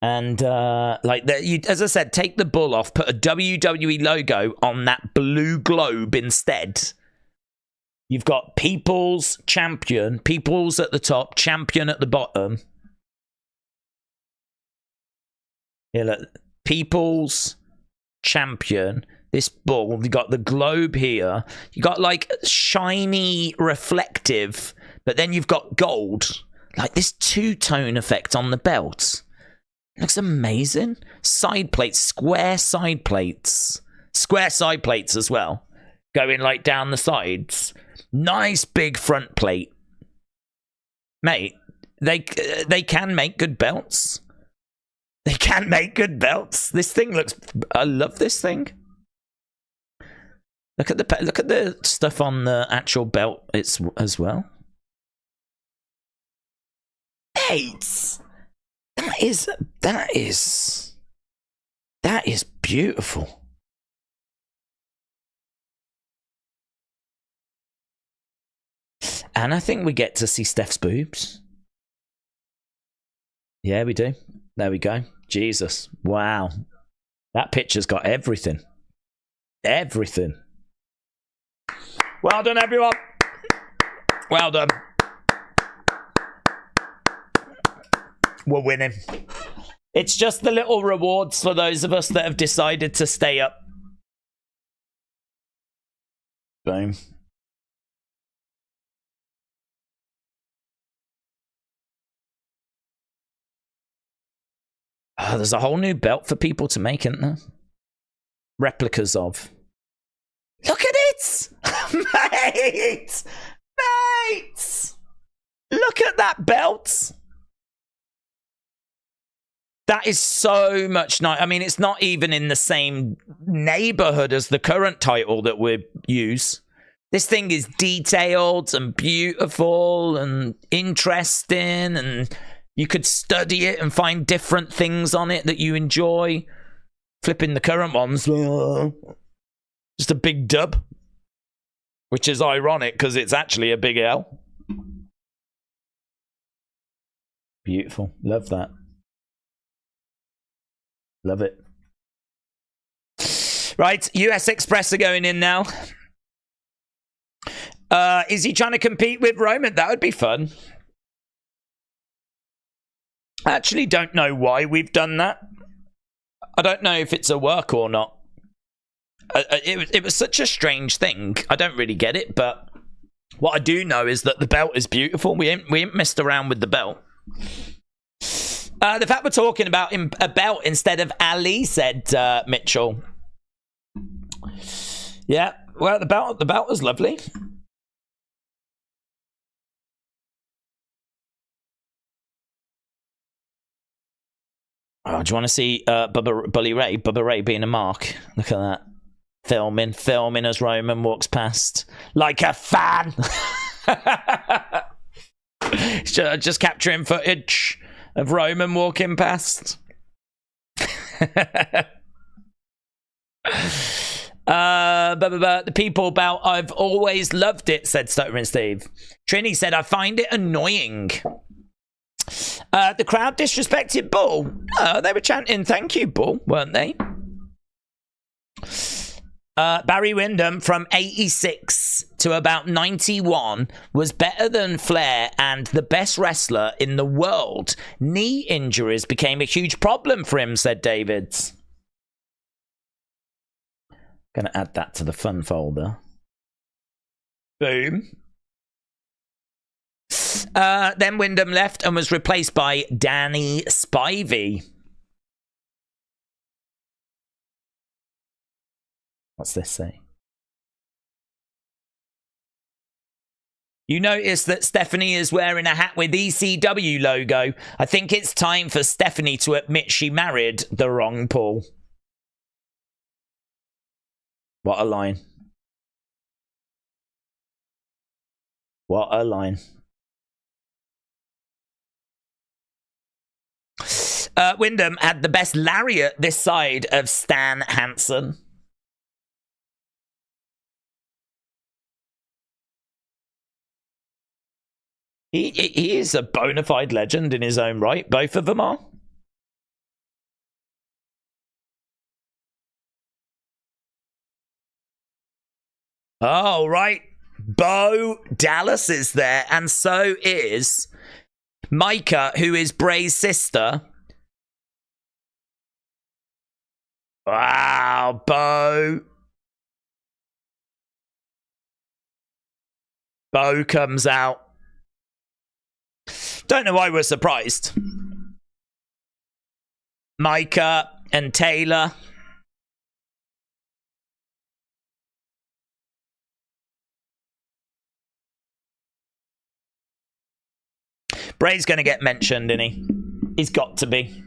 And like that, as I said, take the bull off, put a WWE logo on that blue globe instead. You've got People's Champion, People's at the top, Champion at the bottom. Here, look, People's Champion. This bull, you got the globe here. You got like shiny, reflective, but then you've got gold. Like this two-tone effect on the belt. Looks amazing. Side plates, square side plates. Square side plates as well. Going like down the sides. Nice big front plate. Mate, they can make good belts. They can make good belts. This thing looks... I love this thing. Look at the stuff on the actual belt as well. Mate, that is beautiful. And I think we get to see Steph's boobs. Yeah, we do. There we go. Jesus. Wow. That picture's got everything. Everything. Well done, everyone. Well done. We're winning. It's just the little rewards for those of us that have decided to stay up. Boom. Oh, there's a whole new belt for people to make, isn't there? Replicas of. Look at it! Mate! Mate! Look at that belt! That is so much nice. I mean, it's not even in the same neighborhood as the current title that we use. This thing is detailed and beautiful and interesting, and you could study it and find different things on it that you enjoy. Flipping the current ones, just a big dub, which is ironic because it's actually a big L. Beautiful. Love that. Love it. Right, US Express are going in now. Is he trying to compete with Roman? That would be fun. I actually don't know why we've done that. I don't know if it's a work or not. It was such a strange thing. I don't really get it, but what I do know is that the belt is beautiful. We ain't messed around with the belt. The fact we're talking about a belt instead of Ali, said Mitchell. Yeah, well, the belt was lovely. Oh, do you want to see Bubba Ray being a mark? Look at that. Filming as Roman walks past. Like a fan! Just capturing footage of Roman walking past. The people belt, I've always loved it, said Stuttering Steve. Trini said, I find it annoying. The crowd disrespected Bull. They were chanting thank you, Bull, weren't they? Barry Windham from 86 to about 91 was better than Flair and the best wrestler in the world. Knee injuries became a huge problem for him, said Davids. Gonna add that to the fun folder. Boom. Then Windham left and was replaced by Danny Spivey. What's this say? You notice that Stephanie is wearing a hat with ECW logo. I think it's time for Stephanie to admit she married the wrong Paul. What a line. What a line. Windham had the best lariat this side of Stan Hansen. He is a bona fide legend in his own right. Both of them are. Oh, right. Bo Dallas is there, and so is Micah, who is Bray's sister. Wow, Bo. Bo comes out. Don't know why we're surprised. Micah and Taylor. Bray's going to get mentioned, isn't he? He's got to be.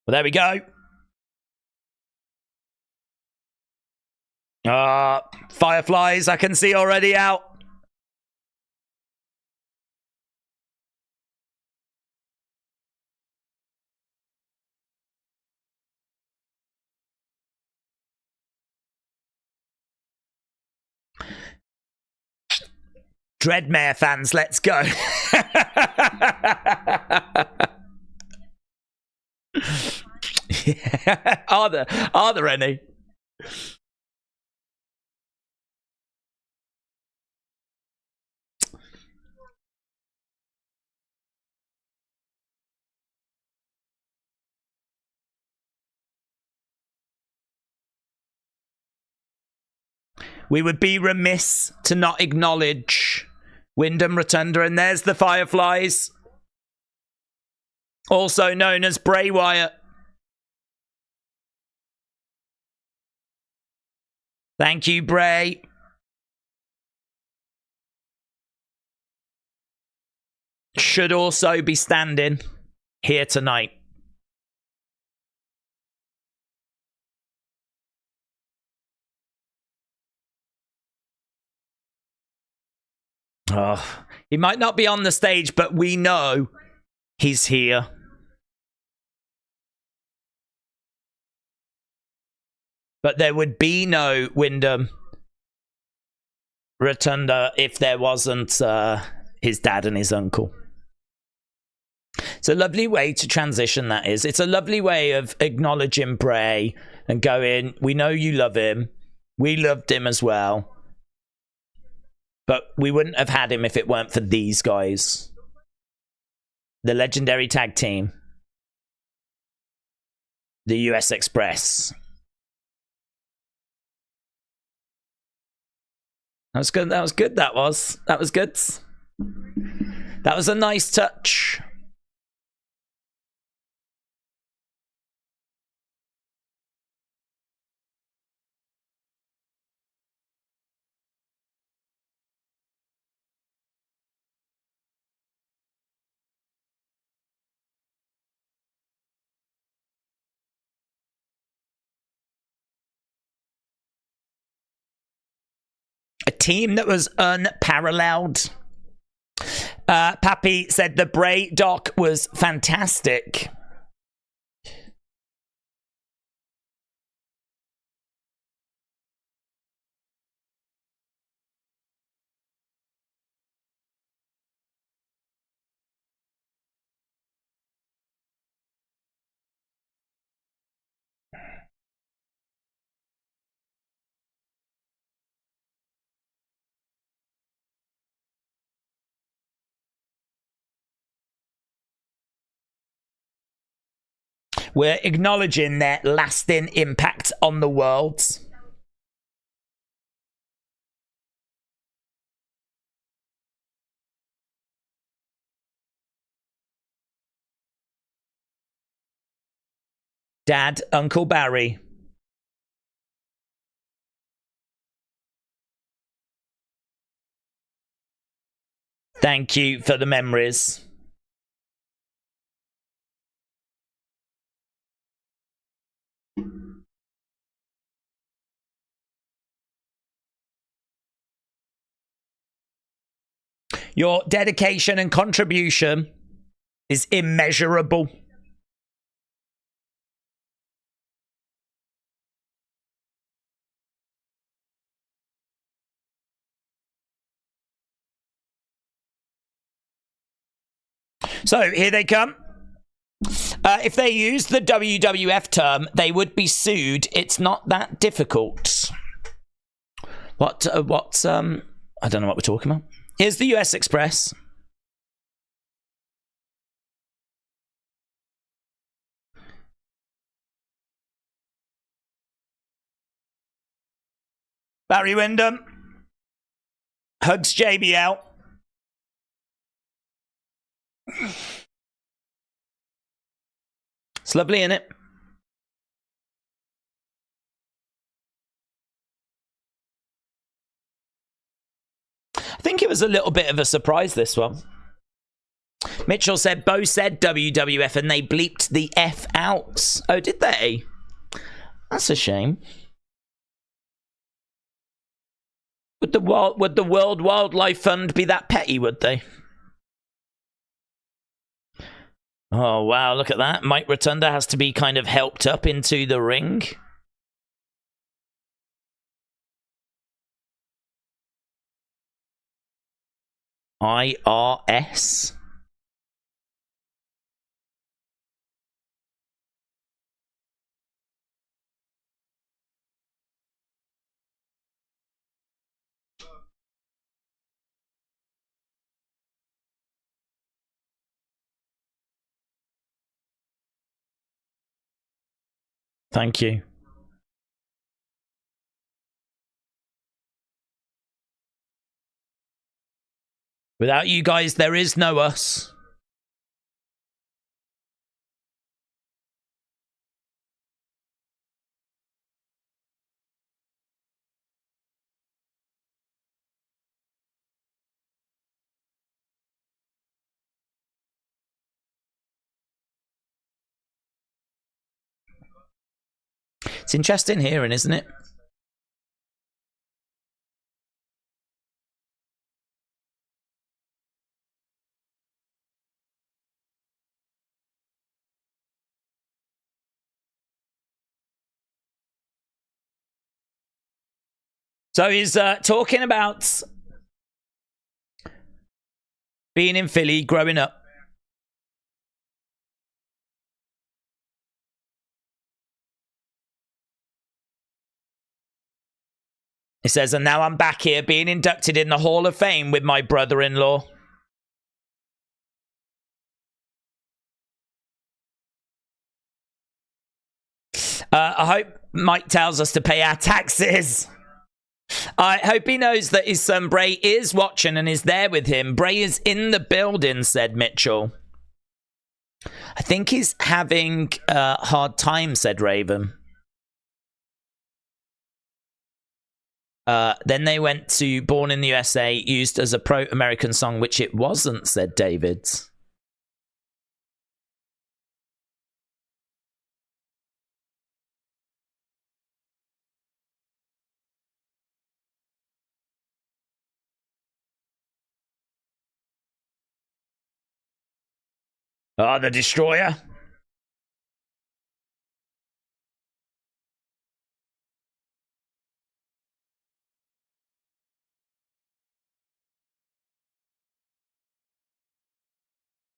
Well, there we go. Fireflies, I can see already out. Dreadmare fans, let's go. Yeah. Are there any? We would be remiss to not acknowledge Wyndham Rotunda, and there's the Fireflies, also known as Bray Wyatt. Thank you, Bray. Should also be standing here tonight. Oh, he might not be on the stage, but we know he's here. But there would be no Wyndham Rotunda if there wasn't his dad and his uncle. It's a lovely way to transition, that is. It's a lovely way of acknowledging Bray and going, we know you love him. We loved him as well. But we wouldn't have had him if it weren't for these guys. The legendary tag team. The US Express. That was good. That was good. That was good. That was a nice touch. A team that was unparalleled. Pappy said the Bray doc was fantastic. We're acknowledging their lasting impact on the world. Dad, Uncle Barry. Thank you for the memories. Your dedication and contribution is immeasurable. So here they come. If they use the WWF term, they would be sued. It's not that difficult. I don't know what we're talking about. Here's the US Express. Barry Windham hugs JBL. It's lovely, isn't it? I think it was a little bit of a surprise, this one. Mitchell said, Bo said WWF and they bleeped the F out. Oh, did they? That's a shame. Would the World Wildlife Fund be that petty, would they? Oh, wow, look at that. Mike Rotunda has to be kind of helped up into the ring. IRS. Thank you. Without you guys, there is no us. It's interesting hearing, isn't it? So he's talking about being in Philly, growing up. It says, and now I'm back here being inducted in the Hall of Fame with my brother-in-law. I hope Mike tells us to pay our taxes. I hope he knows that his son Bray is watching and is there with him. Bray is in the building, said Mitchell. I think he's having a hard time, said Raven. Then they went to Born in the USA, used as a pro-American song, which it wasn't, said David. The Destroyer.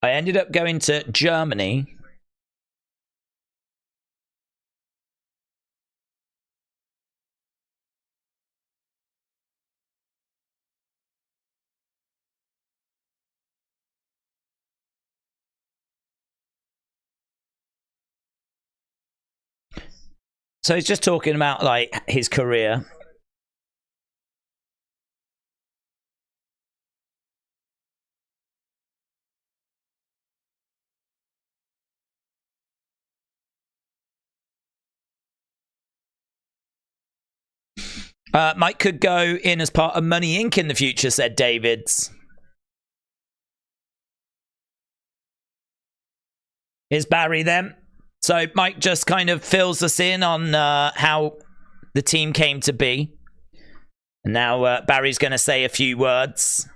I ended up going to Germany. So he's just talking about, like, his career. Mike could go in as part of Money Inc. in the future, said Davids. Here's Barry then. So Mike just kind of fills us in on how the team came to be. And now Barry's going to say a few words.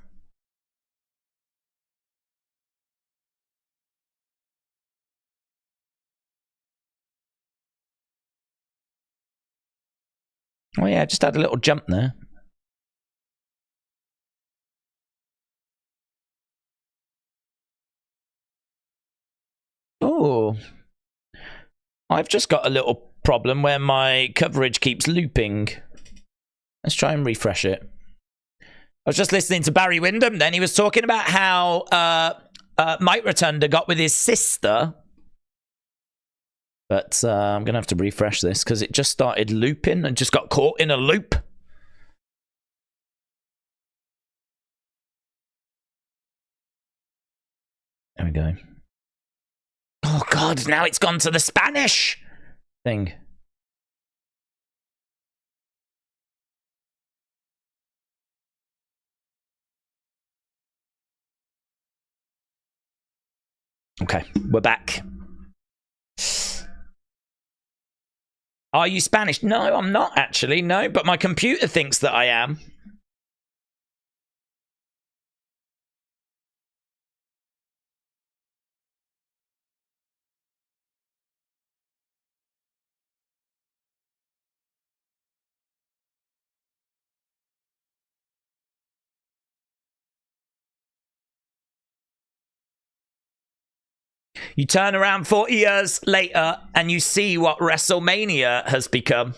Oh yeah, just had a little jump there. Oh. I've just got a little problem where my coverage keeps looping. Let's try and refresh it. I was just listening to Barry Windham then. He was talking about how Mike Rotunda got with his sister. But I'm going to have to refresh this because it just started looping and just got caught in a loop. There we go. Oh, God, now it's gone to the Spanish thing. Okay, we're back. Are you Spanish? No, I'm not actually. No, but my computer thinks that I am. You turn around 40 years later and you see what WrestleMania has become.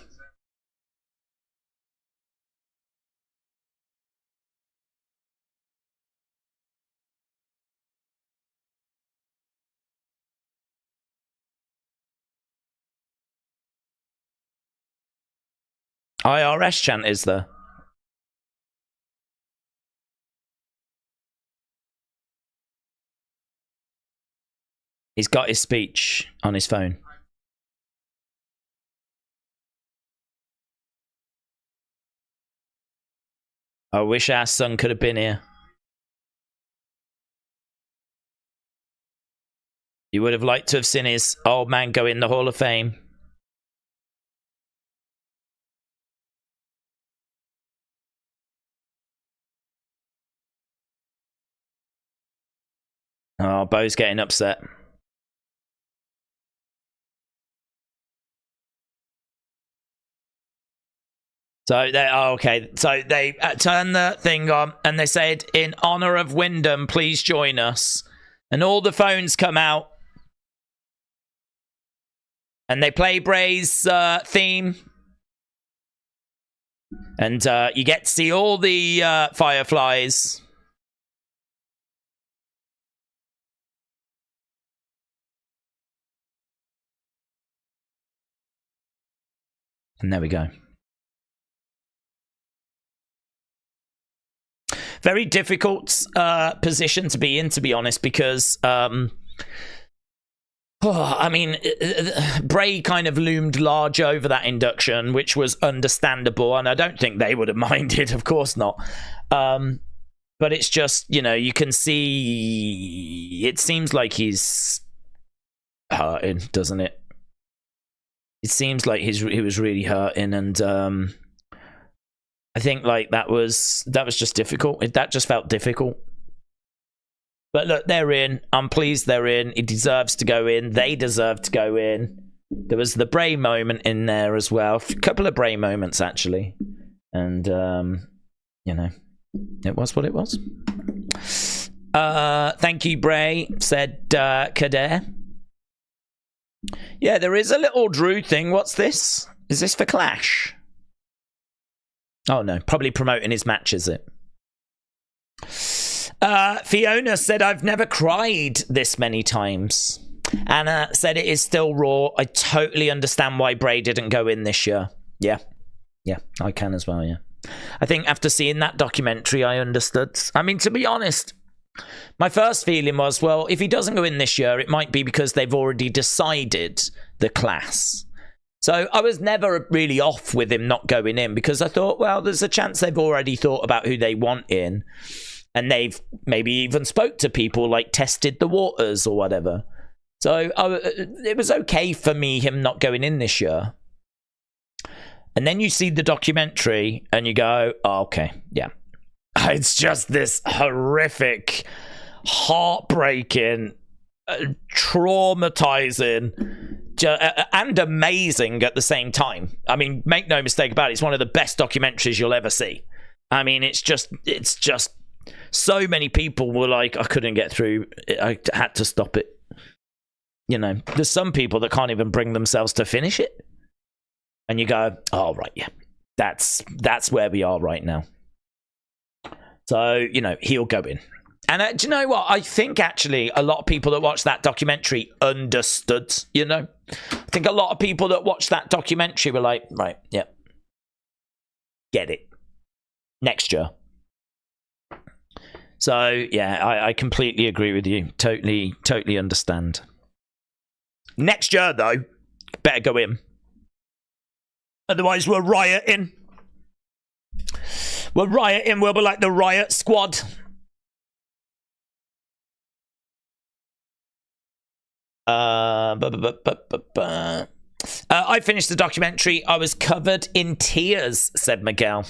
IRS chant is there? He's got his speech on his phone. I wish our son could have been here. You would have liked to have seen his old man go in the Hall of Fame. Oh, Bo's getting upset. So they, oh, okay. So they turned the thing on and they said, "In honor of Wyndham, please join us." And all the phones come out, and they play Bray's theme. And you get to see all the fireflies. And there we go. Very difficult position to be in, to be honest, because I mean, Bray kind of loomed large over that induction, which was understandable, and I don't think they would have minded, of course not. But it's just, you know, you can see, it seems like he's hurting, doesn't it? It seems like he was really hurting, and I think like that was just difficult. That just felt difficult. But look, they're in. I'm pleased they're in. It deserves to go in. They deserve to go in. There was the Bray moment in there as well. A couple of Bray moments, actually. And, you know, it was what it was. Thank you, Bray, said Kader. Yeah, there is a little Drew thing. What's this? Is this for Clash? Oh, no. Probably promoting his match, is it? Fiona said, I've never cried this many times. Anna said it is still Raw. I totally understand why Bray didn't go in this year. Yeah. Yeah, I can as well, yeah. I think after seeing that documentary, I understood. I mean, to be honest, my first feeling was, well, if he doesn't go in this year, it might be because they've already decided the class. So I was never really off with him not going in, because I thought, well, there's a chance they've already thought about who they want in. And they've maybe even spoke to people, like tested the waters or whatever. So it was okay for me, him not going in this year. And then you see the documentary and you go, oh, okay, yeah. It's just this horrific, heartbreaking, traumatizing, and amazing at the same time. I mean, make no mistake about it, it's one of the best documentaries you'll ever see. I mean, it's just so many people were like, I couldn't get through. I had to stop it. You know, there's some people that can't even bring themselves to finish it. And you go, oh, right, yeah. That's where we are right now. So, you know, he'll go in. And do you know what? I think, actually, a lot of people that watched that documentary understood, you know? I think a lot of people that watched that documentary were like, right, yeah. Get it. Next year. So, yeah, I completely agree with you. Totally understand. Next year, though, better go in. Otherwise, we're rioting. We're rioting. We'll be like the riot squad. I finished the documentary. I was covered in tears, said Miguel.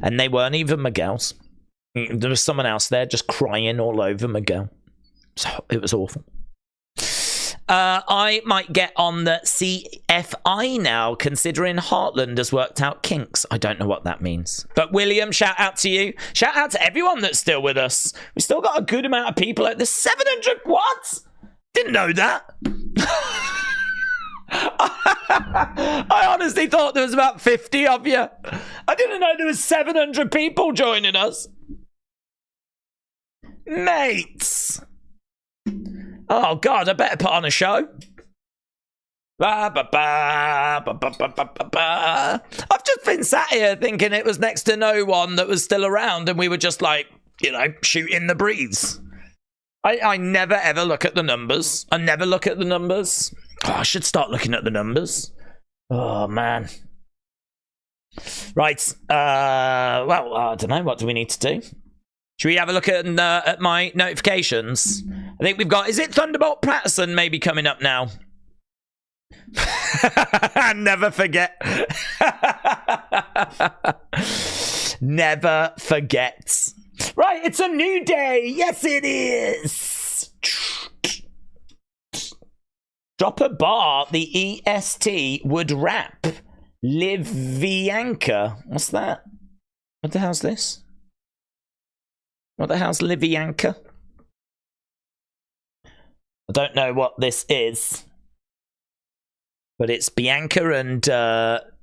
And they weren't even Miguel's. There was someone else there just crying all over Miguel. So it was awful. I might get on the CFI now, considering Heartland has worked out kinks. I don't know what that means. But William, shout out to you. Shout out to everyone that's still with us. We've still got a good amount of people. There's 700. What? Didn't know that. I honestly thought there was about 50 of you. I didn't know there was 700 people joining us. Mates. Oh, God, I better put on a show. I've just been sat here thinking it was next to no one that was still around, and we were just like, you know, shooting the breeze. I never, ever look at the numbers. I never look at the numbers. Oh, I should start looking at the numbers. Oh, man. Right. Well, I don't know. What do we need to do? Should we have a look at my notifications? I think we've got... Is it Thunderbolt Patterson maybe coming up now? Never forget. Never forget. Right, it's a new day. Yes, it is. Drop a bar. The EST would rap. Livianka. What's that? What the hell's this? What the hell's Livianka? I don't know what this is. But it's Bianca and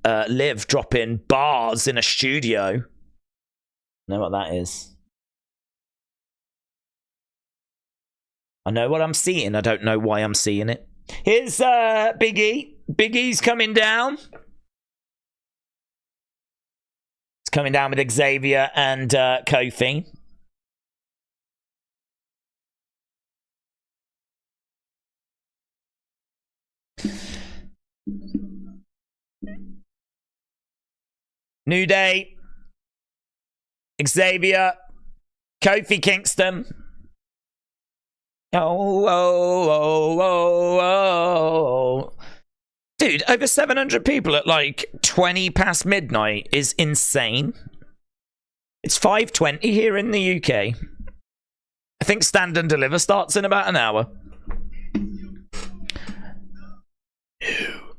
Liv dropping bars in a studio. Know what that is? I know what I'm seeing. I don't know why I'm seeing it. Here's Big E. Big E's coming down. It's coming down with Xavier and Kofi. New Day, Xavier, Kofi Kingston. Oh. Dude, over 700 people at like 20 past midnight is insane. It's 5:20 here in the UK. I think Stand and Deliver starts in about an hour. New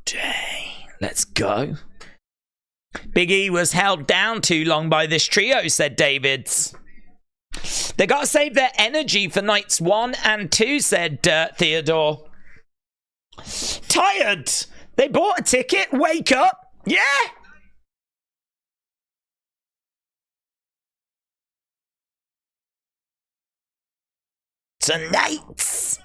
Day. Let's go. Big E was held down too long by this trio, said Davids. They got to save their energy for nights 1 and 2, said Theodore. Tired. They bought a ticket. Wake up. Yeah. Tonight.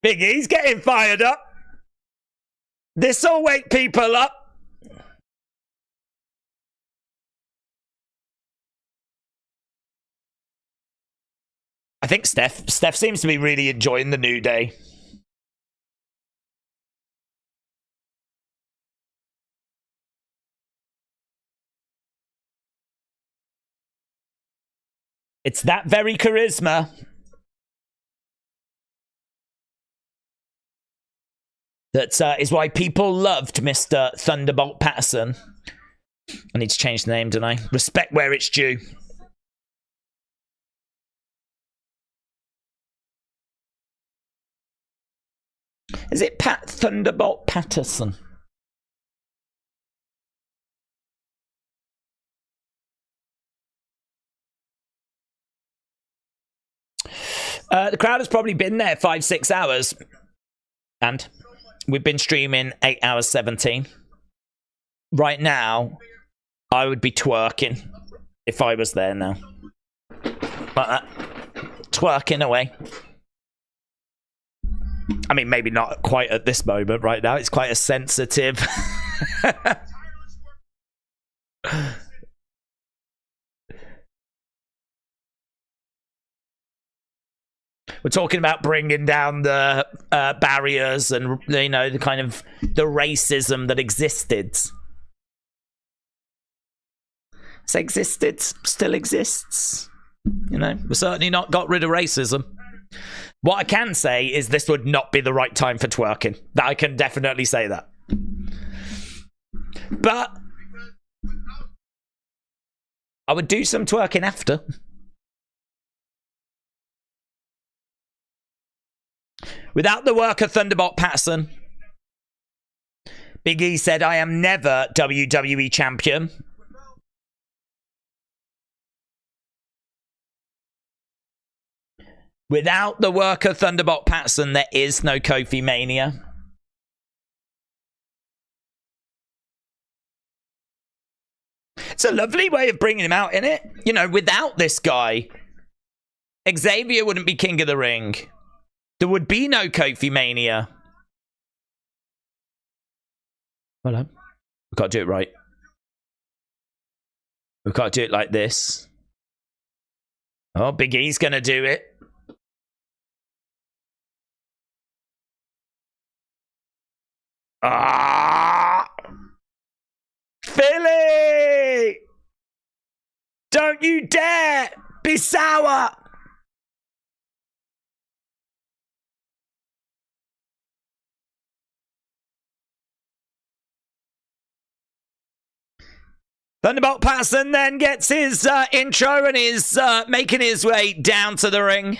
Big E's getting fired up. This'll wake people up. I think Steph seems to be really enjoying the New Day. It's that very charisma. That is why people loved Mr. Thunderbolt Patterson. I need to change the name, don't I? Respect where it's due. Is it Pat Thunderbolt Patterson? The crowd has probably been there 5-6 hours. And we've been streaming 8 hours 17. Right now, I would be twerking if I was there now. Like that. Twerking away. I mean, maybe not quite at this moment right now. It's quite a sensitive... We're talking about bringing down the barriers and, you know, the kind of the racism that existed. It's existed, still exists. You know, we've certainly not got rid of racism. What I can say is this would not be the right time for twerking. That I can definitely say that. But I would do some twerking after. Without the work of Thunderbolt Patterson, Big E said, I am never WWE champion. Without the work of Thunderbolt Patterson, there is no Kofi Mania. It's a lovely way of bringing him out, isn't it? You know, without this guy, Xavier wouldn't be King of the Ring. There would be no Kofi Mania. Hold on. We've got to do it right. We've got to do it like this. Oh, Big E's going to do it. Ah! Philly! Don't you dare be sour! Thunderbolt Patterson then gets his intro and is making his way down to the ring.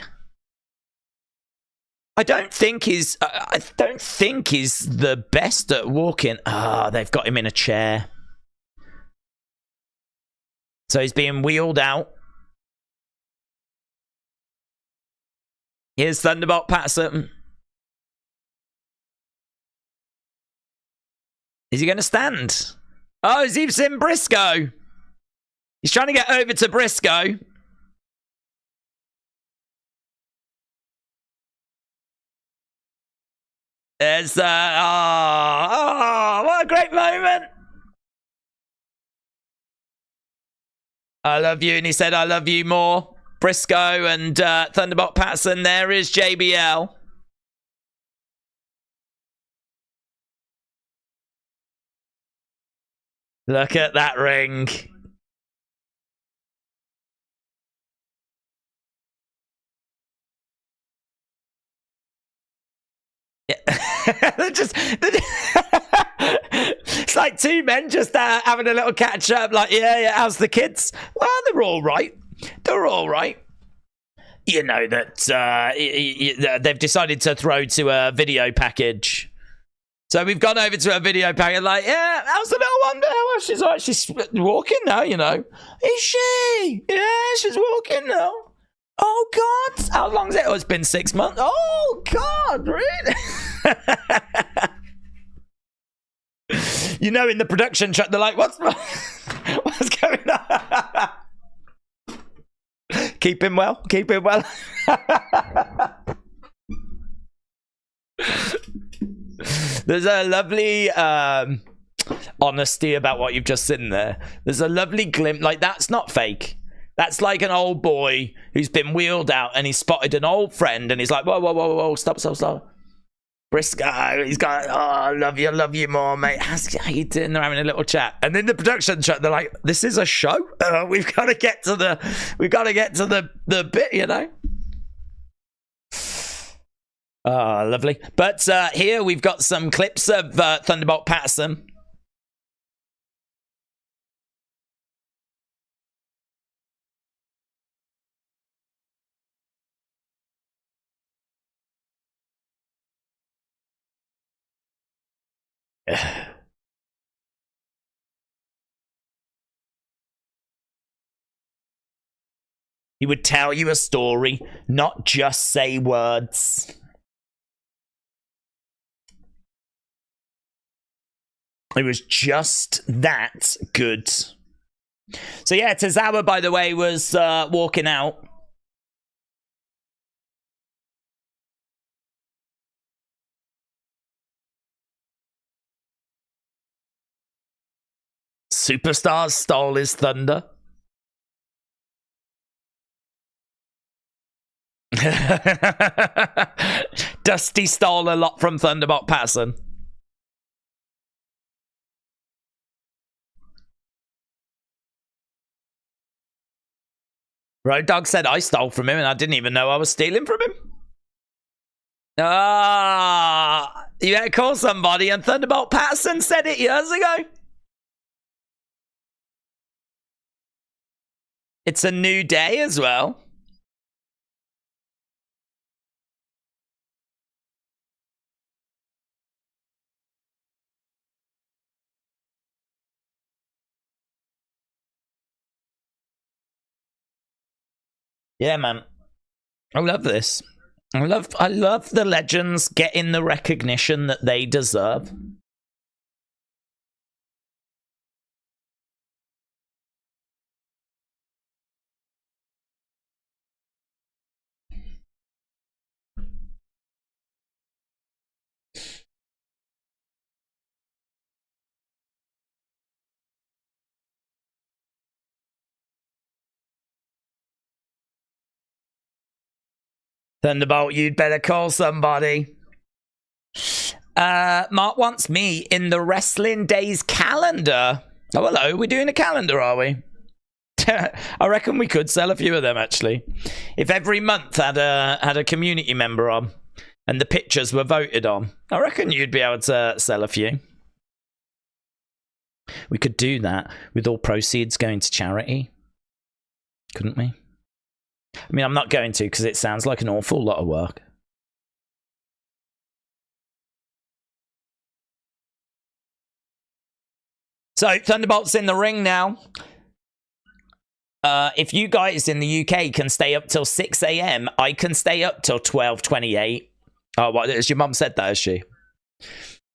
I don't think he's the best at walking. Ah, they've got him in a chair. So he's being wheeled out. Here's Thunderbolt Patterson. Is he going to stand? Oh, he's in Briscoe. He's trying to get over to Briscoe. There's what a great moment. I love you, and he said, I love you more. Briscoe and Thunderbolt Patterson. There is JBL. Look at that ring. It's like two men just having a little catch up. Like, yeah, how's the kids? Well, they're all right. They're all right. You know that they've decided to throw to a video package. So we've gone over to a video package. Like, yeah, how's the little one? Well, she's all right. She's walking now, you know. Is she? Yeah, she's walking now. Oh, God. How long's it? Oh, it's been 6 months. Oh, God, really? You know, in the production truck, they're like, what's going on? Keep him well. Keep him well. There's a lovely honesty about what you've just seen there. There's a lovely glimpse. Like, that's not fake. That's like an old boy who's been wheeled out and he's spotted an old friend and he's like, whoa, whoa, whoa, whoa, stop. Briscoe, he's got, oh, I love you more, mate. How you doing? They're having a little chat. And in the production truck, they're like, this is a show? We've got to get to the bit, you know? Oh, lovely. But here we've got some clips of Thunderbolt Patterson. He would tell you a story, not just say words. It was just that good. So yeah, Tozawa, by the way, was walking out. Superstars stole his thunder. Dusty stole a lot from Thunderbolt Patterson. Road Dogg said I stole from him and I didn't even know I was stealing from him. Ah, you had to call somebody, and Thunderbolt Patterson said it years ago. It's a new day as well. Yeah, man. I love this. I love the legends getting the recognition that they deserve. Thunderbolt, you'd better call somebody. Mark wants me in the Wrestling Days calendar. Oh, hello. We're doing a calendar, are we? I reckon we could sell a few of them, actually. If every month had a community member on and the pictures were voted on, I reckon you'd be able to sell a few. We could do that with all proceeds going to charity. Couldn't we? I mean, I'm not going to because it sounds like an awful lot of work. So, Thunderbolt's in the ring now. If you guys in the UK can stay up till 6 a.m., I can stay up till 12:28. Oh, what? As your mum said that, has she?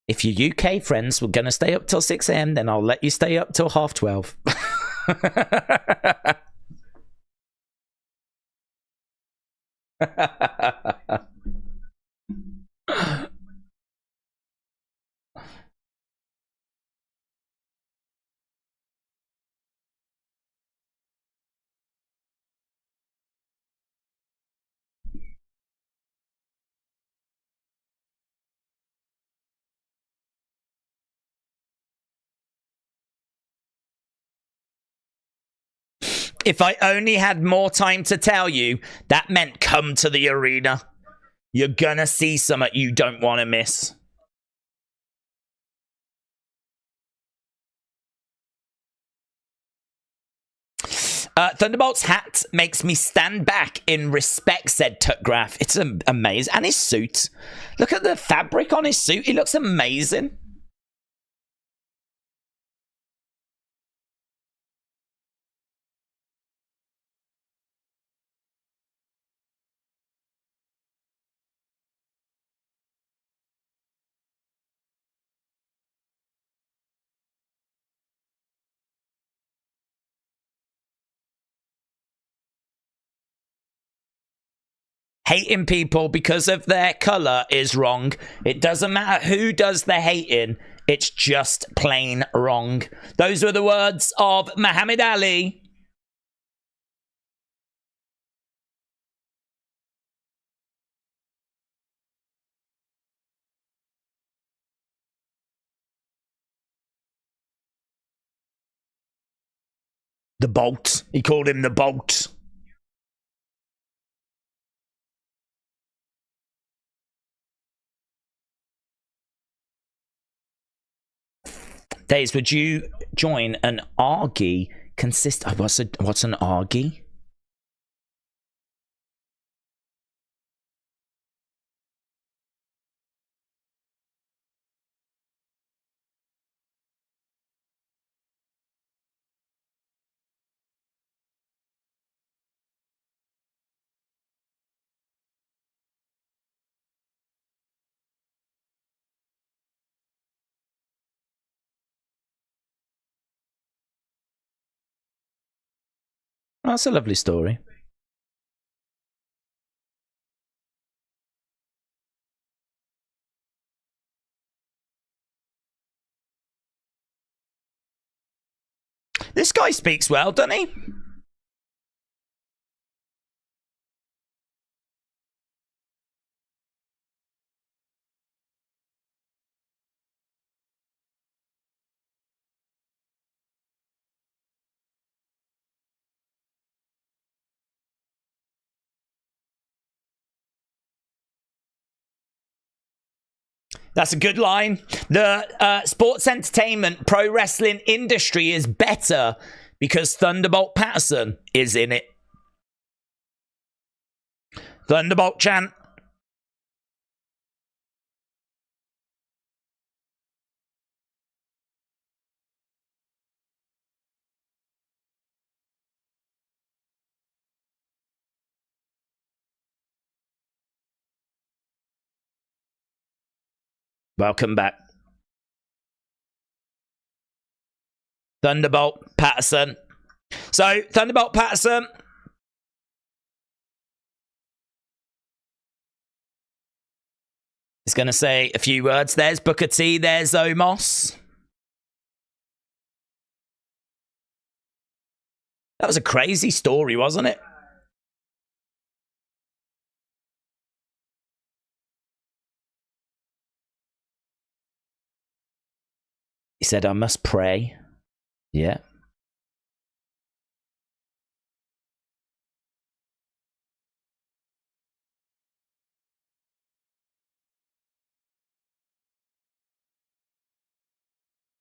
If your UK friends were going to stay up till 6 a.m., then I'll let you stay up till 12:30. If I only had more time to tell you, that meant come to the arena. You're gonna see something you don't want to miss. Thunderbolt's hat makes me stand back in respect, said Tutgraph. It's amazing. And his suit. Look at the fabric on his suit. He looks amazing. Hating people because of their color is wrong. It doesn't matter who does the hating. It's just plain wrong. Those were the words of Muhammad Ali. The Bolt. He called him the Bolt. Days, would you join an argy? What's an argy? Oh, that's a lovely story. This guy speaks well, doesn't he? That's a good line. The sports entertainment pro wrestling industry is better because Thunderbolt Patterson is in it. Thunderbolt chant. Welcome back. Thunderbolt Patterson. So, Thunderbolt Patterson. He's going to say a few words. There's Booker T. There's Omos. That was a crazy story, wasn't it? He said, I must pray. Yeah.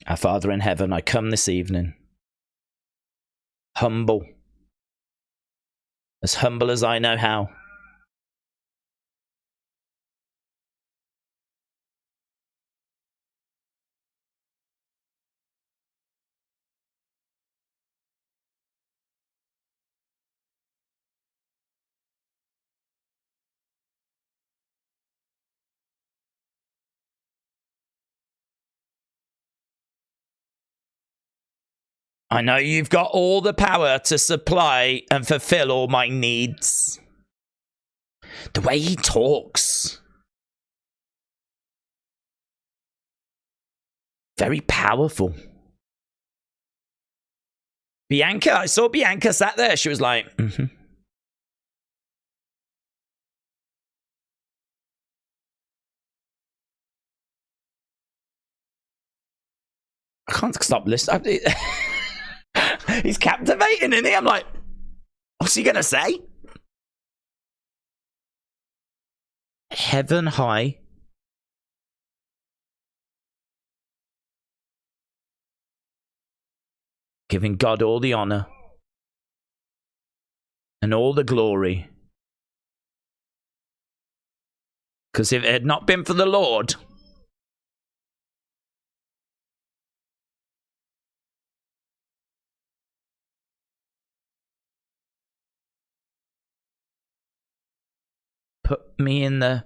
Our Father in heaven, I come this evening. Humble. As humble as I know how. I know you've got all the power to supply and fulfill all my needs. The way he talks. Very powerful. Bianca, I saw Bianca sat there. She was like, I can't stop listening. He's captivating, isn't he? I'm like, what's he going to say? Heaven high. Giving God all the honor and all the glory. Because if it had not been for the Lord, put me in the...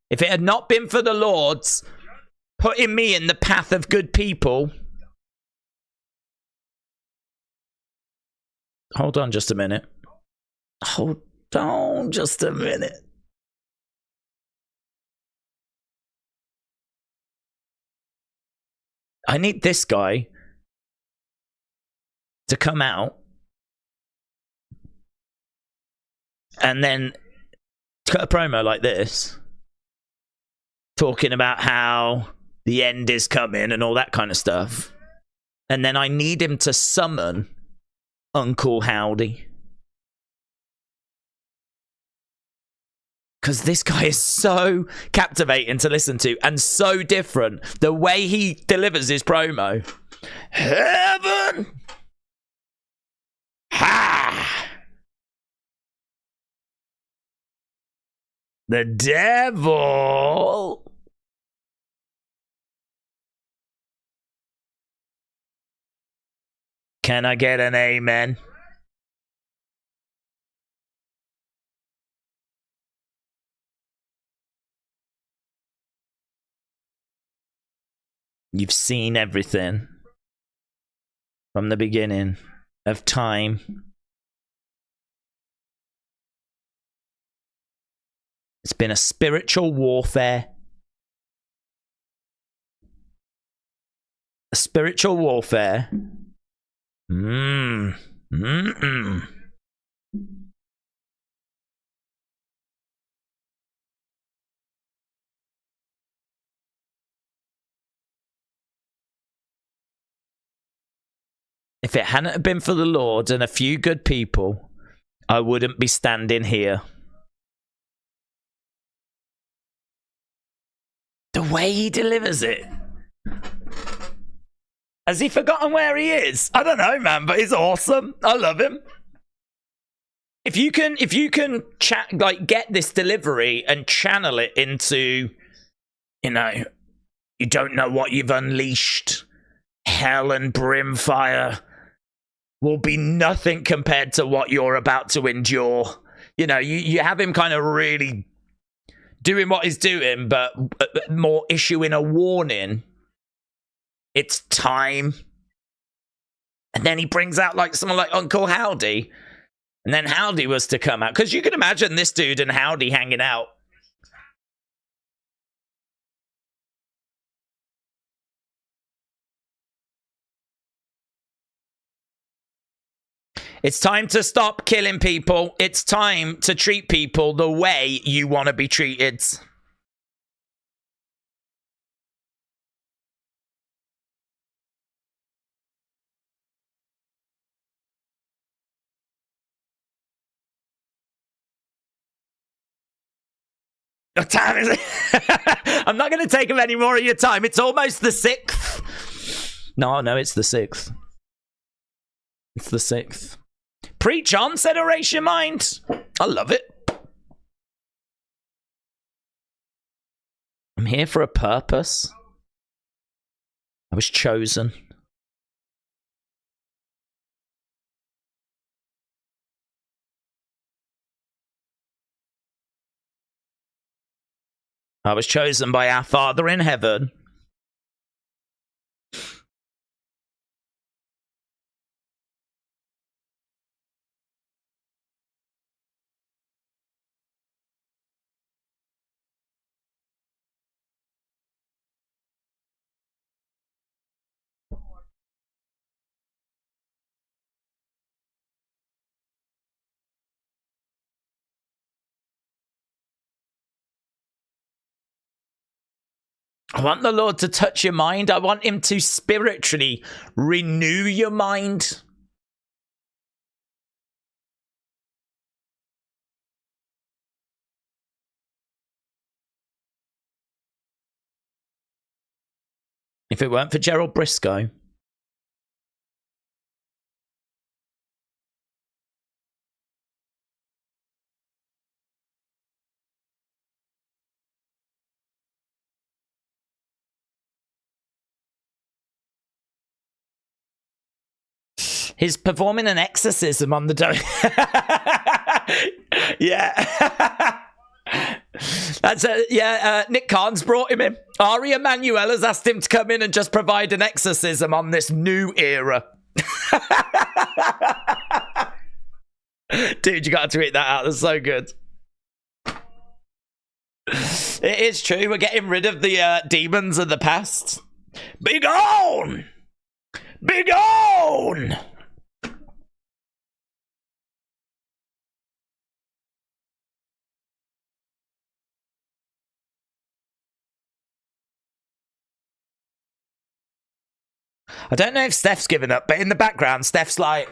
If it had not been for the Lord's putting me in the path of good people... Hold on just a minute. Hold on just a minute. I need this guy to come out and then cut a promo like this, talking about how the end is coming and all that kind of stuff. And then I need him to summon Uncle Howdy. Because this guy is so captivating to listen to and so different. The way he delivers his promo. Heaven! Ha! The devil! Can I get an amen? You've seen everything from the beginning of time. It's been a spiritual warfare. A spiritual warfare. If it hadn't been for the Lord and a few good people, I wouldn't be standing here. The way he delivers it. Has he forgotten where he is? I don't know, man, but he's awesome. I love him. If you can get this delivery and channel it into, you don't know what you've unleashed. Hell and brimfire will be nothing compared to what you're about to endure. You have him kind of really doing what he's doing, but more issuing a warning. It's time. And then he brings out someone like Uncle Howdy. And then Howdy was to come out. Because you can imagine this dude and Howdy hanging out. It's time to stop killing people. It's time to treat people the way you want to be treated. What time is it? I'm not going to take up any more of your time. It's almost the 6th. No, it's the 6th. It's the 6th. Preach on, said Erase Your Mind. I love it. I'm here for a purpose. I was chosen. I was chosen by our Father in heaven. I want the Lord to touch your mind. I want him to spiritually renew your mind. If it weren't for Gerald Briscoe. He's performing an exorcism on the yeah. That's Nick Khan's brought him in. Ari Emanuel has asked him to come in and just provide an exorcism on this new era. Dude, you gotta tweet that out. That's so good. It is true. We're getting rid of the demons of the past. Be gone! Be gone! I don't know if Steph's given up, but in the background, Steph's like...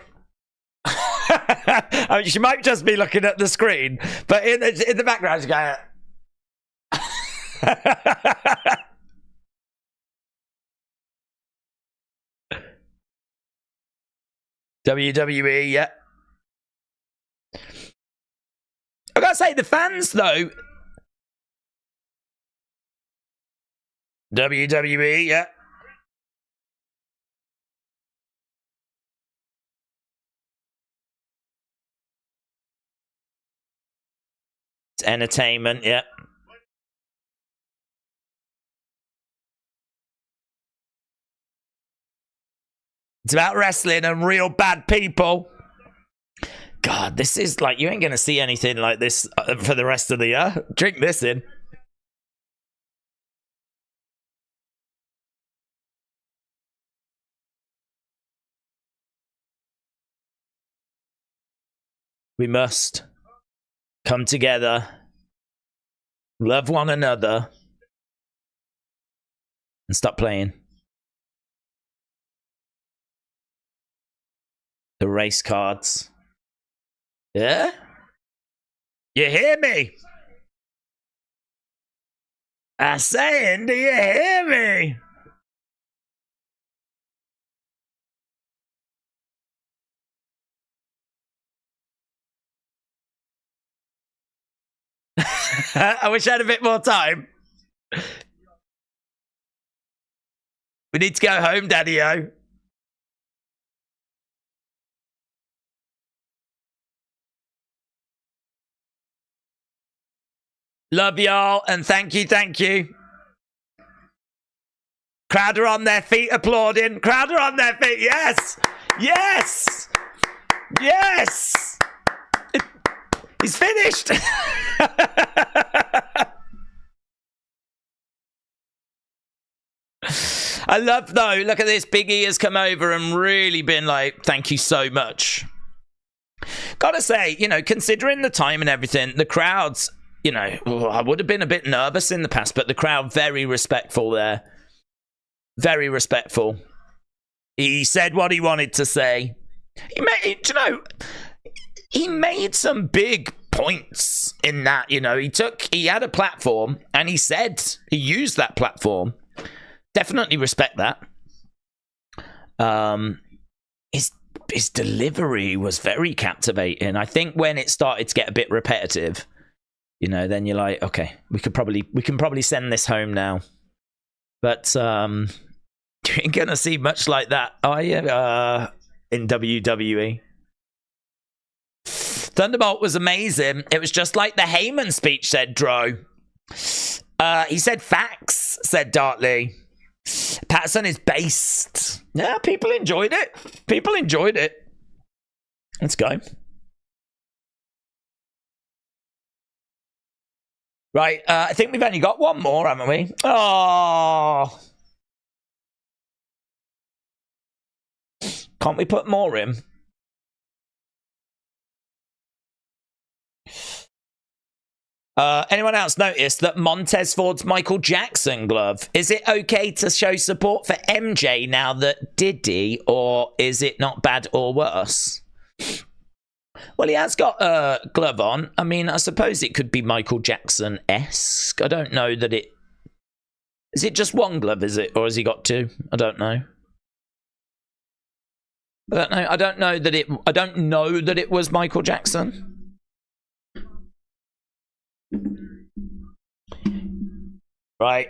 I mean, she might just be looking at the screen, but in the background, she's going... WWE, yeah. I gotta say, the fans, though... WWE, yeah. It's entertainment, yeah. It's about wrestling and real bad people. God, this is like, you ain't gonna see anything like this for the rest of the year. Drink this in. We must come together, love one another, and stop playing the race cards. Yeah? You hear me? I'm saying, do you hear me? I wish I had a bit more time. We need to go home, Daddy-O. Love y'all, and thank you, thank you. Crowd are on their feet applauding. Crowd are on their feet, yes! Yes! Yes! He's finished! I love, though, look at this. Big E has come over and really been like, thank you so much. Gotta say, you know, considering the time and everything, the crowds, you know, I would have been a bit nervous in the past, but the crowd, very respectful there. Very respectful. He said what he wanted to say. He made some big points in that, you know. He had a platform and he used that platform. Definitely respect that. His delivery was very captivating. I think when it started to get a bit repetitive, you know, then you're like, okay, we can probably send this home now. But you ain't gonna see much like that, are you? In WWE. Thunderbolt was amazing. It was just like the Heyman speech, said Dro. He said facts, said Dartley. Patterson is based. Yeah, people enjoyed it. People enjoyed it. Let's go. Right, I think we've only got one more, haven't we? Oh. Can't we put more in? Anyone else notice that Montez Ford's Michael Jackson glove? Is it okay to show support for MJ now that Diddy, or is it not bad or worse? Well, he has got a glove on. I mean, I suppose it could be Michael Jackson-esque. I don't know that it... Is it just one glove, is it? Or has he got two? I don't know. I don't know that it was Michael Jackson. Right.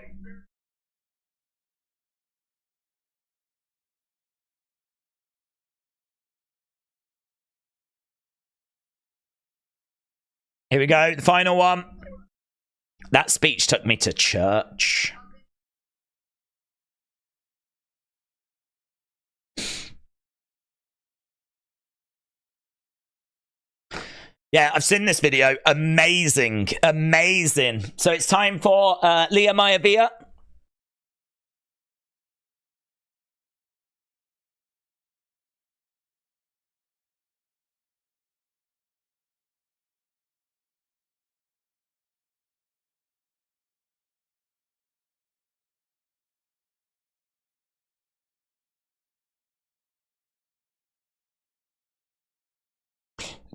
Here we go, the final one. That speech took me to church. Yeah, I've seen this video. Amazing. Amazing. So it's time for Leah Maivia.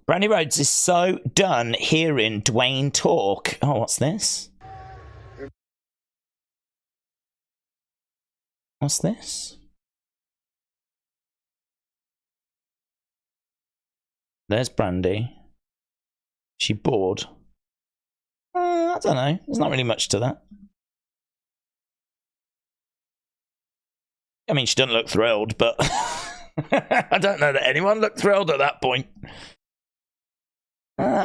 Brandy Rhodes is so done hearing Dwayne talk. Oh, what's this? What's this? There's Brandy. She bored? I don't know. There's not really much to that. I mean, she doesn't look thrilled, but I don't know that anyone looked thrilled at that point.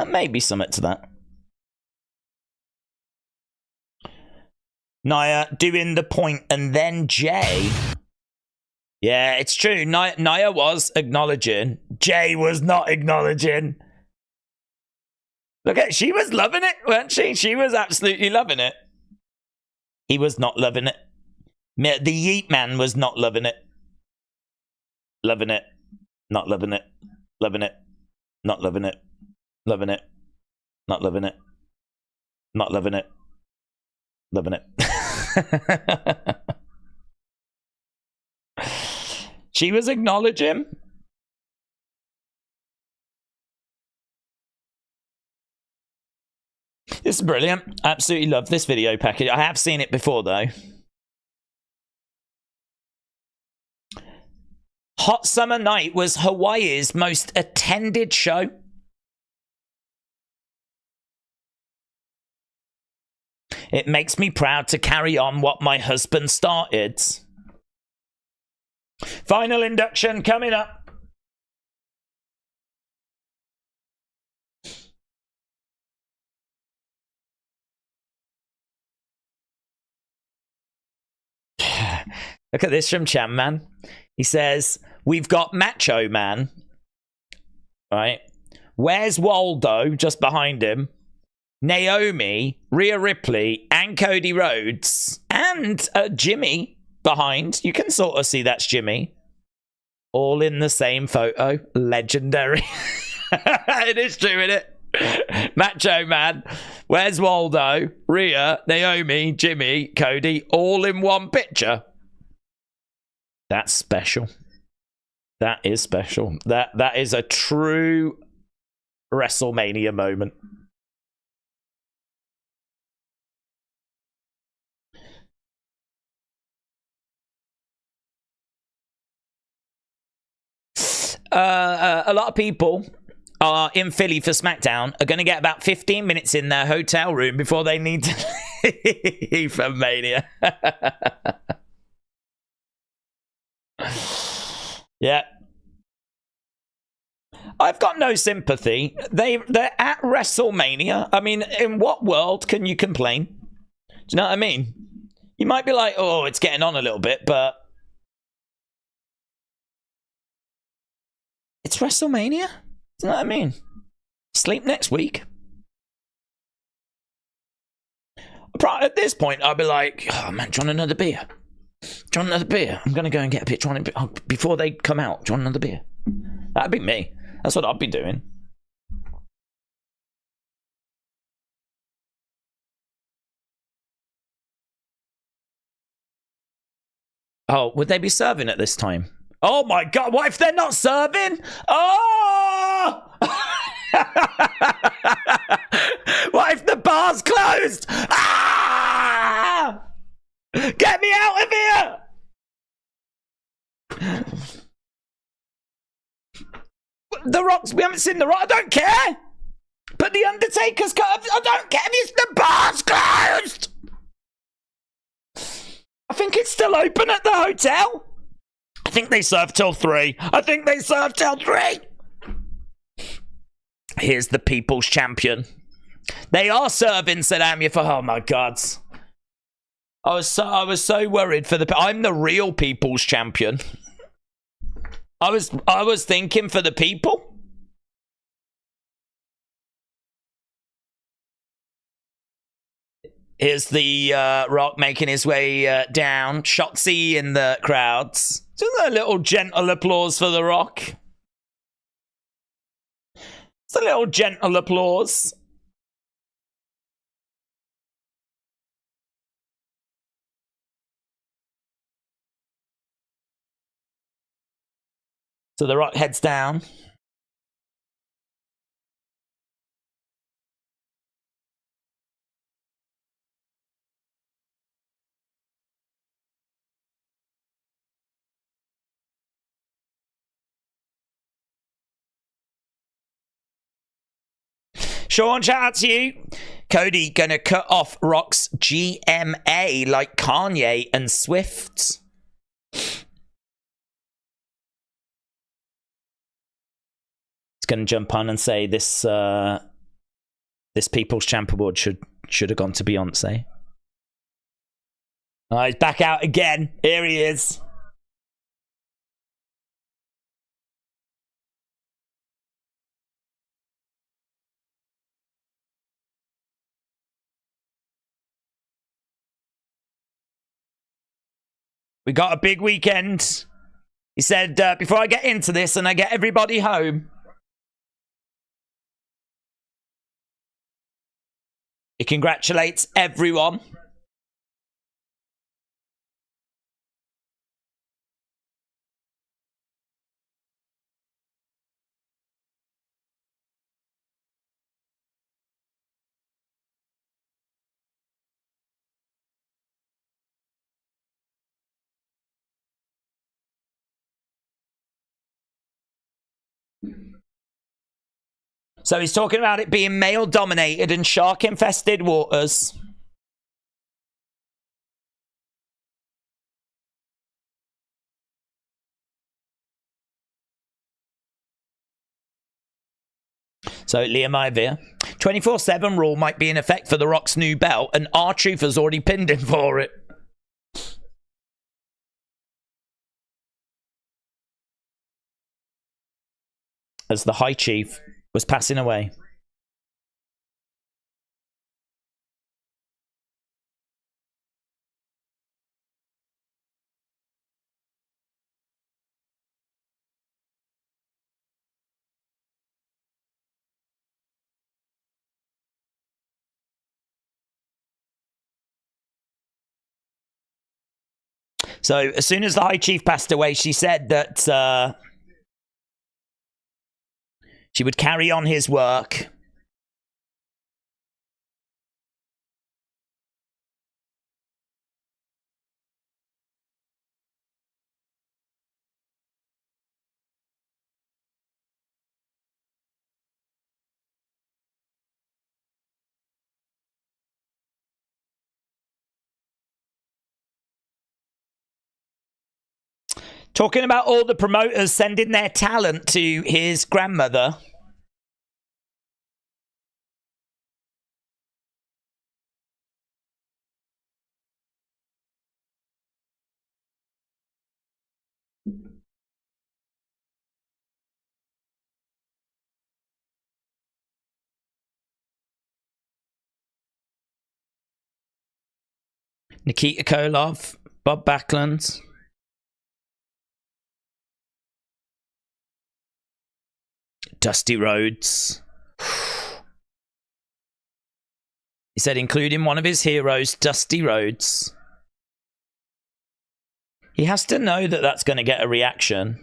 Maybe something to that. Nia doing the point and then Jey. Yeah, it's true. Nia was acknowledging. Jey was not acknowledging. Look at, she was loving it, weren't she? She was absolutely loving it. He was not loving it. The Yeet Man was not loving it. Loving it. Not loving it. Loving it. Not loving it. Loving it. Not loving it. Not loving it. Loving it. She was acknowledging. This is brilliant. I absolutely love this video package. I have seen it before, though. Hot Summer Night was Hawaii's most attended show. It makes me proud to carry on what my husband started. Final induction coming up. Look at this from Cham Man. He says, we've got Macho Man. Right. Where's Waldo? Just behind him. Naomi, Rhea Ripley, and Cody Rhodes, and Jimmy behind. You can sort of see that's Jimmy. All in the same photo. Legendary. It is true, isn't it? Macho Man. Where's Waldo? Rhea, Naomi, Jimmy, Cody, all in one picture. That's special. That is special. That is a true WrestleMania moment. A lot of people are in Philly for SmackDown are going to get about 15 minutes in their hotel room before they need to leave for Mania. Yeah. I've got no sympathy. They're at WrestleMania. I mean, in what world can you complain? Do you know what I mean? You might be like, oh, it's getting on a little bit, but it's WrestleMania. Do you know what I mean? Sleep next week. At this point, I'll be like, oh man, do you want another beer? Do you want another beer? I'm going to go and get a bit. Before they come out, do you want another beer? That'd be me. That's what I'd be doing. Oh, would they be serving at this time? Oh my God, what if they're not serving? Oh! What if the bar's closed? Ah! Get me out of here! The Rock's, we haven't seen The Rock, I don't care! But the Undertaker's cut, I don't care if the bar's closed! I think it's still open at the hotel. I think they serve till 3. Here's the People's Champion. They are serving, said Amir. Oh my God. I was so worried for the. I'm the real People's Champion. I was thinking for the people. Here's the Rock making his way down. Shotzi in the crowds. Just a little gentle applause for the Rock. It's a little gentle applause. So the Rock heads down. Sean, shout out to you. Cody gonna cut off Rock's GMA like Kanye and Swift. It's gonna jump on and say this People's Champ Award should have gone to Beyonce. Oh, he's back out again. Here he is. We got a big weekend. He said, before I get into this and I get everybody home, he congratulates everyone. So he's talking about it being male-dominated and shark-infested waters. So Liam Ivia, 24/7 rule might be in effect for The Rock's new belt, and R-Truth has already pinned him for it. As the High Chief was passing away. So as soon as the High Chief passed away, she said that she would carry on his work. Talking about all the promoters sending their talent to his grandmother. Nikita Koloff, Bob Backlund. Dusty Rhodes. He said, including one of his heroes, Dusty Rhodes. He has to know that that's going to get a reaction.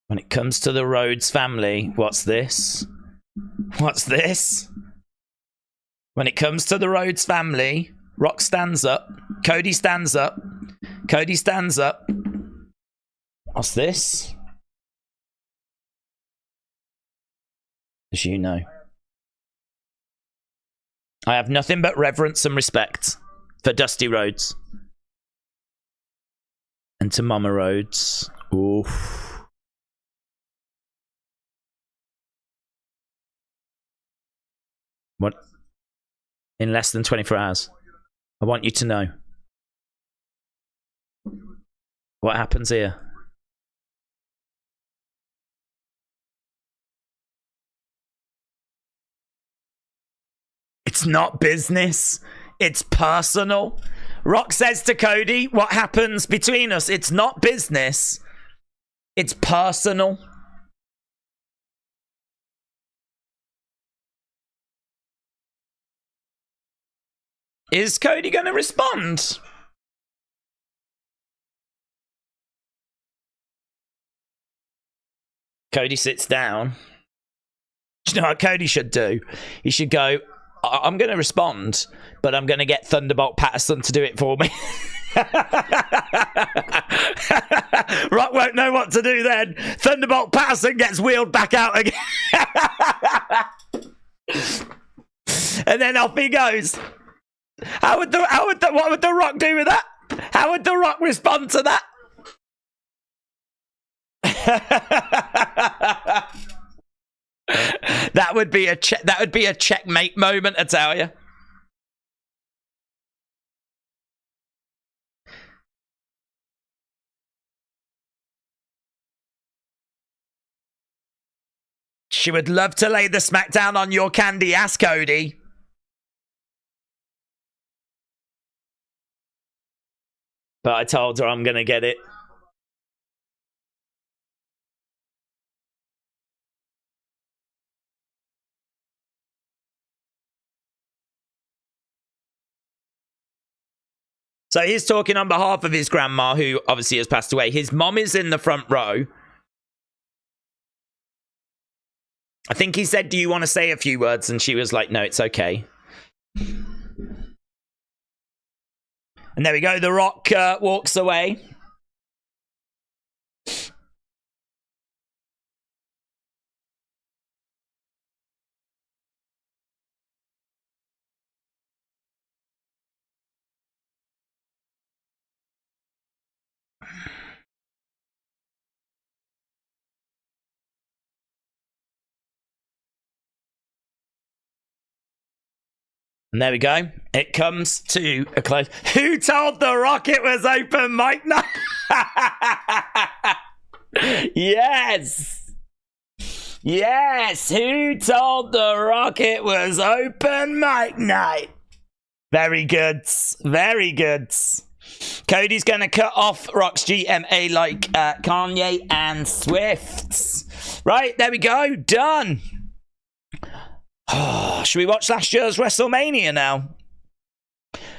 When it comes to the Rhodes family, what's this? What's this? When it comes to the Rhodes family, Rock stands up. Cody stands up. Cody stands up. What's this? As you know, I have nothing but reverence and respect for Dusty Rhodes. And to Mama Rhodes. Oof. What? In less than 24 hours. I want you to know. What happens here? It's not business. It's personal. Rock says to Cody, what happens between us? It's not business. It's personal. Is Cody going to respond? Cody sits down. Do you know what Cody should do? He should go, I'm going to respond, but I'm going to get Thunderbolt Patterson to do it for me. Rock won't know what to do then. Thunderbolt Patterson gets wheeled back out again. And then off he goes. What would the Rock do with that? How would the Rock respond to that? That would be a checkmate moment, I tell you. She would love to lay the smackdown on your candy ass, Cody. But I told her I'm gonna get it. So he's talking on behalf of his grandma, who obviously has passed away. His mom is in the front row. I think he said, do you want to say a few words? And she was like, no, it's okay. And there we go. The Rock walks away. And there we go. It comes to a close. Who told The Rock it was open mic night? Yes. Yes. Who told The Rock it was open mic night? Very good. Very good. Cody's going to cut off Rock's GMA like Kanye and Swift. Right. There we go. Done. Should we watch last year's WrestleMania now?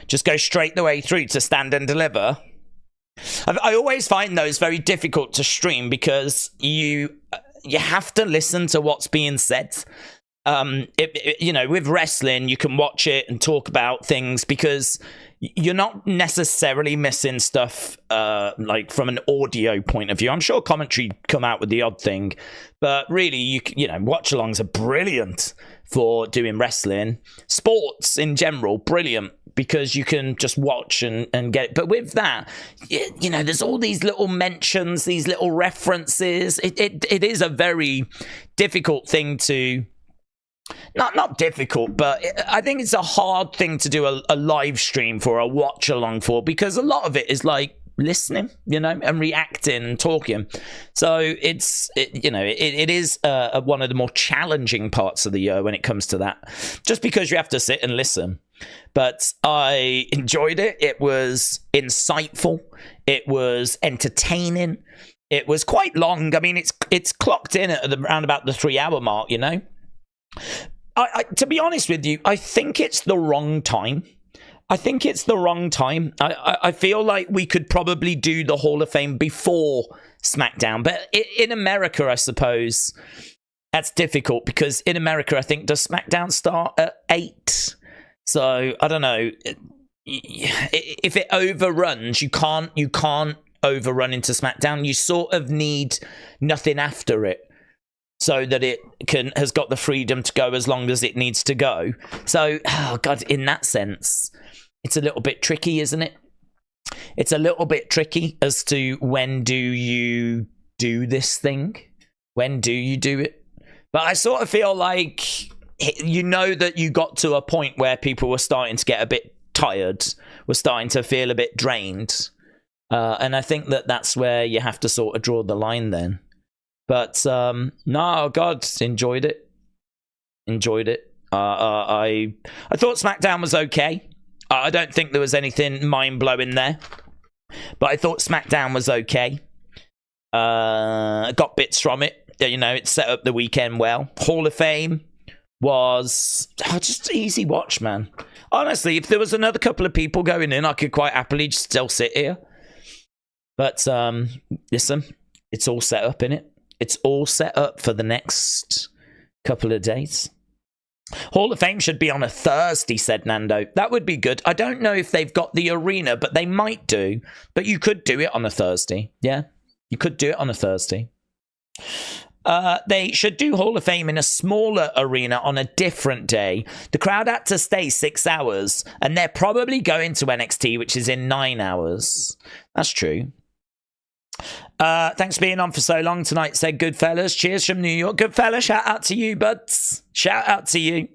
Just go straight the way through to Stand and Deliver. I always find those very difficult to stream because you have to listen to what's being said. You know, with wrestling, you can watch it and talk about things because you're not necessarily missing stuff like from an audio point of view. I'm sure commentary come out with the odd thing, but really, you know, watch-alongs are brilliant for doing wrestling. Sports in general, brilliant because you can just watch and get it. But with that, you know, there's all these little mentions, these little references. It is a very difficult thing to... Not difficult, but I think it's a hard thing to do a live stream for, a watch along for, because a lot of it is like listening, you know, and reacting and talking. So it is one of the more challenging parts of the year when it comes to that, just because you have to sit and listen. But I enjoyed it. It was insightful. It was entertaining. it was quite long. I mean, it's clocked in at around about the 3-hour mark, you know. To be honest with you, I think it's the wrong time. I feel like we could probably do the Hall of Fame before SmackDown. But in America, I suppose, that's difficult because in America, I think, does SmackDown start at 8? So, I don't know. If it overruns, you can't overrun into SmackDown. You sort of need nothing after it, so that it has got the freedom to go as long as it needs to go. So, oh God, in that sense, it's a little bit tricky, isn't it? It's a little bit tricky as to when do you do this thing? When do you do it? But I sort of feel like, you know, that you got to a point where people were starting to get a bit tired, were starting to feel a bit drained. And I think that that's where you have to sort of draw the line then. But no, God, enjoyed it. I thought SmackDown was okay. I don't think there was anything mind-blowing there, but I thought SmackDown was okay. Got bits from it. You know, it set up the weekend well. Hall of Fame was just easy watch, man. Honestly, if there was another couple of people going in, I could quite happily just still sit here. But listen, it's all set up, innit? It's all set up for the next couple of days. Hall of Fame should be on a Thursday, said Nando. That would be good. I don't know if they've got the arena, but they might do. But you could do it on a Thursday. Yeah, you could do it on a Thursday. They should do Hall of Fame in a smaller arena on a different day. The crowd had to stay 6 hours, and they're probably going to NXT, which is in 9 hours. That's true. Thanks for being on for so long tonight, said Goodfellas. Cheers from New York. Goodfella, shout out to you, buds. Shout out to you.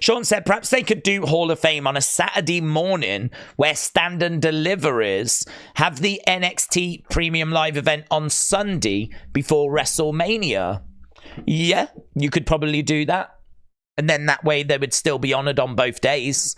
Sean said perhaps they could do Hall of Fame on a Saturday morning where Stand and Deliver is. Have the NXT Premium Live event on Sunday before WrestleMania. Yeah, you could probably do that. And then that way they would still be honored on both days.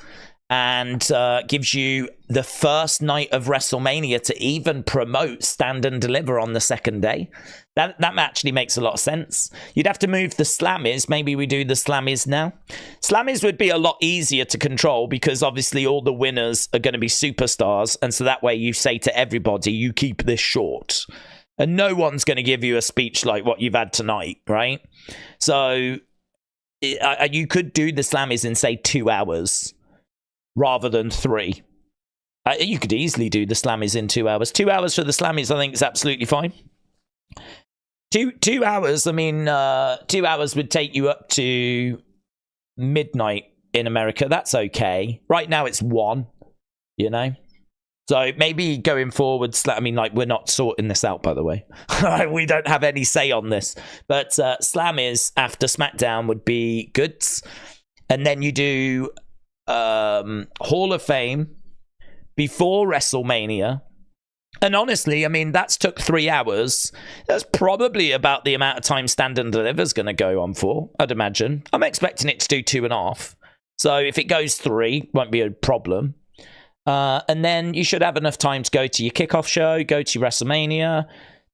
And gives you the first night of WrestleMania to even promote Stand and Deliver on the second day. That actually makes a lot of sense. You'd have to move the Slammies. Maybe we do the Slammies now. Slammies would be a lot easier to control because obviously all the winners are going to be superstars. And so that way you say to everybody, you keep this short. And no one's going to give you a speech like what you've had tonight, right? So you could do the Slammies in, say, 2 hours. Rather than 3. You could easily do the Slammies in 2 hours. 2 hours for the Slammies, I think, is absolutely fine. Two hours, I mean, 2 hours would take you up to midnight in America. That's okay. Right now it's 1, you know? So maybe going forward, I mean, like, we're not sorting this out, by the way. We don't have any say on this. But Slammies after SmackDown would be good. And then you do Hall of Fame before WrestleMania, and honestly, I mean, that's took 3 hours. That's probably about the amount of time Stand and Deliver is going to go on for, I'd imagine. I'm expecting it to do 2.5, so if it goes 3, won't be a problem. And then you should have enough time to go to your kickoff show, go to WrestleMania.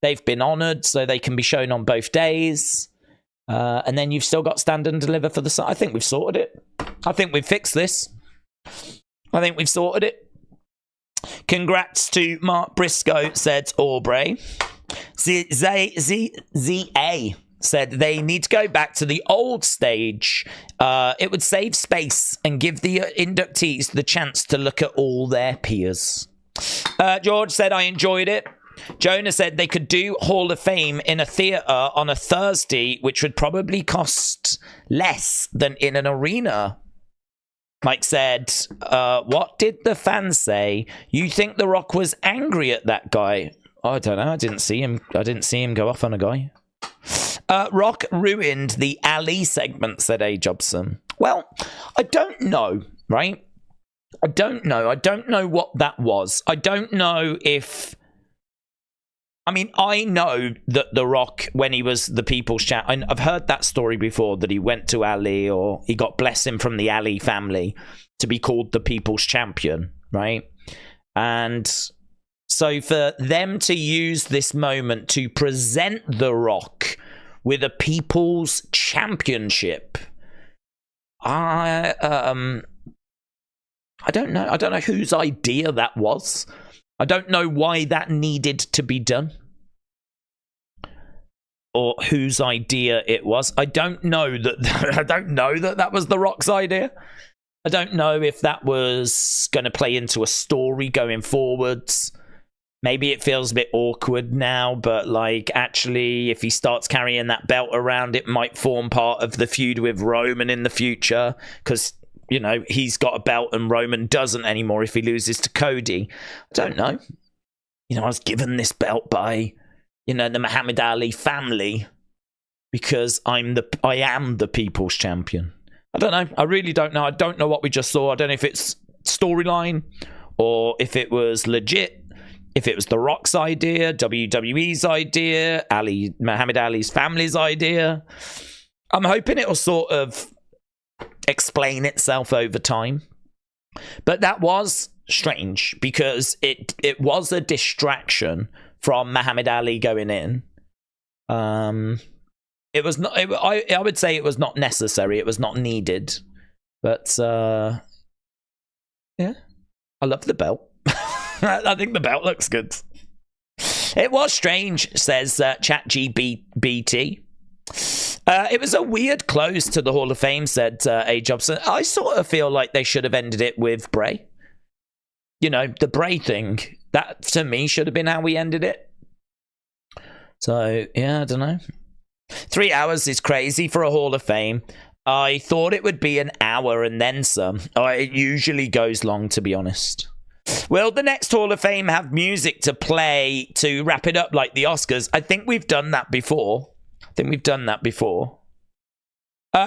They've been honored, so they can be shown on both days. And then you've still got Stand and Deliver for the... I think we've sorted it. I think we've fixed this. I think we've sorted it. Congrats to Mark Briscoe, said Aubrey. ZA said they need to go back to the old stage. It would save space and give the inductees the chance to look at all their peers. George said, I enjoyed it. Jonah said they could do Hall of Fame in a theatre on a Thursday, which would probably cost less than in an arena. Mike said, what did the fans say? You think The Rock was angry at that guy? I don't know. I didn't see him go off on a guy. Rock ruined the Ali segment, said A. Jobson. Well, I don't know, right? I don't know. I don't know what that was. I don't know if... I mean, I know that The Rock, when he was the People's Champ, I've heard that story before, that he went to Ali, or he got blessing from the Ali family to be called the People's Champion, right? And So for them to use this moment to present The Rock with a People's Championship, I don't know. I don't know whose idea that was. I don't know why that needed to be done, or whose idea it was. I don't know that. I don't know that that was The Rock's idea. I don't know if that was going to play into a story going forwards. Maybe it feels a bit awkward now, but like actually, if he starts carrying that belt around, it might form part of the feud with Roman in the future, because, you know, he's got a belt and Roman doesn't anymore if he loses to Cody. I don't know. You know, I was given this belt by, you know, the Muhammad Ali family because I am the People's Champion. I don't know. I really don't know. I don't know what we just saw. I don't know if it's storyline or if it was legit. If it was The Rock's idea, WWE's idea, Muhammad Ali's family's idea. I'm hoping it'll sort of explain itself over time. But that was strange because it was a distraction from Muhammad Ali going in. It was not. I would say it was not necessary. It was not needed. But yeah, I love the belt. I think the belt looks good. It was strange, says ChatGPT. It was a weird close to the Hall of Fame, said A. Jobson. I sort of feel like they should have ended it with Bray. You know, the Bray thing. That, to me, should have been how we ended it. So, yeah, I don't know. 3 hours is crazy for a Hall of Fame. I thought it would be an hour and then some. It usually goes long, to be honest. Will the next Hall of Fame have music to play to wrap it up like the Oscars? I think we've done that before.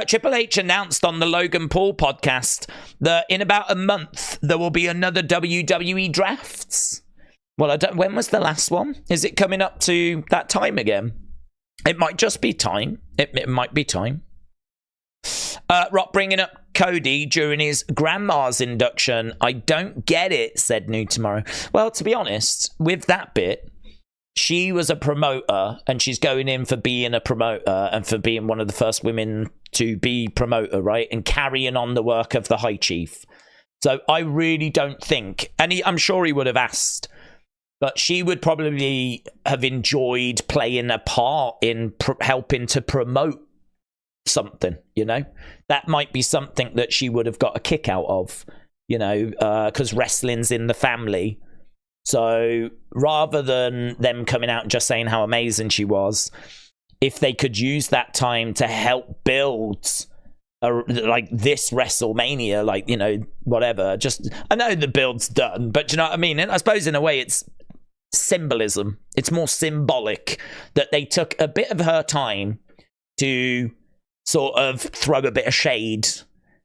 Triple H announced on the Logan Paul podcast that in about a month there will be another WWE drafts. Well, when was the last one? Is it coming up to that time again? It might just be time. It might be time. Rock bringing up Cody during his grandma's induction. I don't get it, said New Tomorrow. Well, to be honest, with that bit, she was a promoter and she's going in for being a promoter and for being one of the first women to be promoter, right? And carrying on the work of the High Chief. So I really don't think, and I'm sure he would have asked, but she would probably have enjoyed playing a part in helping to promote something, you know? That might be something that she would have got a kick out of, you know, because wrestling's in the family. So rather than them coming out and just saying how amazing she was, if they could use that time to help build like this WrestleMania, like, you know, whatever, just, I know the build's done, but you know what I mean? And I suppose in a way it's symbolism. It's more symbolic that they took a bit of her time to sort of throw a bit of shade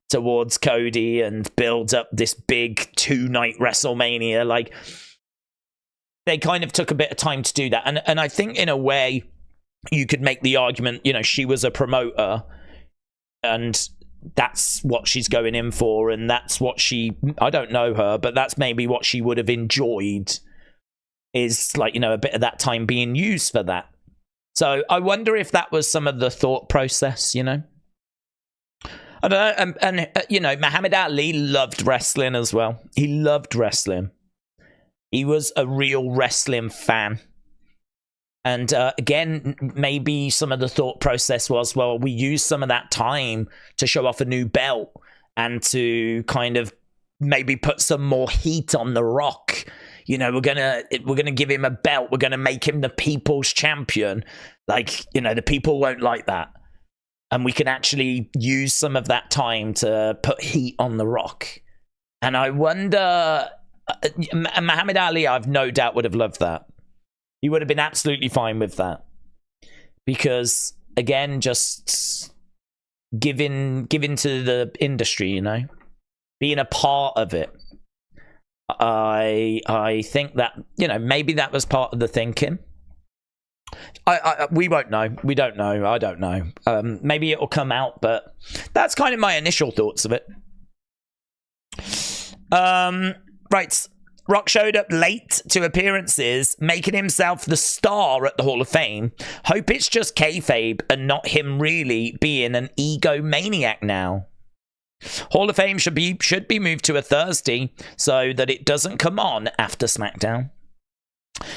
towards Cody and build up this big 2-night WrestleMania. Like, they kind of took a bit of time to do that. And I think in a way you could make the argument, you know, she was a promoter and that's what she's going in for. And that's what I don't know her, but that's maybe what she would have enjoyed, is like, you know, a bit of that time being used for that. So I wonder if that was some of the thought process, you know? I don't know. And you know, Muhammad Ali loved wrestling as well. He loved wrestling. He was a real wrestling fan. And again, maybe some of the thought process was, well, we use some of that time to show off a new belt and to kind of maybe put some more heat on The Rock. You know, we're gonna give him a belt. We're gonna make him the People's Champion. Like, you know, the people won't like that, and we can actually use some of that time to put heat on The Rock. And I wonder, Muhammad Ali, I've no doubt would have loved that. He would have been absolutely fine with that, because again, just giving to the industry, you know, being a part of it. I think that, you know, maybe that was part of the thinking. We won't know. We don't know. I don't know. Maybe it will come out, but that's kind of my initial thoughts of it. Right. Rock showed up late to appearances, making himself the star at the Hall of Fame. Hope it's just kayfabe and not him really being an egomaniac now. Hall of Fame should be moved to a Thursday so that it doesn't come on after SmackDown.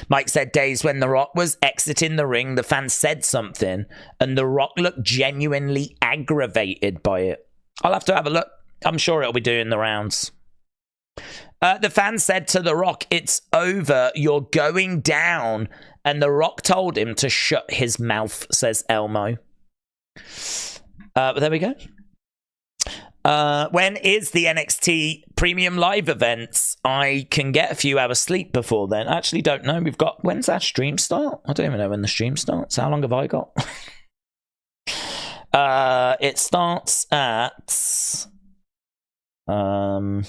Mike said days when The Rock was exiting the ring, the fans said something, and The Rock looked genuinely aggravated by it. I'll have to have a look. I'm sure it'll be doing the rounds. The fans said to The Rock, "It's over, you're going down." And The Rock told him to shut his mouth, says Elmo. But there we go. When is the NXT Premium Live events? I can get a few hours sleep before then. I actually don't know. When's our stream start? I don't even know when the stream starts. How long have I got? It starts at... when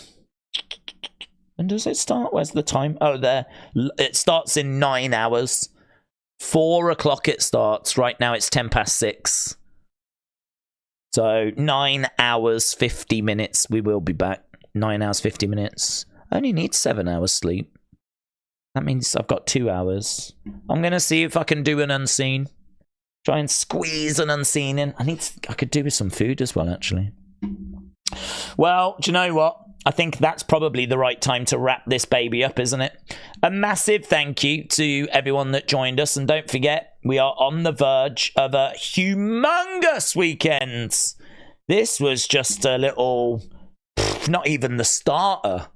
does it start? Where's the time? Oh, there. It starts in 9 hours. 4 o'clock it starts. Right now it's 6:10. So 9 hours, 50 minutes. We will be back. 9 hours, 50 minutes. I only need 7 hours sleep. That means I've got 2 hours. I'm going to see if I can do an unseen. Try and squeeze an unseen in. I could do with some food as well, actually. Well, do you know what? I think that's probably the right time to wrap this baby up, isn't it? A massive thank you to everyone that joined us. And don't forget, we are on the verge of a humongous weekend. This was just a little, not even the starter.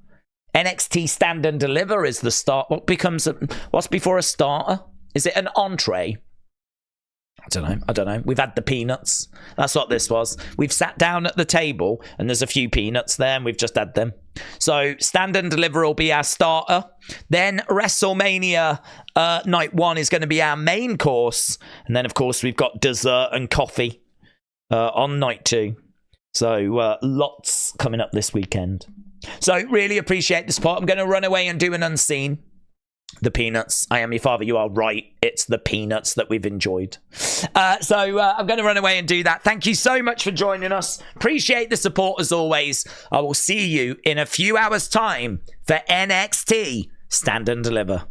NXT Stand and Deliver is the start. What's before a starter? Is it an entree? I don't know. We've had the peanuts. That's what this was. We've sat down at the table and there's a few peanuts there and we've just had them. So Stand and Deliver will be our starter. Then WrestleMania night 1 is going to be our main course. And then, of course, we've got dessert and coffee on night 2. So lots coming up this weekend. So really appreciate the support. I'm going to run away and do an unseen. The peanuts. I am your father. You are right. It's the peanuts that we've enjoyed. So I'm going to run away and do that. Thank you so much for joining us. Appreciate the support as always. I will see you in a few hours' time for NXT Stand and Deliver.